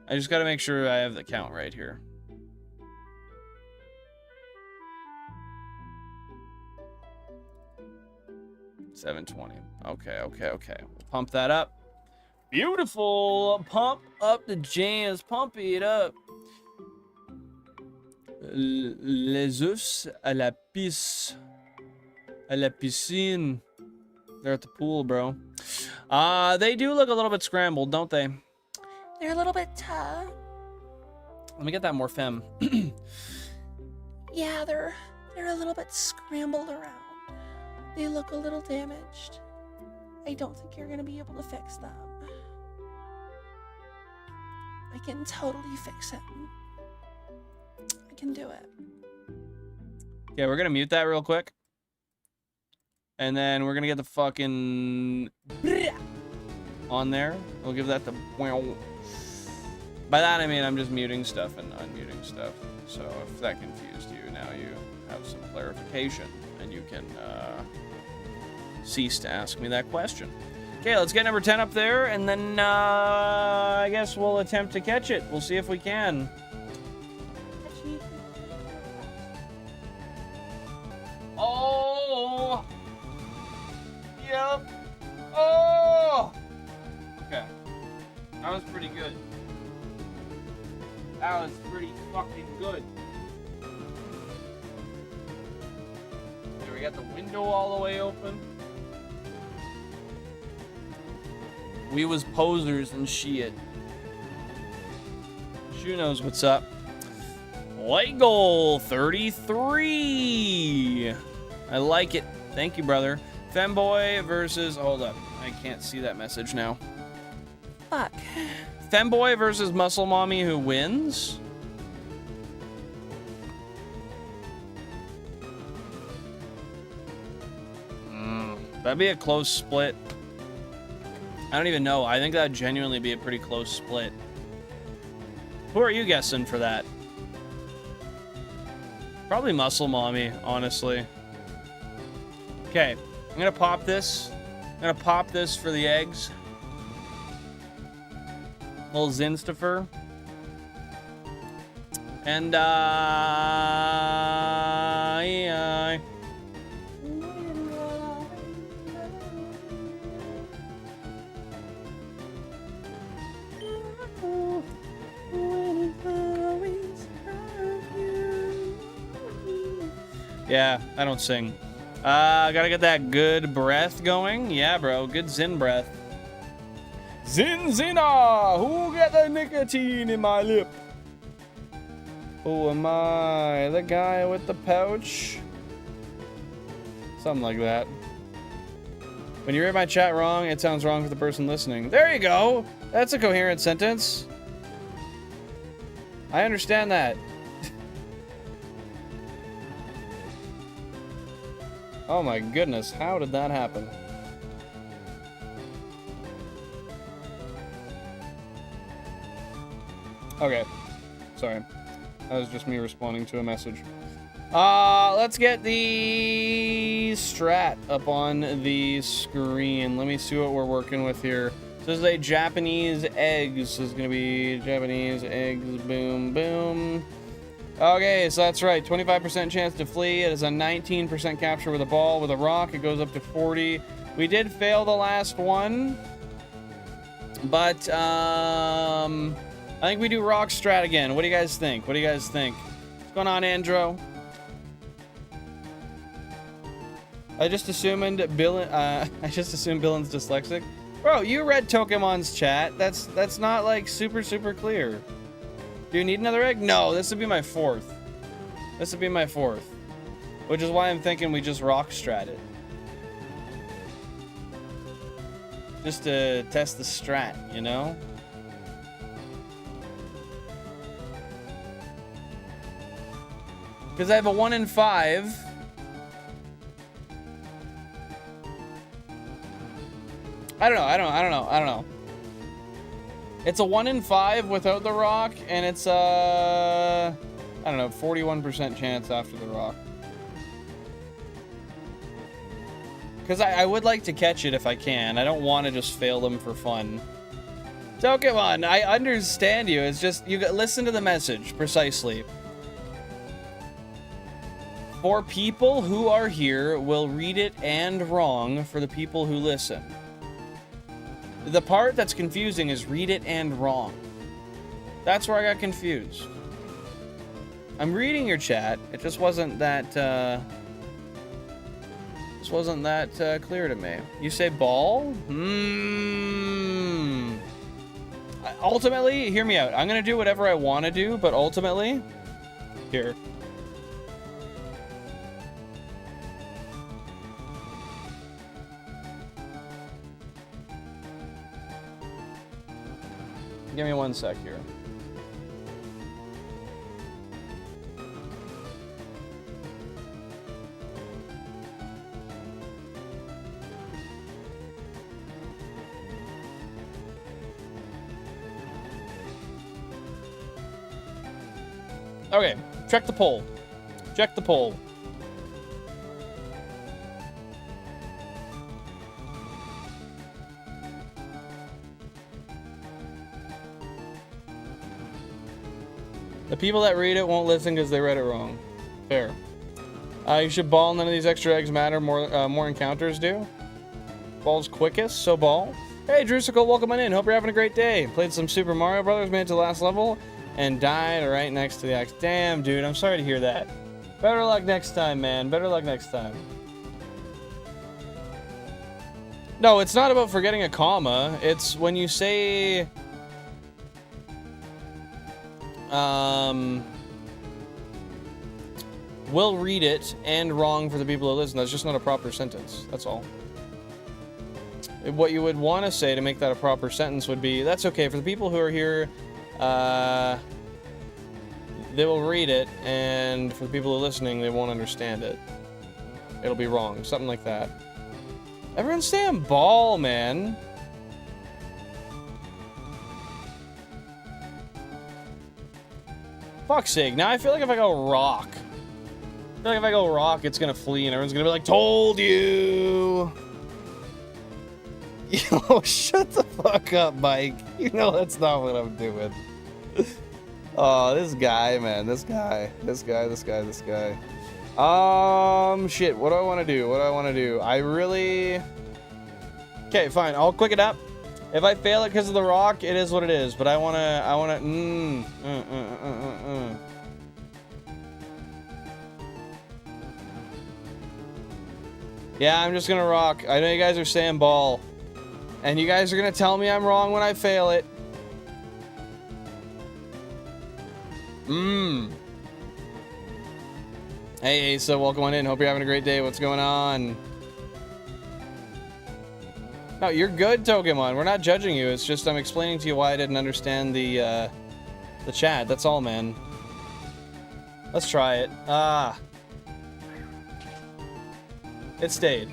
I just gotta make sure I have the count right here. $720. Okay. We'll pump that up. Beautiful. Pump up the jams. Pump it up. Les oufs à la pisse. À la piscine. They're at the pool, bro. They do look a little bit scrambled, don't they? They're a little bit tough. Let me get that more femme. Yeah, they're a little bit scrambled around. They look a little damaged. I don't think you're gonna be able to fix them. I can totally fix it. I can do it. Okay, we're gonna mute that real quick. And then we're gonna get the fucking on there. We'll give that the. By that I mean I'm just muting stuff and unmuting stuff. So if that confused you, now you have some clarification and you can cease to ask me that question. Okay, let's get number 10 up there, and then I guess we'll attempt to catch it. We'll see if we can. Oh! Yep. Oh! Okay. That was pretty good. That was pretty fucking good. Okay, we got the window all the way open. We was posers and shit. Shu knows what's up. Light goal 33. I like it. Thank you, brother. Femboy versus. Hold up. I can't see that message now. Fuck. Femboy versus Muscle Mommy, who wins? That'd be a close split. I don't even know. I think that'd genuinely be a pretty close split. Who are you guessing for that? Probably Muscle Mommy, honestly. Okay, I'm gonna pop this. I'm gonna pop this for the eggs. Little Zinstifer. And, yeah. Yeah, I don't sing. Gotta get that good breath going. Yeah, bro, good Zen breath. Zina! Who got the nicotine in my lip? Who am I? The guy with the pouch? Something like that. When you read my chat wrong, it sounds wrong for the person listening. There you go! That's a coherent sentence. I understand that. Oh my goodness, how did that happen? Okay, sorry. That was just me responding to a message. Let's get the strat up on the screen. Let me see what we're working with here. This is a Japanese eggs. This is gonna be Japanese eggs, boom, boom. Okay, so that's right, 25% chance to flee. It is a 19% capture with a ball. With a rock, it goes up to 40. We did fail the last one, but I think we do rock strat again. What do you guys think? What do you guys think? What's going on, Andro? I just assumed Billin's dyslexic. Bro, you read Tokemon's chat. That's not like super clear. Do you need another egg? No, this would be my fourth. This would be my fourth. Which is why I'm thinking we just rock strat it. Just to test the strat, you know? Because I have a 1 in 5. I don't know. It's a 1 in 5 without the rock, and it's I don't know, 41% chance after the rock. Because I would like to catch it if I can. I don't want to just fail them for fun. So come on, I understand you. It's just, you listen to the message, precisely. For people who are here, will read it and wrong for the people who listen. The part that's confusing is read it and wrong. That's where I got confused. I'm reading your chat. It just wasn't that clear to me. You say ball? Ultimately, hear me out. I'm gonna do whatever I want to do, but ultimately, here. Give me 1 sec here. Okay, check the poll. Check the poll. The people that read it won't listen because they read it wrong. Fair. You should ball. None of these extra eggs matter. More encounters do. Ball's quickest, so ball. Hey, Drusicle, welcome on in. Hope you're having a great day. Played some Super Mario Brothers, made it to the last level, and died right next to the axe. Damn, dude, I'm sorry to hear that. Better luck next time, man. Better luck next time. No, it's not about forgetting a comma. It's when you say... will read it and wrong for the people who listen. That's just not a proper sentence. That's all. What you would want to say to make that a proper sentence would be, that's okay. For the people who are here, they will read it, and for the people who are listening, they won't understand it. It'll be wrong. Something like that. Everyone stay on ball, man. Fuck's sake. Now I feel like if I go rock, it's gonna flee and everyone's gonna be like, told you. Yo, shut the fuck up, Mike. You know that's not what I'm doing. Oh, this guy, man. This guy. Shit. What do I want to do? I really... Okay, fine. I'll quick it up. If I fail it because of the rock, it is what it is. But I wanna. Yeah, I'm just gonna rock. I know you guys are saying ball. And you guys are gonna tell me I'm wrong when I fail it. Hey, Asa, welcome on in. Hope you're having a great day. What's going on? No, you're good, Pokemon. We're not judging you. It's just I'm explaining to you why I didn't understand the chat. That's all, man. Let's try it. Ah. It stayed.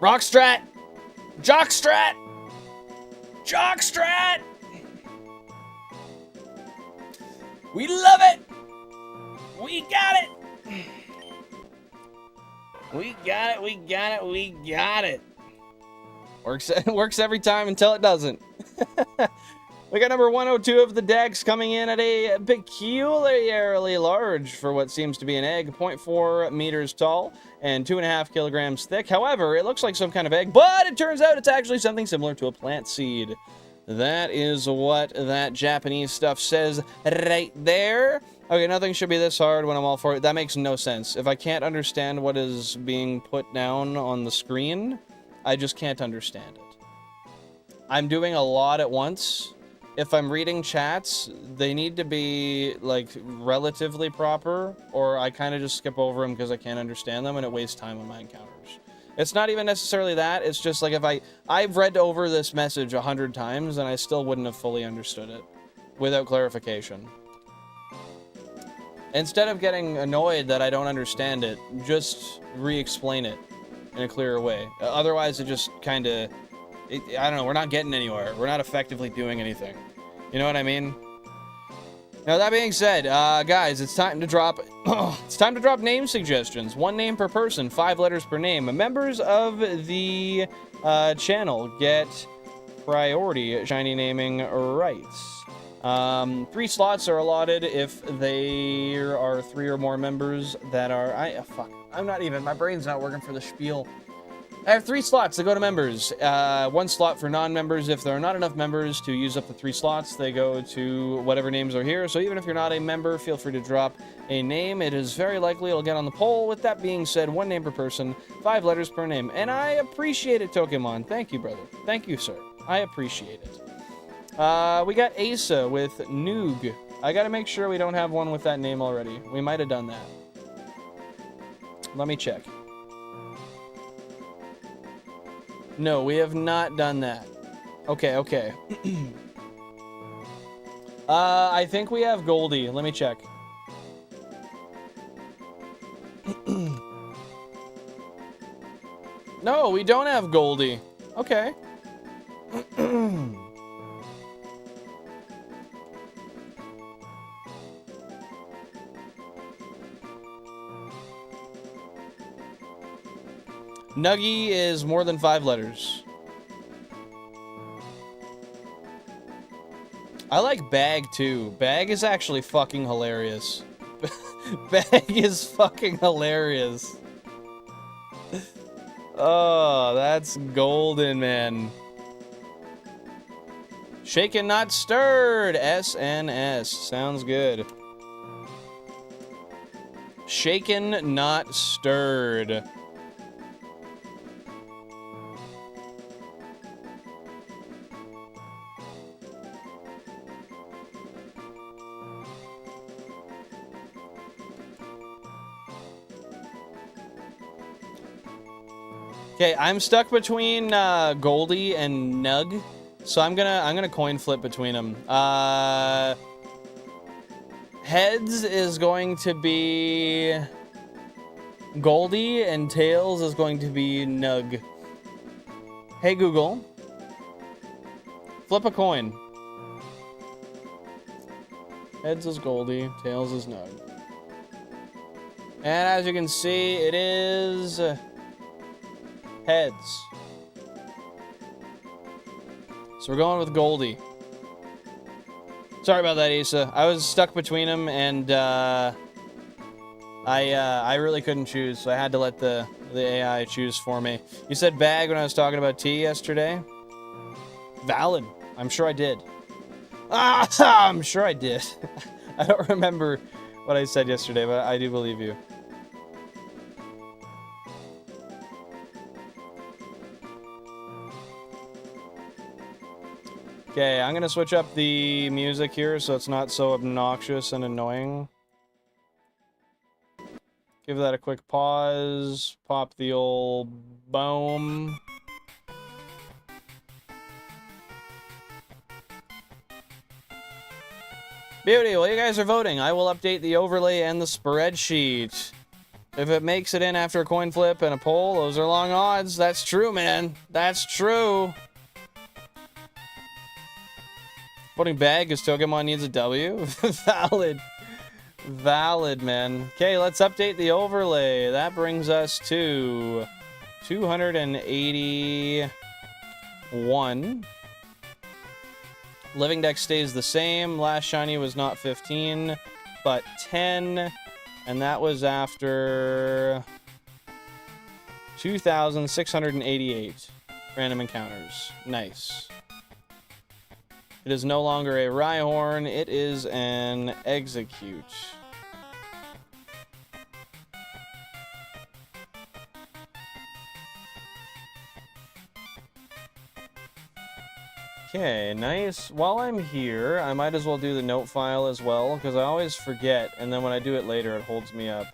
Rockstrat! Jockstrat! Jockstrat! We love it! We got it! We got it, we got it, we got it. Works every time until it doesn't. We got number 102 of the Dex coming in at a peculiarly large for what seems to be an egg, 0.4 meters tall and 2.5 kilograms thick. However, it looks like some kind of egg, but it turns out it's actually something similar to a plant seed. That is what that Japanese stuff says right there. Okay, nothing should be this hard when I'm all for it. That makes no sense. If I can't understand what is being put down on the screen, I just can't understand it. I'm doing a lot at once. If I'm reading chats, they need to be, like, relatively proper, or I kind of just skip over them because I can't understand them, and it wastes time on my encounters. It's not even necessarily that, it's just, like, if I've read over this message 100 times, and I still wouldn't have fully understood it without clarification. Instead of getting annoyed that I don't understand it, just re-explain it in a clearer way. Otherwise, it just kind of... I don't know, we're not getting anywhere. We're not effectively doing anything. You know what I mean? Now, that being said, guys, it's time to drop... it's time to drop name suggestions. 1 name per person, 5 letters per name. Members of the channel get priority shiny naming rights. 3 slots are allotted if there are 3 or more members that are... fuck. I'm not even... My brain's not working for the spiel. I have 3 slots that go to members. 1 slot for non-members. If there are not enough members to use up the 3 slots, they go to whatever names are here. So even if you're not a member, feel free to drop a name. It is very likely it'll get on the poll. With that being said, 1 name per person, 5 letters per name. And I appreciate it, Pokemon. Thank you, brother. Thank you, sir. I appreciate it. We got Asa with Noog. I gotta make sure we don't have one with that name already. We might have done that. Let me check. No, we have not done that. Okay, okay. I think we have Goldie. Let me check. No, we don't have Goldie. Okay. Nuggy is more than 5 letters. I like Bag, too. Bag is actually fucking hilarious. Bag is fucking hilarious. Oh, that's golden, man. Shaken, not stirred. SNS. Sounds good. Shaken, not stirred. Okay, I'm stuck between Goldie and Nug, so I'm gonna coin flip between them. Heads is going to be Goldie, and Tails is going to be Nug. Hey Google, flip a coin. Heads is Goldie, Tails is Nug. And as you can see, it is heads. So we're going with Goldie. Sorry about that, Asa. I was stuck between them, and I really couldn't choose, so I had to let the AI choose for me. You said bag when I was talking about tea yesterday. Valid. I'm sure I did. Ah, I'm sure I did. I don't remember what I said yesterday, but I do believe you. Okay, I'm gonna switch up the music here so it's not so obnoxious and annoying. Give that a quick pause. Pop the old boom. Beauty, while you guys are voting, I will update the overlay and the spreadsheet. If it makes it in after a coin flip and a poll, those are long odds. That's true, man. That's true. Voting bag because Pokemon needs a W. Valid. Valid, man. Okay, let's update the overlay. That brings us to 281. Living Dex stays the same. Last shiny was not 15, but 10. And that was after 2,688 random encounters. Nice. It is no longer a Rhyhorn, it is an Execute. Okay, nice. While I'm here, I might as well do the note file as well, because I always forget, and then when I do it later, it holds me up.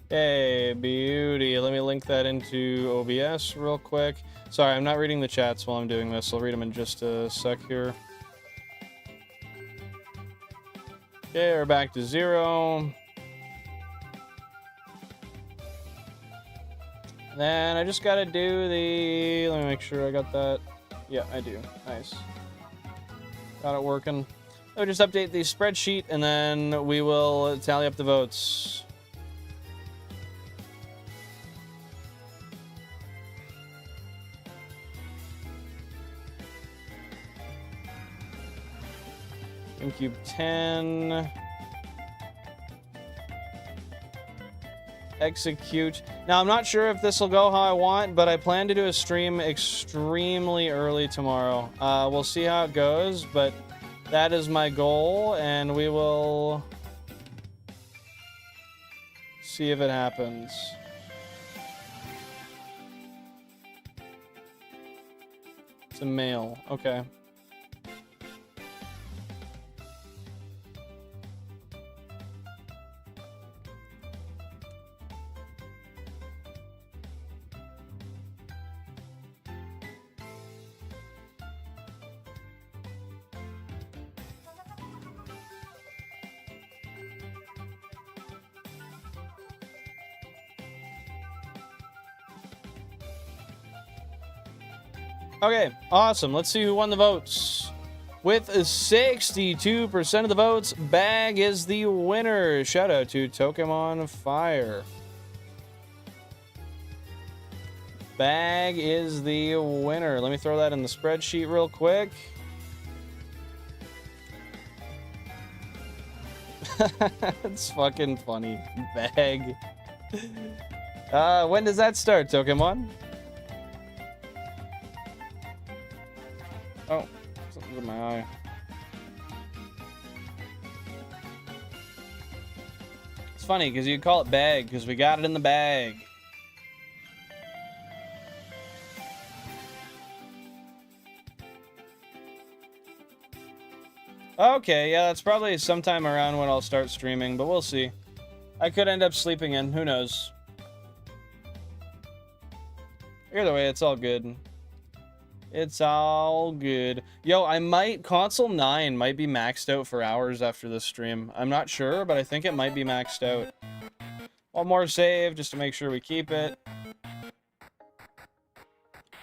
Hey, beauty. Let me link that into OBS real quick. Sorry, I'm not reading the chats while I'm doing this. I'll read them in just a sec here. Okay, we're back to 0. Then I just gotta do the... Let me make sure I got that. Yeah, I do. Nice. Got it working. I'll just update the spreadsheet, and then we will tally up the votes. GameCube 10. Execute. Now, I'm not sure if this will go how I want, but I plan to do a stream extremely early tomorrow. We'll see how it goes, but that is my goal, and we will see if it happens. It's a male. Okay. Okay, awesome. Let's see who won the votes. With 62% of the votes, Bag is the winner. Shout out to Pokemon Fire. Bag is the winner. Let me throw that in the spreadsheet real quick. It's fucking funny. Bag. When does that start, Pokemon? Oh, something's in my eye. It's funny because you call it bag because we got it in the bag. Okay, yeah, that's probably sometime around when I'll start streaming, but we'll see. I could end up sleeping in, who knows? Either way, it's all good. It's all good. Yo, console 9 might be maxed out for hours after this stream. I'm not sure, but I think it might be maxed out. One more save, just to make sure we keep it.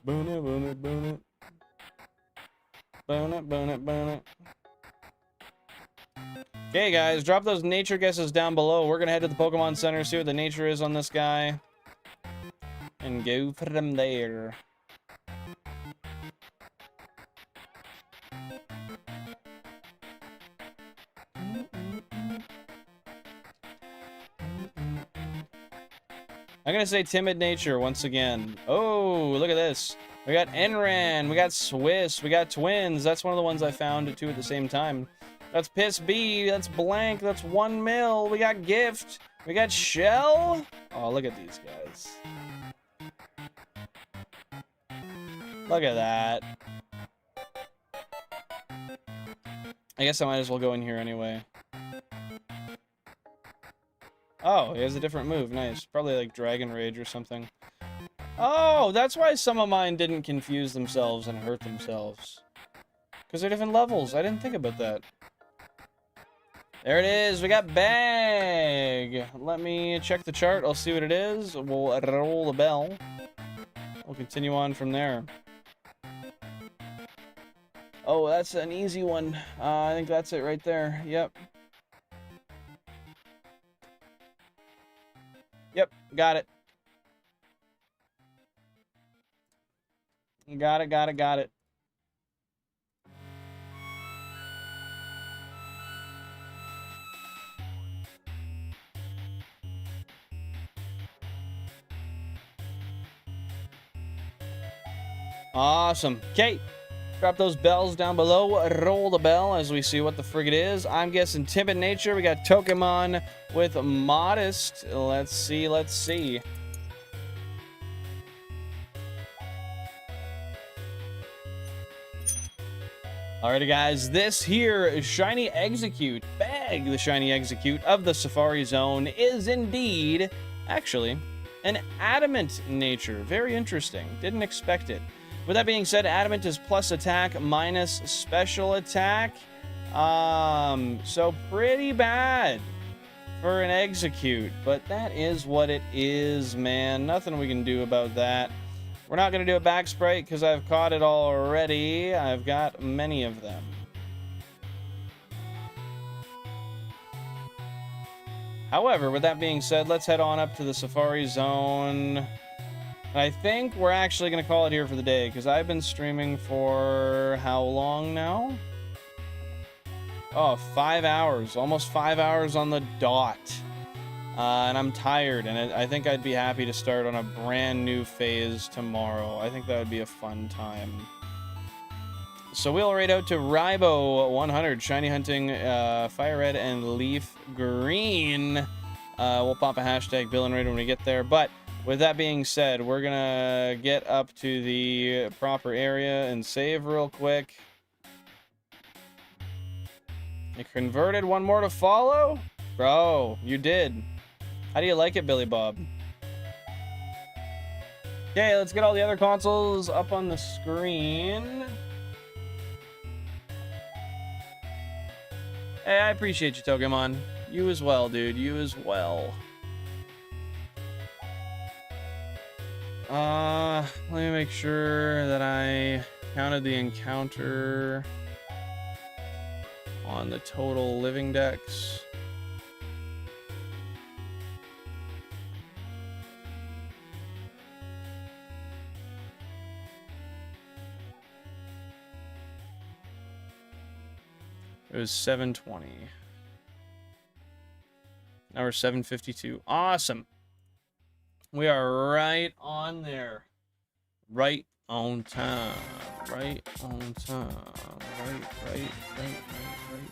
Boon it, boon it, boon it. Boon it, boon it, boon it. Okay, guys, drop those nature guesses down below. We're gonna head to the Pokemon Center, see what the nature is on this guy. And go from there. I'm gonna say timid nature once again. Oh, look at this. We got Enran, we got Swiss, we got Twins. That's one of the ones I found two at the same time. That's Piss B, that's Blank, that's 1 mil. We got Gift, we got Shell. Oh, look at these guys. Look at that. I guess I might as well go in here anyway. Oh, he has a different move. Nice. Probably like Dragon Rage or something. Oh, that's why some of mine didn't confuse themselves and hurt themselves. Because they're different levels. I didn't think about that. There it is. We got Bag. Let me check the chart. I'll see what it is. We'll roll the bell. We'll continue on from there. Oh, that's an easy one. I think that's it right there. Yep. Yep, got it. Got it, got it, got it. Awesome. Okay. Drop those bells down below. Roll the bell as we see what the frig it is. I'm guessing timid nature. We got Pokemon with modest. Let's see, let's see. Alrighty, guys. This here is Shiny Execute. Bag, the Shiny Execute of the Safari Zone, is indeed, actually, an adamant nature. Very interesting. Didn't expect it. With that being said, adamant is plus attack minus special attack. So pretty bad for an execute, but that is what it is, man. Nothing we can do about that. We're not going to do a back sprite because I've caught it already. I've got many of them. However, with that being said, let's head on up to the Safari Zone. I think we're actually going to call it here for the day, because I've been streaming for how long now? Oh, 5 hours. Almost 5 hours on the dot. And I'm tired, and I think I'd be happy to start on a brand new phase tomorrow. I think that would be a fun time. So we'll raid out to Rybo 100, Shiny Hunting, FireRed, and LeafGreen. We'll pop a hashtag Bill and raid when we get there, but with that being said, we're gonna get up to the proper area and save real quick. You converted, one more to follow? Bro, you did. How do you like it, Billy Bob? Okay, let's get all the other consoles up on the screen. Hey, I appreciate you, Pokemon. You as well, dude. You as well. Let me make sure that I counted the encounter on the total living dex. It was 720. Now we're 752. Awesome. We are right on there. Right on time. Right on time.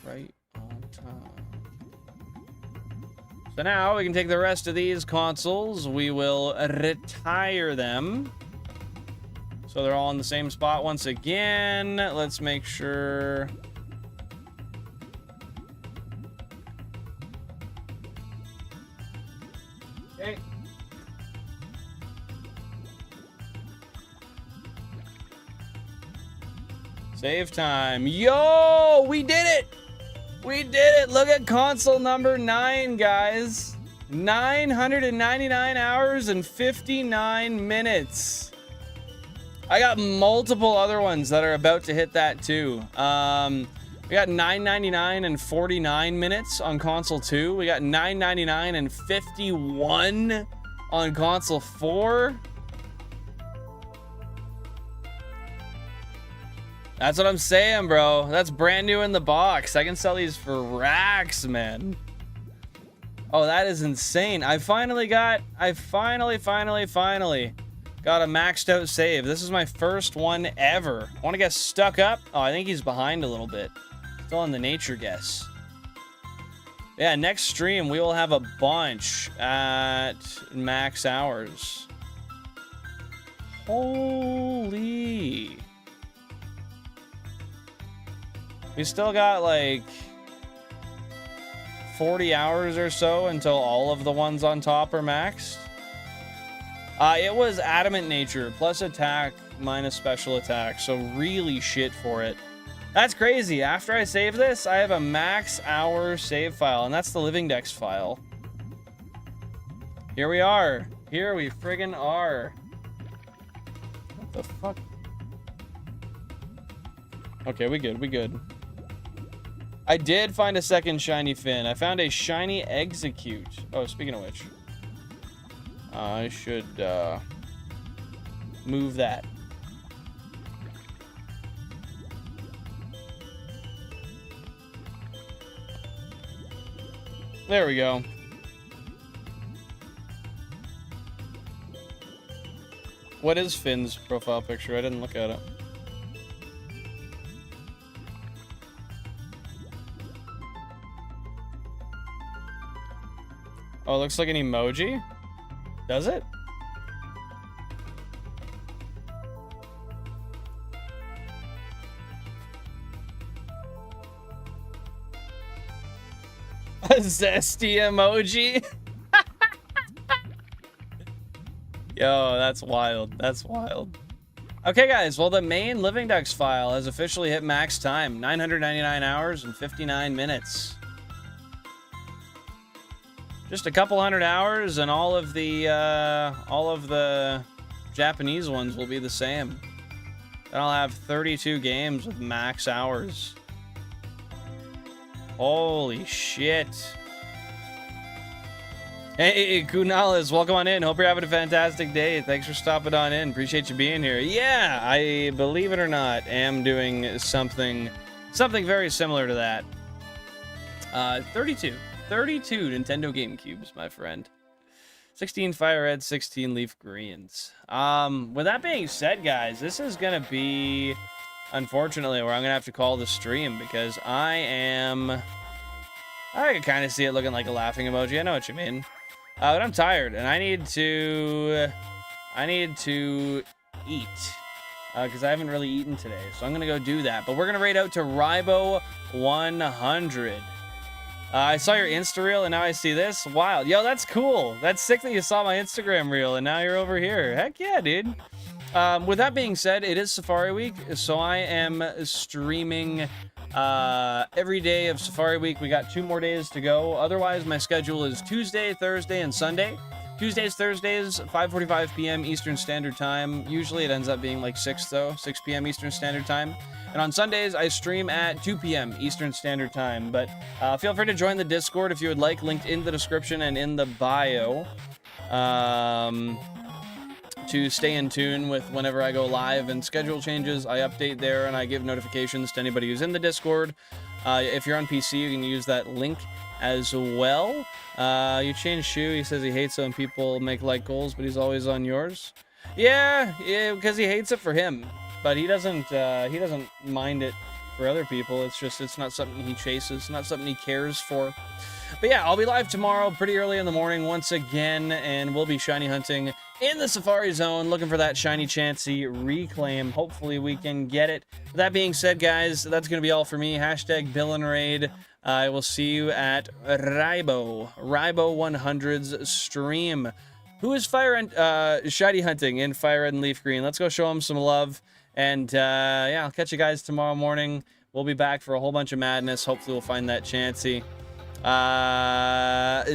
Right on time. So now we can take the rest of these consoles. We will retire them. So they're all in the same spot once again. Let's make sure. Okay. Save time. Yo, we did it. We did it. Look at console number 9, guys. 999 hours and 59 minutes. I got multiple other ones that are about to hit that too. We got 999 and 49 minutes on console 2. We got 999 and 51 on console 4. That's what I'm saying, bro. That's brand new in the box. I can sell these for racks, man. Oh, that is insane. I finally got a maxed out save. This is my first one ever. Want to get stuck up? Oh, I think he's behind a little bit. Still on the nature guess. Yeah, next stream we will have a bunch at max hours. Holy. We still got like 40 hours or so until all of the ones on top are maxed. It was adamant nature plus attack minus special attack, so really shit for it. That's crazy. After I save this, I have a max hour save file, and that's the Living Dex file. Here we are. Here we friggin' are. What the fuck? Okay, we good. We good. I did find a second shiny fin. I found a shiny execute. Oh, speaking of which, I should move that. There we go. What is Finn's profile picture? I didn't look at it. Oh, it looks like an emoji? Does it? A zesty emoji? Yo, that's wild. That's wild. Okay, guys. Well, the main Living Dex file has officially hit max time. 999 hours and 59 minutes. Just a couple hundred hours, and all of the Japanese ones will be the same. Then I'll have 32 games with max hours. Holy shit! Hey, Kunalis, welcome on in. Hope you're having a fantastic day. Thanks for stopping on in. Appreciate you being here. Yeah, I believe it or not, am doing something very similar to that. 32 Nintendo GameCubes, my friend. 16 FireRed, 16 LeafGreens. With that being said, guys, this is gonna be, unfortunately, where I'm gonna have to call the stream because I can kind of see it looking like a laughing emoji. I know what you mean. But I'm tired and I need to eat because I haven't really eaten today. So I'm gonna go do that. But we're gonna raid out to Ribo 100. I saw your Insta reel and now I see this. Wild. Yo, that's cool. That's sick that you saw my Instagram reel and now you're over here. Heck yeah, dude. With that being said, it is Safari Week, so I am streaming every day of Safari Week. We got 2 more days to go. Otherwise, my schedule is Tuesday, Thursday, and Sunday. Tuesdays, Thursdays, 5:45 p.m. Eastern Standard Time. Usually it ends up being like 6 p.m. Eastern Standard Time. And on Sundays, I stream at 2 p.m. Eastern Standard Time. But feel free to join the Discord if you would like, linked in the description and in the bio. To stay in tune with whenever I go live and schedule changes, I update there and I give notifications to anybody who's in the Discord. If you're on PC, you can use that link as well. You change shoe. He says he hates it when people make like goals, but he's always on yours. Yeah, because he hates it for him, but he doesn't mind it for other people. It's not something he chases, not something he cares for. But yeah, I'll be live tomorrow pretty early in the morning once again, and we'll be shiny hunting in the Safari Zone, looking for that shiny Chansey reclaim. Hopefully we can get it. With that being said, guys, that's going to be all for me. Hashtag Bill and Raid. I will see you at Ribo 100's stream. Who is shiny hunting in FireRed and LeafGreen? Let's go show him some love And yeah, I'll catch you guys tomorrow morning. We'll be back for a whole bunch of madness. Hopefully we'll find that Chansey.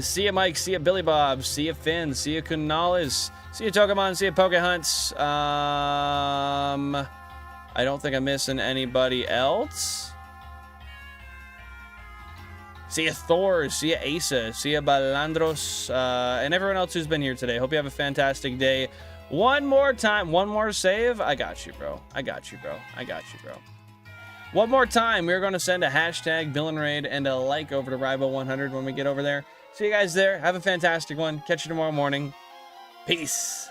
See ya, Mike. See ya, Billy Bob. See ya, Finn. See ya, Kunalis. See ya, Pokemon. See ya, Pokehunts. I don't think I'm missing anybody else. See ya, Thor. See ya, Asa. See ya, Balandros. And everyone else who's been here today. Hope you have a fantastic day. One more time. One more save. I got you, bro. I got you, bro. I got you, bro. One more time. We're going to send a hashtag Villainraid and a like over to Ribo100 when we get over there. See you guys there. Have a fantastic one. Catch you tomorrow morning. Peace.